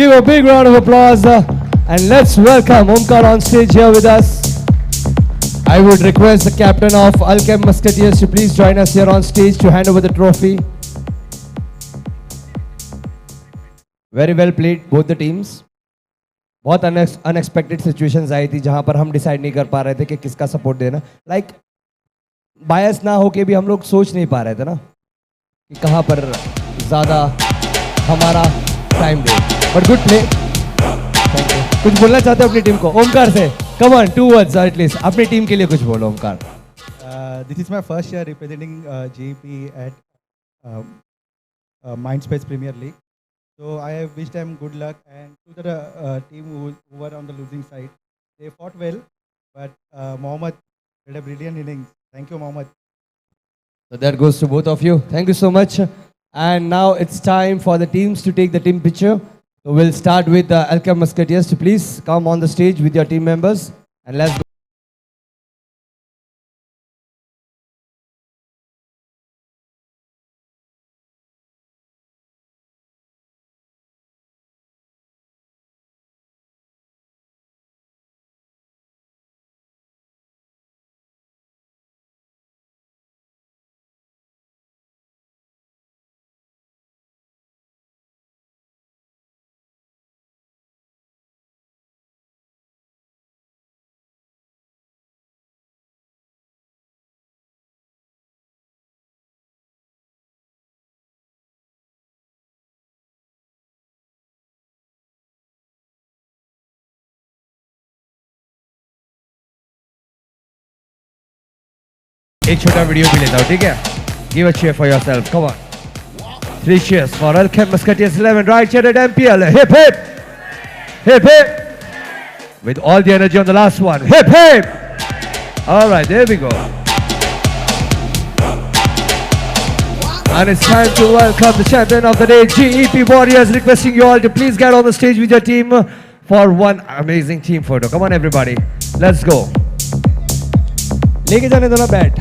[SPEAKER 2] Give a big round of applause and let's welcome Omkar on stage here with us. I would request the captain of Alkem Musketeers to please join us here on stage to hand over the trophy. Very well played, both the teams. बहुत unexpected situations आई थी जहां पर हम decide नहीं कर पा रहे थे कि किसका सपोर्ट देना. लाइक बायस ना होके भी हम लोग सोच नहीं पा रहे थे ना कि कहां पर ज़्यादा हमारा time they. But good play. Thank you. कुछ बोलना चाहते हो अपनी टीम को? ओमकार से कम ऑन 2 words एटलीस्ट अपनी टीम के लिए कुछ बोलो Omkar.
[SPEAKER 14] This is my first year representing GEP at MINDSPACE Premier League. So I have wished them good luck, and to the team who were on the losing side, they fought well, but Mohammad did a brilliant innings. Thank you, Mohammad.
[SPEAKER 2] So that goes to both of you. Thank you so much. And now it's time for the teams to take the team picture. So we'll start with the Alkem Musketeers to please come on the stage with your team members and let's go. एक छोटा video भी लेता हूँ, ठीक है? Give a cheer for yourself. Come on. 3 cheers for Alkem Musketeers 11 right here at MPL. Hip hip, hip hip. With all the energy on the last one. Hip hip. All right, there we go. And it's time to welcome the champion of the day, GEP Warriors. Requesting you all to please get on the stage with your team for one amazing team photo. Come on, everybody. Let's go. लेके जाने दो ना bat.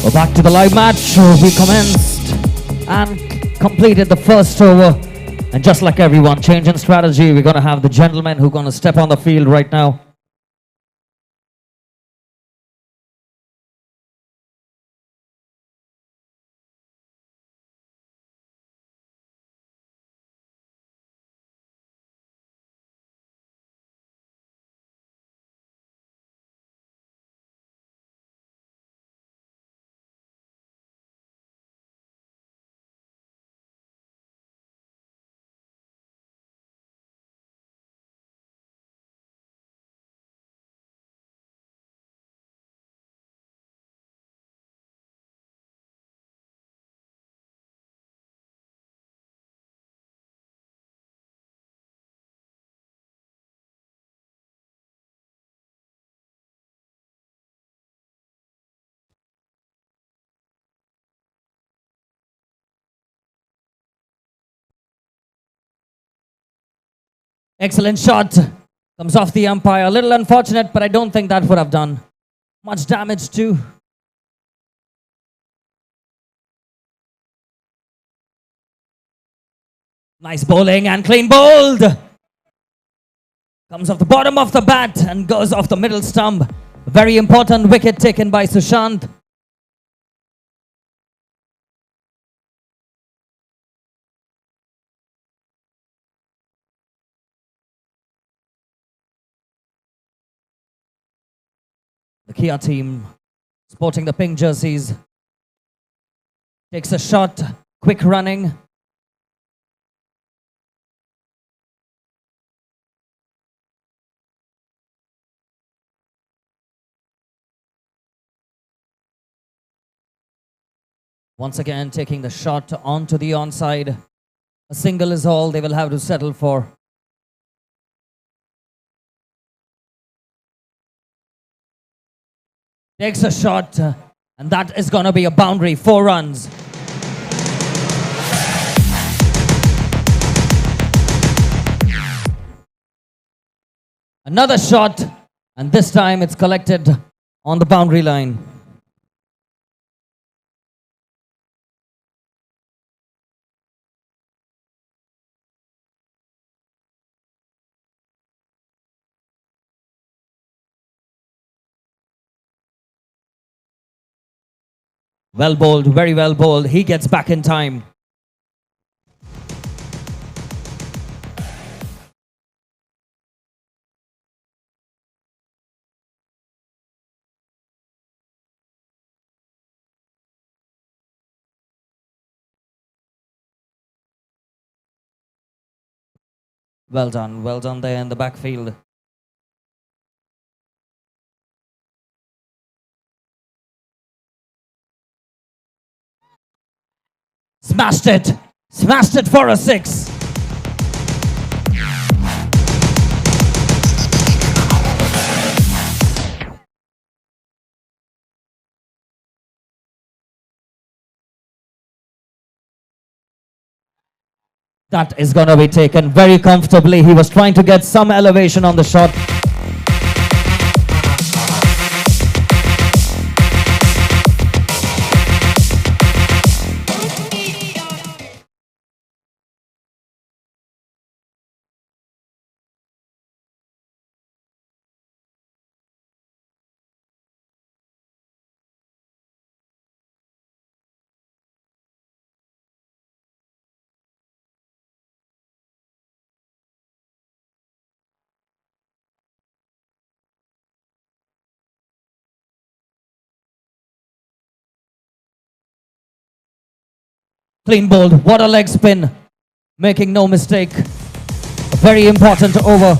[SPEAKER 1] We're back to the live match. We commenced and completed the first over. And just like everyone, changing strategy, we're going to have the gentlemen who are going to step on the field right now. Excellent shot. Comes off the umpire. A little unfortunate, but I don't think that would have done much damage too. Nice bowling and clean bowled. Comes off the bottom of the bat and goes off the middle stump. Very important wicket taken by Sushant. The Kia team, sporting the pink jerseys, takes a shot, quick running. Once again, taking the shot onto the onside. A single is all they will have to settle for. Takes a shot, and that is going to be a boundary, 4 runs. Another shot, And this time it's collected on the boundary line. Well bowled, very well bowled. He gets back in time. Well done there in the backfield. Smashed it for a 6. That is going to be taken very comfortably. He was trying to get some elevation on the shot. Clean bowled. What a leg spin. Making no mistake. A very important over.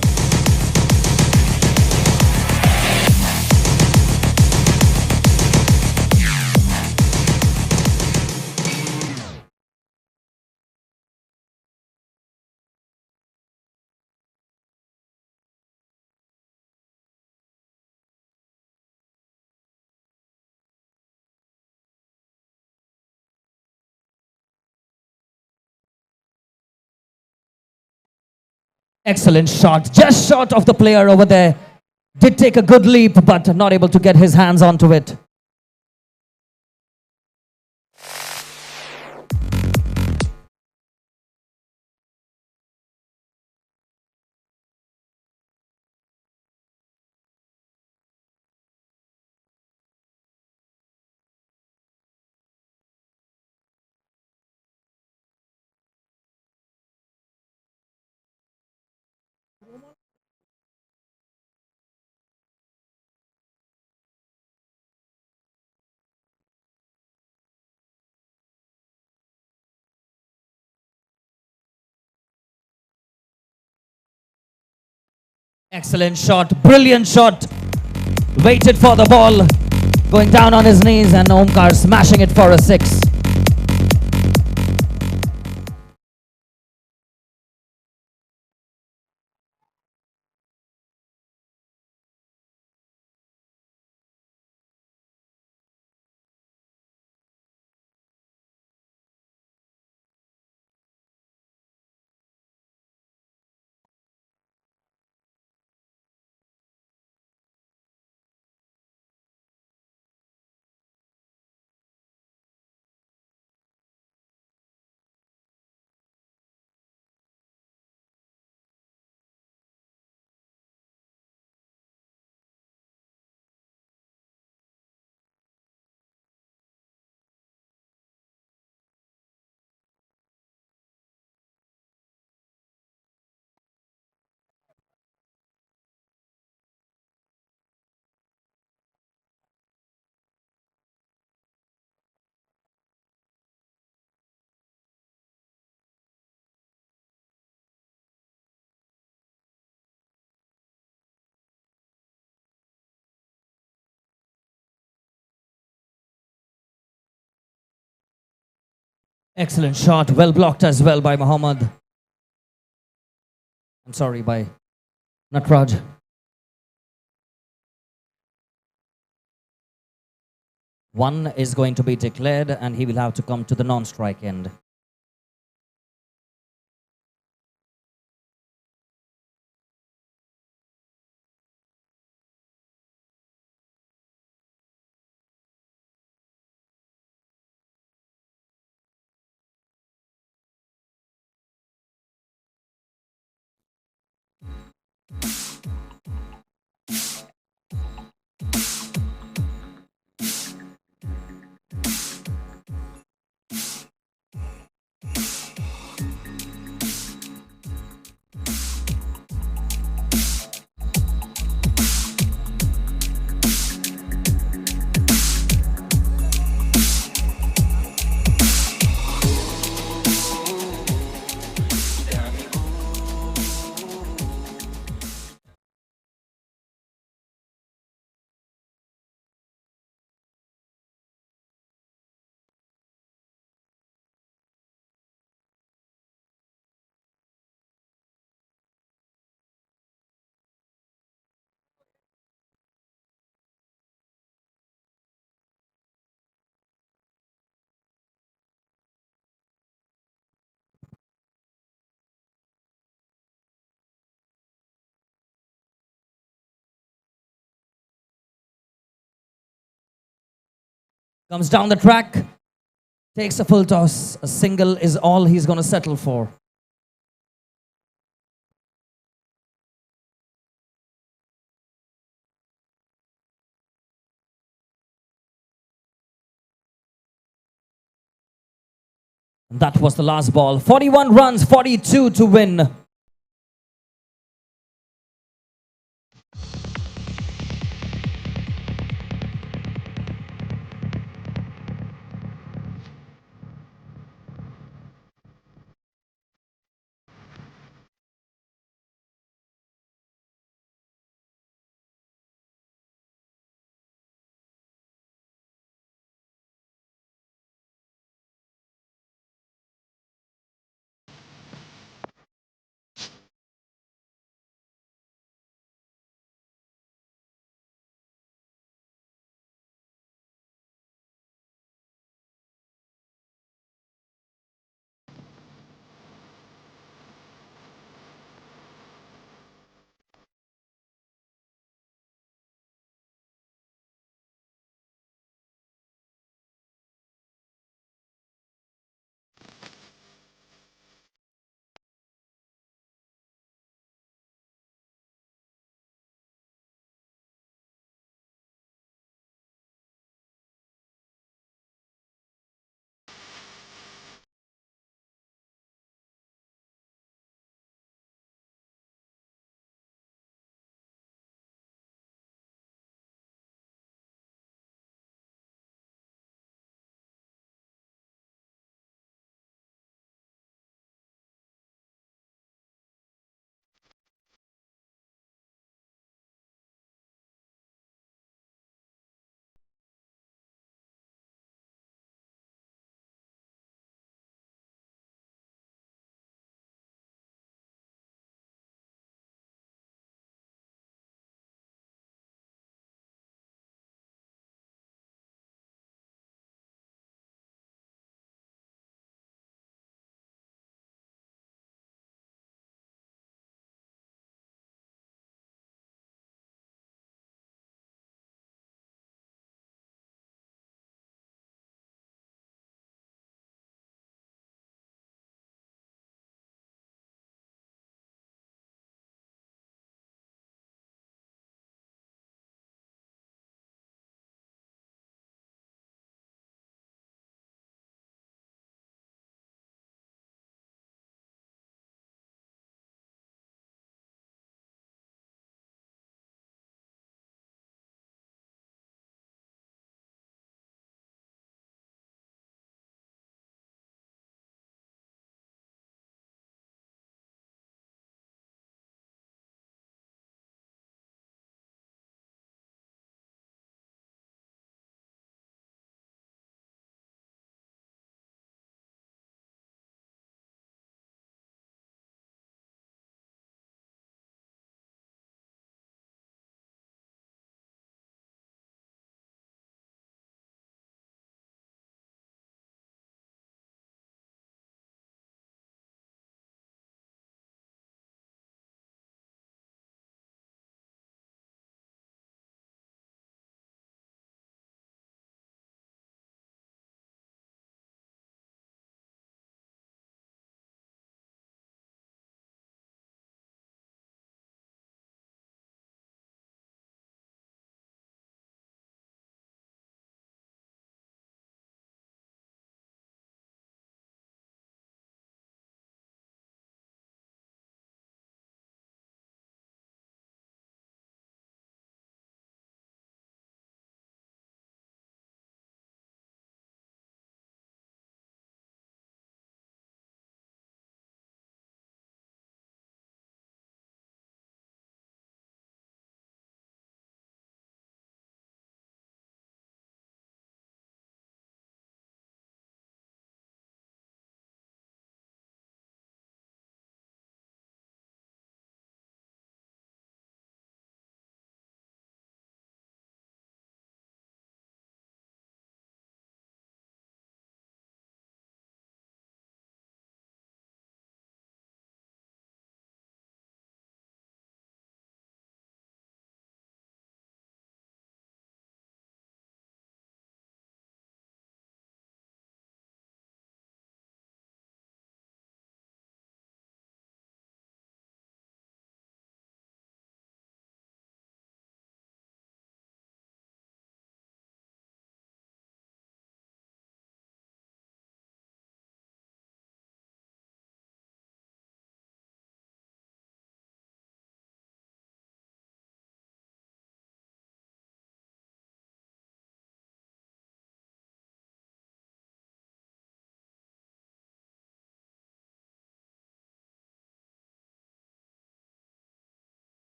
[SPEAKER 1] Excellent shot. Just short of the player over there. Did take a good leap, but not able to get his hands onto it. Excellent shot. Brilliant shot. Waited for the ball. Going down on his knees and Omkar smashing it for a 6. Excellent shot. Well blocked as well by Mohammad. I'm sorry, by Natraj. One is going to be declared and he will have to come to the non-strike end. Comes down the track, takes a full toss. A single is all he's going to settle for. And that was the last ball. 41 runs, 42 to win.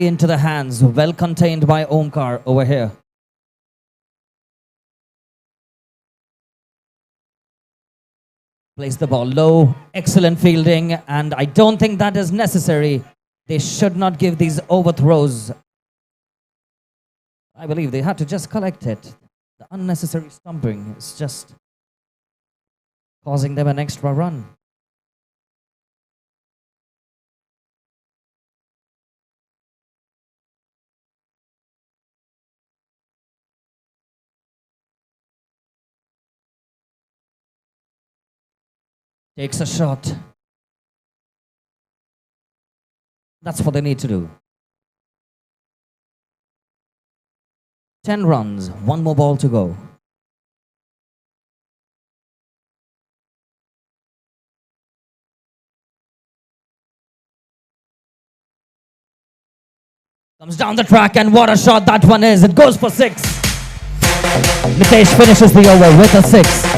[SPEAKER 1] into the hands, well contained by Omkar over here. Place the ball low, excellent fielding, and I don't think that is necessary. They should not give these overthrows. I believe they had to just collect it. The unnecessary stumping is just causing them an extra run. Takes a shot. That's what they need to do. 10 runs, one more ball to go. Comes down the track, and what a shot that one is. It goes for 6. Nitesh finishes the over with a 6.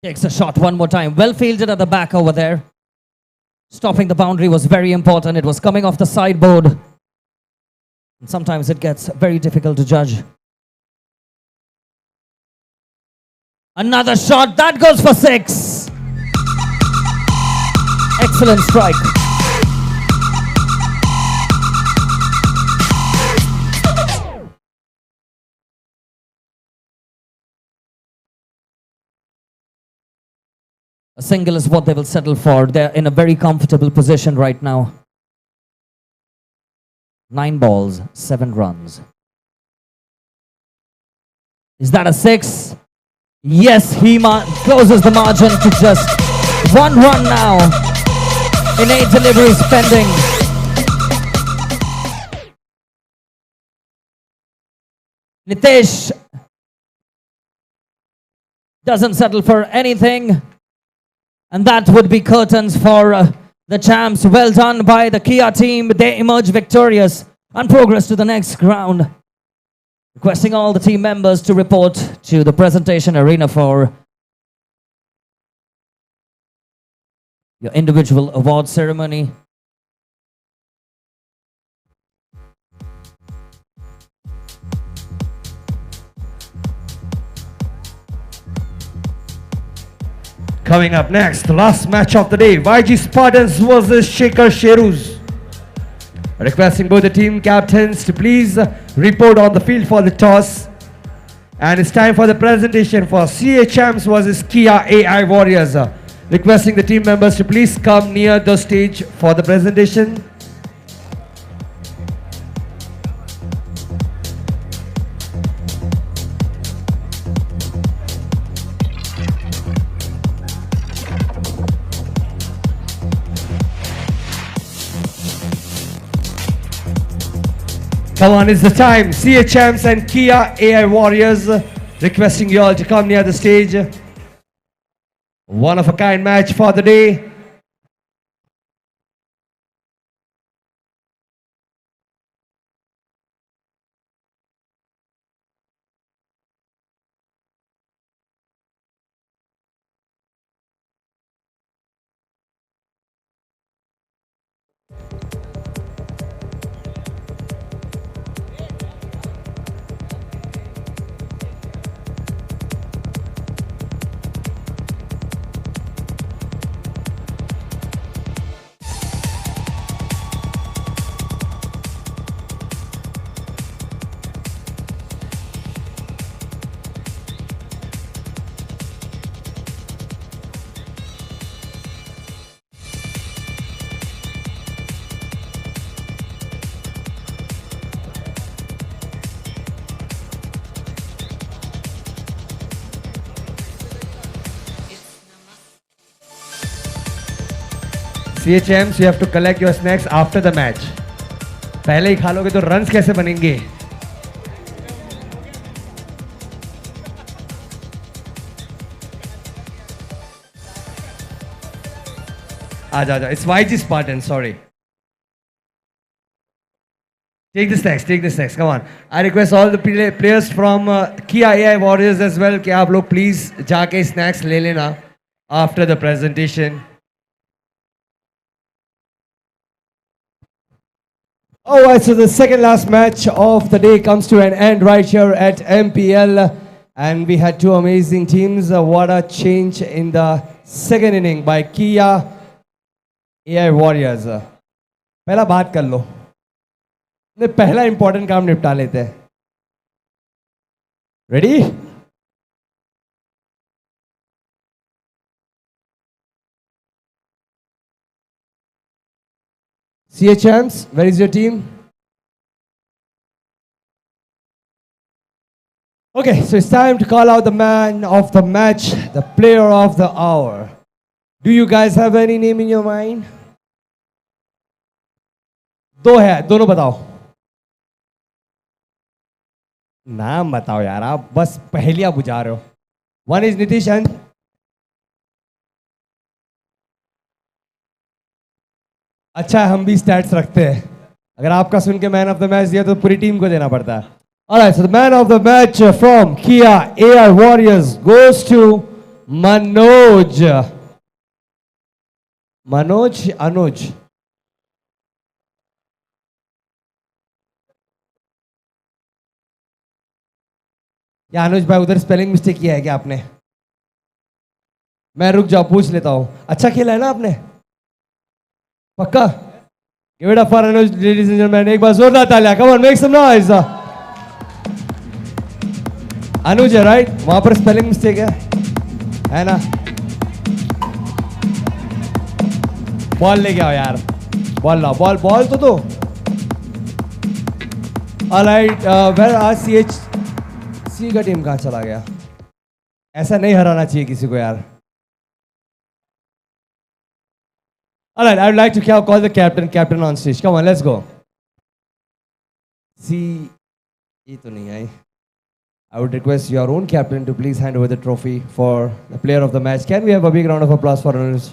[SPEAKER 1] Takes a shot one more time. Well fielded at the back over there. Stopping the boundary was very important. It was coming off the sideboard. And sometimes it gets very difficult to judge. Another shot. That goes for 6. Excellent strike. A single is what they will settle for. They're in a very comfortable position right now. 9 balls, 7 runs. Is that a 6? Yes, he closes the margin to just 1 run now. In 8 deliveries pending. Nitesh doesn't settle for anything. And that would be curtains for the champs. Well done by the Kia team. They emerge victorious and progress to the next round. Requesting all the team members to report to the presentation arena for your individual award ceremony.
[SPEAKER 2] Coming up next, the last match of the day, YG Spartans versus Shaker Sherus. Requesting both the team captains to please report on the field for the toss. And it's time for the presentation for CHMs versus Kia AI Warriors. Requesting the team members to please come near the stage for the presentation. Come on, it's the time. CHMs and Kia AI Warriors requesting you all to come near the stage. One of a kind match for the day. CHMs, you have to collect your snacks after the match. पहले ही खा लोगे तो runs कैसे बनेंगे? आजा, it's YG Spartan, sorry. Take the snacks, come on. I request all the players from Kia AI Warriors as well कि आप लोग please जाके snacks ले लेना after the presentation. Alright, so the second last match of the day comes to an end right here at MPL. And we had two amazing teams. What a change in the second inning by Kia AI Warriors. पहला बात कर लो. ने पहला important काम निपटा लेते हैं. Ready? CHMs, where is your team? Okay, so it's time to call out the man of the match, the player of the hour. Do you guys have any name in your mind? दो है, दोनों बताओ. नाम बताओ यार, आप बस पहेलियां बुझा रहे हो. One is Nitish and अच्छा है हम भी स्टैट्स रखते हैं. अगर आपका सुन के मैन ऑफ द मैच दिया तो पूरी टीम को देना पड़ता है. Alright, so the man of the match from Kia AI Warriors goes to Manoj. Anuj. या अनुज भाई उधर स्पेलिंग मिस्टेक किया है क्या आपने? मैं रुक जाओ पूछ लेता हूं. अच्छा खेला है ना आपने? पक्का? Give it up for Anuj, ladies and gentlemen. एक बार जोरदार तालियां. Come on, make some noise. अनुज है राइट? वहां पर स्पेलिंग मिस्टेक है ना? बॉल लेके आओ यार. बॉल लाओ. बॉल तो दो. ऑलराइट, वेयर आर CHC का टीम कहाँ चला गया? ऐसा नहीं हराना चाहिए किसी को यार. Alright, I would like to call the captain on stage. Come on, let's go. See, ये तो नहीं आई. I would request your own captain to please hand over the trophy for the player of the match. Can we have a big round of applause for Anuj?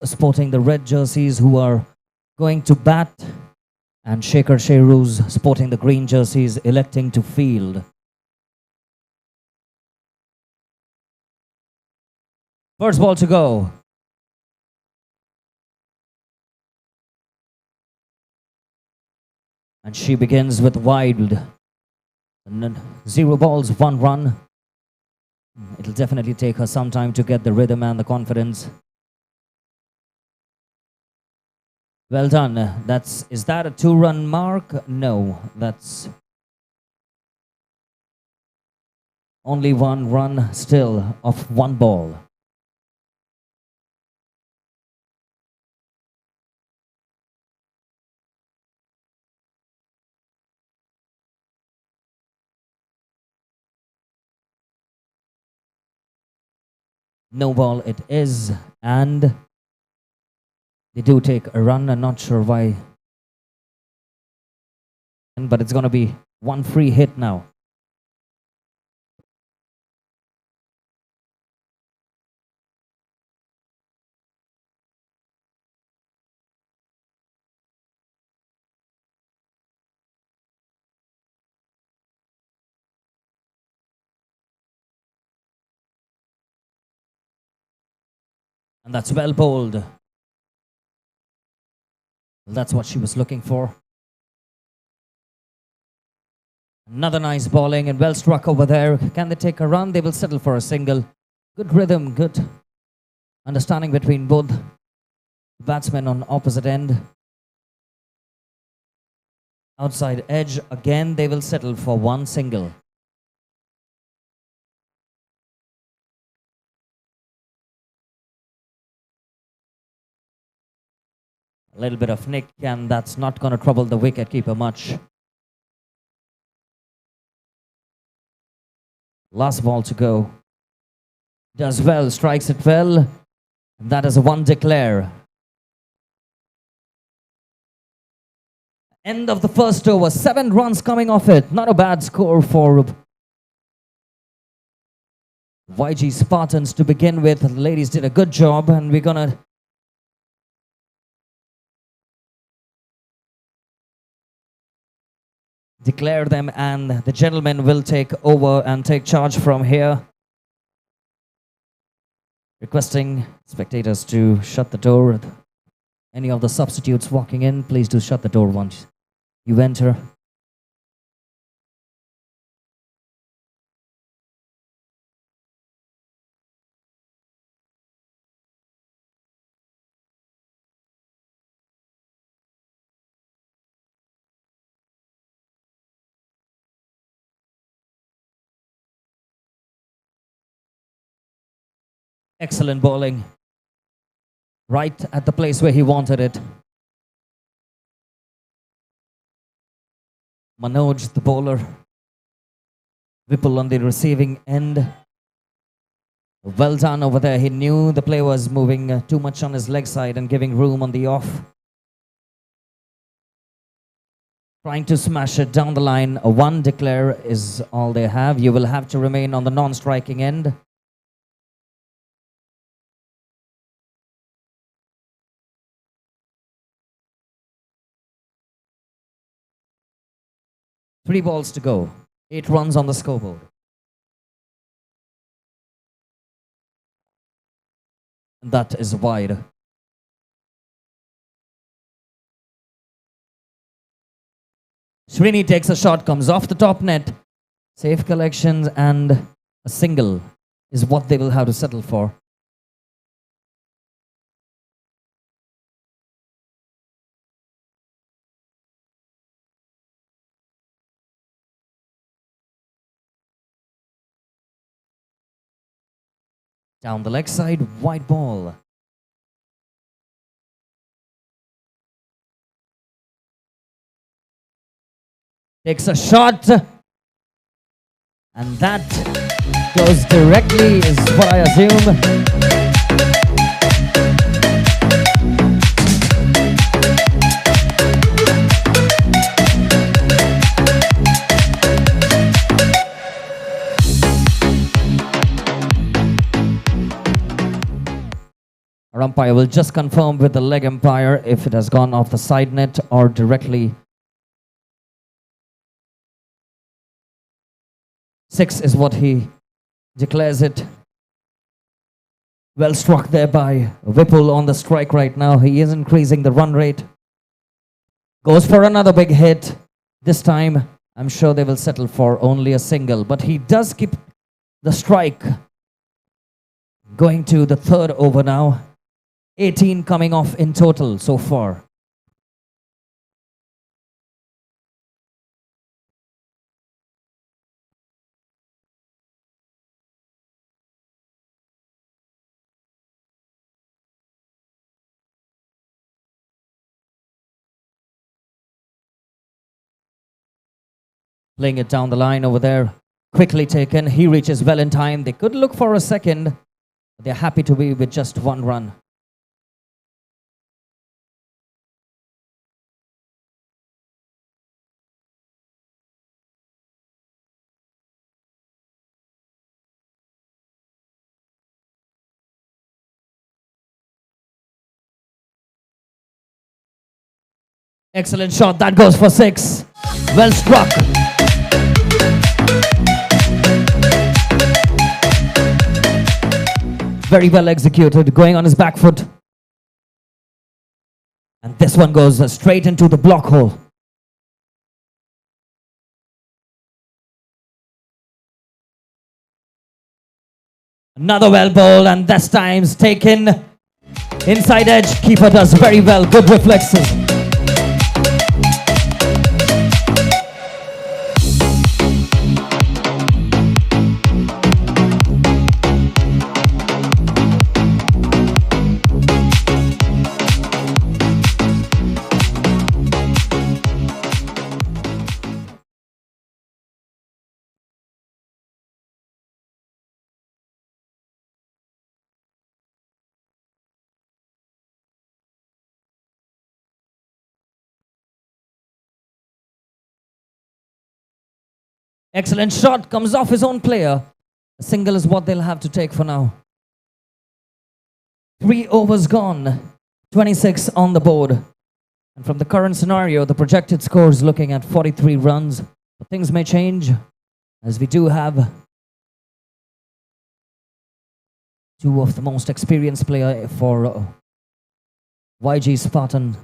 [SPEAKER 1] sporting the red jerseys who are going to bat, and Shekhar Sherus sporting the green jerseys electing to field. First ball to go. And she begins with wide. 0 balls, 1 run. It'll definitely take her some time to get the rhythm and the confidence. Well done. Is that a 2-run mark? No, that's only 1 run still of 1 ball. No ball it is, and they do take a run. I'm not sure why, but it's going to be 1 free hit now. And that's well bowled. That's what she was looking for. Another nice bowling and well struck over there. Can they take a run? They will settle for a single. Good rhythm, good understanding between both batsmen on opposite end. Outside edge, again they will settle for 1 single. A little bit of nick, and that's not going to trouble the wicketkeeper much. Last ball to go. Does well, strikes it well. And that is a 1 declare. End of the first over, 7 runs coming off it. Not a bad score for YG Spartans to begin with. The ladies did a good job, and we're going to declare them, and the gentlemen will take over and take charge from here. Requesting spectators to shut the door. Any of the substitutes walking in, please do shut the door once you enter. Excellent bowling. Right at the place where he wanted it. Manoj, the bowler. Vipul on the receiving end. Well done over there. He knew the play was moving too much on his leg side and giving room on the off. Trying to smash it down the line. A 1 declare is all they have. You will have to remain on the non-striking end. Three balls to go. 8 runs on the scoreboard. That is wide. Shree takes a shot, comes off the top net. Safe collections, and a single is what they will have to settle for. Down the leg side, wide ball. Takes a shot. And that goes directly, is what I assume. umpire will just confirm with the leg umpire if it has gone off the side net or directly. 6 is what he declares it. Well struck there by Vipul on the strike right now. He is increasing the run rate. Goes for another big hit. This time, I'm sure they will settle for only a single. But he does keep the strike going to the third over now. 18 coming off in total so far. Playing it down the line over there. Quickly taken. He reaches well in time. They could look for a second. They're happy to be with just 1 run. Excellent shot. That goes for 6. Well struck. Very well executed, going on his back foot. And this one goes straight into the block hole. Another well ball, and this time's taken. Inside edge, keeper does very well, good reflexes. Excellent shot, comes off his own player. A single is what they'll have to take for now. 3 overs gone, 26 on the board. And from the current scenario, the projected score is looking at 43 runs. But things may change, as we do have 2 of the most experienced player for YG Spartan.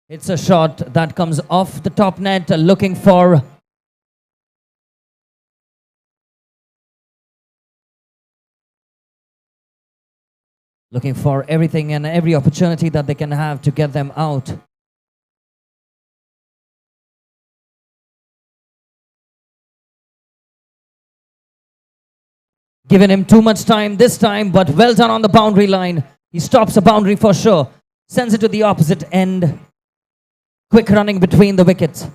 [SPEAKER 1] It's a shot that comes off the top net, looking for everything and every opportunity that they can have to get them out. Giving him too much time this time, but well done on the boundary line. He stops a boundary for sure. Sends it to the opposite end. Quick running between the wickets.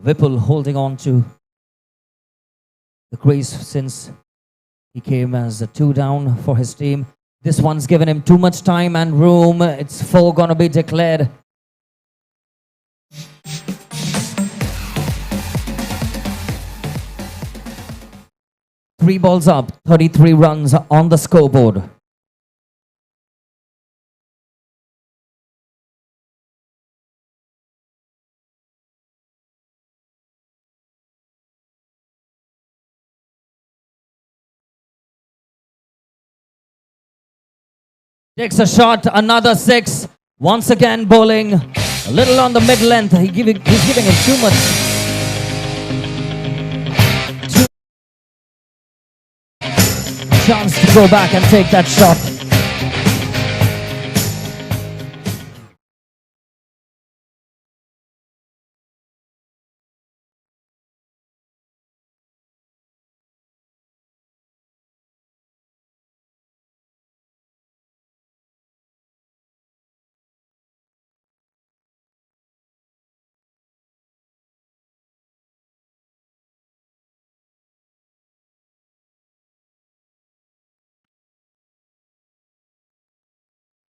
[SPEAKER 1] Vipul holding on to the crease since he came as a 2 down for his team. This one's given him too much time and room. It's 4 gonna be declared. Three balls up, 33 runs on the scoreboard. Takes a shot, another 6. Once again bowling a little on the mid length. He's giving him too much. Chance to go back and take that shot.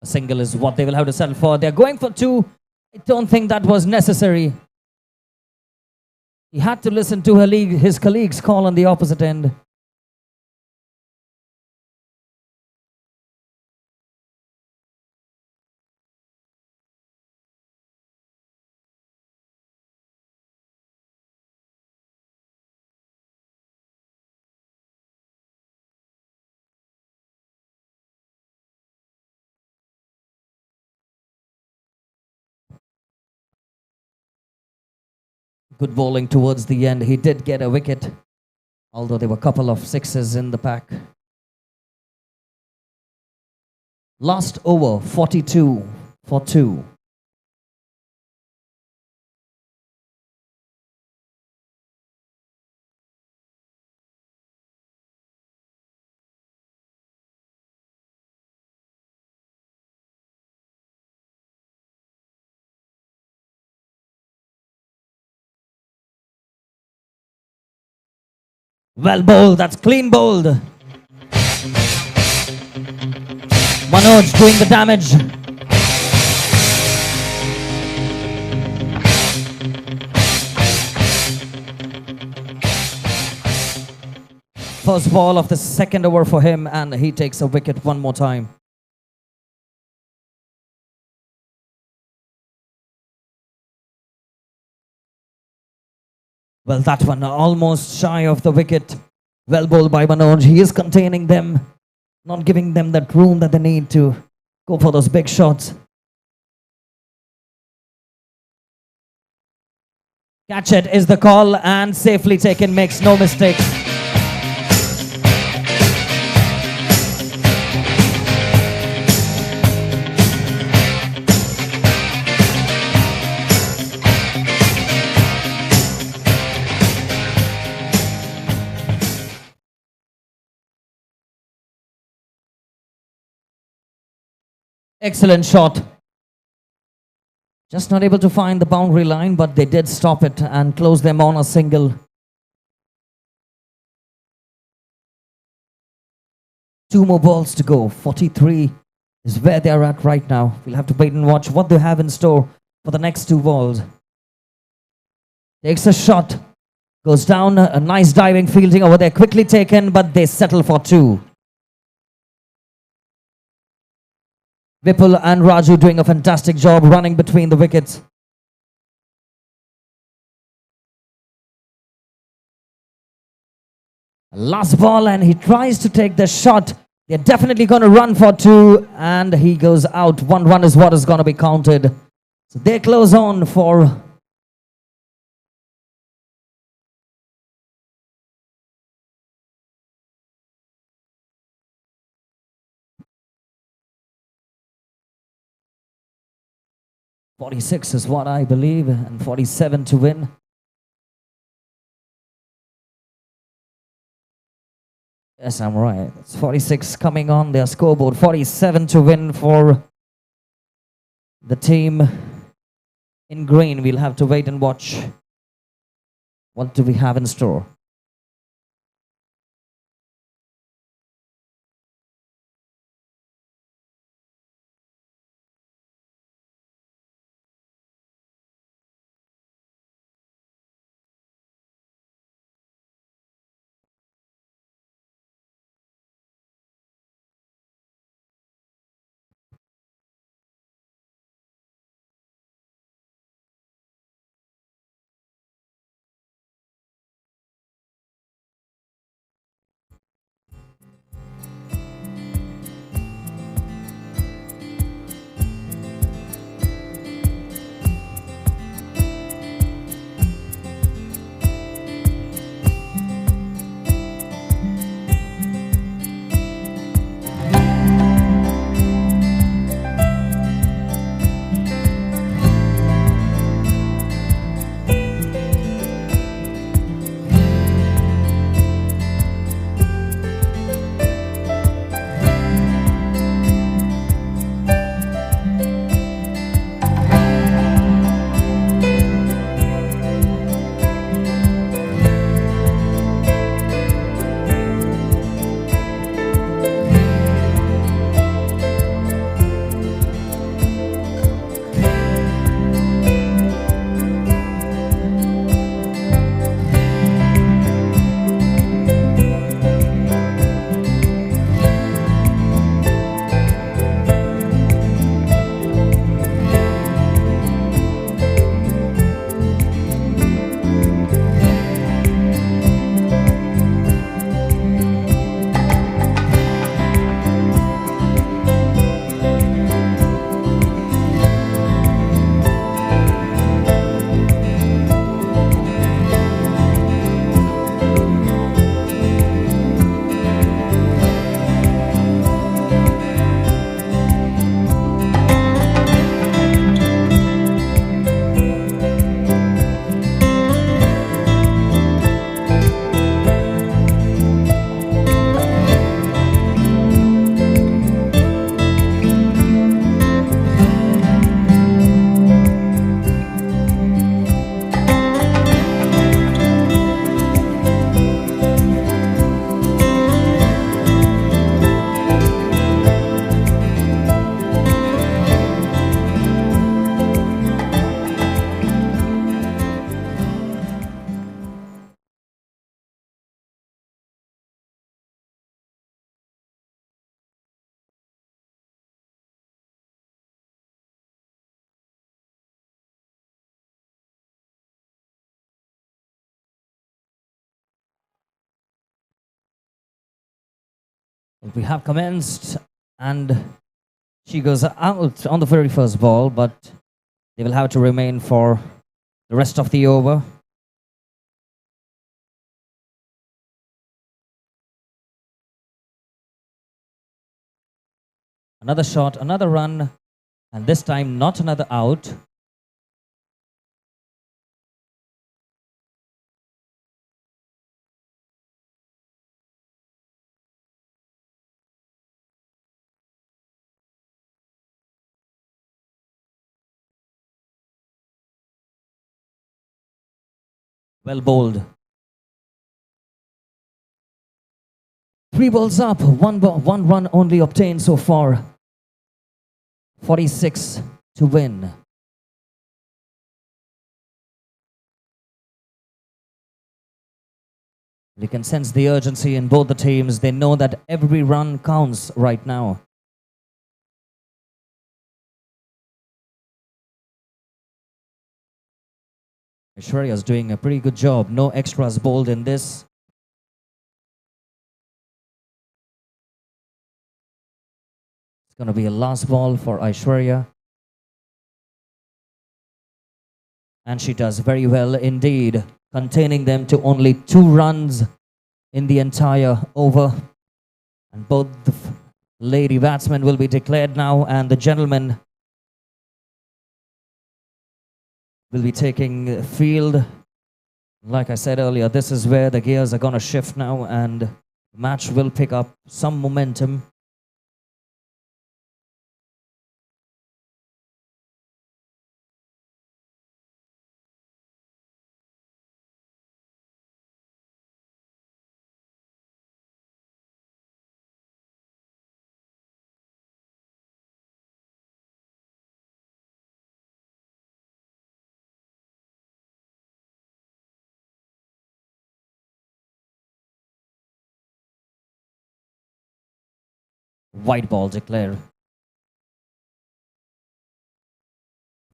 [SPEAKER 1] single is what they will have to settle for. They're going for 2. I don't think that was necessary. He had to listen to his colleagues' call on the opposite end. Good bowling towards the end. He did get a wicket, although there were a couple of sixes in the pack. Last over, 42 for 2. Well bowled, that's clean bowled. Manoj doing the damage. First ball of the second over for him, and he takes a wicket one more time. Well, that one almost shy of the wicket. Well bowled by Manoj. He is containing them, not giving them that room that they need to go for those big shots. Catch it is the call, and safely taken, makes no mistakes. Excellent shot. Just not able to find the boundary line, but they did stop it and close them on a single. 2 more balls to go. 43 is where they're at right now. We'll have to wait and watch what they have in store for the next 2 balls. Takes a shot. Goes down. A nice diving fielding over there. Quickly taken, but they settle for 2. Vipul and Raju doing a fantastic job running between the wickets. Last ball, and he tries to take the shot. They're definitely going to run for 2, and he goes out. 1 run is what is going to be counted. So they close on for .46 is what I believe, and 47 to win. Yes, I'm right. It's 46 coming on their scoreboard. 47 to win for the team in green. We'll have to wait and watch. What do we have in store? We have commenced, and she goes out on the very first ball, but they will have to remain for the rest of the over. Another shot, another run, and this time not another out. Well bowled. 3 balls up, one run only obtained so far. 46 to win. You can sense the urgency in both the teams. They know that every run counts right now. Aishwarya is doing a pretty good job. No extras bowled in this. It's going to be a last ball for Aishwarya. And she does very well indeed, containing them to only 2 runs in the entire over. And both the lady batsmen will be declared now, and the gentlemen will be taking field. Like I said earlier, this is where the gears are going to shift now, and the match will pick up some momentum. White ball declared.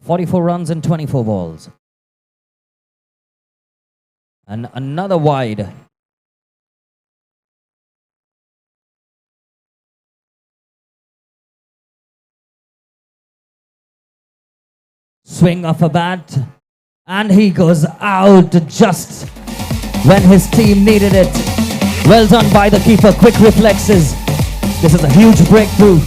[SPEAKER 1] 44 runs in 24 balls. And another wide. Swing of a bat. And he goes out just when his team needed it. Well done by the keeper. Quick reflexes. This is a huge breakthrough.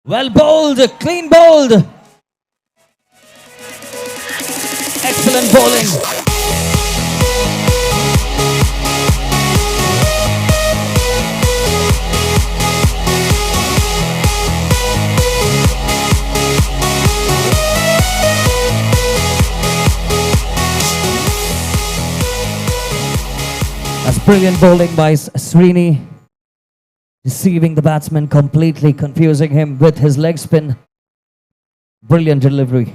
[SPEAKER 1] Well bowled, clean bowled. Excellent bowling. That's brilliant bowling by Shree, deceiving the batsman completely, confusing him with his leg spin. Brilliant delivery.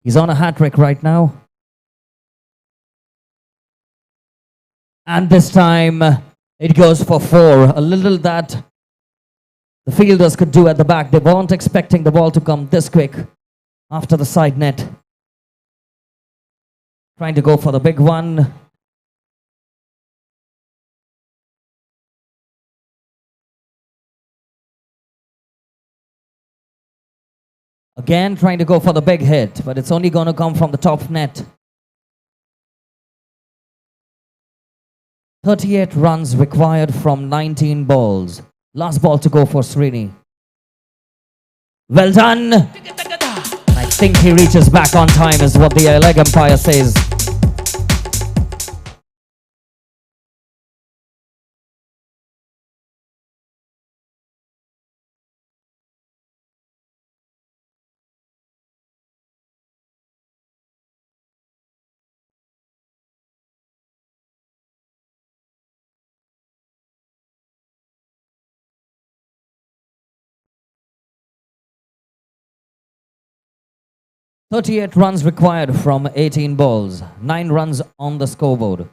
[SPEAKER 1] He's on a hat-trick right now. And this time it goes for 4. A little that the fielders could do at the back. They weren't expecting the ball to come this quick after the side net. Trying to go for the big one. Again, trying to go for the big hit, but it's only going to come from the top net. 38 runs required from 19 balls. Last ball to go for Shree. Well done! And I think he reaches back on time is what the leg umpire says. 38 runs required from 18 balls. 9 runs on the scoreboard.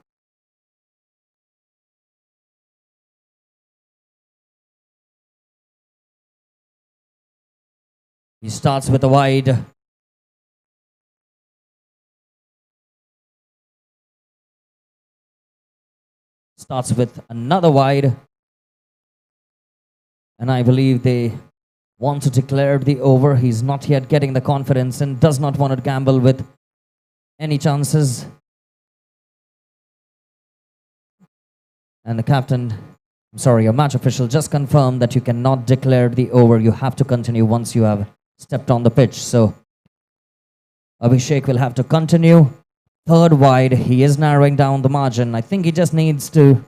[SPEAKER 1] He starts with a wide. Starts with another wide. And I believe they want to declare the over. He's not yet getting the confidence and does not want to gamble with any chances. And the captain, a match official just confirmed that you cannot declare the over. You have to continue once you have stepped on the pitch. So Abhishek will have to continue. Third wide, he is narrowing down the margin. I think he just needs to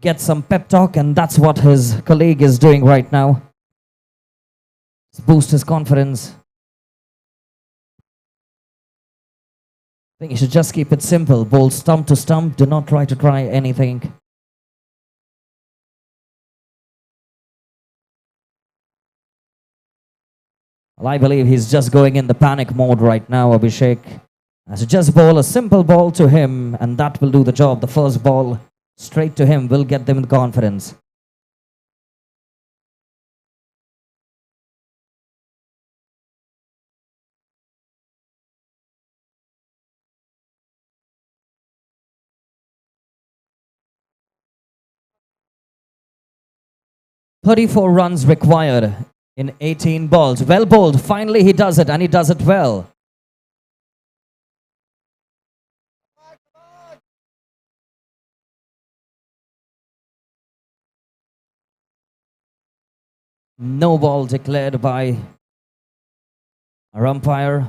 [SPEAKER 1] get some pep talk, and that's what his colleague is doing right now. Boost his confidence. I think you should just keep it simple. Bowl stump to stump. Do not try anything. Well, I believe he's just going in the panic mode right now, Abhishek. So just bowl a simple ball to him, and that will do the job. The first ball straight to him will get them the confidence. "34 runs required in 18 balls. Well bowled. Finally he does it, and he does it well. No ball declared by our umpire.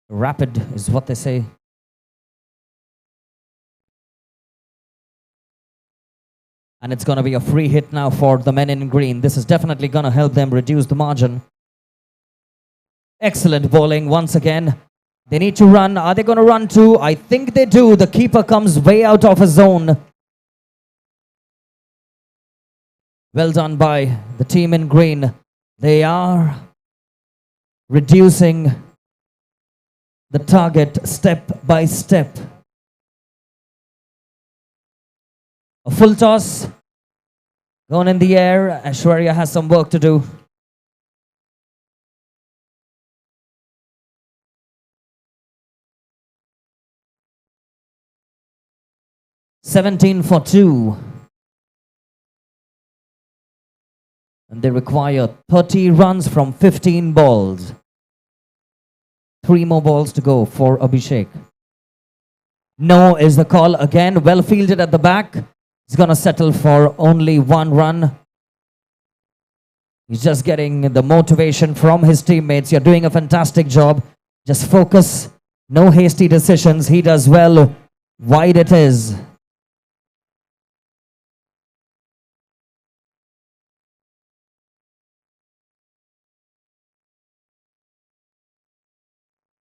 [SPEAKER 1] Rapid is what they say. And it's going to be a free hit now for the men in green. This is definitely going to help them reduce the margin. Excellent bowling once again. They need to run. Are they going to run too? I think they do. The keeper comes way out of his zone. Well done by the team in green. They are reducing the target step by step. A full toss. Going in the air. Aishwarya has some work to do. "17 for 2. And they require 30 runs from 15 balls. 3 more balls to go for Abhishek. No is the call again. Well fielded at the back. He's going to settle for only 1 run. He's just getting the motivation from his teammates. You're doing a fantastic job. Just focus. No hasty decisions. He does well. Wide it is.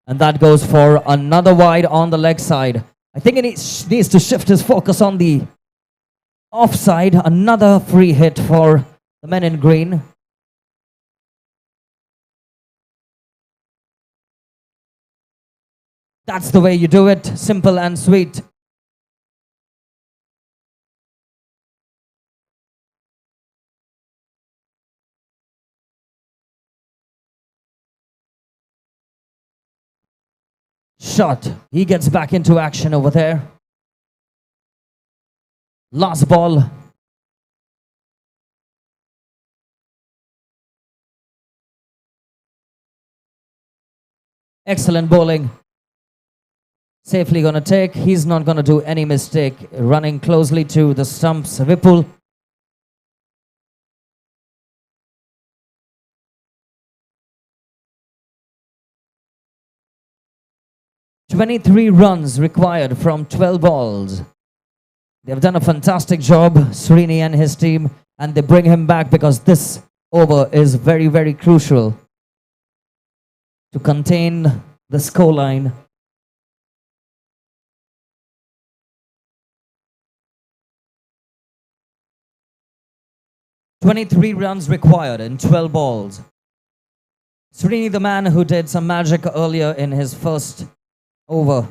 [SPEAKER 1] And that goes for another wide on the leg side. I think he needs to shift his focus on the offside. Another free hit for the men in green. That's the way you do it. Simple and sweet. Shot. He gets back into action over there. Last ball. Excellent bowling. Safely going to take. He's not going to do any mistake. Running closely to the stumps. Vipul. "23 runs required from 12 balls. They've done a fantastic job, Srini and his team, and they bring him back because this over is very, very crucial to contain the scoreline. "23 runs required in 12 balls. Shree, the man who did some magic earlier in his first over,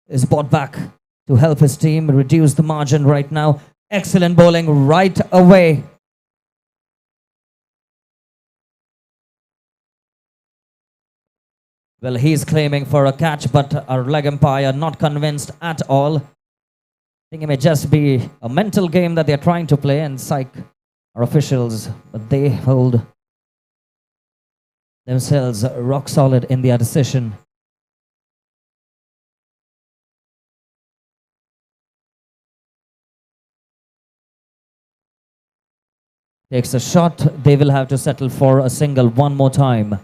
[SPEAKER 1] is brought back to help his team reduce the margin right now. Excellent bowling right away. Well, he's claiming for a catch, but our leg umpire not convinced at all. I think it may just be a mental game that they're trying to play and psych our officials, but they hold themselves rock solid in their decision. Takes a shot, they will have to settle for a single one more time.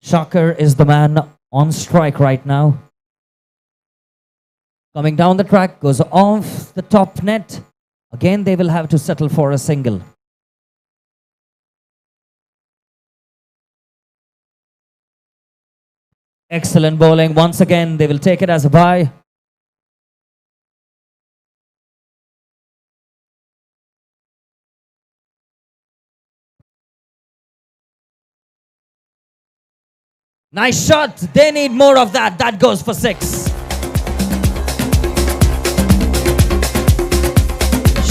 [SPEAKER 1] SHARE is the man on strike right now. Coming down the track, goes off the top net. Again, they will have to settle for a single. Excellent bowling. Once again, they will take it as a bye. Nice shot. They need more of that. That goes for 6.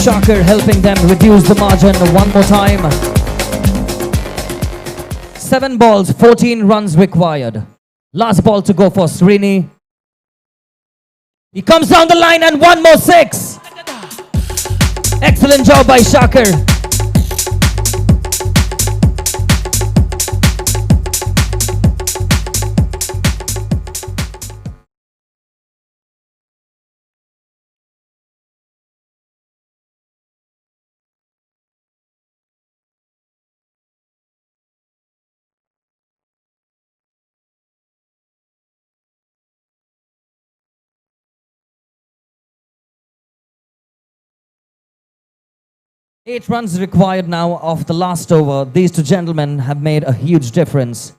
[SPEAKER 1] SHARE helping them reduce the margin one more time. 7 balls, 14 runs required. Last ball to go for Shree. He comes down the line and one more 6. Excellent job by SHARE. Eight runs required now of the last over. These two gentlemen have made a huge difference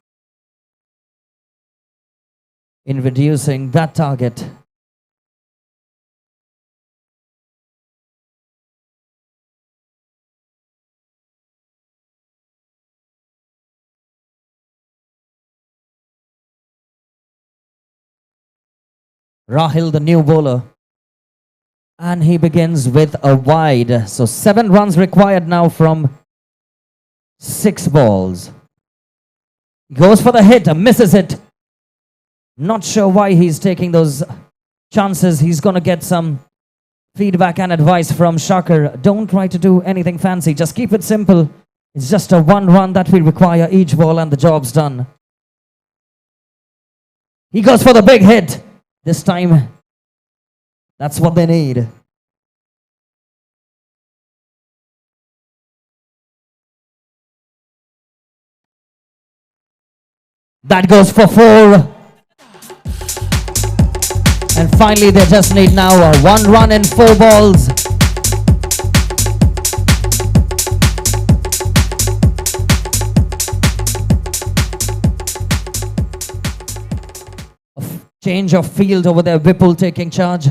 [SPEAKER 1] in reducing that target. Rahil, the new bowler. And he begins with a wide. So 7 runs required now from 6 balls. Goes for the hit, misses it. Not sure why he's taking those chances. He's going to get some feedback and advice from SHARE. Don't try to do anything fancy. Just keep it simple. It's just a 1 run that we require each ball and the job's done. He goes for the big hit. This time, that's what they need. That goes for 4. And finally, they just need now a 1 run in 4 balls. Change of field over there. Vipul taking charge.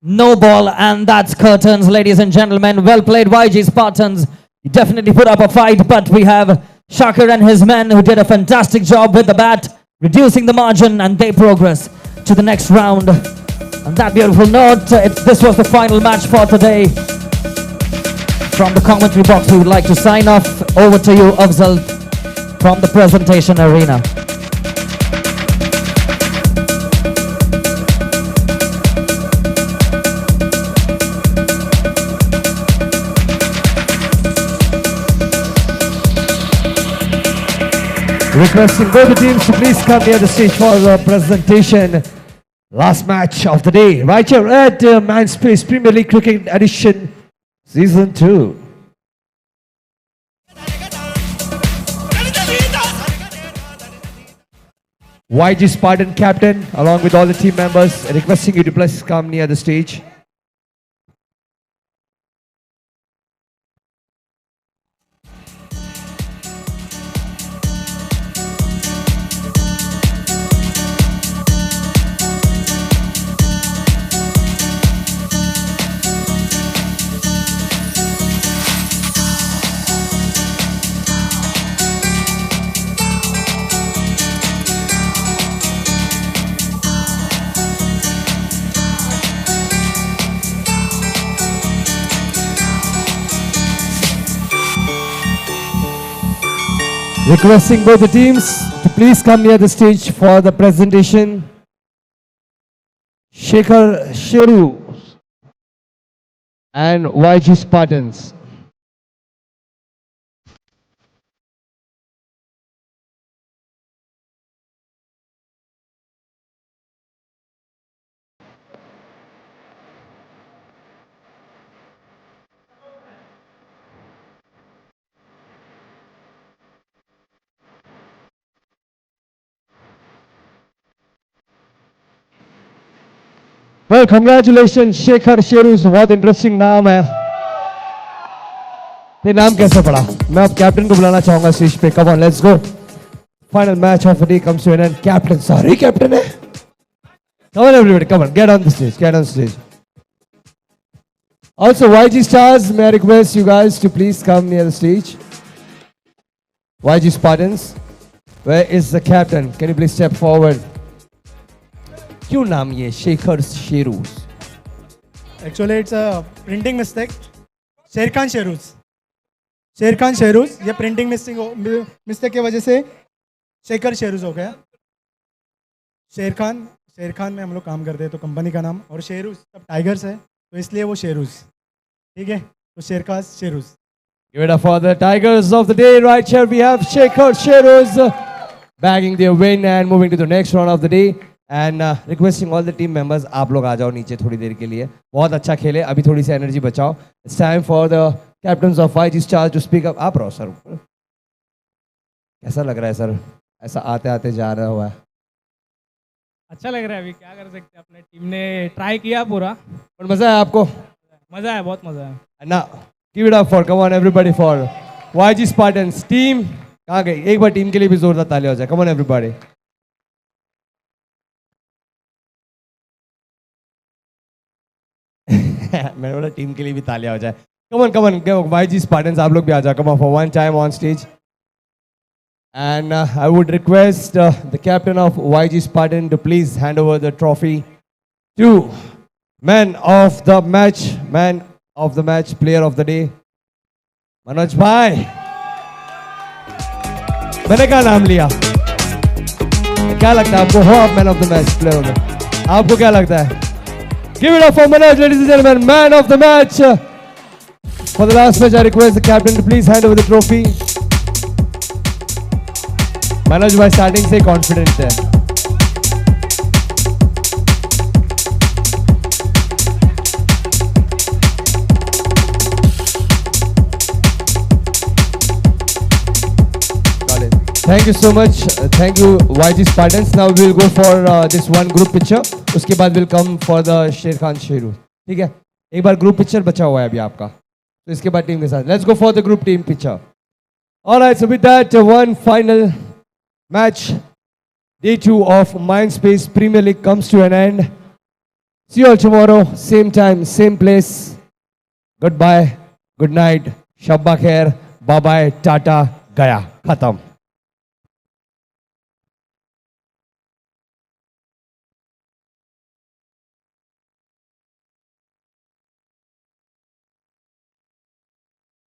[SPEAKER 1] No ball, and that's curtains, ladies and gentlemen. Well played, YG Spartans. You definitely put up a fight, but we have SHARE and his men who did a fantastic job with the bat, reducing the margin, and they progress to the next round. On that beautiful note, this was the final match for today. From the commentary box, we would like to sign off. Over to you, Afzal, from the presentation arena.
[SPEAKER 2] Requesting both the teams to please come near the stage for the presentation. Last match of the day, right here at MINDSPACE Premier League Cricket Edition Season 2. YG Spartan captain, along with all the team members, requesting you to please come near the stage. Requesting both the teams to please come near the stage for the presentation. Shree and YG Spartans. Well, congratulations, Shree. बहुत interesting नाम है. ये नाम कैसे पड़ा? मैं अब captain को बुलाना चाहूंगा स्टेज पे. Come on, let's go. Final match of the day comes to an end. Captain, sorry, captain है. Come on, everybody, come on, get on the stage, get on stage. Also, YG Stars, may I request you guys to please come near the stage. YG Spartans, where is the captain? Can you please step forward? क्यों नाम ये Shree?
[SPEAKER 14] Actually, it's a printing mistake. Sherkhan Sheruz. ये printing mistake की वजह से शेखर शेरूज हो गया. शेरखान में हम लोग काम करते हैं तो कंपनी का नाम, और शेरूज सब टाइगर्स है तो इसलिए वो शेरूज. ठीक है, तो Sharekhan शेरूज.
[SPEAKER 2] Give it up for the Tigers of the day. Right here we have Shekhar Sheruz bagging their win and moving to the next round of the day. And requesting all the team members, आप लोग आ जाओ नीचे थोड़ी देर के लिए. बहुत अच्छा खेले, अभी थोड़ी सी एनर्जी बचाओ. It's time for the captains of YG Stars to speak up. आप रहो सर. कैसा लग रहा है सर? ऐसा आते आते जा रहा हुआ है.
[SPEAKER 3] अच्छा लग रहा है. अभी क्या कर सकते हैं, अपने टीम ने ट्राई किया पूरा.
[SPEAKER 2] और मजा है आपको?
[SPEAKER 3] मजा है, बहुत मजा है.
[SPEAKER 2] Now, give it up for, come on everybody, for YG Spartans team. कहाँ गई? एक बार टीम के लिए भी जोरदार तालियां हो जाए. Come on everybody. मैंने बोला टीम के लिए भी तालियां हो जाए. Come on, YG Spartans, आप लोग भी आ जाओ. Come on for one time on stage. And I would request the captain of YG Spartan to please hand over the trophy to man of the match, player of the day, Manoj Bhai. मैंने क्या नाम लिया? क्या लगता है आपको? हो आप man of the match player हो गए? आपको क्या लगता है? Give it up for Manoj, ladies and gentlemen, man of the match. For the last match, I request the captain to please hand over the trophy. Manoj भाई starting से confident है. Thank you so much. Thank you YG Spartans. Now we will go for this one group picture. उसके बाद will come for the Sherkhan Sheruz. ठीक है, एक बार group picture बचा हुआ है अभी आपका, तो इसके बाद टीम के साथ. Let's go for the group team picture. All right, so with that, one final match, day 2 of MINDSPACE Premier League comes to an end. See you all tomorrow, same time, same place. Goodbye, good night, Shabba Khair, bye bye, Tata, Gaya, Khatam.